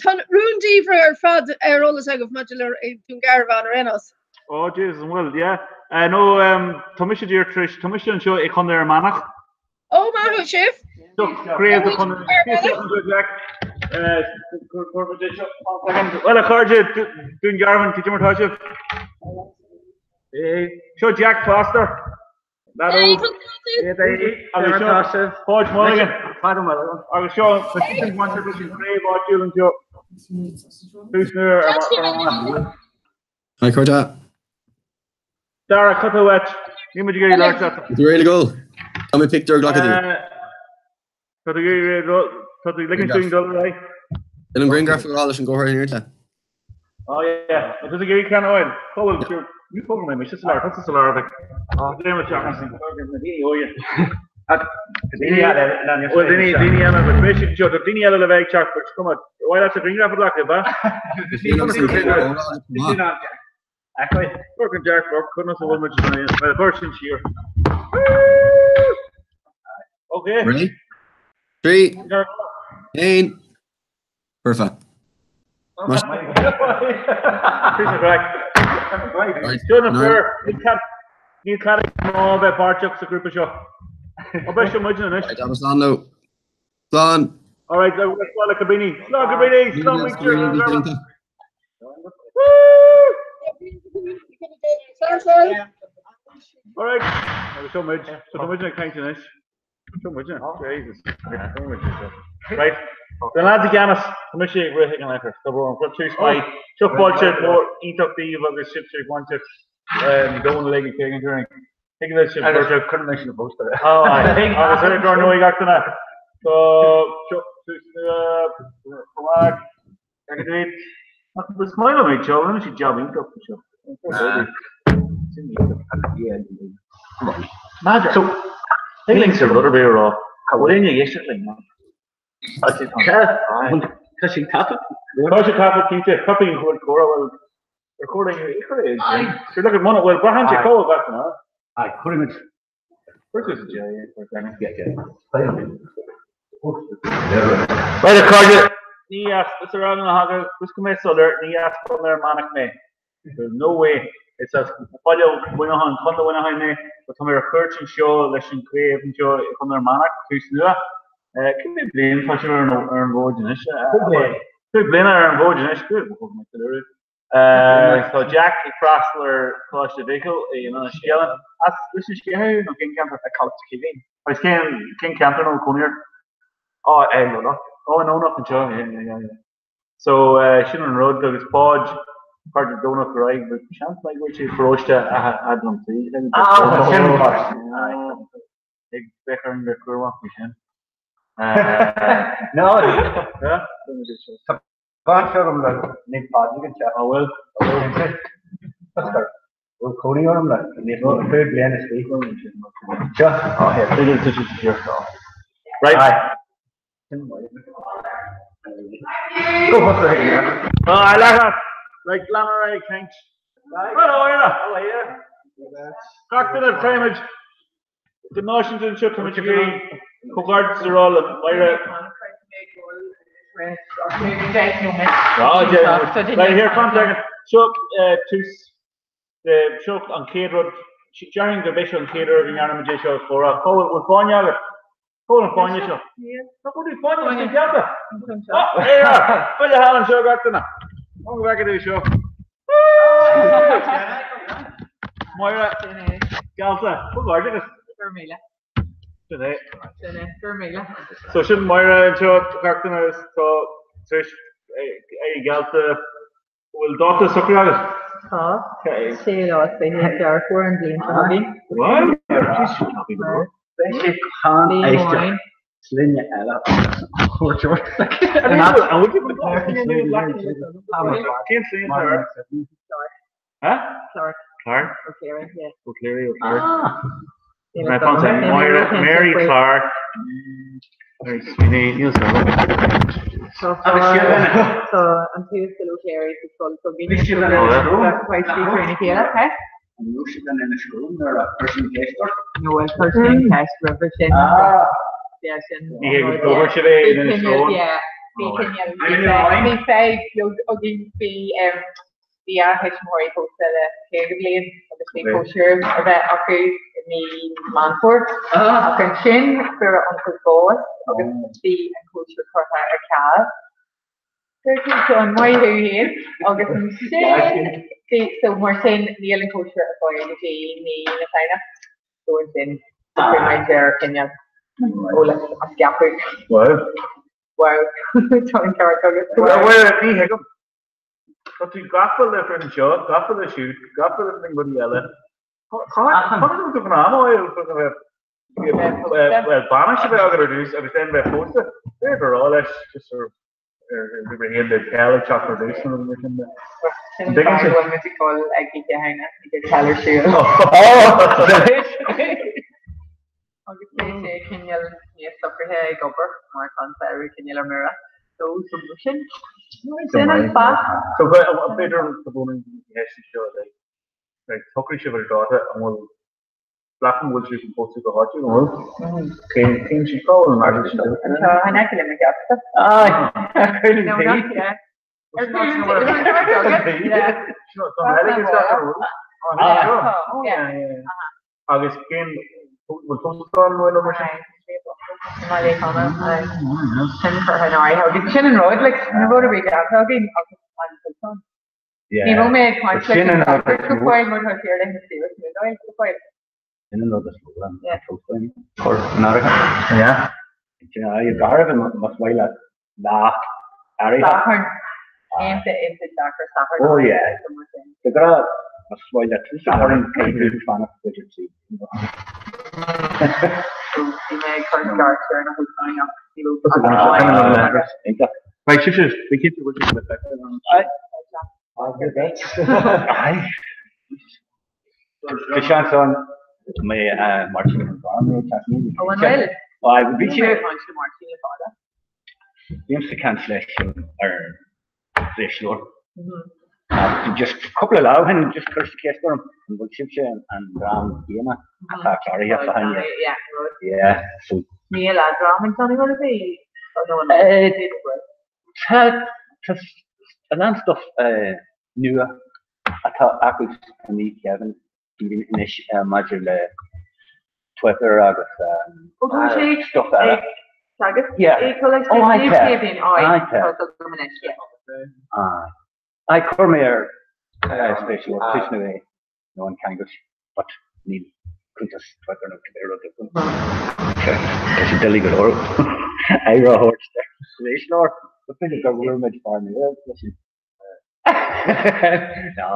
tan runúndíre ar fad arolalas agah modular tún garvan ar enos. Oh Jesus well yeah. No Thomas dear Trish Thomas seo ag chun ar manach. Oh man sif? Well a charge dún garvan tí martá. Seo Jack Foster. Páid Mulligan agus seo réh Hi, Corda. Dara Cutawet. You would get like that. You ready to go? I'm a picture of And I'm green graphic all and go right here. Oh yeah, it does a great can oil. You cover my sister. What's the solar? Oh, damn it, Jack. Well, Dini, I'm a mission job. Dini, I love a chart, but come on. Why that's a green graphic like that, actually, working Jack work couldn't have much by the person here. Okay. Ready? 3, 2, perfect. You can't know about Barchuk's a group of show. I bet you much in it. That was on now. Done. All right, let's go like a beanie. Slow Cabrini, slow mixture. All right. So much. So much I can't finish. So much. Jesus. Right. The lads again us. Commission we're taking like her. So we're going to my Chuck Bolcher or eat up the of ship shape one chip. Don't leg taking during. Taking that ship Bolcher couldn't mention the post. Oh, I think I was very darn no you got to that. So Chuck the smile on me, Joe, and she jobbing up the show. So, things are a little bit raw. How would you yesterday, man? I said, touching tap it. Touching tap it, keep it. Copying good Cora while recording your equally. You're looking one well, Brian, you call back now. I couldn't. First is Jerry. Right, a card. Yes, it's around the Haga. Who's coming so there? Yes, from there, Manic May. There's no way. It's a follow when on Conda when I may, but come here, Kurch and show, Lesson Crave and show from their Manic, who's new. Can be blamed for sure and Vogenish. Could blame her and Vogenish. Good. So Jack Crossler cost the vehicle, you know, Shellen. That's this is how King Camper a cult killing. I was King Camper no corner. Oh, no. Oh, no, nothing, Joe. Yeah. So, Shinnon Road, Douglas Podge, part of Donut Ride, but chance like which is approached at them. Big Becker and the crew up, no, yeah. Can't show them like Nick Pod, you can chat. Oh, well, well, Cody on them, like, they're not very bland to speak on them. Just, oh, yeah, they did such a your stuff. Right. Go for the oh, I like that. Like Lamoray Kinch. Hello, yeah. Talk to the primage. The notions and shit from Michigan. Cogards are all of Myra. Oh, yeah. Right here, contact. Chuck, the Chuck on Cade Road. Sharing the Bishop on Cade Road in Yarnamaji show for a Cole with Bonya. Cole and Bonya show. Look what he's Bonya in Delta. Oh, yeah. Put your hand on show back to now. I'll go back to the show. Moira, Galta, what are you? Today. So shouldn't Moira and show Captain so Trish Galta will daughter Socrates. Sí, lo estoy here for and being talking. What? Slinja Ella. And we give can't see her. Huh? Clark. Clark? O'Cleary, yeah. O'Cleary. My Mary Clark. Very skinny. You know. So I'm too still O'Cleary to call so give me quite training here, okay? In the school or a person tester? No, a person test represent. Yes, and yeah. Vi feg vi hesmori på stedet Keglein og det blir kosher og det akkurat i Manford og en chin for Uncle Boss og det blir en kosher for her kar. Så det er sånn mye her og det er chin så more chin Neil and kosher for det i China. Så en for my chair Kenya. Hola, ascapo. Wow. Trying character. Where at me, Hiccup? But we got for the different shot, got for the shoot, got for the thing with the yellow. How do we do an oil for the banish about going to do? I was then by poster. They're all that's just sort of we bring in the Kelly chocolate juice and everything. I think it's one that you call egg behind it. You get Keller shoe. Obviously, can you suffer here? Gopher, more consider can you learn so solution. Then I'm fast. So, a better component yes, sure. Like talking to your daughter, and we'll black and wood you can put to the hot, you know. Can she call and marriage? I know you make up. I couldn't no, not yet. Yeah. August came. We'll talk on one over time. How did Shannon Road like never a week after again? You know, made conflict. In another yeah. You know, you got it must weigh that laugh. And the doctor suffered. Oh, yeah. The girl must weigh that two suffering cases on a budget seat. Right, sisters, we keep the working with that. The chance on my marching environment. Oh, well. I would be sure. James the cancellation or the sure. Just a couple of loud and just curse the case for him and we'll chip you and round Yema. Sorry, behind you. Yeah. So Neil Adram Tony what is a lot of stuff new I thought I could meet Kevin even in this module Twitter stuff that yeah. I come here special fishing away no one can go but need Quintus Twitter no there's a delegate or I wrote horse there or the thing is that we're much far me listen no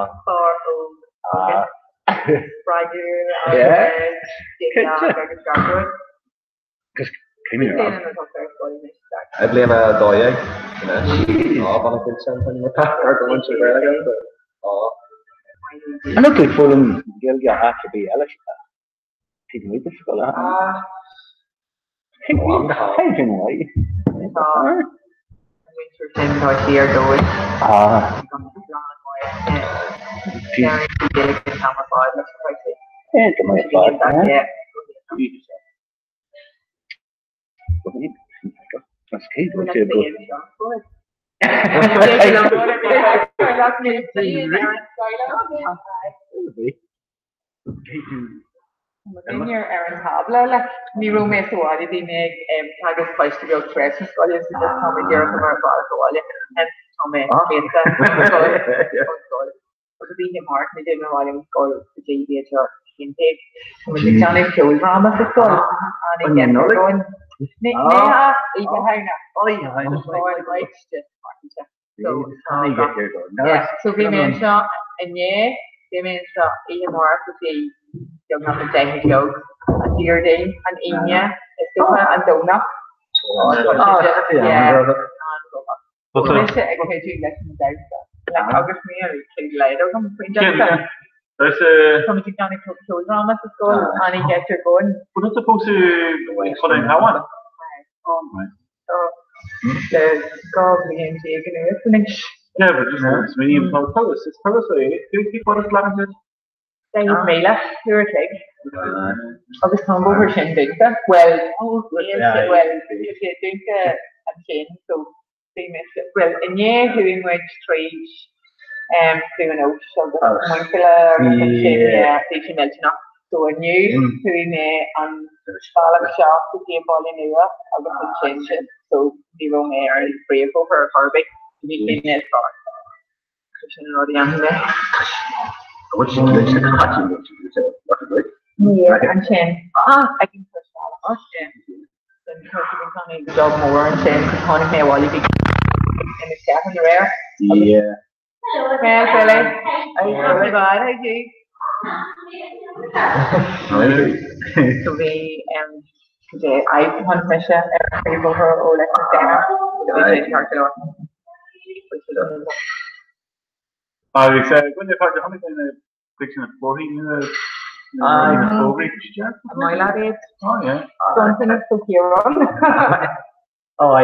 yeah because came here I blame a dog van het zijn van de paard going to there but I look like Fulham Gilga have to be eligible. People with the school. Anything like. That's key. Senior Aaron Pablo, like my roommate who I did make target place to go to rest school is just Tommy here from our father and Tommy to be him Mark we didn't know what he was called the GBHR intake with the Johnny Joe drama for school and again we're going even hang up oh yeah So we mentioned and yeah, they mentioned even more to say young up and saying joke and dear day and Inya is the one and donut. Yeah. So I could do lessons out. Like August me or kid later come just there's some mechanic program at the school and he gets her going. But it's supposed to cut in that one. So the school begins taking it finish. Yeah, but it's me even tell us what it's like. They made us here like August Humble for Shin Dinka. Well, if you think I'm Shin, so they miss it. Well, and yeah, doing which trade doing out so the Monkilla they can mention up. So a new doing on Balak shop to see a ball in Europe, I was change it. So the wrong air is brave over a Harvey to be in it for. What's the place in the yeah, and Shin. I can push all of us, Shin. Then Kirsten the job more and Shin could hunt me while you be in the step in the rear. Yeah. Well, Billy, I'm glad I do. So we today I want to measure people who are all like I said when they find the honey in the fiction of 14 my lad is yeah. something is so cute. Oh, I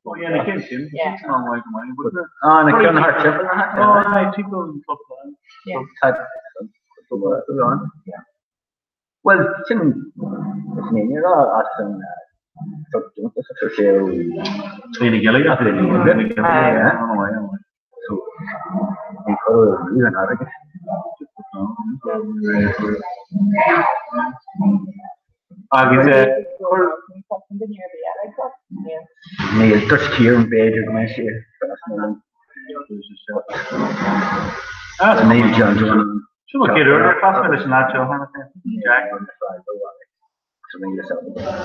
Oh yeah, in the kitchen. Yeah. It's not like mine, but and I couldn't hurt you. Oh, I people in top line. Yeah. Well, it's me, you know, awesome. So, don't Clean again, yeah. So, even I think. Nee, dat is hier een beetje mensen. Nee, John. Should we get her class finish in that show? Jack.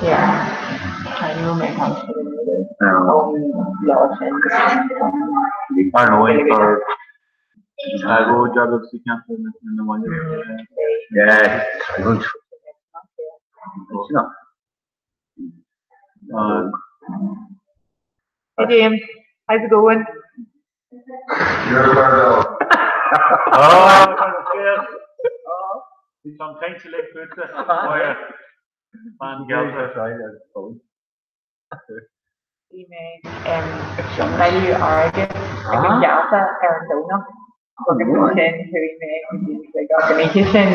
Yeah. I know my house. I don't know wait for I go job of the camp in the one. Yeah, I don't. No. Hey James, how's it going? He's on time to let pizza. Man, girls Value Oregon, Yalta, Arizona. We're going to like organization.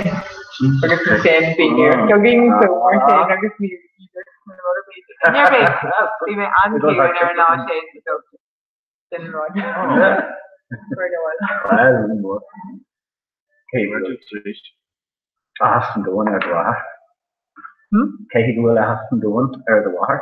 We're going to send the year jogging, so we're saying I'm just going to anyway, I'm here and they're not saying so. Didn't run. We're doing. Hey, we're just asking the one out of Katie will ask them doing or the water.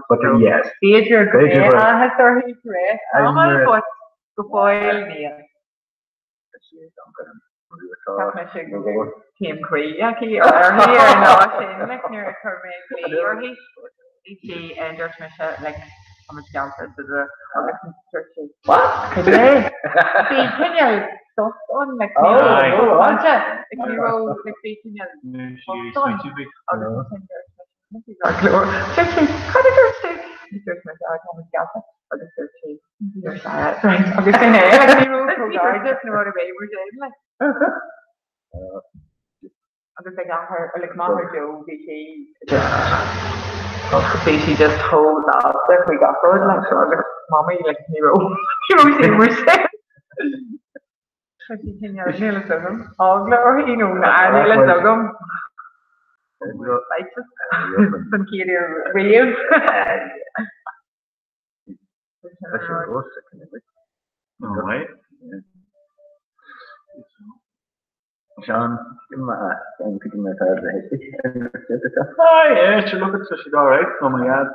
But yes, Major has started correct. I'm but goodbye, Neil. Team Cree, or here not in like near Kermit or he and George Misha like how much down to the churches. What? Today? See, Kenya stuff on like watch it. If you roll like Kenya. She just holds up there. We got her like so. Mommy, like hero. We're saying. She can hear Neil Sugum. Oh, glory, no, Neil Sugum. Like some kid rave. Alright. Sean, give him a could you make a Oh yeah, sure, look, so she's alright. So my dad,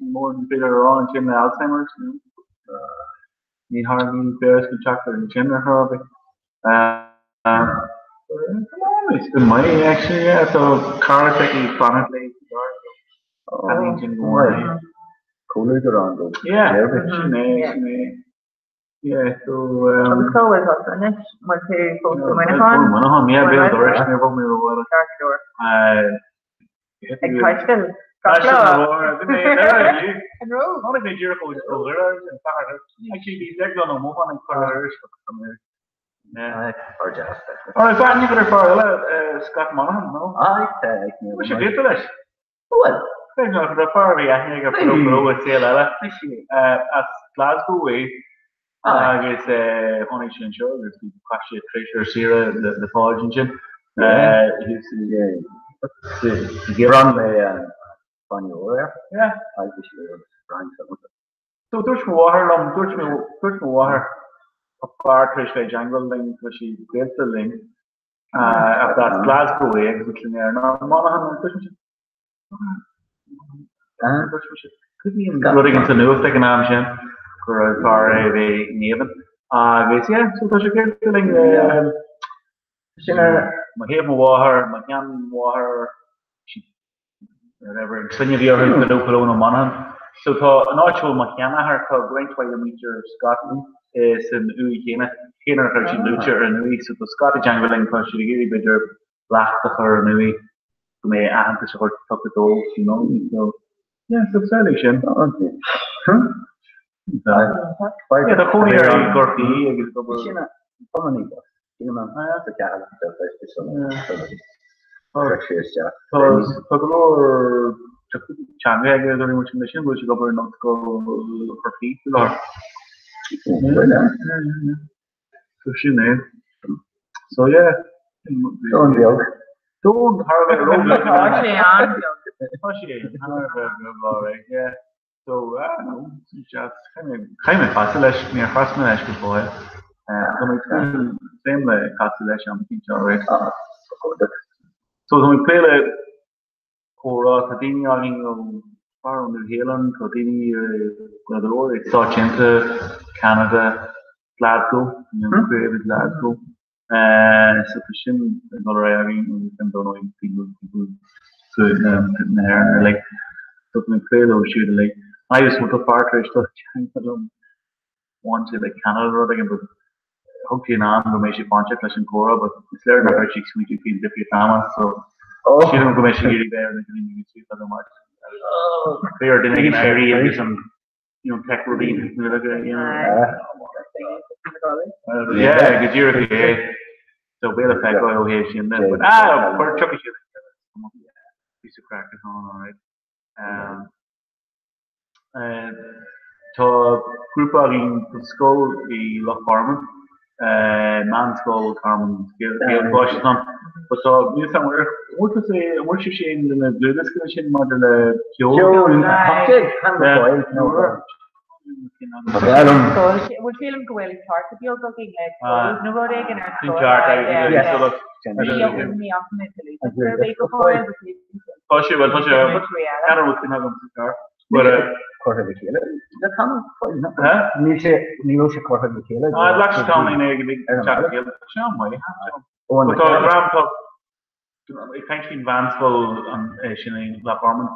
more than Peter on and Alzheimer's. Need hardly bears the chocolate and gin or her. It's good money actually, yeah. So cars taking chronically. Coolers around. Yeah. Yeah, so so is us, and it's my two folks in Winnicon. Yeah, Bill Doris never me over. Like Tyson. Only made Jericho is over. Actually, these legs on a move on and colors from there. Yeah, or just. Alright, so I'm going to Scott Monaghan, no? We should do this. What? I'm not the far away. I think I put up with Sailala. At Glasgow way. I guess Honey Shin Show, there's the Kwasha Treasure Sierra, the Forge engine. To get on the funny over. Yeah. I wish you were trying something. So there's water, water. A far Trish Jungle link, which she did the link. At that Glasgow way, which in there. Now, Monaghan could be running into new if they can ambition for a car the Naven. Yeah, so there's a good feeling. My Haven water, my Yan water, whatever, Slinya the other the local on Monaghan. So to an actual McKenna her to Grand Meter Scotland is in Ui Kena, Kena her she lucha and Ui, so the Scottish angling because she really better black to her and Ui. May add to sort of the goals, you know. So yeah, so selection. Yeah, the whole year in Gorky, I guess the so yeah. Don't hardly yeah. So just kind of fascinating near fascinating boy. Same like fascination already. So we play like Cora, Tadini, far on New Zealand, Tadini, Glador, such into Canada, Glasgow, created Glasgow. Sufficient Colorado and don't know people so in there like something clear or shoot like I used to part I don't want to like Canada or like but hopefully not go make bunch of clash in Cora but it's there that she sweet feel different drama so she don't go make really there and you see other much they are doing an area and some tech routine yeah good year so we'll affect oil here and then but for Chucky piece of crack is on alright to group in the school the Loch Farman man school Carmen but so you somewhere what to say what you say in the blue discussion model We're feeling go well part of your cooking like no go again I'd like to tell me in Vansville and Lochorman.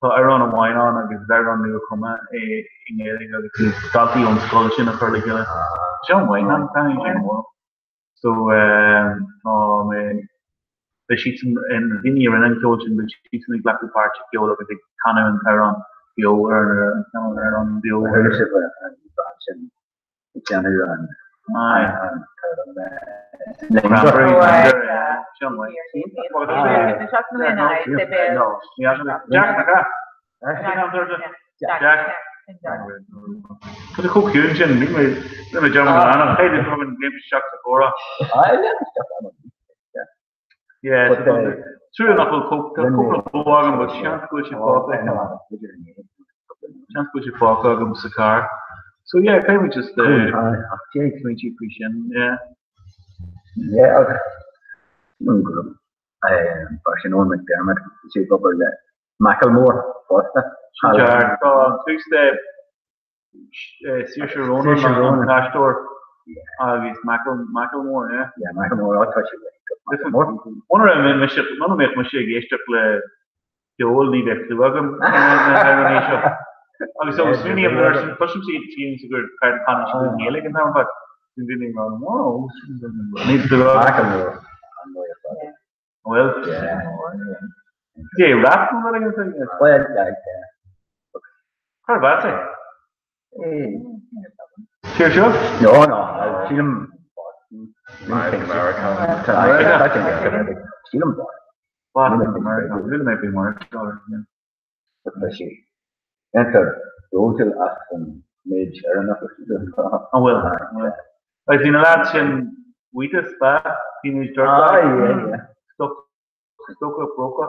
So I run a wine on and it's very on the Coma in the Scotty on scholarship of early killer. John Wayne, I'm telling you more. So the sheets in the Vinny and coach and the sheets in the Black Park, you look at the Cano and Tyrone, the over on the over. For the cook engine, let me jump around. I played it from game shock to Cora. Yeah, true enough, we'll cook the wagon, but shan't go to Falk. Shan't go to Falk, the car. So yeah, kind of just Jake, yeah. Yeah, okay. Barcelona McDermott, take over the Macklemore, what's that? Jar, fix the Saoirse Ronan on Flash Door. It's Macklemore, yeah. Yeah, Macklemore, I'll touch it. Listen, one of them, none of them, my shit, you stuck the old leader to welcome. So Sweeney of the Nurse, push him to a good card punish in the elegant town, but we didn't know. Whoa, need to go. Well, yeah, rap from what I can say. Well, how about it? Sure. No, I've seen him. America. I think I've seen him. America, really might be more. Enter Rotel Aston Mage enough. Oh well. I've seen a lot in Wheatus, Teenage Dirtbag. Yeah. Stuck up Broca.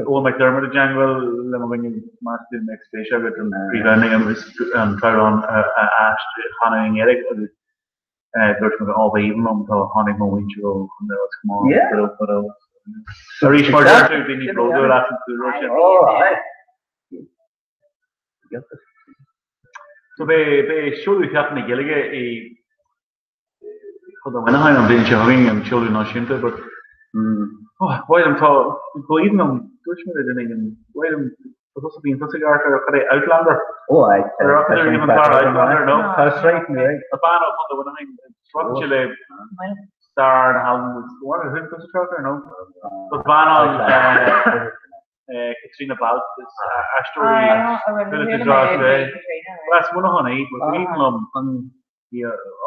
Old McDermott Jangle, Lemon Master next stage, I got them pre-running and try on Ash, Hannah and Eric. There's all the even on the Honey Moment Show, and there was small. Yeah. So reach more down to the new brother after the Russian. Oh, so they show you have to get for the Winaheim and being jogging and children not shinta, but why them tall bleeding them Dutchman and why them supposed to be in such a guard or Outlander. Oh, they're up there even Outlander, no? That's right, right. The ban up on the Winaheim, what Chile Star and Halton was one of the things truck or no? But ban on Katrina Balk is a story to draw today. That's one of honey, but even on the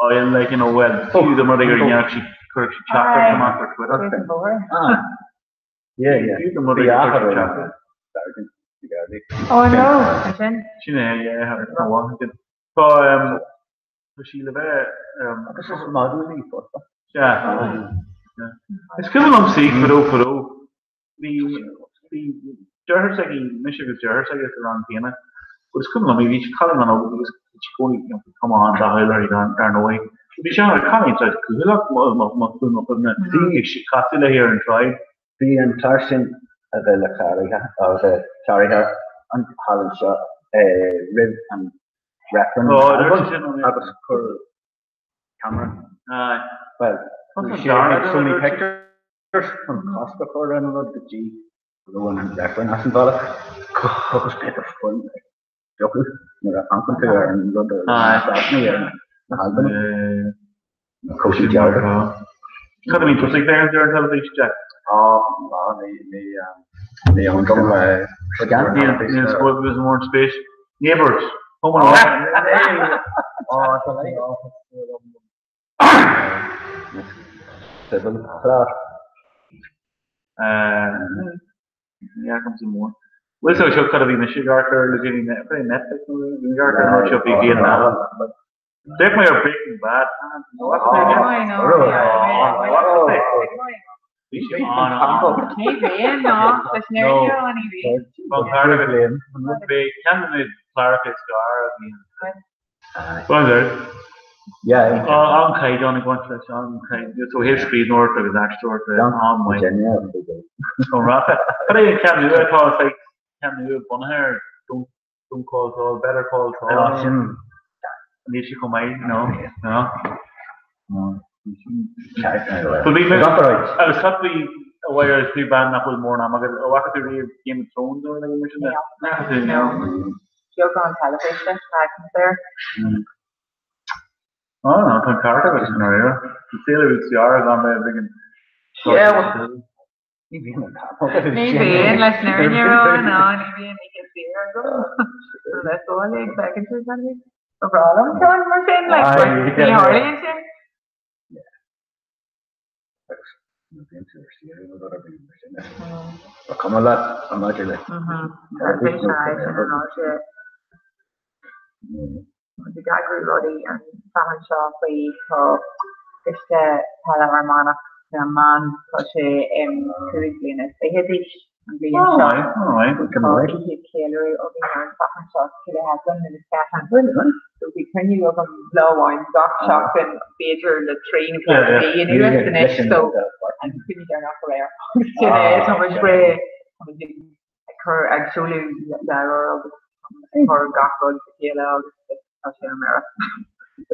oil, like, you know, well, see the mother you actually courage chocolate come on for Twitter. Yeah. See the mother courage chocolate. Oh no, She yeah, have no one. So she live this is modeling for yeah. It's coming on see for the Jersey, Michigan's Jersey is around Vienna. But it's coming on me, each calling on over because it's going to come on the highlight on away. The genre coming to good luck, she cut it here and tried. The Tarsin of the Tariha and Holland shot Riv and reference. Oh, there's camera. Well, so many pictures from Costa for another the G. The one in reference as well. Was bit of fun. Joker, I'm going to and run the album. Coachy Jarvis. Kind of interesting there in television, Jack. They own them. There's more space. Neighbours. Home and away. Yeah, comes some more. Well, so she'll kind of be Michigan Arthur, looking at Netflix, or she'll be Vietnam. Definitely are Breaking Bad. Yeah. I'm kind of going to so history north of his actual on my. So rapid. But I can't do it. I like can't do it. One hair. Don't call all. Better call all. Need to come out, you know. Believe me, I was happy a while I was pretty bad enough with more now. I got to read Game of Thrones or like you know. You're on television, I can there. Oh no, Tom Carter was in there. The sailor with Ciara on there thinking. Yeah, maybe unless they're in your own, maybe you can see her go. So that's all the seconds or something. No problem, John, we're saying like with the Orleans. Come on, lad. I'm not doing it. The Gagri Roddy and Salmon Shaw Free for this Palamana, the man, such a Caribbean. They had this Calorie of the yarn pattern shots to the headland and the scat and brilliant. So we can you look blow on dock shock and major the train can be in the destination. So and finish their off there. So much way her actually there are for Gakon to Kayla America.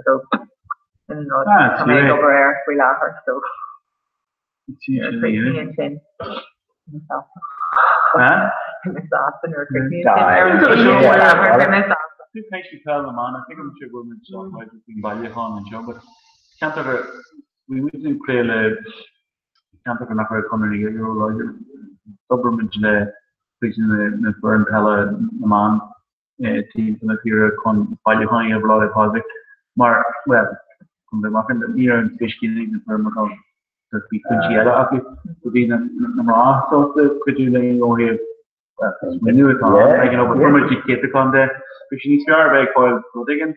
So and not coming over there we laugh her so we wouldn't create a can't have enough community government the burn pella man team from the here con Palihani of lot of project Mar well the muffin the near and fish killing the firm to be Kunchiela to be the so the could you then go here we knew it on like over former get the con there which needs to be very coil so digging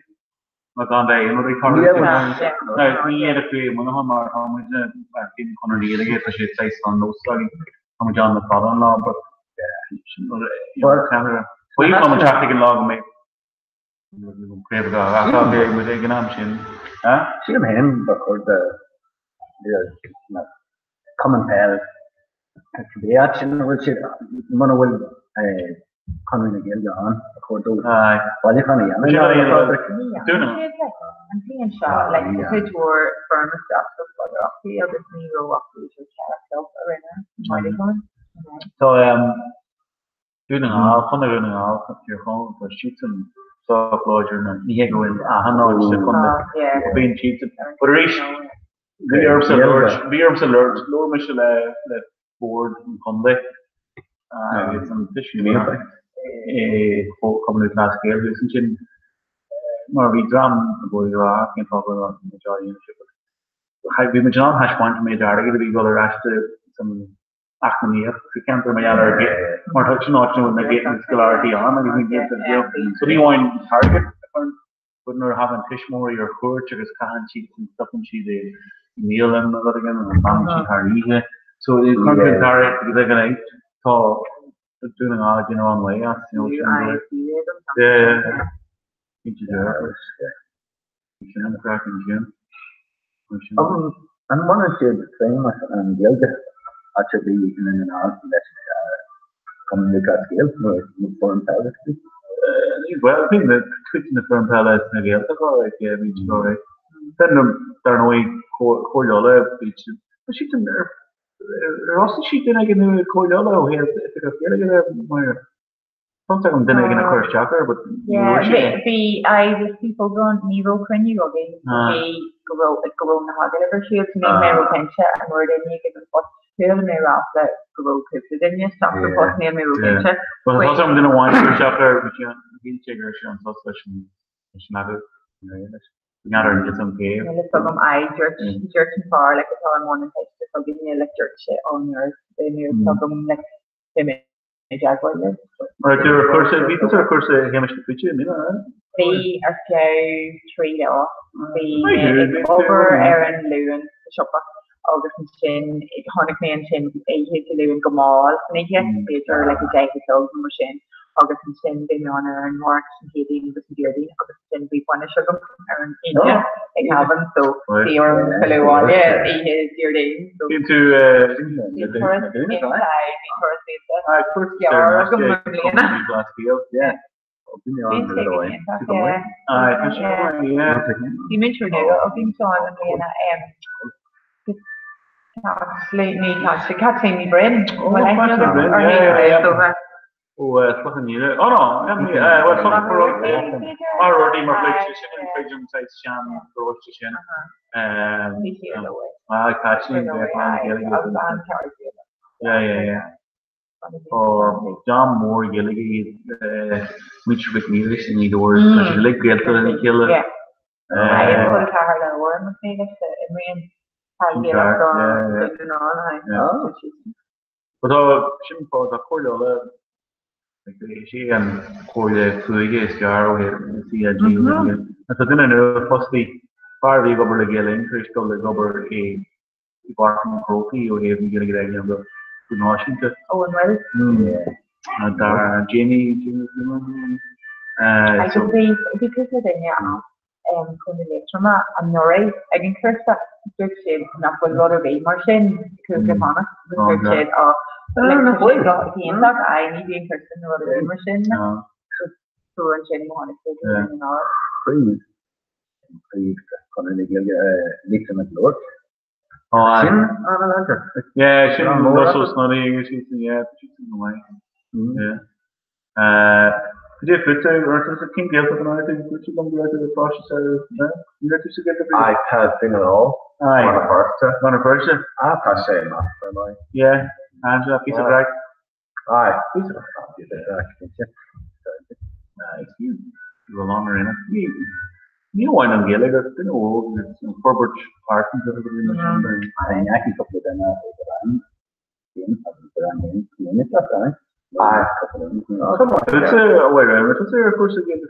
not on day you know they call it we had a few Monohamar how much team con the get the shit size on those sorry how much on the father in law but camera well you come and traffic and log me crave go after big with economic see him but the common pair the action which mono will coming again on according to what you can I'm seeing shot like the pitch war firm stuff so further up the other thing go up to your character right now so doing all coming all your home for shooting so closure and you go in being cheated but the herbs alert low Michelle board and Conde get some fish coming class scale more we drum boy rock and talk about the majority have we mentioned hash point made article we go the rest some acne if you can't my other get more touch not when they get scalarity on and you get the so we want target but not having fish more your court or can cheats and stuff and she the meal and again and family so the content direct they're gonna talk doing all you know on way you know the crack in June and one of the famous and the other actually in an art that's coming the scale for well I think that twitching the firm palace again like beach story then they're no Coriola beach she's in there also she didn't get a Coriola here sometimes then again a course chapter but I was people going Nero when you again they go on the deliver shield to make Mero Pencha and where then you get what Tell me after go to then you stop the post near Mero Pencha but also I'm gonna want to chapter which you check your on such session not get some game some I church and far like a time one and so give me a lecture shit on your some like Jaguar right there of course because of course Hamish the future they are so trade off the over Aaron Lewin shopper August and Shin Honic Man Shin a hit to Lewin Gamal and they get later like a jacket dog machine August and Shin they on and Mark and Katie with the beardy August and we want to sugar Aaron India they haven't so they are below all he is your day into you mentioned it I've been on me touch the cat me brain well I it's fucking you oh no what's fucking for already more flexion size sham rotation catching yeah John Moore Gilligan which with music in the doors like get to the killer but shouldn't for the Coriola like she and Coriola Fuige Scar here see a G so then I know firstly far we go over the Gilligan Crystal like over a Barton Croaky or even getting in Washington. Oh, and well. And Jamie, I could be because of the from the lecture, I'm alright. I can curse that good shit, not with a lot of a machine, because the honest, the good shit, I need to curse in a lot of a machine. So, I'm saying, more and all. Please, come in again, Nixon at Lord. Oh, yeah, she was also snotty, she's in the way. Yeah. Did you put or King Gale for I think which is going to be out of the process you have to get the I had thing at all. On a person. I can't say enough for my. Yeah, Angela, piece of drag. Aye, piece of drag. Nice. You go longer in it. You wine on Gaelic, it's been old, it's Corbett Parsons, everybody in the chamber. I can couple of them out of the Aye. It's a wait a minute. It's a course again to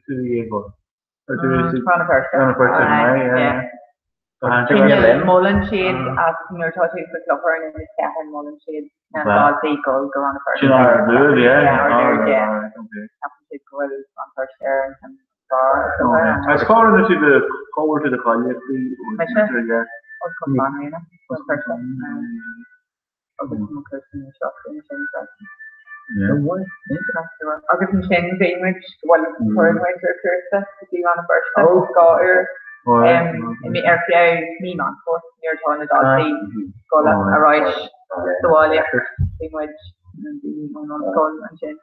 the able. Mullen shade as your touches the clubber and the Stefan Mullen shade and all the gold go on the first. First there and I scored into the forward to the college. Agus an sin féimid bhil chuirmid ar cuasa tí an first gáir mi ar fiá mí man fór níortá na dátaí scola aráis sáile féimid an scóil an sin.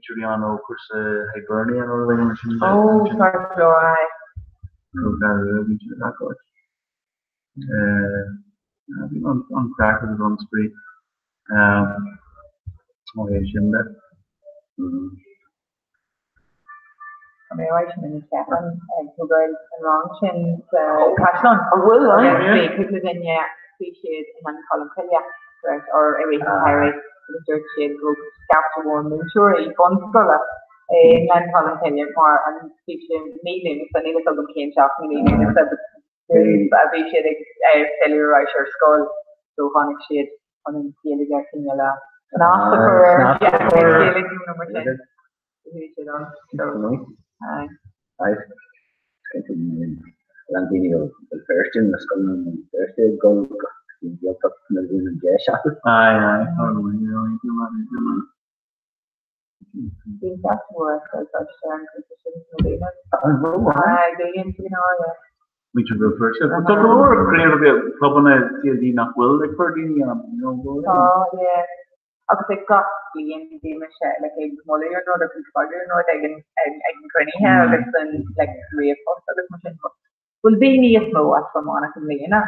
Giuliano, of course, Hibernian or whatever. Oh, sorry. I've been on crack with on street. I mean, I should have Stefan and Hubert and Ronchin, Cashlon, or will I? People in yeah, appreciate and Colin Kelly, or every highway. The church shade group capture one sure a fun scholar and Colin Kelly for and teaching meeting so need to come came shop meeting and I shade a cellular school so on shade on the daily getting a lot and after Landini first in the school Thursday go you'll talk to me in the shop. Aye. That's work as I sharing positions we should go first. But the Lord created a club on a CLD not well, like for the oh, yeah. Okay, got the game like a smaller or the bigger or I can have it like 3 or 4 other machines. Will be near flow as from Monica Lena.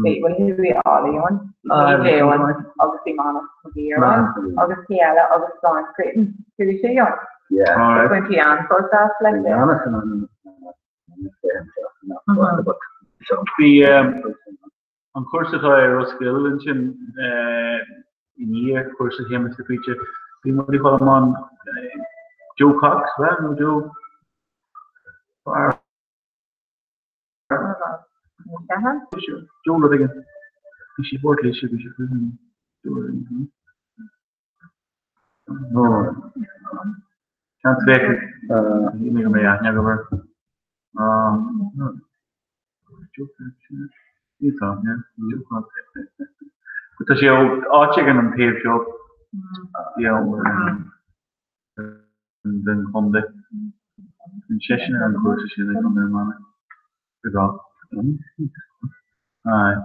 They will be all on. Obviously, Monica here on. Obviously, Ella, obviously, on Creighton. Who is she on? Yeah. 20 answers that like that. On course of Roskill in year course of him as the preacher. What do you call him on? Joe Cox, right? No, Joe. Joe Lodigan. She bought this, she no. Can't take it. You may have never. You thought, yeah. Because you all chicken and paved job. Yeah, and then come the session and courses in the come man. Because aye.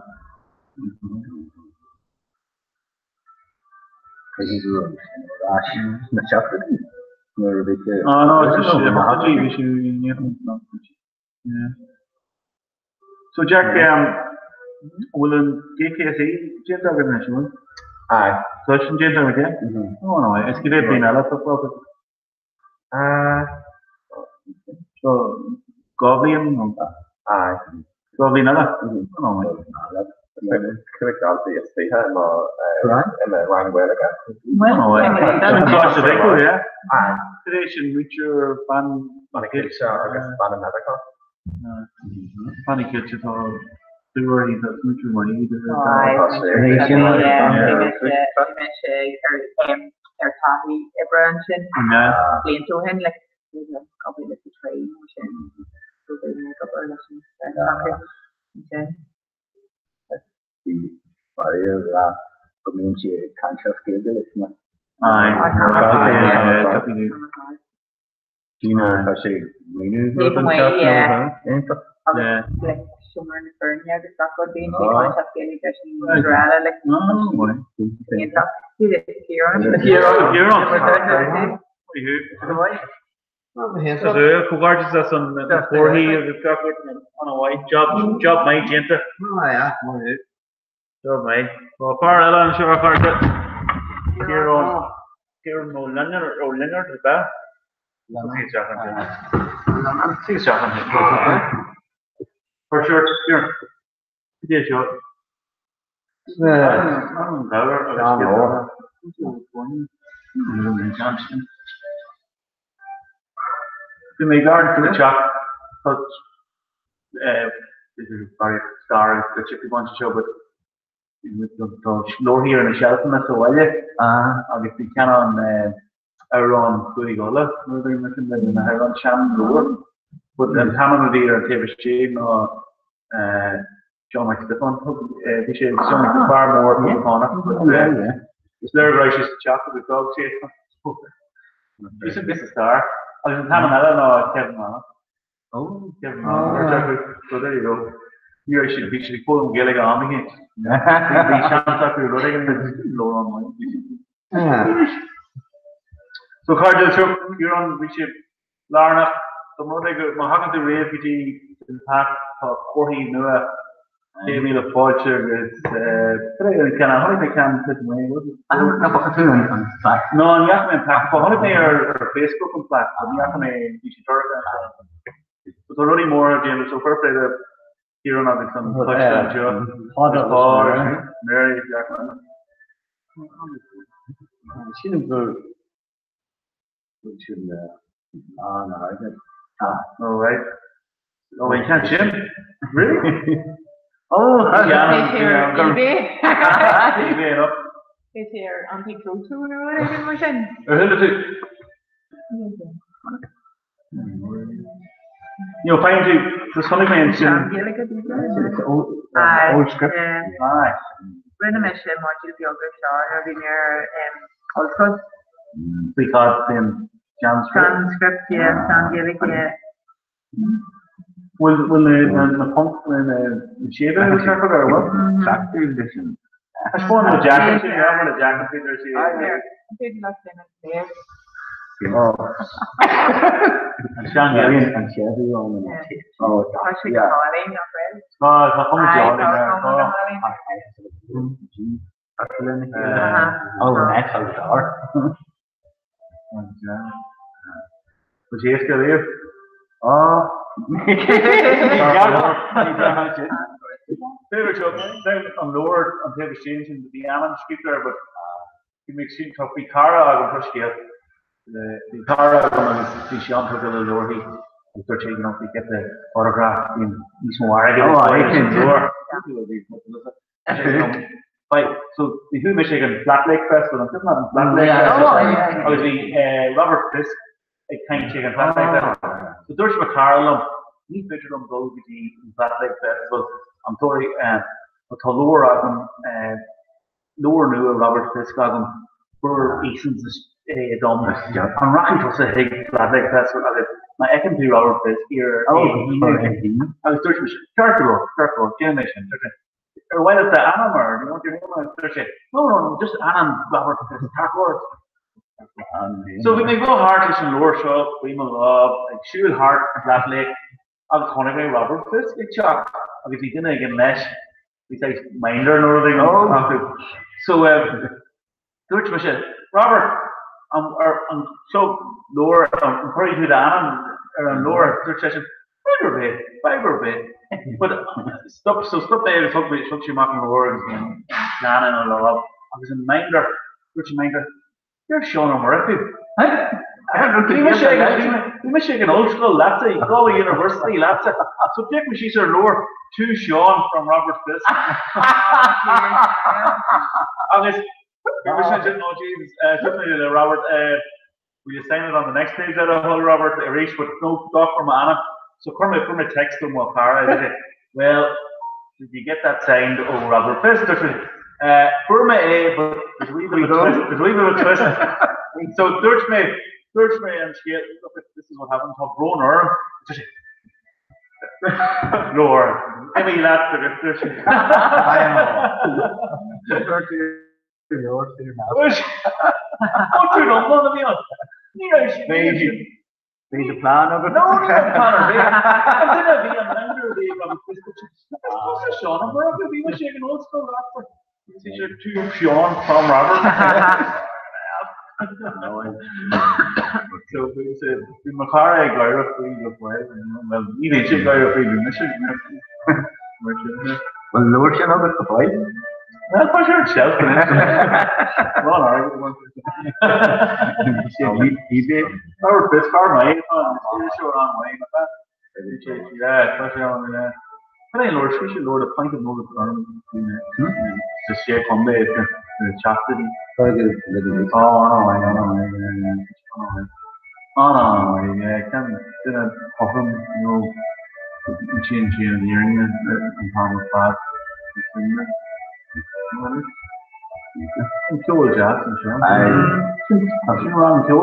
Oh no, it's just a TV issue. Yeah. So Jack, will DKSE change organization? Aye. So it's change again? Oh no, it's given been a lot of profit. So Goblin, aye. Goblin, no. Correct, I'll say yes. They had right? And then Ryan Welliga. Well, that's the big one, yeah. Today should reach your fan. I guess fan another cop. Funny kids at all. They were in the future money. Tahi Branson. Playing to him like probably like the train machine. So they make up our lessons and community conscious skills. I say, like somewhere in the burn here, the stock would be in the conscious skills. So gorgeous as on before he on a white job mate gente. Job mate. Well Carl and sure Carl Kieran O'Linger to that. For sure, here. Yeah, sure. In regard to the chat, but this is very star the chippy bunch show, but low here in the shelf and that's a while. Obviously, can on around Guigola, moving within the Heron Channel lower, but then Hammond or Tavis Jane or John McStiffon, they should some far more on it. It's very gracious to chat with the dog chase. This is a star. I was in Hammond, no, Kevin Mann. Oh, Kevin Mann. So there you go. You should be pulling Gilligan on me. The chance after running and low on mine. So, Cardinal, you're on Richard Larna. So, more like a Mahogany refugee impact of 40 Nua. Jamie the Poacher is how many can sit away? I don't know what to do on Slack. No, on Yakman Pack. How many are Facebook and Slack? On Yakman, you should turn it. So, they're running more, James. So, fair play to Kieran Robinson, touchdown, Joe. Mary, Yakman. She didn't go. Which is no, I get all right. Oh, you can't Jim? Really? Oh, yeah. It's here on the go to or anything machine. You'll find the Sunny mention. Old script. When I mentioned module yoga star, in your also. Because in transcript, yeah, Sangelic, yeah. When the punk when the shaver was circle or what? Factory edition. I spawned the jacket, you know, the jacket figure. I did not there. Oh. And Shanghai and Chevy on the oh, yeah. Oh, that's how they are. Was he still here? Oh. Favorite job down on lower on the exchange in the Alan Street there, but he makes it tough. The car I push the car the Sean took a little lower. He started taking up to get the autograph in Eastmore. Right, so the Who Michigan Flat Lake Festival, I'm just not in Flat Lake Festival. Obviously, Robert Fisk, a kind of chicken Flat Lake Festival. So Dutch McCarlum, he featured on Gold in Flat Lake Festival. I'm sorry, lower lower new Robert Fisk for Eason's dominant. I'm rocking to a big Flat Lake Festival. I can do Robert Fisk here. I was Dutch Michigan, Charcoal, Generation. Or why is that Anam or do you want your name on Thursday? No, just Anam Robert Harcourt. So we may go hard to some lower shop, we will love, like Shoe Hart, Flat Lake, I'll call it Robert Fisk, big chop. Obviously, didn't again less, besides Minder and everything. So, George Michelle, Robert, I'm so lower, I'm probably to the Anam, or lower third session. Fiber bit. But stop there, talk to you, Mark and Lawrence and Shannon and all. was in Minder, which Minder, you're Sean O'Murphy. We must shake an old school latte, Galway University latte. So Dick was she's her lower to Sean from Robert Fisk. August, no Jesus, Robert, will you sign it on the next page out of Hull, Robert, Reach, but no doc from Anna. So Cormac text him what para. Well, did you get that signed? Oh, Robert Fisk. Burma A, but there's a wee bit of a twist. So Dutch me and she look at this is what happened to Brown Earl. Lord, Emmy laughed at it. I There's a plan of it. No, I'm going to be a member of the Sean. I'm going to be shaking old school after. To Sean from Robert. So we said, the Macari guy of free the way, well, you need to go free the mission. Well, Lord, you know the fight. Well, for sure, itself. Well, argument. He did. Our best car, mate. Sure on way. Yeah, especially on the. But Lord, we should Lord a pint of Mullet Farm. The shape on the chapter. Oh, no, yeah, I can't did a problem, change engineering and power class. I'm cool, Jack, I'm sure. I'm sure I'm cool.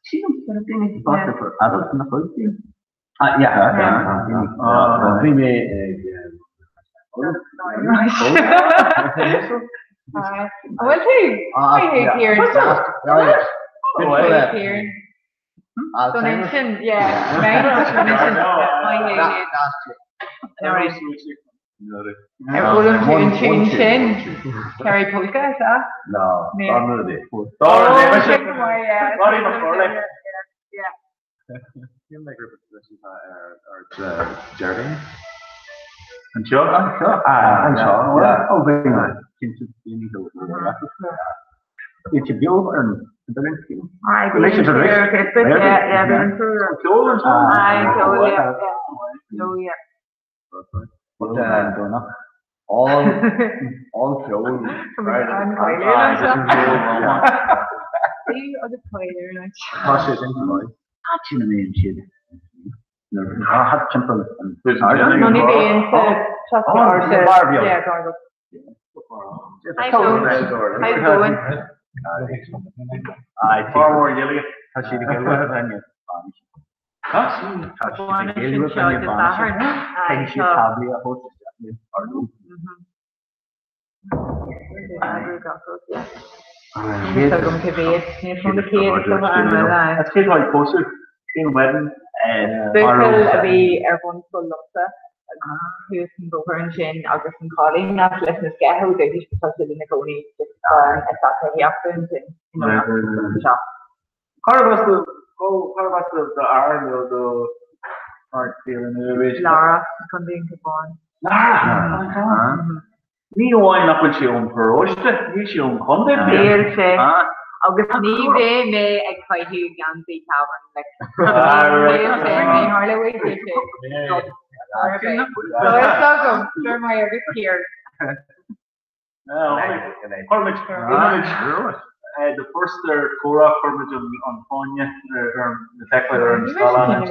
She don't get a thing for adults in the first year. Yeah. We made well, too. I hate hearing stuff. I hate hearing. Donation, yeah. Everyone tune in. Carry polka, is that? No, yeah. Jerry. And Sean? And Sean, yeah. Oh, very nice. It's a beautiful and Zelensky. Relation to this? Yeah, Cool and Sean. But all Joel. I had simple and money being chocolate yeah, gargle. How's it going? Far more yellow. Has she the girl with her and your That's good how you posted in wedding and everyone's full of who can go for and Shin August and Colleen not letting us get how they just because in the Coney just it's that heavy happens and the shop. The Ireland the art feeling Lara continuing to born. Lara. Ní óin nach bhfuil siún próiste, ní siún conde agus ní bhé mé ag caithú gansaí cabhain le Harleway Sure my agus here. The first Cora Cormage on Fonya, the tackler and Scotland.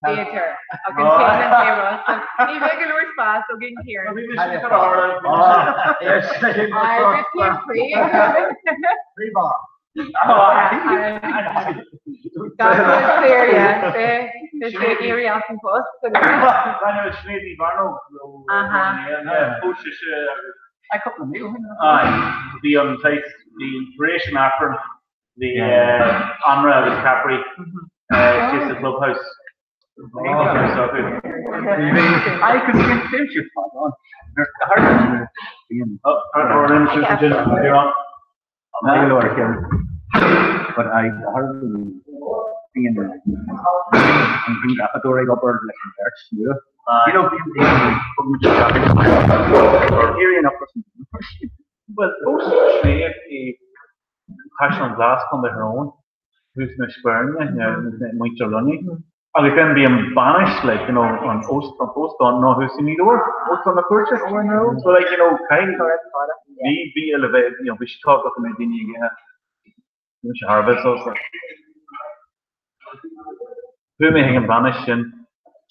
Theater. I can change and payroll. So you make a little fast, so getting here. I get free. Free bar. That's clear, yeah. The area and post. I couple of new. The the inspiration after the Amra with Capri, just the clubhouse. I could get you on. There's the hard being. You're on. I know I can. But I hardly being a door up or like that. You know, hearing up. Well, also, passion glass come their own. Who's not squaring it? Might you running? And we then being banished, like, you know, on post don't know who's in the door. What's on the purchase? So, like, you know, kind of be elevated, you know, we should talk about the Medina again. We should harvest also. Who may hang banished and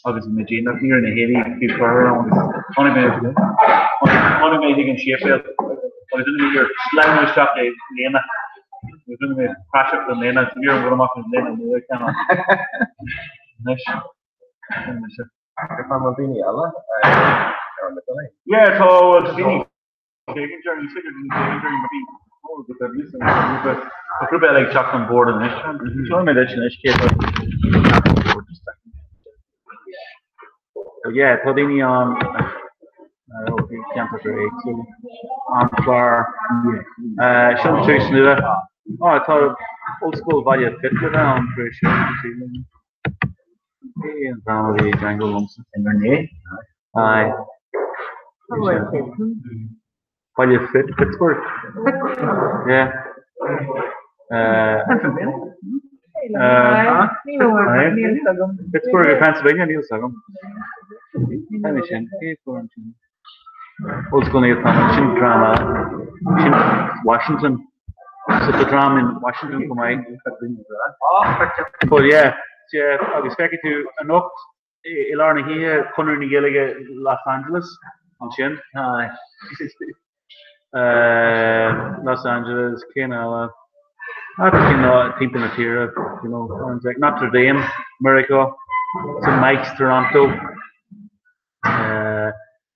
obviously Medina here in the Haiti, people around. Only may hang in Sheffield. But it's in your slang shop, Lena. We're doing the crash up the Lena. You're going to mock the Lena. Yeah, so it's been taking journey, you said you're doing taking journey, but a group of like chocolate on board and this one. Show me this in this case. So yeah, Todini on campus are 8 on floor. Shouldn't too smooth. Oh, I thought old school value fit to that, I'm pretty sure. And family jungle ones in their name. Aye. Value fit Pittsburgh. Yeah. Pittsburgh, Pennsylvania, Neil Sagam. Old school Neil Sagam, drama. Washington. So the drama in Washington for my. But yeah, I was expected to enough. Ilarna here, Connor Nigeliga, Los Angeles, on Shin. Los Angeles, Canada. I think team in Atira, you know, like Notre Dame, America, St. Mike's, Toronto,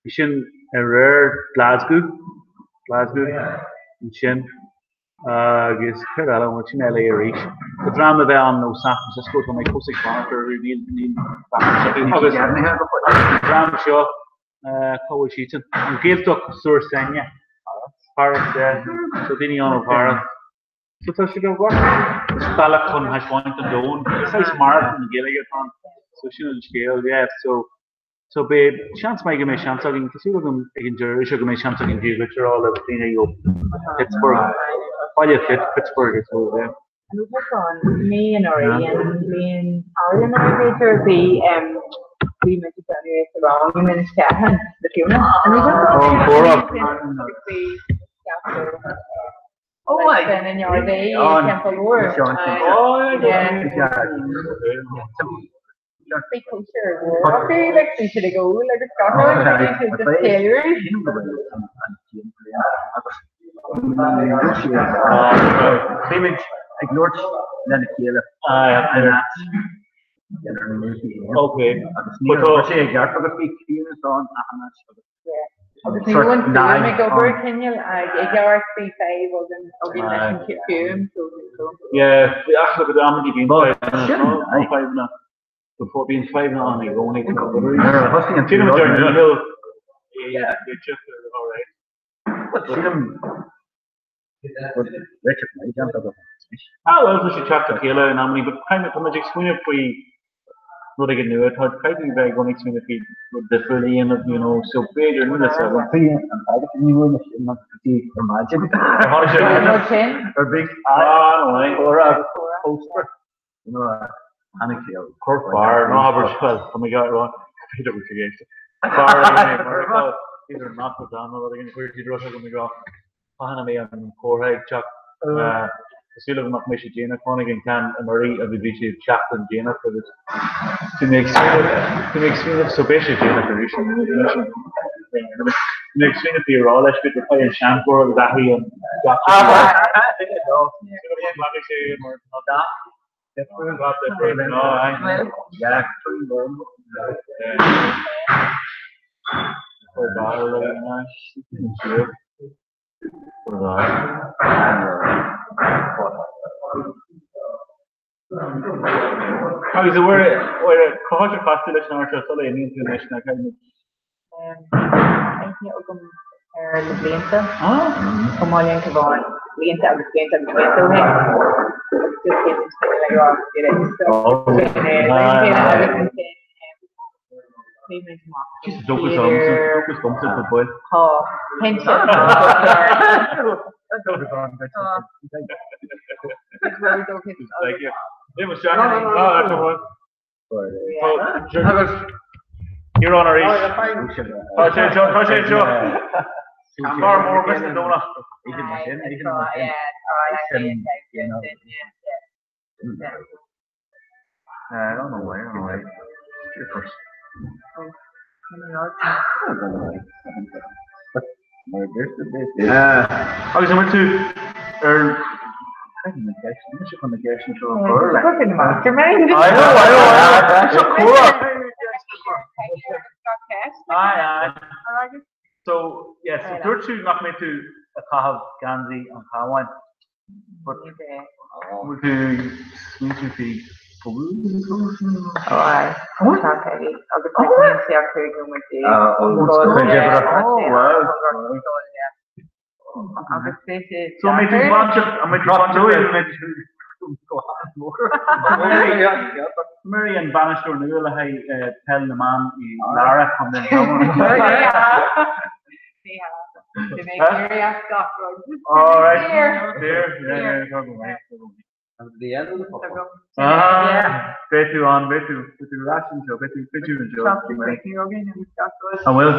Shin, Rare, Glasgow, and Shin, I guess, Kerala, which in LA reach. The drama there on San Francisco to make Cossack Monitor revealed the drama show, Cowie Sheeton, and Gail took Sur Senya, Paris there, so Dinion of Paris. So she go work. Stella con has one to do. It's like smart and Gilligan on. So she knows scale, yeah. So babe, chance may give me a chance again because you them again Jerry should give me a chance again do which are all of the you Pittsburgh. Why you fit Pittsburgh is over there. And we work on me and Ori and being our navigator we met each other around in the Stefan, the funeral. And we Oh, like then in your day, Temple War. Big culture. Okay, like we should go like a Scotland, the tailors. Image ignored then the okay. Obviously, you want to make over Kenyan, ARC5 wasn't organization Fume. Yeah, actually, the Amity being 5 now. Before being 5 now, I'm only to go. Yeah, they just alright. But see them. Richard, I can't talk about it. Oh, well, we should chat to Kayla and Amity, but kind of the magic swing if we. Not again, no, I thought kind of very going to if we would differ in it, you know, so big or not. So I'm thinking, I don't know if not to imagine. Or big or a poster, you know, Annika, Cork Bar, no, well, oh my God, wrong. Peter, we forget. Bar, these are not put down, no, they're going to put you dress up when we go. Hanami and Corhead, Chuck. Still have enough Misha Jana, Connigan can and Marie of the BC Chaplain Jana for this to make swing of so basically Jana for this. Make swing of the raw let's get the play in Shampoo with that and Agus we're cohort fascination or so in international academy. Le blianta Somália que vai blianta agus blianta You're on our far more best than Dona. I don't know why. You're first. I was went to communication show. So yes, there are two knock me to a Cahav, Ganzi and Kawan. But we do sweet feed. Oh, aye. Okay. I'll get my see our food with you. I'll get this. So maybe bunch of Mary and Bannister knew like tell the man Lara come in. All right. There. The end of the football. Great to on, great to reaction show, great to enjoy. I will.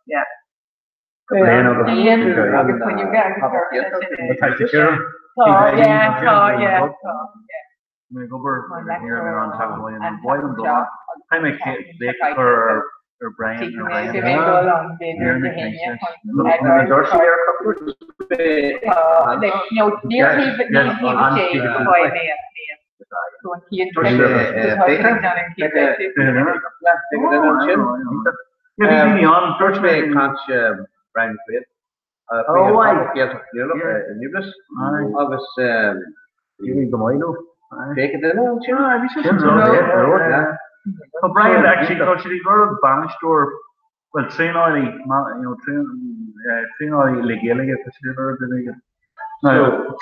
Yeah. Or Brian or Brian Quaid. So Brian actually culturally got a banished or well train only legally get the silver the no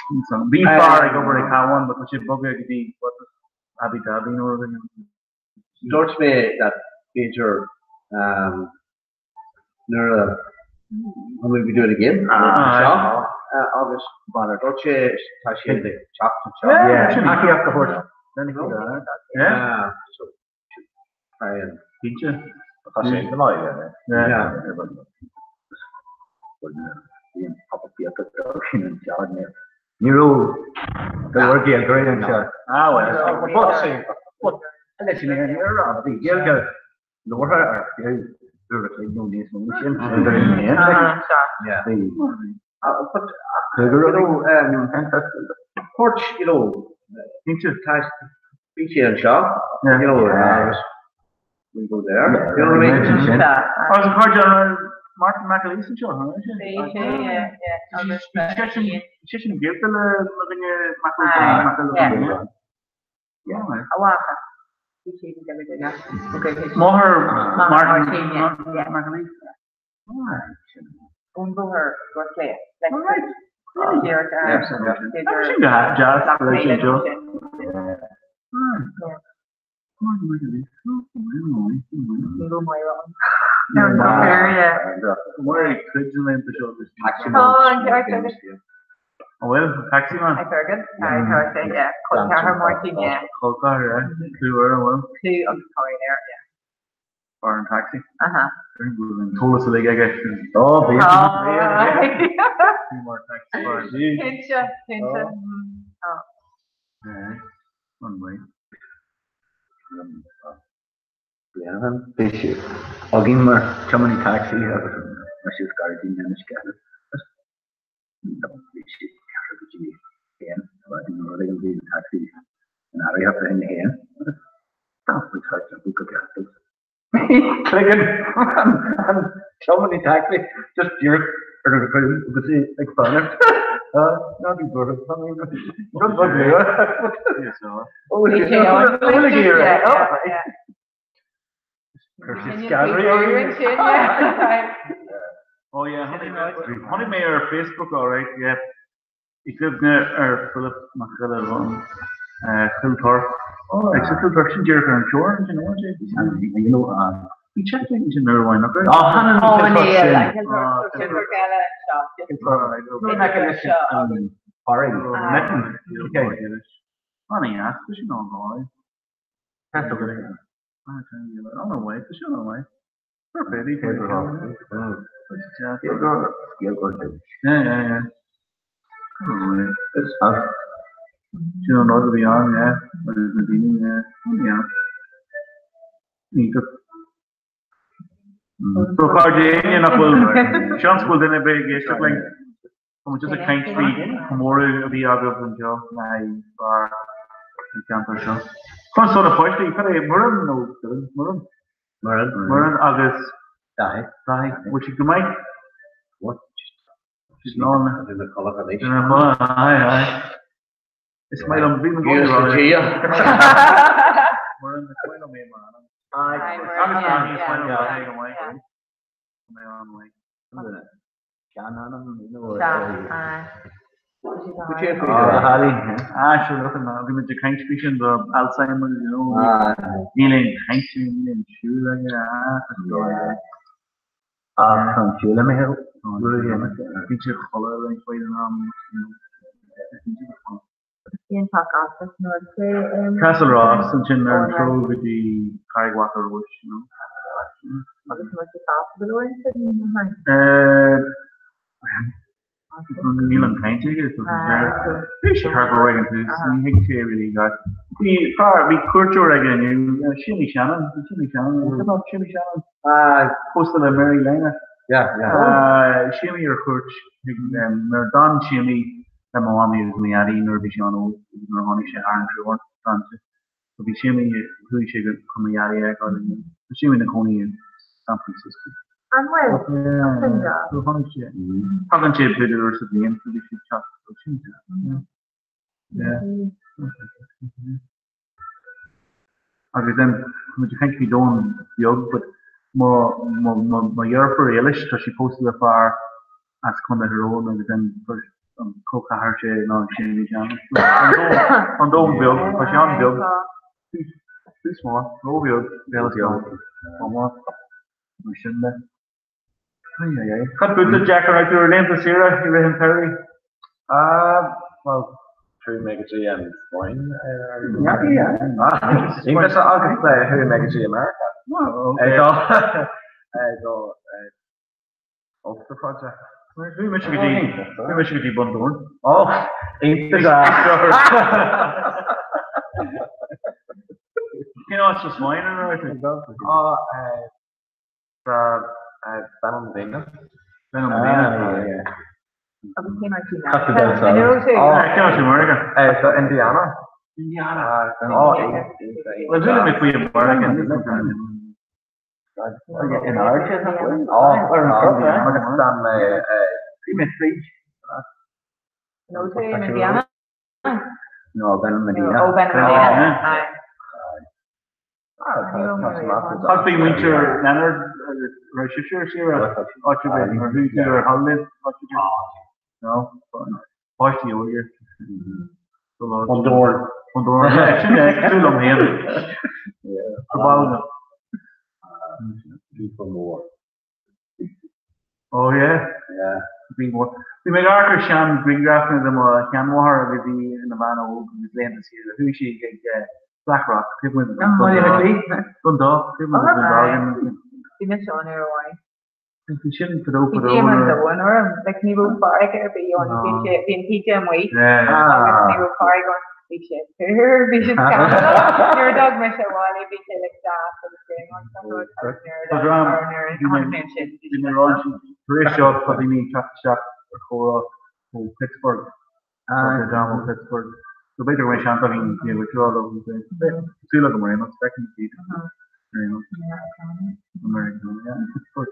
be far I go where I can one but which bug be what Abu Dhabi or George me that major when we do it again August Bonner Dolce Tashi the chop happy after horse then so Brian teacher Nero, the work here, great and shot. What? Unless you know, you're around the Gilga, Laura, no news from the yeah. Porch, into Tash, Beachy and Shaw, we go there. You know what I mean? I was a car general, Martin McAleese, sure, huh? She shouldn't give the living McAleese. Yeah, More Martin McAleese. Her birthday. Well, taxi man. I forget. I think yeah. Colcar Martin, yeah. Colcar, yeah. Two there, yeah. Foreign taxi. Told us the guy. Oh, two more taxi. Pincha. One way. I'll give him so many taxi. I should start in the scanner. Taxi. And I have to in the hand. We try to book a clicking. So many taxi. Just your or the like fun. Not good. Not good. Yes, so. Oh, oh yeah, honey mayor Facebook, all right, yeah. Ik live near Philip McCullough Philthorpe. Oh, it's a Philthorpe Jerker and Shore, you know, he checked things in there, why not? Honey, ask, because you know, boy. That's over there. I don't know why, because you know why. Perfect, yeah. It's tough. You don't know to be on, yeah. But it's the beginning, yeah. Need to. So far, Jane, Sean's school didn't be a guest, like, just a kind of more of the other than Joe. I are in campus. First, sort of point, you could have Murren, August. Die. Which you might. What? She's known. In the color of aye. It's my own being going around. We're in the coin of me, man. I'm my own way. Sure, nothing. I'm going to kind speaking of Alzheimer's, you know, healing, tension, and shoe, from fuel, I help. Teacher color, like, waiting on, Castle Ross and Chin and Troll with the Carrigwater Bush, you know. Neil and Painting is Chicago Reagan too. He really got we culture again. Shimmy Shannon. What about Shimmy Shannon? Postal and Mary Lena. Yeah. Shimmy or Coach. Don Shimmy. The Moami is Miari, Nurbishano, Nurhoni Shahan, Short, Francis. So be Shimmy who she could come Miari, Shimmy Nakoni in San Francisco. And well, so funny shit. Haven't you been there to the end for the shop? Yeah. Okay, then, would you think we don't young, but my year for realish, so she posted the far as come at her own, and then for Coca Harche, non Shimmy Jam. On don't build, because you on build. Too small, no build, relatively young. One more. We shouldn't have. Cut good to Jack right to name the Sierra, you him Perry. Well, True Megagy and Wine. Yeah. English, I'll just say Who Megagy America. Oh, okay. So, Ulster Project. Who much could you bundle? Oh, English. You know, it's just wine and everything. Venom Venus. Yeah. So Indiana. Well, really, if we American. In Arches. Indiana. No, Venom Medina. I've been winter Leonard, Rochester, Sierra, or who's your holiday? No, party all year. On door. Too long here. About more. Oh yeah. Bring more. We make Arthur Sham bring draft in the Canmore with the in the man of the land this year. Who she get Blackrock, people in Dundalk, people in Dundalk. You miss on her away. We shouldn't put over the one or like Nivo Park or be on in PTM week. Nivo Park on be shit. Her be shit. Your dog miss a while, be shit like that for the same one. In the launch, very short, but they mean shot for Pittsburgh. Pittsburgh. So better way champagne here with all of the feel like American season. American, yeah.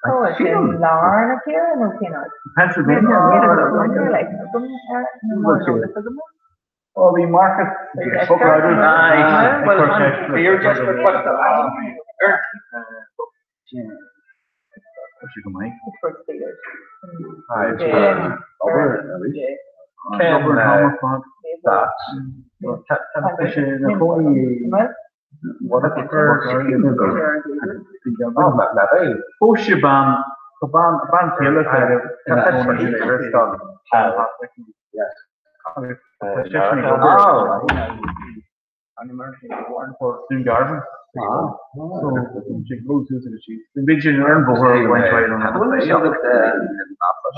Oh, it's in Larne here, no, Pennsylvania. Oh, we market. You're just requesting. An emergency warrant for student garden. So she goes into the chief. The big general over went right on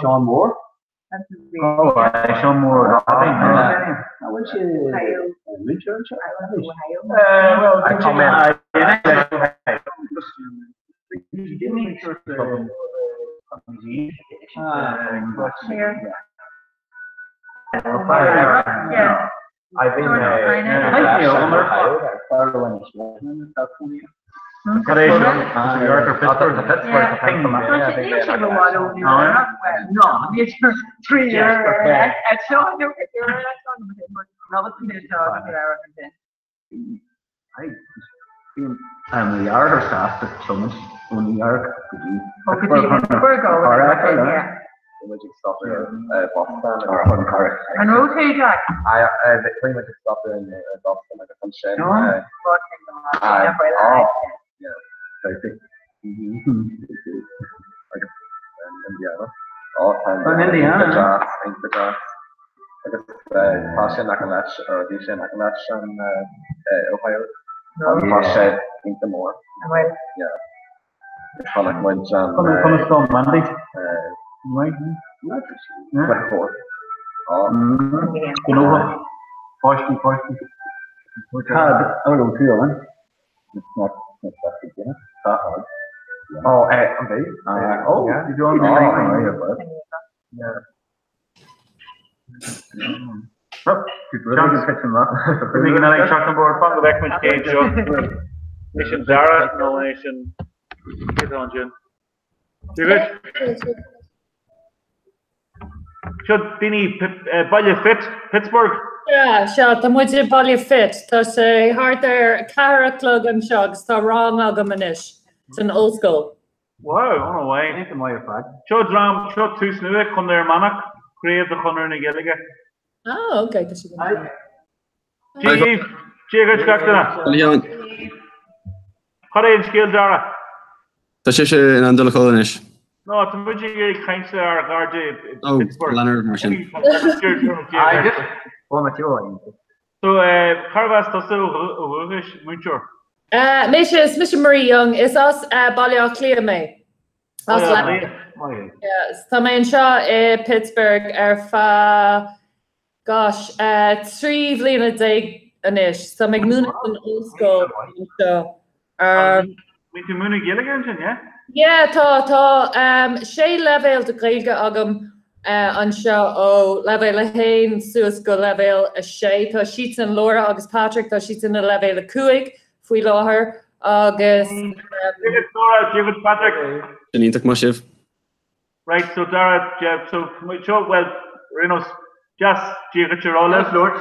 Sean Moore. Oh, Sean Moore. I went to well, I comment. Yeah. I've been I'm the yard staff at Summit in New York. Magic stop in Boston or correct. And rotate Jack. I pretty much stop in Boston like a function. No. Yeah. I think. Indiana. All time. Indiana. I guess Tasha Nakalach or Disha Nakalach from Ohio. Tasha think the more. Yeah. Connor went on Monday. Right. Like four. Oh. Partially. Had I don't know feel man. It's not that big, you know. That hard. Oh, okay. Oh, yeah. You doing yeah. We're making an action board from the back when game show. Nation Zara, no nation. Get on, Jim. You good? Should Dini Ballia fit Pittsburgh? Yeah, sure. Tá muidir Ballia fit. Tá sé hard Cara Clug an Shugs. Tá wrong agamanis. It's an old school. Wow, on away. Ain't the my flag. Should Ram, should two snue, come there, Manak, create the Hunter in the Gilliga. Oh, okay. Tá sí. Chiegach Gactana. Hurry skill, Zara. Tá sé an andul cholanis. No, it's a much kind of our oh, Leonard machine. So, Carvas to so Muncher. Mr. Marie Young is us Ballia Clear May. Yes, tá main Shaw Pittsburgh fa gosh, 3 Lena Day anish. So Magnuna an old school show. We can Muna Gilligan, yeah? Yeah, tá sé level de Gaeilge agam an seo ó level a hain suas go level a sé tá sheets an Laura agus Patrick tá sheets in a level a cuaig faoi láthair agus Laura, give it Patrick. Janine Mashiv. Right, so Dara, so well, Renos, just Jigat Chirola, Lord,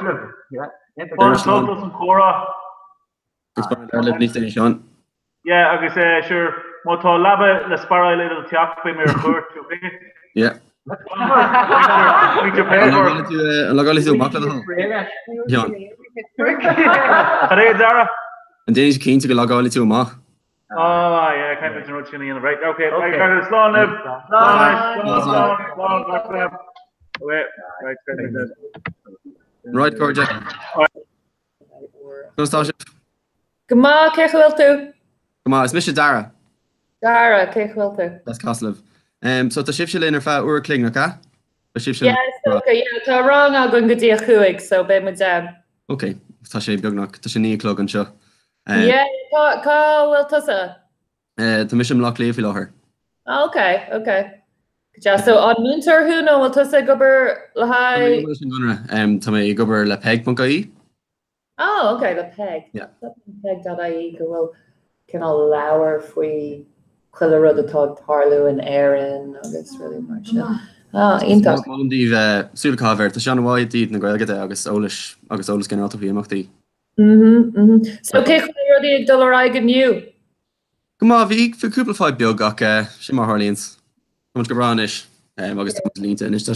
yeah. Totos and Cora. It's part of our living station. Yeah, I guess sure. Moto laba la spara little tiak by mir court, okay? Yeah. We can pay for. I'm going to do back to the home. John. Hey, Dara. And then he's keen to go log all to a mock. Oh, yeah, I can't imagine what's going to right. Okay, I got it. Slow live. Right, Corja. Go, Stasha. Come on, Kechwiltu. Come on, it's Mr. Dara. Dara, Kechwiltu. That's Coslov. So the shift in fa ur kling, okay? The shift. Yes, okay, yeah, tá wrong I'm going to do a chuig, so be me down. Okay, tá sé beagnach, tá sé ní clog an seo. Yeah, cá bhfuil tusa? Tá mission lock leaf láthair. Okay, okay. Just so on Munter who no bhfuil tusa gobar le hai. Tá mé gobar le peg.ie. Oh, okay, the peg. Yeah. Peg.ie go bhfuil cinál leabhar faoi chuile rud atá tarlú in éan agus really mar sin. Ítach. Díh súlaáver tá sean bháid tíad na ghilgade agus ólas gan áta bhíachtaí. So cé rudí ag dul aige nniu? Go má bhí fiúpla fáid beag ach sin mar Harlíns. Tá go branis agus línta inis tá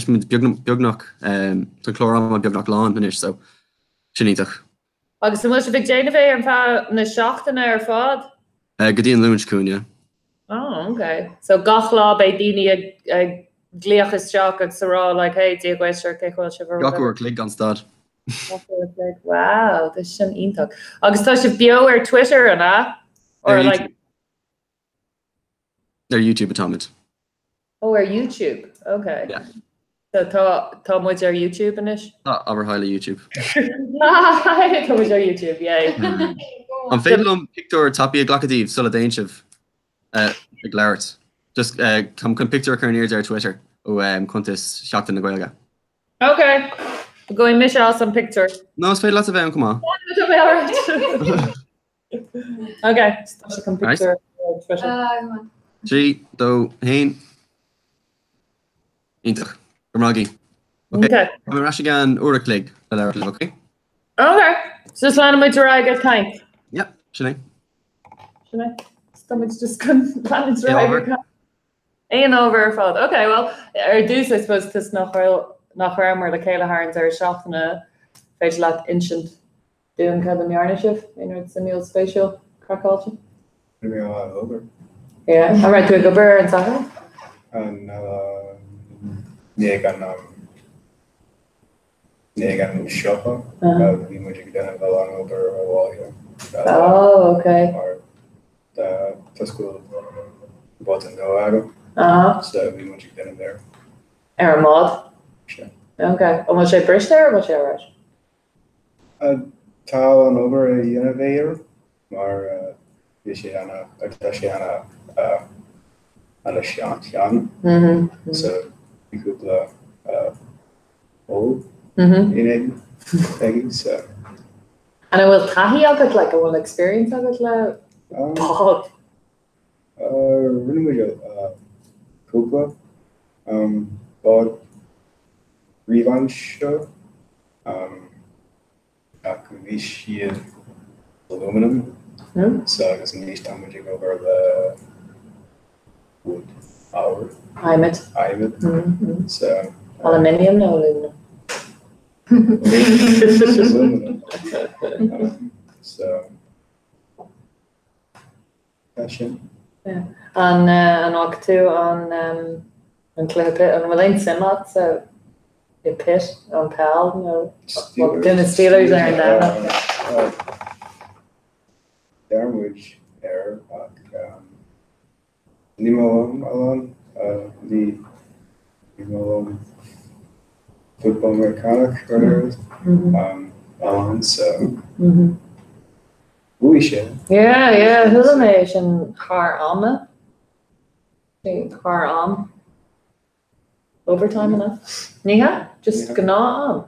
beagnach tá chlórám beagnach lán inis so sinítach. Agus mu bh déanamh an fá na seachtainna ar fád? Go dtíon lúns cúne. Oh, okay. So gach lá é daoine ag gléochas teach ag sará le hey díaghaisir ceáil se bhar. Gachúir clig an stad. Wow, this sin ítach. Agus tá se bio ar Twitter anna? Or like Their YouTube atonement. Oh, ar YouTube. Okay. Yeah. So tá muid ar YouTube inis? Aber highly YouTube. Tá muid ar YouTube, yay. An féilm picture tapí glacadíh sulla dainsheh ag leirt. Just come picture chuir ar Twitter ó contas seachtain na Gaeilge. Okay. Going mis an picture. No, it's féidir le a bheith come Okay. Come picture Twitter. 3, 2, 1. Ítach. Gomragi. Okay. I'm going to gan uiriclig le leirt, okay? Okay. So just land muid aige taink. Yep, sinné. Sinné? Stomach's just come land aige. Aon over fod. Okay, well, dús I suppose tus nach raimar le céile harns ar seachtainna féidir leat instant dúin cad an mearnaisih in simúil spatial crackáilte. Maybe over. Yeah, I'm right to a gober and something. And Negan shopper. We might get a long over a wall here. Oh, okay. Or the school button go out. So we might get in there. Mod. Sure. Okay. And was I British there or was I Irish? Tal and over a innovator or Yeshiana, Tashiana, and a Shan. So we could old in it. Peggy, so. And I will tahi agad like I will experience agad like pod. Really much Kukla, bought revanche show. Akuvishi aluminum. So I guess in each time we go over the wood hour. I'm it. So aluminium, no aluminum. So fashion. Yeah. And walk too on clip it and Wayne Simot, so the pit on Pal, you know, doing the Steelers are in that. Darwich air Nemo along the Nemo football mechanic along so yeah Hullimation car alma overtime enough Niha just gná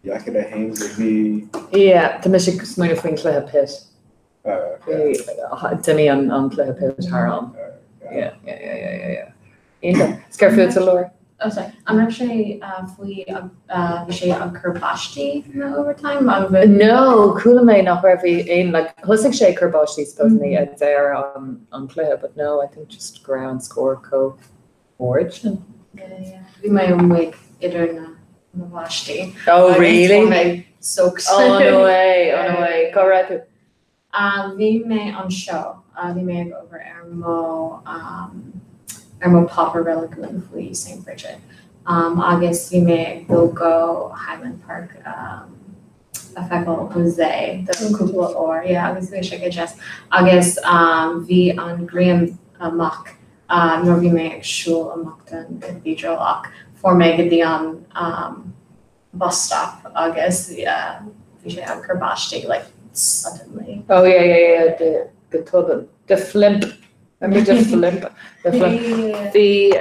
yeah, could have hangs with me. Yeah, the mission is going to find Claire Pit. Demi on Claire Pit Haram. Yeah. Scarfield to Laura. Oh, sorry. I'm actually fully Vishay on Kerbashti overtime. No, Kulame not every in like Husik Shay Kerbashti supposedly out there on Claire, but no, I think just ground score co origin. Yeah. We my own week either Mavashti. Oh, really? Soaks. On the way. Correct. We may on show. We may go over Ermo Popper Relic Fleet St. Bridget. August we may go Highland Park. Affectal Jose the Kukla or August we should get just August V on Graham Mock. Nor we may Shul Mockton Cathedral Lock. For Megadion bus stop, August, we should have Kerbashti like suddenly. Oh yeah, the tubben, the flimp. Remember the flimp, the flimp. The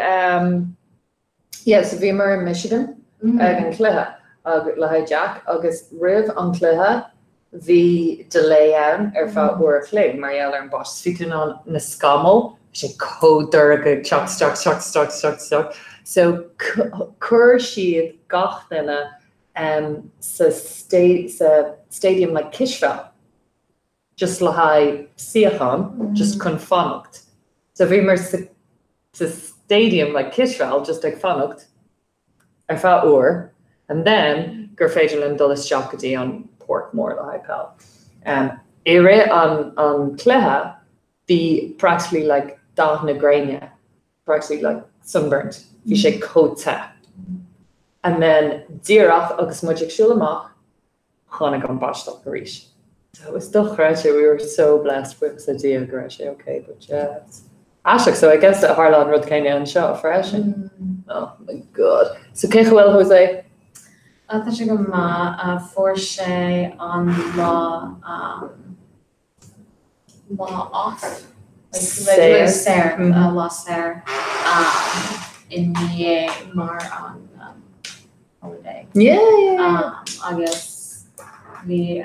yes, we were in Michigan, in Cleha, Lahai Jack, August Riv on Cleha, Bhí deléan fá uair chléig Marielle ar an bos fiún an na scamol sé códar go chuck. So chur siad gach duine sa stadium like Kishfell, just le haid siachan, just chun fannacht. So bhí mar sa stadium like Kishfell, just ag fannacht ar fá uair, and then gur féidir le dul isteachtaí an Portmore le haid pell. Ire an cléthe bhí practically like dáth na graine, practically like sunburnt. Bhí sé cóta. And then díreach agus muidig siúlamach chánig an báisteach go rís. So it was still great. We were so blessed with the idea of great. Okay, but yeah. Ashok, so I guess that Harlan Rud came in shot fresh. Oh my god. So Keich well Jose. Tá sé go má for sé an lá off. Like Sarah, lá Sarah in the mar on holiday. Yeah. I guess we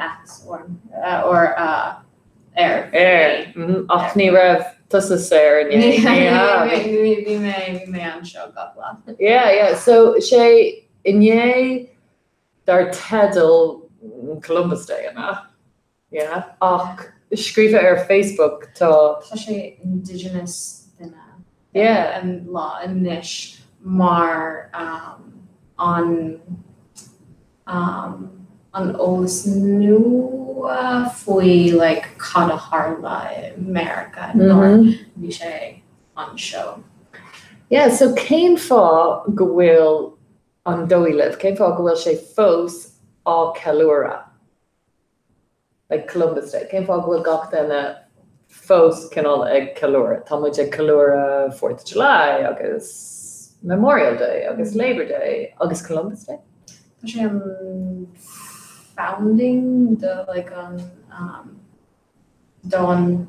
or air. Ach ní raibh tusa Sarah. Yeah. We may an show got lá. Yeah. So sé inné dar tedal Columbus Day yna. Yeah. Ach scrífa ar Facebook tá sé indigenous duine. Yeah. And lá inis mar on ólas nua faoi like Cada Harla America nor bhí sé an show. Yeah, so céim fá go bhfuil an dóileh, céim fá go bhfuil sé fós á Calura. Like Columbus Day, céim fá go bhfuil gach duine fós cinál ag Calura. Tá muid ag Calura 4th of July agus Memorial Day agus Labor Day agus Columbus Day. Tá sé founding the like on Dawn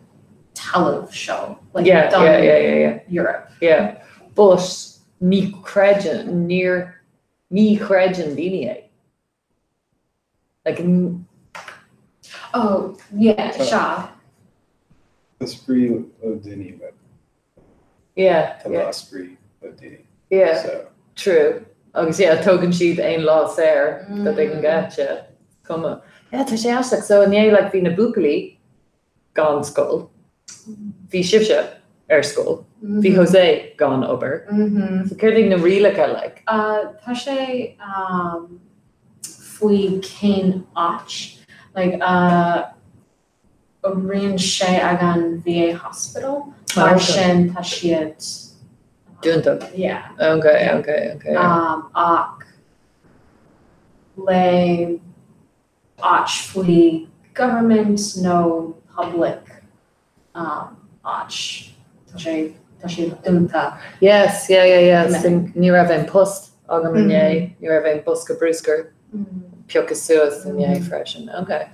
Tallav show. Like yeah. Europe. Yeah. But ní creidin daoine. Like oh yeah, Shaw. The spree of Dini, but yeah. last spree of Dini. Yeah. So true. Agus token sheet ein lá there that they can get you. Come on. Yeah, tá sé asach. So in like bhí na bucalaí gone school. Bhí sibse school. Bhí Jose gone over. So céirling na rilacha like. Tá sé faoi céin áit. Like rion sé ag an VA hospital. Mar sin tá siad Dúnta. Yeah. Okay. Ach le áit faoi government no public áit. Tá sé dúnta. Yes. Ní raibh an post agam inné, ní raibh an post go brúscar. Piochas suas inné freisin. Okay.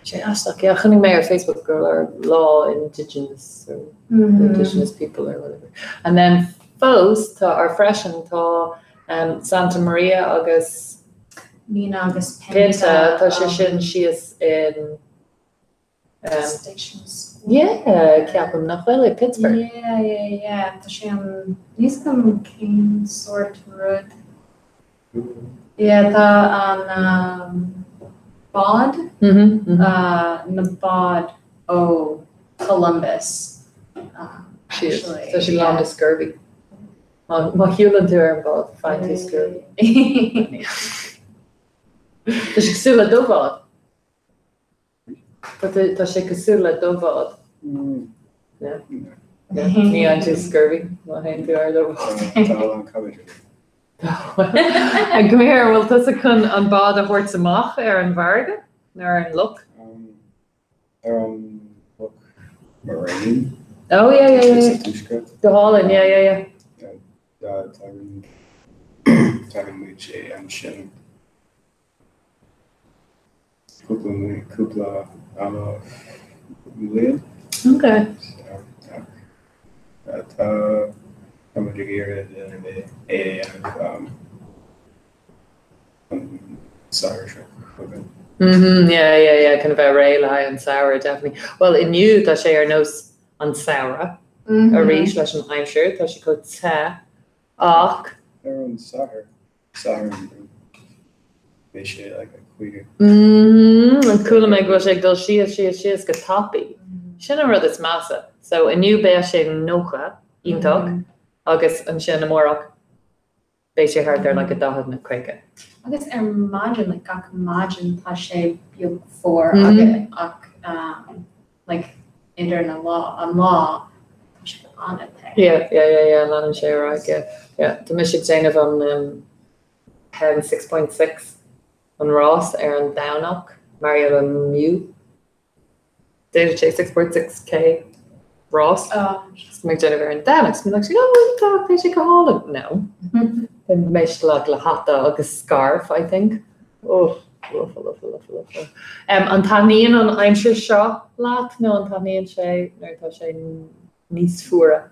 Sé asach, chunig mé ar Facebook girl or law indigenous or indigenous people or whatever. And then fós tá ar freisin tá Santa Maria agus Nina agus Pinta tá sé sin si is in Station School. Yeah, ceapam nach bhfuil Pittsburgh. Yeah. Tá sé an níos gom cén sort rud. Yeah, tá an bod. Na bod ó Columbus. Tá sé lá na scurvy. Má hiúlann tú ar an bod, fáin tú scurvy. Tá sé cosúla dóbhád. Tá sé cosúla dóbhád. Ní an tú scurvy, má hain tú ar dóbhád. And come here, well, does it come on bad a horse amach an Varga? Or an look? look, Moraine. Oh, yeah. The Holland, yeah. Tagan Muche and Shin. Kupla Julian. Okay. So, I'm a digger and Cyrus. Yeah, kind of a rail high and sour, definitely. Well, in you, that she are nose on sour. A reach, leis an aimsir, that she could say, ach. They're on Sahar. They share like a queer. An cool me go sé dul si go tapi. Sinna rud is massa. So in you be sé nocha, intog, agus an sin amórach. Be sé hard there like a dahad na quake. Agus imagine like gach imagine tá sé beag for agad ach like idir na law an law tá sé an it there. Yeah, lá an sé right, yeah. The Michigan Jane of on 6.6 on Ross an Downok, Mario and Mew. Data J 6.6K Ross. Make Jennifer and Downok. Me like, oh, they should call it. No. Then mesh like la hata agus scarf, I think. Oh, love. An taníon an aimsir seo láat nó an taníon sé nó tá sé níos fuara.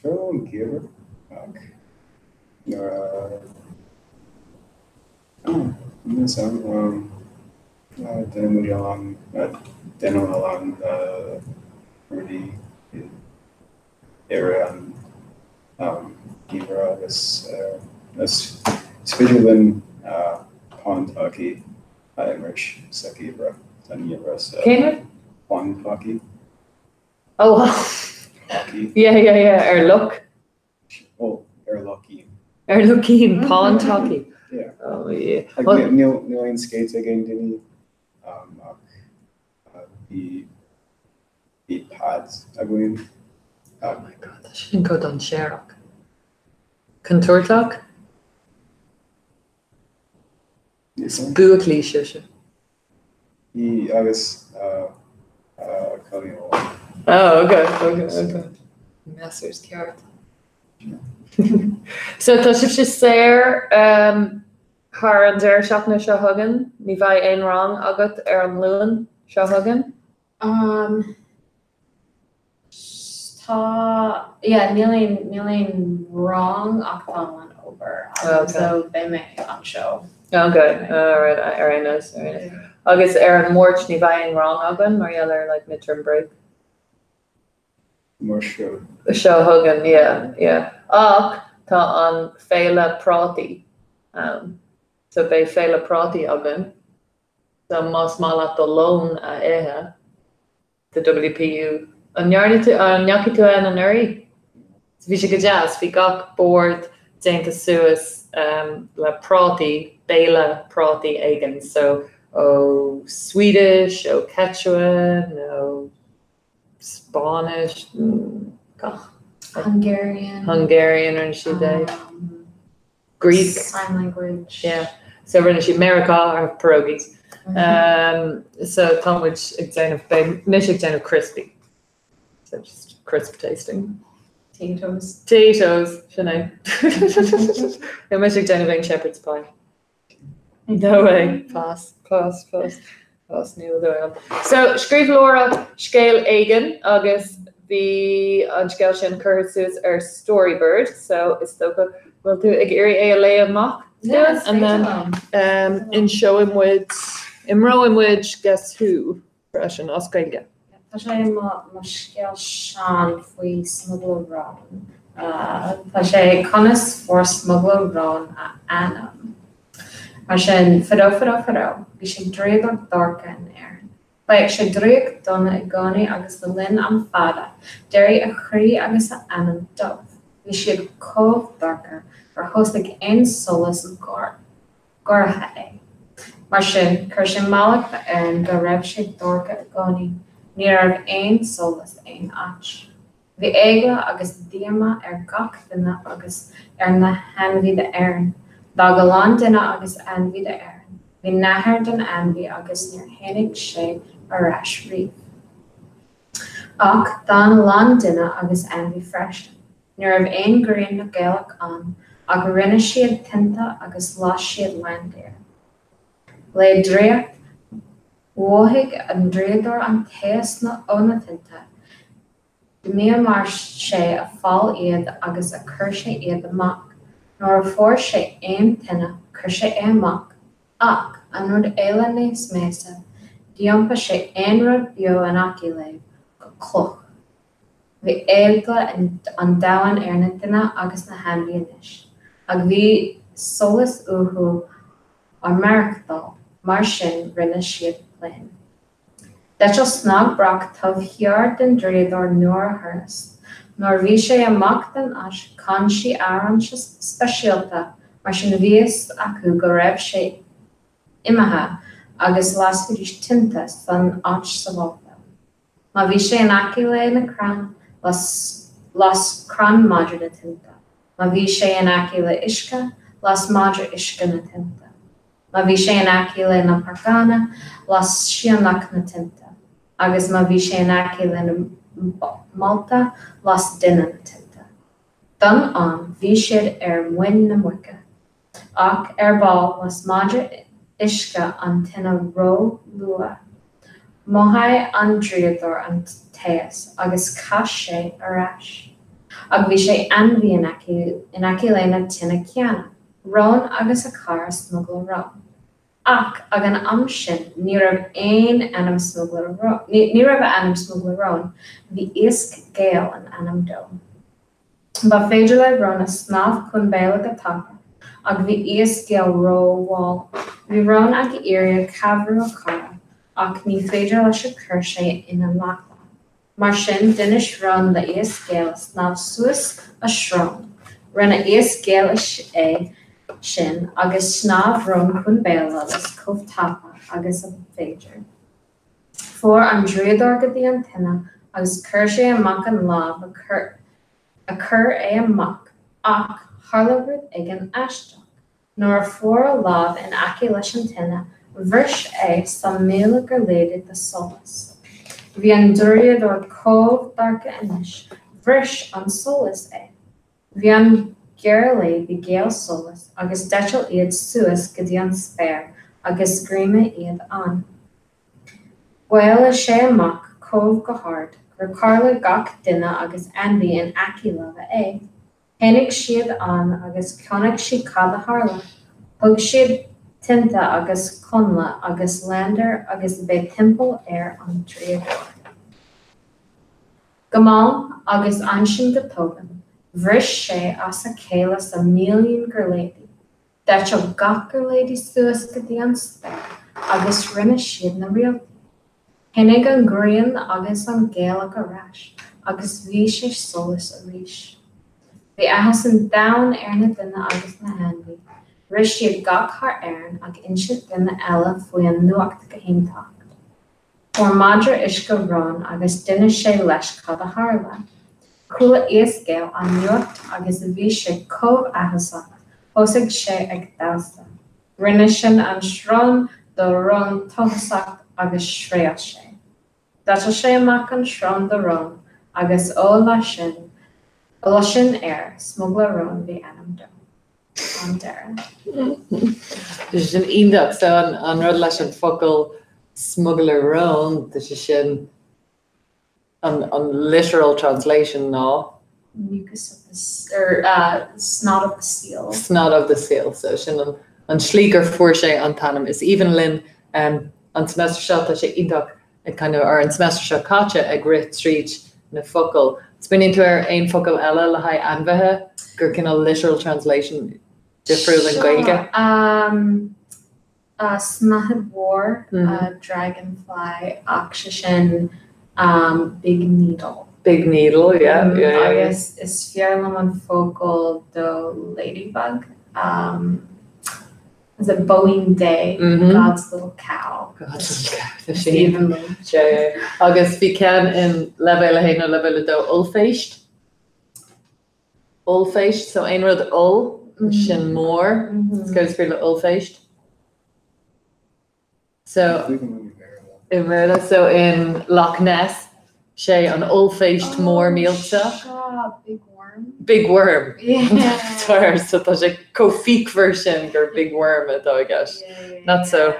From Giver. Den along really area and Giver as Spidgeland Pond Hockey Irish Sakibra Tanibra Kenner? Pond Hockey. Oh Hockey. Yeah, look. Oh, lucky. Lucky Pond Hockey. Yeah. Oh yeah. Like Neil skates again, didn't he? The pads, I believe. Oh my god, that shouldn't go down Sherrock. Contour clock? Bua cliché. He, I was, calling Oh, okay. Master's carrot. So tá si séir haar an deir seachna seo thugan, ní bheith aon rang agat an luan seo thugan? Níl wrong ach tá an over. So they make an show. Okay, alright, nice. Agus an mórt ní bheith aon rang agan, mar eall like midterm break. More show. Seo thugan, yeah. Ach tá an féile prátaí. So bei féile prátaí agan. So más mála do loan a éthe, the WPU. An neaci tú an nuirí. Bhí sé go jazz, bhí gach board déanta suas le prátaí, béile prátaí aigen. So Swedish, Quechua, no Spanish, Hungarian and she did. Greek. Sign language. Yeah. So we're in America or pierogies. So Tom which example of crispy. So just crisp tasting. Potatoes. Sinead. Yeah, Michigan example shepherd's pie. No way. Pass. New doing. So scríb Laura scale aigen agus the an scale sin cursus Storybird. So it's we'll do ag iri a lay mock. Yes, and then in showing with Imroin with guess who fresh and Australia. Tá sé má scale sean faoi smuggle rán. Tá sé conas for smuggle rán a anam. Mar sin fidó, bhí sé dréag dorcha in air. Ba sé dréag donna I gánaí agus the linn an fada, déirí a chrí agus a anam dubh. Bhí siad cóh dorcha ar thosaigh aon solas gortha é. Mar sin chuir sé malach a aireann go raibh sé dorcha a gánaí, ní raibh aon solas aon áit. Bhí éigla agus díama ar gach duine agus ar na hainmhí de aireann. Dá go lán duine agus anmhí de aireann. Bhí nathair den anmhí agus níor tháinig sé arás riamh. Ach dá na lán duine agus anmhí freisin. Ní raibh aon gréin na Gaelach an, ach rinne siad tinta agus lá siad landéir. Le dréacht mhóthaigh an dréadúir an taobh na óna tinta. Mí mar sé a fáil iad agus a chuir sé iad amach. Nor for sé aim tinna chur sé amach, ach an rud éile níos méasa, diompa sé aonrad bio an aci le go cloch. Bhí éagla an dahan ar na duine agus na hanbí inis, ag bhí solas uhu ar marachdal, mar sin rinne siad léinn. Deitsil snag brach tabh heard den dréador nuair a thuras, nor bhí sé amach den as can sí áran speisialta mar sin bhíos acu go raibh sé imethe agus lascadís tinta san áit sa bhálta. Má bhí sé an aci le na cran las cran madra na tinta. Má bhí sé an aci le isca las madra isca na tinta. Má bhí sé an aci le na pargana las siannach na tinta. Agus má bhí sé an aci le na Malta las duine na tinta. Dan an bhí siad ar muin na muice, ach ar ball las madra isca an tinna ró lua. Mohai an dríador an teas agus cas sé arás. Ag bhí sé anmhí in aci le na tinna ceanna, rón agus a car smugla rón. Ach ag an am sin ní raibh anam smugla rón, bhí iasc géal an anam dó. Ba féidir le rón a snámh chun béla go tapa, ag bhí iasc géal ró bháil. Bhí rón ag iarra cabhrú a cara, ach ní féidir leis a chur sé ina leatha. Mar sin duine rón le iasc géal snámh suas a srón, rinne iasc géal é sin agus snámh rón chun béla agus comh tapa agus a féidir. Fuair an dríador go dtí an tinne agus chuir sé amach an lámh a chur é amach, ach tharla ag an aisteach. Nor fuair a lámh in aici leis an tinne, bhris é sa méla gur léadú de solas. Bhí an dúriador cómh darcha inis, bhris an solas é. Bhí an gearla bhí géal solas, agus deitsil iad suas go dtí an spéir, agus scríime iad an. Bhfuil is sé amach cómh go hard, gur carla gach duine agus anmhí in aici leva é. Hénig siad an agus connig si cad a harla, thug siad tinta agus conla agus lander agus bheith timpeall ar an dríador. Gamal agus ansin go tógan, bhris sé as a céile sa milliún gur léidi. Deitsil gach gur léidi suas go dtí an spéir agus rinne siad na rialtaí. Hénig an gríon agus an géalach a rás, agus bhí sé solas a rís. Bhí ahas an dain ar na duine agus na hanbí, ris siad gach thar éireann ag insead duine eile faoi an nuacht go héntacht. Fuair madra isca rón agus duine sé leis cad a tharla. Cúla iasc géal an nuacht agus bhí sé comh ahasach, thosaigh sé ag dásta. Rinne sin an srón do rón tosacht agus sréal sé. Deitsil sé amach an srón do rón agus ó lei sin air smugla rón bhí anam do. An deire. Dus sin iondag so an rud leis an focail smuggler rón, dus sin an literal translation ná. Mucus of the snot of the seal. Snot of the seal. So sin an slígur fuair sé an tanam is even lin an semester seo tá sé iondag kind of ar an semester seo caite ag Grit Street na focail. Spin into ar ein focail eile le haid anmhethe gur cinna literal translation difriúil an Gaeilge. Smahad War, Dragonfly, Oxygen, Big Needle. Big Needle, yeah. I guess is Fierlam an focal do Ladybug. Is it Boeing Day? God's little cow. God's little cow. Stephen Agus bhí cean in levéile héna levéile do Ulfeist. Ulfeist, so ein rud ul, sin mór. It goes for the Ulfeist. So in Loch Ness, sé an Ulfeist mór mílta. Big worm. Big worm. Yeah. So tá sé co-feek version gur big worm atá, I guess. Not so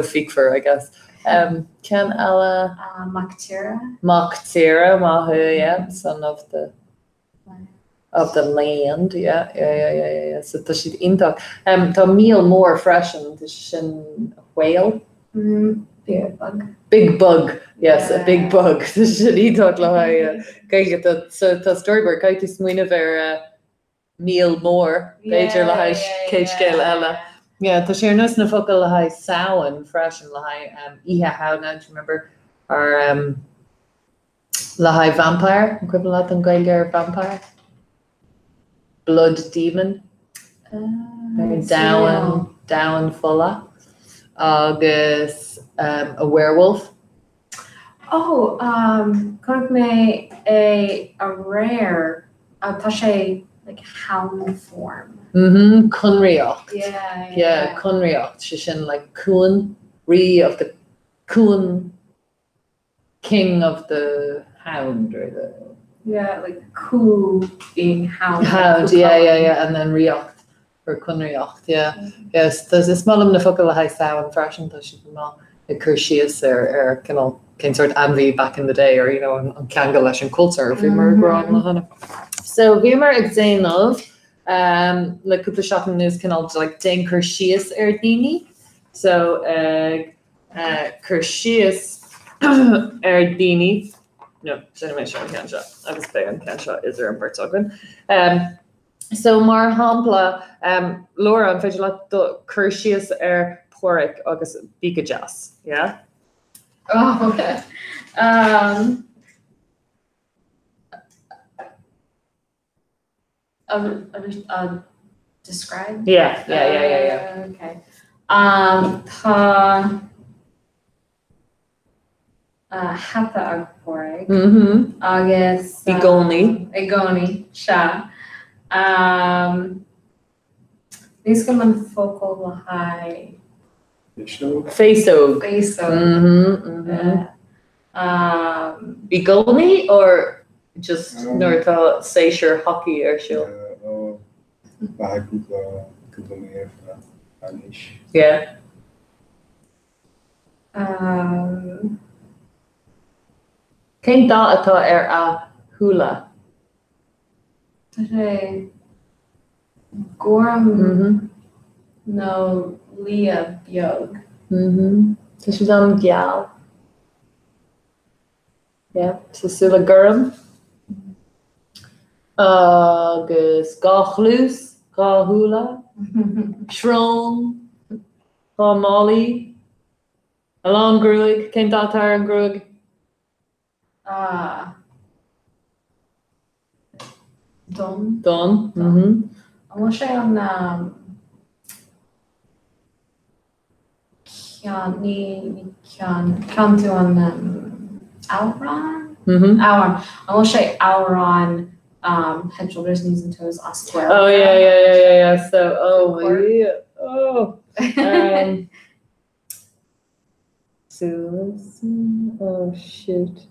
feekfur, I guess. Ken Ella Mactira. Mactira, Mahu, yeah, son of the of the land. Yeah. So tá siad intach. Tá meal more freshen sin whale. Big bug. Big bug, yes, a big bug. Tá siad intach le gaige tá storyboard caiiti smuoine ver meal more. Beidir le cage scale ella. Yeah, tá sé nus na focail le saoan freshen le ihe how now do you remember our le vampire equivalent an gaeilge vampire blood demon down fulla agus a werewolf. Oh, could me a rare tá sé like hound form. Cunriocht. Yeah, Cunriocht. She sin like Cuan, of the Cuan king of the hound or the like Cú being hound. Yeah, and then Riocht or Cunriocht. Yes. There's a small na focail le saoan freshen tá si má a Cursius or kind sort of Anvi back in the day, or on Kanga leis an culture if we were growing na hana. So we mar example le cúpla shopping news canal like den Cursius dini. So Cursius dini. No, sin sure can shot. Agus be an can shot is there in Bertogan. So mar hampla Laura an feidir le do Cursius porric agus bigajas, yeah? Oh, okay. Describe? Yeah. Okay. Tá hata ag porric. Agus Igoni, sha. These come on focal le Faceog. Igoni or just Northa Seisher hockey or show? Yeah. Cén dá atá a hula? Tá Gorm no Leah Biog. Tá si an geal. Yeah, so Sula Gurm. Agus Gachlús, Gahula, Shrón, Molly, Alon Gruig, cén dátar an Gruig? Don. I want to say on can do on Auron. Auron. I want to say Auron. Head, shoulders, knees, and toes. Oswell. Oh yeah. So oh shoot.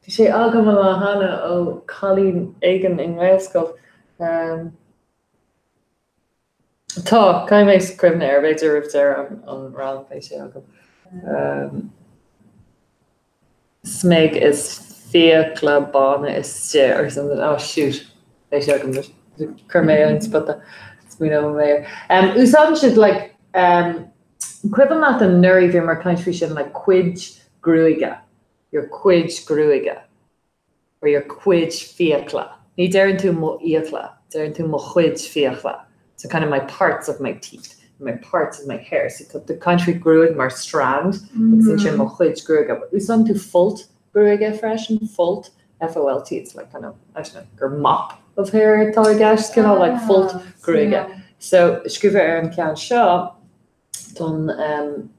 She agam hana o Colleen Egan in Westcott. Tá cai mé scribne beidir rih there on round face agam. Smeg is fiacla bána is sé or something. Oh shoot. They should come just Kermay but the mayor. Usan should like equivalent an nuri vi mar country should like quidge gruiga. Your quidge gruiga. Or your quidge fiacla. Ni darin to mo iacla. Darin to mo quidge fiacla. So kind of my parts of my teeth, my parts of my hair. So the country gruig mar strand. It's in mo quidge gruiga. But usan to fult gruiga fresh and fult. FOLT, it's like kind of, I don't know, or mop of hair, targash, like fult gruiga. So, skriver an can seo, don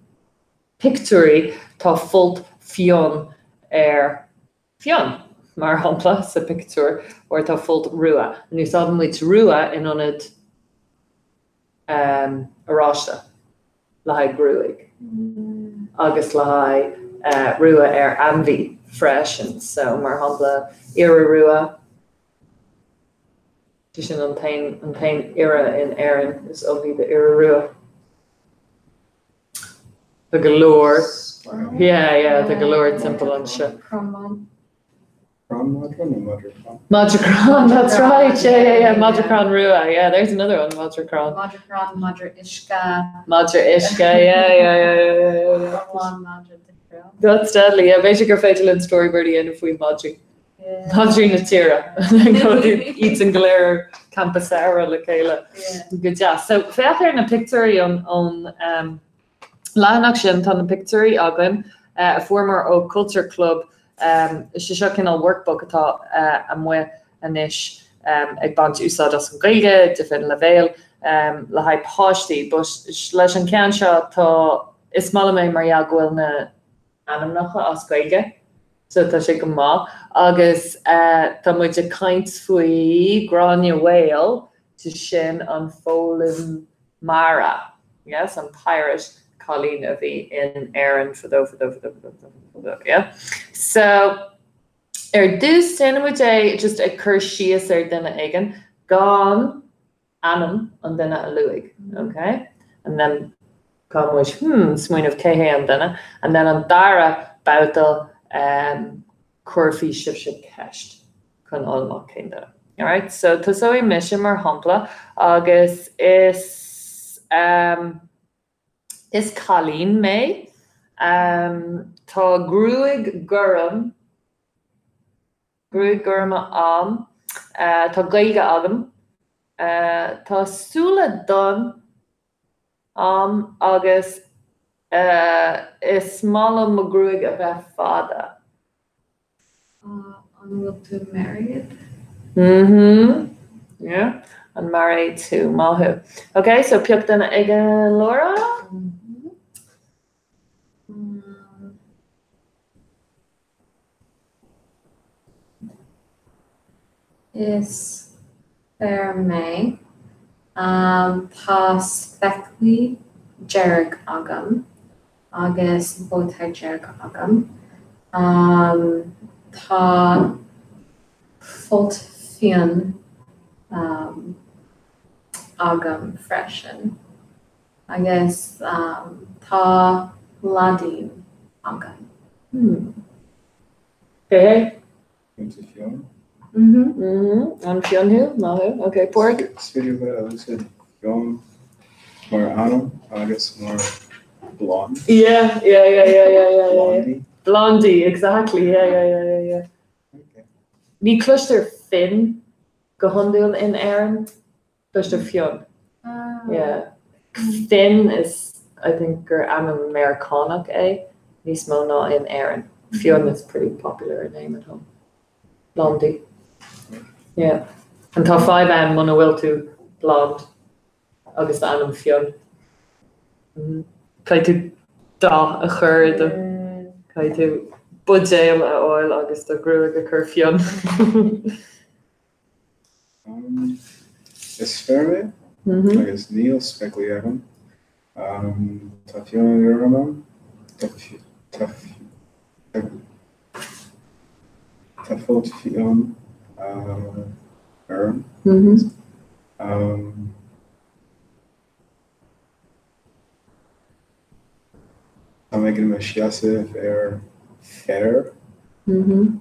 pictory, tá fult fion fion, mar hampla, sa picture, or tá fult rua. And you saw them with rua in on it, arashta, lahai gruig. Agus lahai rua anvi. Fresh and so mar hambla ira rua. Tishin an pain ira in Erin is only the ira rua. The galore. Yeah, the galore simple and shit. Madrakron, that's right. Yeah. Madrakron Rua. Yeah, there's another one. Madrakron. Madrakron, Madra Ishka. Madra Ishka. Yeah. That's deadly. Yeah, basically, fatal in Storybirdie and if we Madri. Madri Natira. And then go to Eats and Glare Campasara, Lakayla. Good job. So, fair in a picture on Lahanach Shin, on the picture, Agan, a former Oak Culture Club. Shishokin al workbook atá amwe anish ag bant úsad as an gaige defin levéil le haid páistí, but leis an cean seo tá is mala mé mar ghfuil na anamnacha as gaige, so tá sé go má agus tá muid a caint faoi Grania Whale to sin an Fólim Mara, yes, an pirate Colleen of in Aaron for yeah. So dus cinema just a Kershias dina again gone anam and then a luig, okay, and then come with swing of Kehe and then on Dara boutel Corfi ship cashed con all kinda. All right, so Tosoi mission mar humpla August is Colleen May. Tá Gruig Gurm am, tá gaige agam, tá Sula Dun am agus is smala magruig a bheith fada. Unwilling to marry it. Yeah, and married to Mahu. Okay, so pick then again, Laura. Is fair May. Tá Speckley Jerk agam. Agus both Jerk agam. Tá Fault Fion agam freshen. I guess tá Ladin agam. Okay. Mm-hmm. On Fionhu? No. Okay, pork. Spiritual, I said, Fionn, more Anam, August, more blonde. Yeah. Blondie, exactly. Yeah. Okay. Ní cluster Finn gohundul in Aaron, cluster Fionn. Yeah. Finn is, I think, Anam Americanic, Ní smó ná in Aaron. Fionn is pretty popular name at home. Blondie. Yeah. And tá 5 an muna bhfuil tú blonde agus anam Fionn. Cai tú dá a chur de cai tú budéil a oil agus do grúig a chur Fionn. Is Fairway, agus Neil Speckley Evan, tá Fionn Uramam, tá Fault Fionn Aaron. Tá making him a shiasif fair. The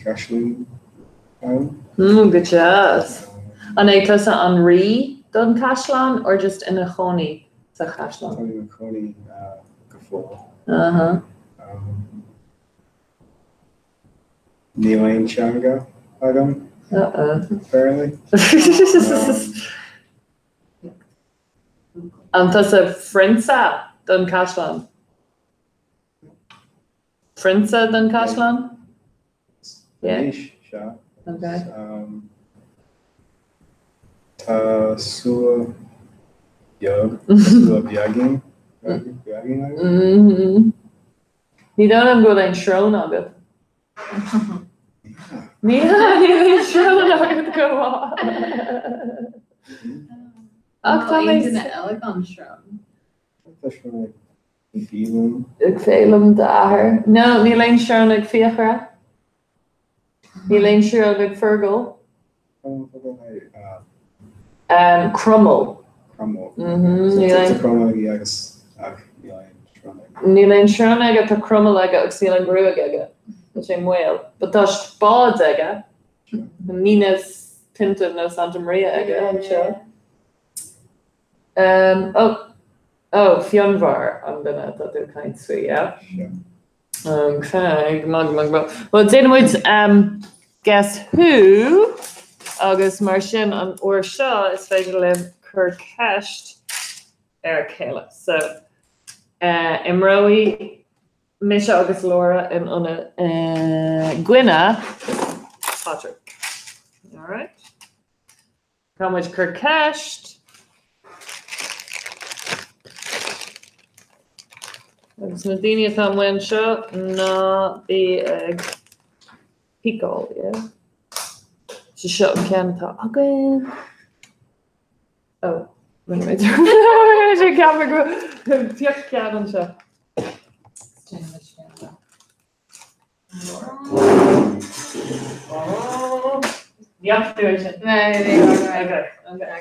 Cashlin. Good jazz. And I toss on Ree done Cashlan or just in a choni to Cashlan? Only a choni before. Neelaine Changa, Adam. Apparently. And that's a Frinsa done Cashlan. Frinsa done Cashlan? Yeah. Okay. Sula Yug. Sula Biagin. Ní dá am go lein srón agad. Ní lein srón agad go bhá. Ach tá mé elegant shrub. Ag félam d'athair. No, ní lein srón ag fiachra. Ní lein srón ag fergal. Crummel. Ní lein srón ag tá crummel ag síl an grú ag. sé muil, but tá bád aige Minas Pinto nó Santa Maria aige an seo. Fionvar an gonna that they're kind of sweet, yeah. Okay, well, Dinwood, guess who? August Martian on or Shaw is Faisal Kirkest Chéile. So, Imroe, Misha August Laura, and on Gwynna Patrick. All right. How much Kirkest? Agus na daine atá muin seo ná bhí picáil, yeah. She seo cean atá again. Oh, wait. She camera go. Tíocht cean an seo. You have to do it. Okay.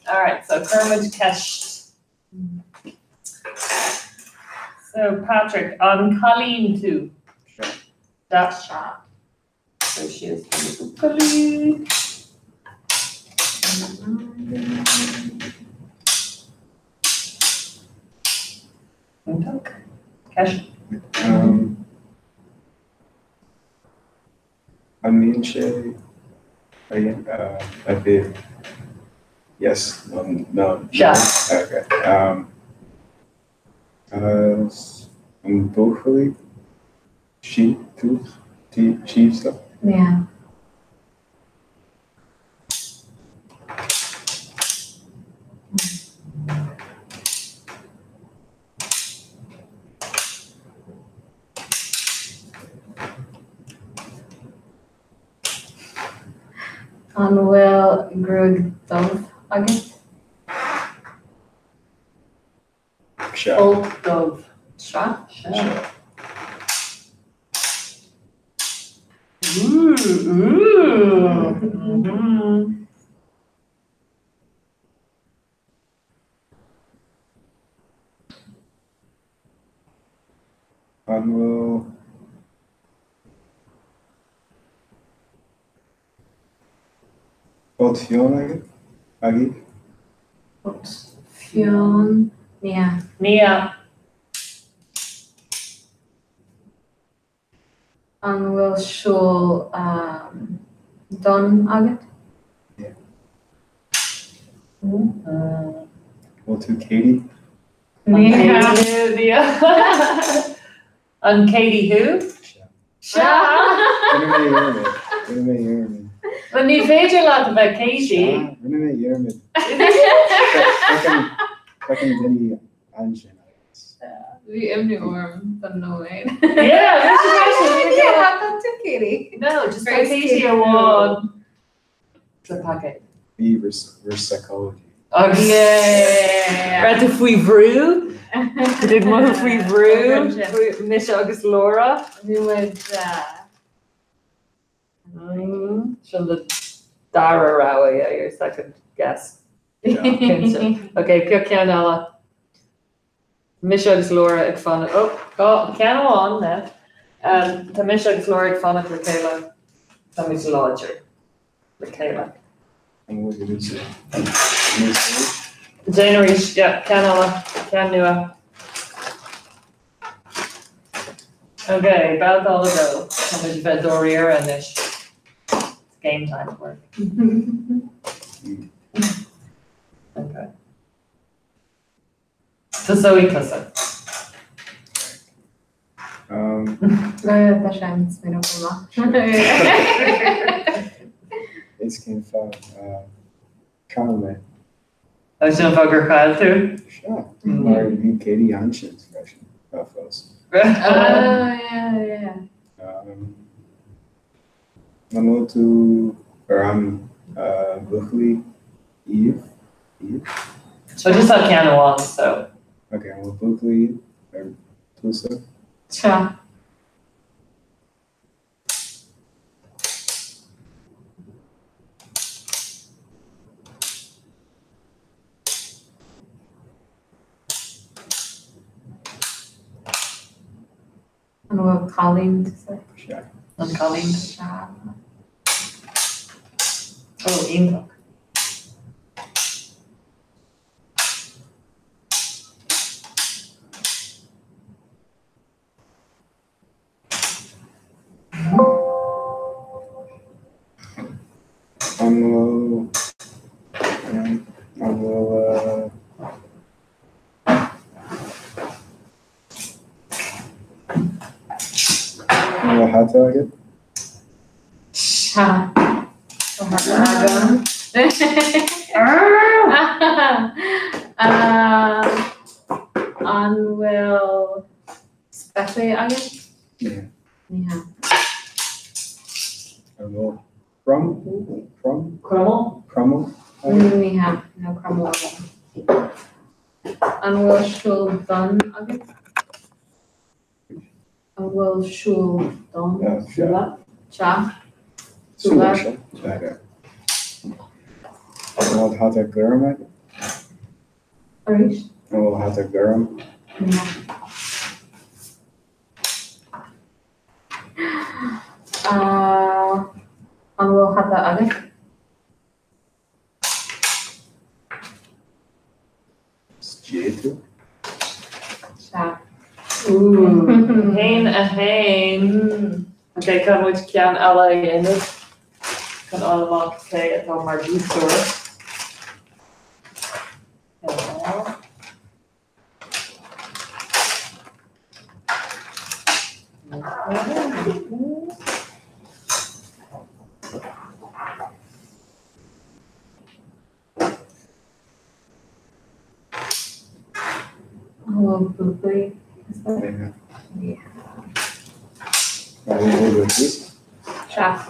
All right, so Kermit Kesh. So Patrick, on Colleen too. Sure. That's shot. So she is Colleen. Cash. I mean, I feel yes. No. Yeah. Okay. Hopefully, sheep stuff. Yeah. An bhfuil grúig dubh agat? Old dubh. Sra? And we'll Old Fiona Aggie. Fionn. Nia. An bhfuil siúl Don agat? Yeah. We'll do Katie. Nia. And Katie who? Sha. But ní féidir leat about Katie. I can Vinny Anshin. Bhí imní orm don nóid. Yeah, have that too, Katie. No, just like Katie or one. The packet. Reverse psychology. Oh yeah. Right if we brew. Did one if we brew. Miss August Laura. We would from the Dara Rawa, yeah, your second guess. Yeah. Okay, Pio Cianella. Miss August Laura ag fan. Oh, Cian on now. The Miss August Laura ag fan for Kayla. Tommy's lodger. For Kayla. And what did you say? January, yeah, Cianella, Cian Nua. Okay, about all of those. How much bed Dorier and this? It's game time work. Okay. Tusowi tusa. It's came from Conway. I was going to figure out too. Sure. Or you Katie Anshin's version of those. yeah. I'm to Buckley Eve. So just have Keanu on, so. Okay, I'm with Buckley or Tulsa. Sure. And we'll Colleen to say. Sure. And Colleen. Sha. Oh, Ian. Hot target. Sha. And we'll especially again. Yeah. Yeah. Hello. Crumble. We have no crumble again. And we'll show done again. And we'll show done. Yeah. Cha. Solution. Checker. We'll have a garum. Arish. And we'll have a garum. And we'll have the other. J2. Cha. Ooh. Hain a hain. Okay, kan we cean eile in it? Kan allemaal krijgen het al maar die soort. Oh, Booply. Yeah. We'll do this. Cha.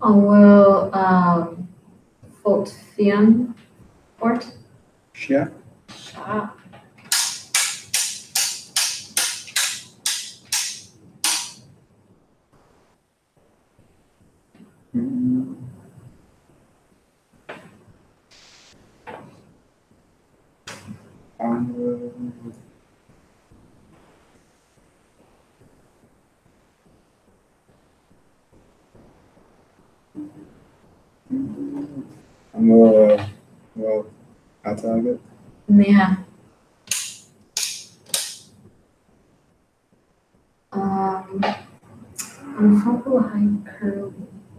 I will vote Fian Fort. Yeah. Cha. Well, hot target. Yeah. I'm probably high curl.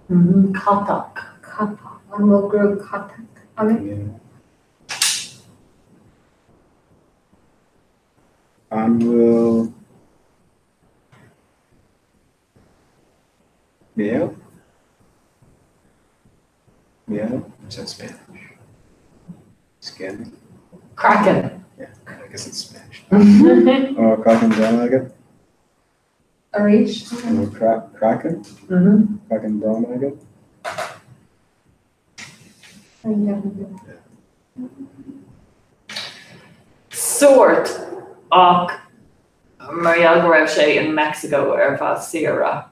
Katak. Katak. And we'll grow katak. Okay. Yeah. And we'll. Yeah. Yeah. Is that Spanish? Skin. Kraken. Yeah, I guess it's Spanish. Oh, Kraken down like it. Arish. Oh, Kraken. Kraken down like it. Sort och Marielle go raibh sé in Mexico bheadh Sierra.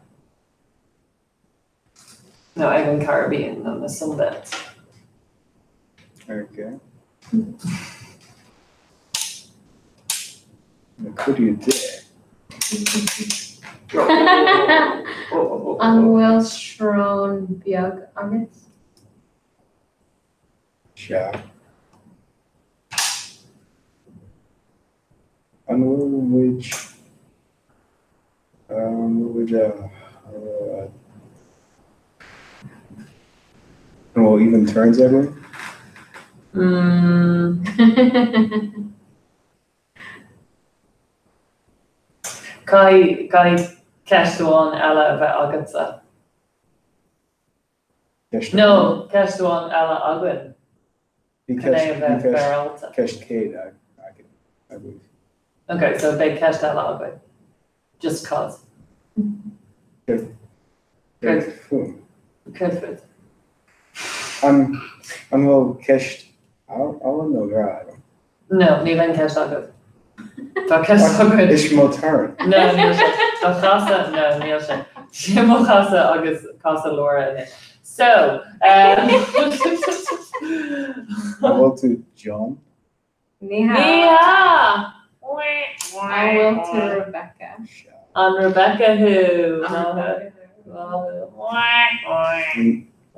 No, I'm in Caribbean on the sunbelt. Okay. What could you do? And we'll Shron Biog August. Sure. And which well, even turns everyone. Kai Cashdoan Ella Agatsa. No, Cashdoan Ella Agwin. Cascade, I believe. Okay, so they cashed Ella Agwin. Just cause. Good. Good. I'm well cashed. I'll know that. No, ni ven cash agad. Tá ceiste Is mo tar? No, níl sé. Tá casa, no, níl sé. Siamo casa agus casa Laura in it. So, Well to John. Niha! I will to Rebecca. And Rebecca who?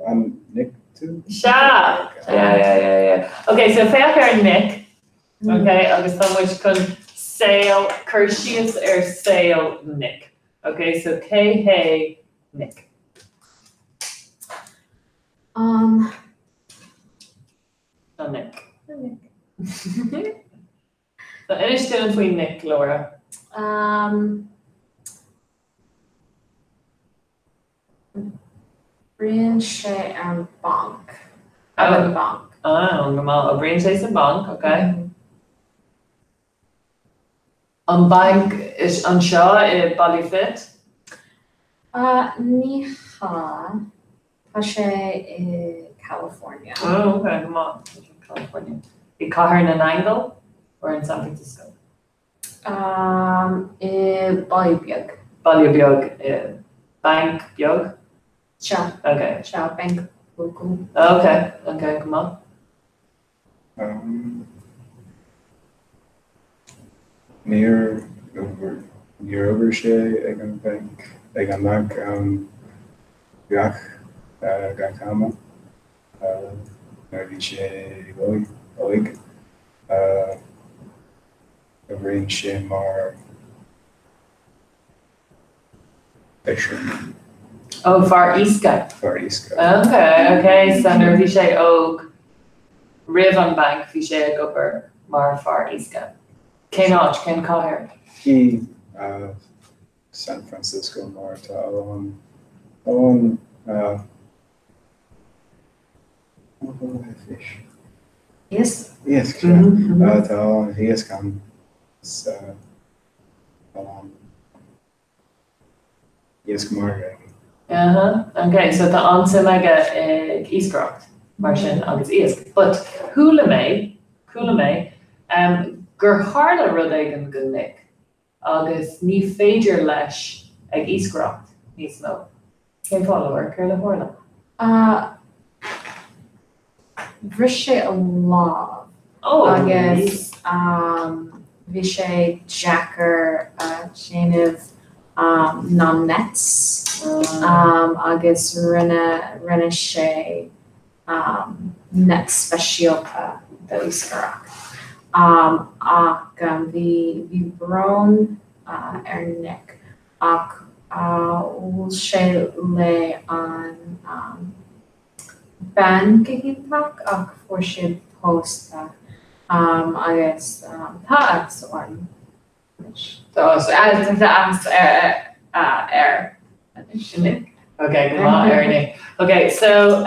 And Nick too. Sha. Yeah. Okay, so fair Nick. Okay, agus támuid chun sail, Cursius sail Nick. Okay, so K Nick. Oh, Nick. So any still between Nick, Laura. Brian Shay and Bonk. Bonk. Normal. Brian Shay's a Bonk, okay. On Bank is on Shaw Ballyfit. Niha. Pashe California. Oh, okay, come on. California. You caught her in an angle or in San Francisco? Ballybiog. Ballybiog. Bank Biog? Sha. Okay. Sha Bank Buku. Okay, come on. Near over Shay, Egan Bank, Egan Bank, Gach, Gachama, Nerdy Shay, Oig, Overeen Shay Mar, Fisher. Oh, Far East guy. Far East guy. Okay. So Nerdy Shay Oak, Riven Bank, Fishay Gupper, Mar Far East guy. Ken Caher. He San Francisco Marta on fish. Yes. Yes, klar. He has come. Yes, Margaret. Okay, so the answer mega Eastcroft, Martian agus East. But Hula May, gur hála rud éigean go Nick, agus ní féidir leis ag Eastcroft, níos mó. Cén follower, Cur le Horla? Bhris sé a lá. Agus bhí sé Jackar Shanamh ná nets. Agus rinne sé net speisialta do Eastcroft. Ach bhí bron Nick ach bhfuil sé le an ban gigintach ach fuair siad pósta agus tá orm. Okay, come on, Nick. Okay, so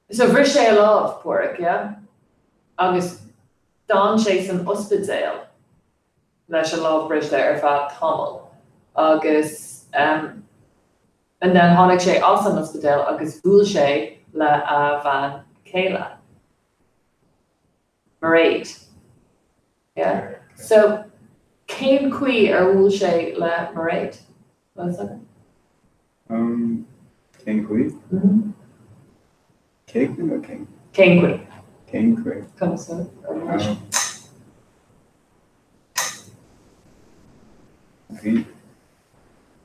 bhris sé a lámh Porrick, yeah? Agus Don sé an ospidéal leis an lámh bris ar fad tamil. Agus and then tháinig sé as an ospidéal agus bhuail sé le a bhean céile. Mairead. Yeah. So cén cuí ar bhuail sé le Mairead? What's that? King Queen? Cake or King? King Queen. King Queen. Come so.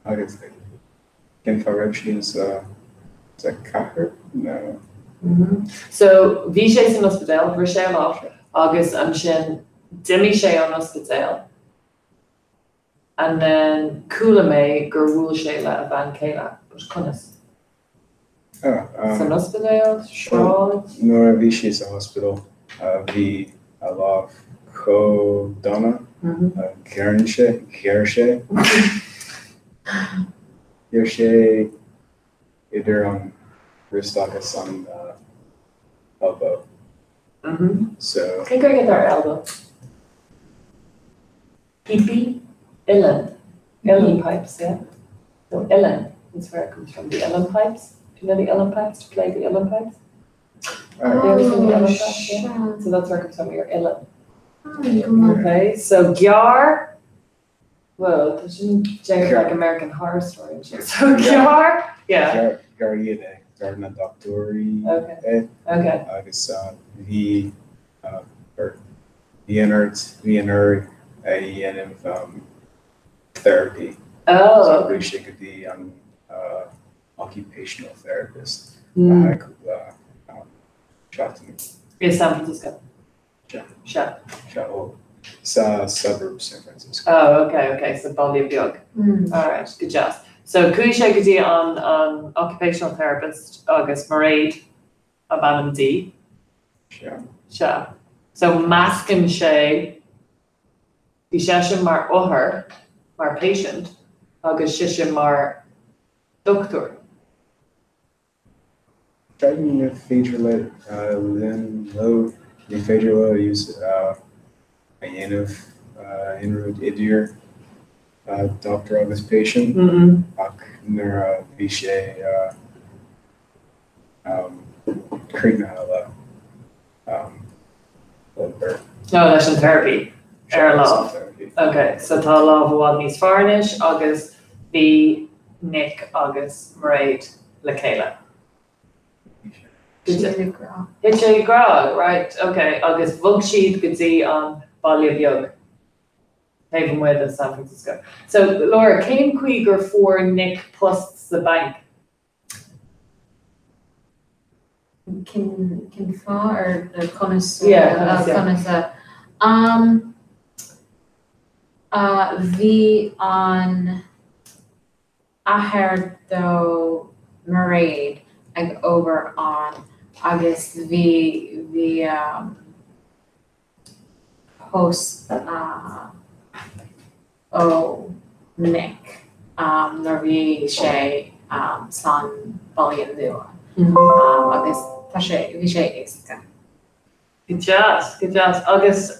I guess King Farage is a Caher? No. So bhí sé san ospidéal, bhris sé lámh agus an sin dimí sé an ospidéal. And then Coola May gur bhuail sé le a bhean céile, but conas. San ospidéal, Shráid. Nuair a bhí sé sa hospital, bhí a lámh Có Donna, Ceir sé idir an Ristachas an elbow. So. Can go get our elbow? Hippie, Ellen pipes, yeah. So Ellen is where it comes from. The Ellen pipes. Do you know the Ellen pipes? To play the Ellen pipes? Have you ever seen the Ellen pipes? Yeah. So that's where it comes from. Your Ellen. Okay, so Gyar. Well, that shouldn't sound like American Horror Story. So Gyar, yeah. Garriere, Garna Doctori. Okay. Okay. Agus vi Leonard INF therapy. Oh. So we could be an occupational therapist. In San Francisco. Sure. Suburbs San Francisco. Oh, okay. So Bally Biog. All right, good job. So Kuisha Gadi on occupational therapist August Maraid Abanam D. Sure. So Maskin Shay Bishasha Mar Oher Mar patient August Shisha Mar doctor. Driving a Phaedrula then low the Phaedrula use Ayanov Inroad Idir doctor of his patient. Nura Vishay Krignahala No, that's in therapy. Love. Okay, so tá love bhád níos farnish agus bhí Nick agus Mairead le chéile. Hit gra, right, okay, agus bhog siad go dtí an Baile Beag. Taobh muid in San Francisco. So Laura, céim cuigur for Nick plus the bank? Can fá or the conas? Yeah, conas. Bhí an ahar do Mairead ag over on agus bhí host Nick nar bhí sé san Balian nua agus bhí sé éasca. Good job. Agus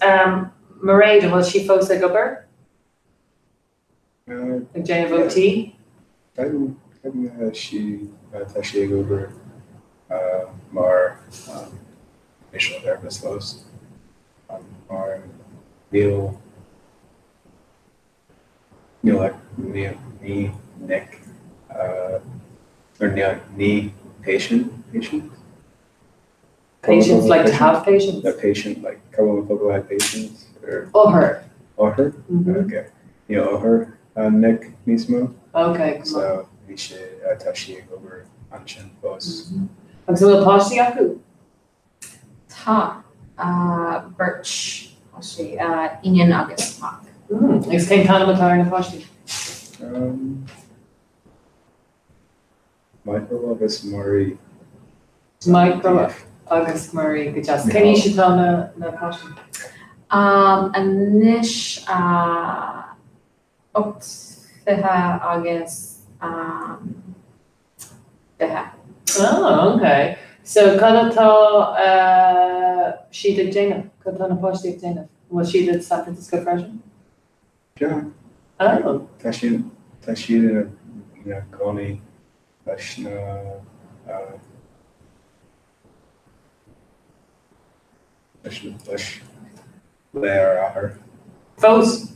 Mairead, was she fós ag obair? Ag Jane of OT? She over Mar initial therapist host Mar Neil like me Nick or me patient Patients like to have patients? The patient like couple of people had patients or her. Okay. Her Nick mismo. Okay. So we should tashi over ancient boss. Agus bhfuil páistí acu? Tá Birch páistí Ian agus Mac. Is cén tána matáir na páistí? Michael agus Murray. Michael agus Murray, good job. Can you tell na páistí? Anis ocht fithe agus fithe. Oh, okay. So she did Jaina. Katana Poshti Jaina. Was she did San Francisco version? Yeah. Oh. Tashi Goni Tashna Tash Blair her. Fos.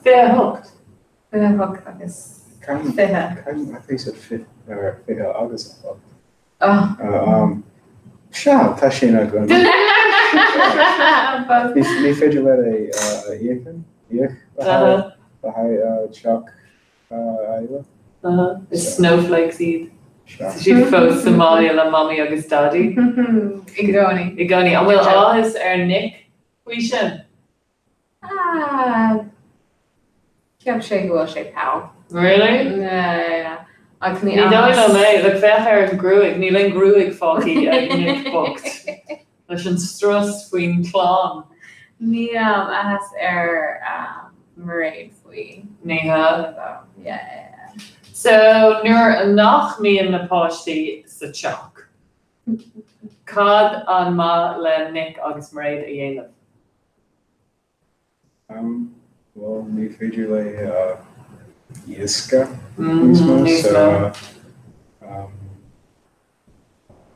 Fair hooked. Fair hooked, I guess. I think it's a fifth or August. Shah, Tashina Gun. Ni fedulare the high Chuck Iowa. The snowflake seed. She fos Somalia la mommy agus daddy. Igoni. And will all his Nick Wishan. Ceap sé go sé pá. Really? Yeah. Ní dá mé le fechar an grúig, ní len grúig fáí ag Nick bocht. Leis an strus faoin chlán. Ní as Mairead faoi. Yeah. So nuair nach míon na páistí sa teach. Cad an má le Nick agus Mairead a dhéanamh? Well, me figure like Yiska. So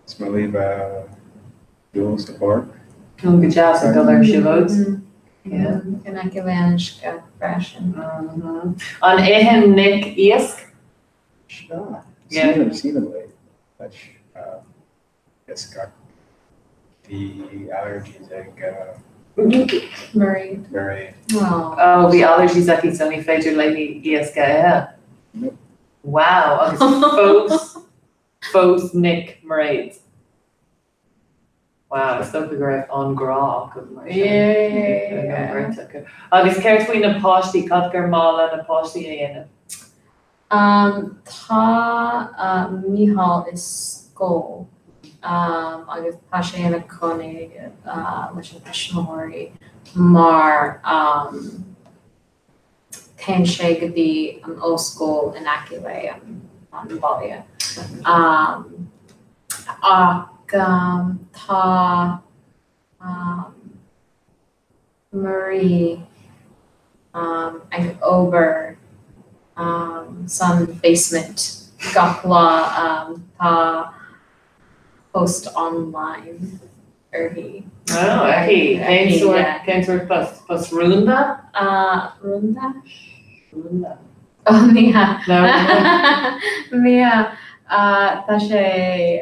Smaliva Jules the Park. Cún go jazz a go ar siúlóid. Gonna give Anish go freshen. An éhan Nick Iasc? Sure. Yeah. Seen him late. Yes, got the allergies Marie. very. Oh, the allergies that he's only féidir le Iasc, yeah. Wow, agus fós Nick Mairead. Wow, so go raibh an grá go mar. Yeah. Agus céir faoin na páistí cad gur mála na páistí a dhéanamh. Tá Mihal is scó. Agus tá sé ina conig leis an peismóirí mar cén sé go dtí an óscóil in Acuile an Baile. Tá Marie ag obair san basement gach lá tá post online hí. Oh, aquí. Cén suir plus Runda? Runda? Runda. Oh, Mia. No. Mia, tá sé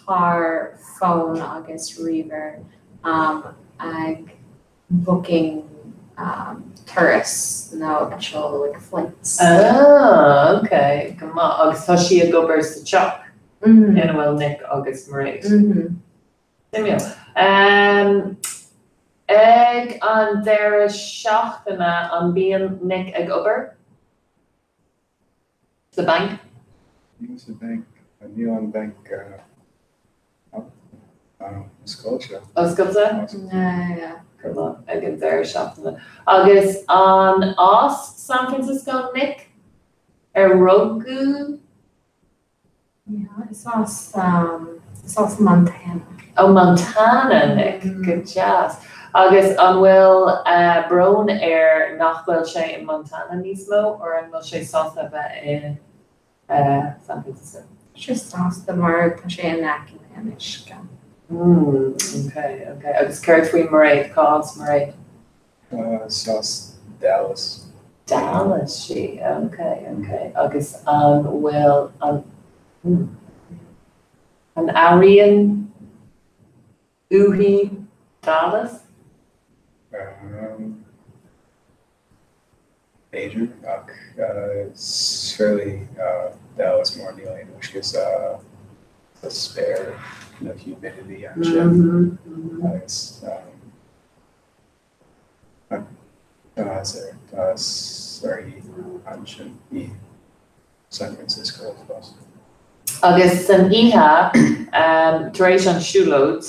haar phone agus river ag booking tourists no actual like flights. Oh, okay. Come on. Agus tá si a gobar sa teach. Bhfuil Nick agus Mairead. Simú. Ag an deire seachtaina an bíon Nick ag obair? The bank? Use the bank, a neon bank, Scotia. Oh, Scotia? Yeah. Ag an deire seachtaina. Agus an Os San Francisco Nick? Rogu? Yeah, it's Montana. Oh, Montana, Nick. Good jazz. Agus an bhfuil Brown ar nach bhfuil sé in Montana níos mó, or an bhfuil sé sásta bheith in San Francisco? Just sásta mar tá sé in Acuile Anisca. Okay. Agus céir faoi Mairead, cás Mairead? Sauce Dallas. Dallas, she. Okay. Agus an bhfuil an Arian Uhi Dallas? Adrian, it's fairly Dallas more nearly, which gives a spare humidity on ship. It's sorry, on San Francisco as well. Agus an ihe taréis an siúlóid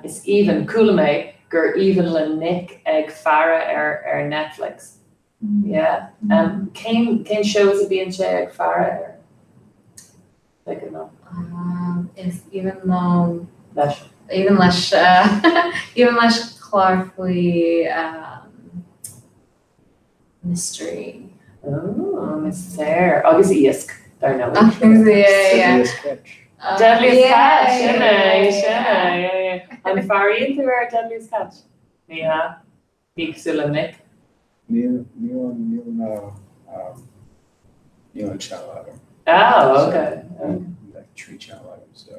is even coolamé gur even le Nick ag fara ar Netflix. Yeah. Cén shows a bíonn sé ag fara ar? Is even leis chlár faoi mystery. Oh, Mr. Agus Iasc. Dar no. Yeah. Deadliest Catch, yeah. And Farian to our Deadliest Catch. Yeah. Big Nick. Neil channel item. Oh, okay. Like 3 channel items, so.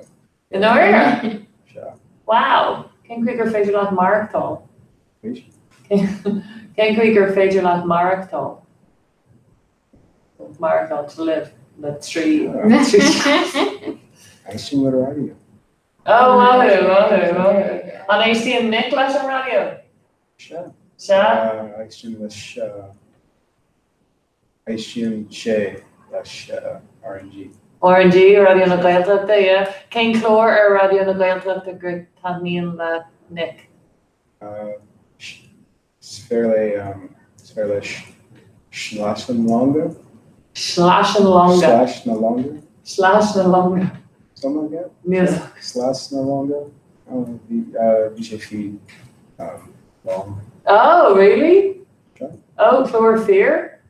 In order? Sure. Wow. Can quicker féidir leat marktá. Can quicker féidir leat marktá. Marktá to live. The 3. I assume what radio. Oh, wow. And I see a Nick leis an radio? Sure. I assume leis I assume sé leis RNG. RNG, Radio na Gaeltachta, yeah. Cén clór ar Radio na Gaeltachta gur taithníonn le Nick? It's fairly Slash and Longa. Slash and Longa. Slash no longer. Slash no longer. Something like that? Music. Slash no longer. BJP long. Oh, really? Sure. Oh, Chlor Fear?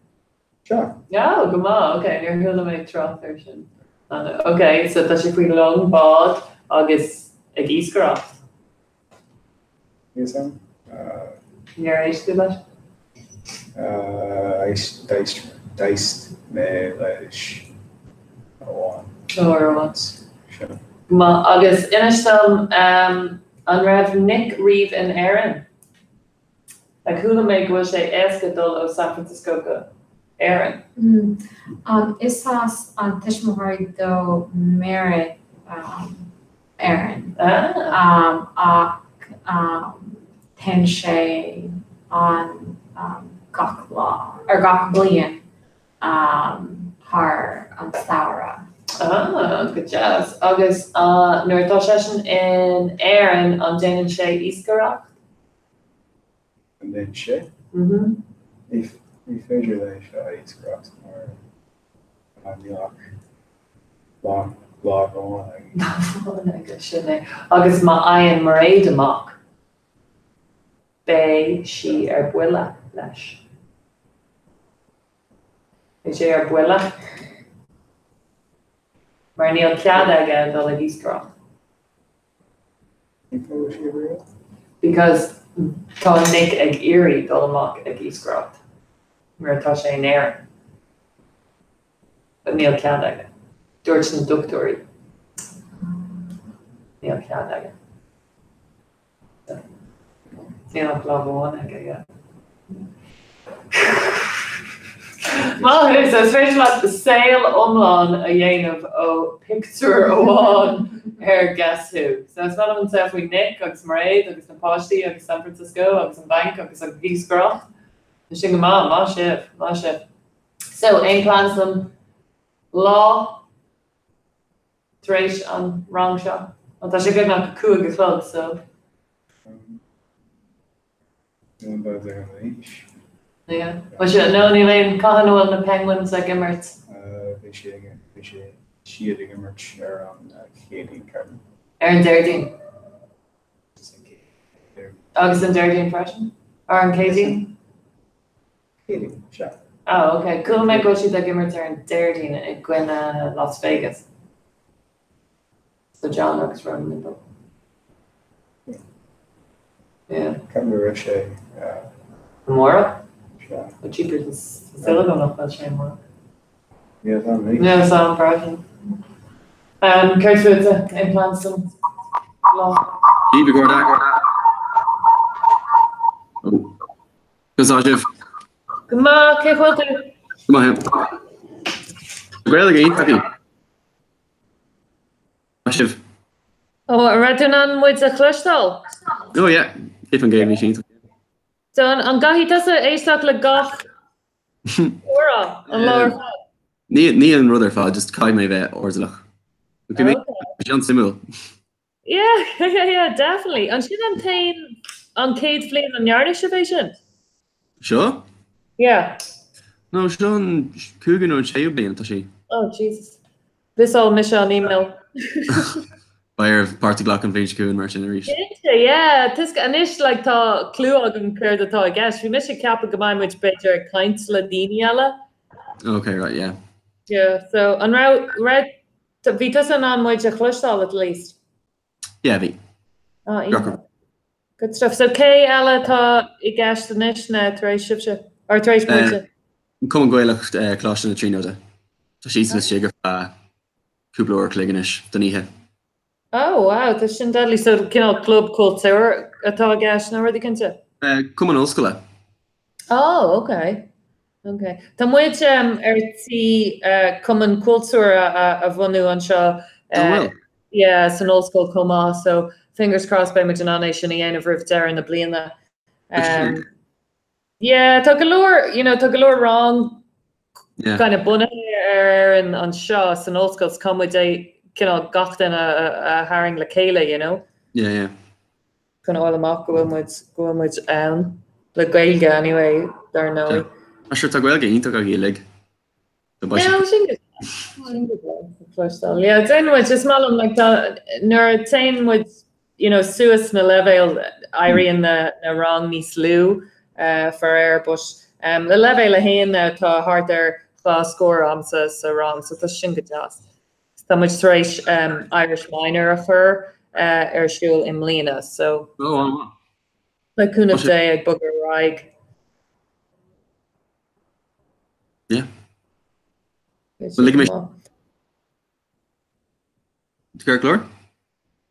Sure. Oh, come on. Okay, you're going to make trough version. Okay, so that's if we long bod, August ag Eascroft. Yes, Níor éis go leis? Diced me leis óháin. Sure. Ma agus inistam an raibh Nick Reeve in Erin. Like who make was sé éasca dul ó San Francisco go Erin. Is as an tiismóirí do merit Erin. Ten sé an gach lá or gach blian haar an saora. Good jazz. Agus nuair tá session in Erin an déanann sé Eascroft. And then shit. If figure that it's cross or log on. Agus ma Ian Murray amach. Bei si buile leis. Bei sé buile. Mar níl cead aige dul ag Eascroft. Because tá Nick ag Erie dul amach ag Eascroft. Mar tá sé in Erin. But níl cead aige. Dúirt na doctóí. Níl cead aige. Níl plábháin aige. Well, it's a special at the sale online a dhéanamh ó picture óháin Guess Who. So it's not even self with Nick, agus Mairead, agus na Páistí, agus San Francisco, agus an bank, agus ag Eascroft. Sin go má sibh. So ein plans them lá tréis an rang seo. Well, tá sé go nach cua go chlog, so. Yeah. Was you know any lane Cahanwell and the Penguins like Emirates? She had a merch around Katie Carmen. Aaron Dardine. August and Dardine fashion? Or in Katie? Katie, sure. Oh, okay. Cool. My go shoot that Emirates are in Dardine in Gwen, Las Vegas. So John looks running the book. Yeah. Can't remember Shay. Tomorrow? Yeah. But cheaper than silicone off that Shay more. Yeah, that's me. Yeah, so I'm impression. Kurt implants some law. Leave go that. Because I have. Come on, okay, well do. Come on, Grail again, happy. Shiv. Oh, a redunan with the crystal. Oh yeah, different game machines. So an gahi does a stock like gach. Ora, an lower. Neil and Rutherford just kai me vet Orzalach. Okay, make John Simul. Yeah, definitely. And she then tain on Kate Flynn on Yardish Division. Sure? Yeah. No, Sean Coogan or Shay being she. Oh Jesus. This all Michelle email. Buyer of Party Glock and Vinge Coogan mercenary. Yeah, this and it's like the clue I'm clear the I guess. We miss a cap of combine which better kinds Ladiniala. Okay, right, yeah. Yeah, so and red to Vitas and on which a clustal at least. Yeah, V. Oh, yeah. Good stuff. So Kay Ella ta I guess the nishna Trace Shipsha or Trace Point. Come and go like clash in the tree note. So she's the sugar Kublo or Cligganish, Daniha. Oh wow, that's deadly. So club called Sarah at all gas now ready can say. Come on Oskala. Oh, okay. Okay. Tam which common culture of one new on Shaw. Yeah, it's an old school coma. So fingers crossed by Majanane Shani of Rift there in the Bliana. Yeah, took a lure wrong. Yeah. Kind of bunny and on Shaw, it's an old school's come with a got in a herring la Kayla, Yeah. Kind of all the mock going with the Gaelga anyway, there no. I sure talk well getting to go leg. Yeah, I think yeah, then with just malum like that Nuratain with Suez na level Irene the wrong ni slew for air but the level a hen to harder class score so wrong so the shinga just so much Irish minor of her Siúl im Mlína, so Oh, le cúna dé ag bugar raig. Yeah. Well, Glór?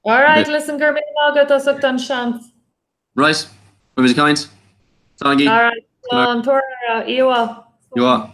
All right, listen, gur mé agad as an chance. Right. What was kind? Thank you. All right, Tora, Iwa. You are.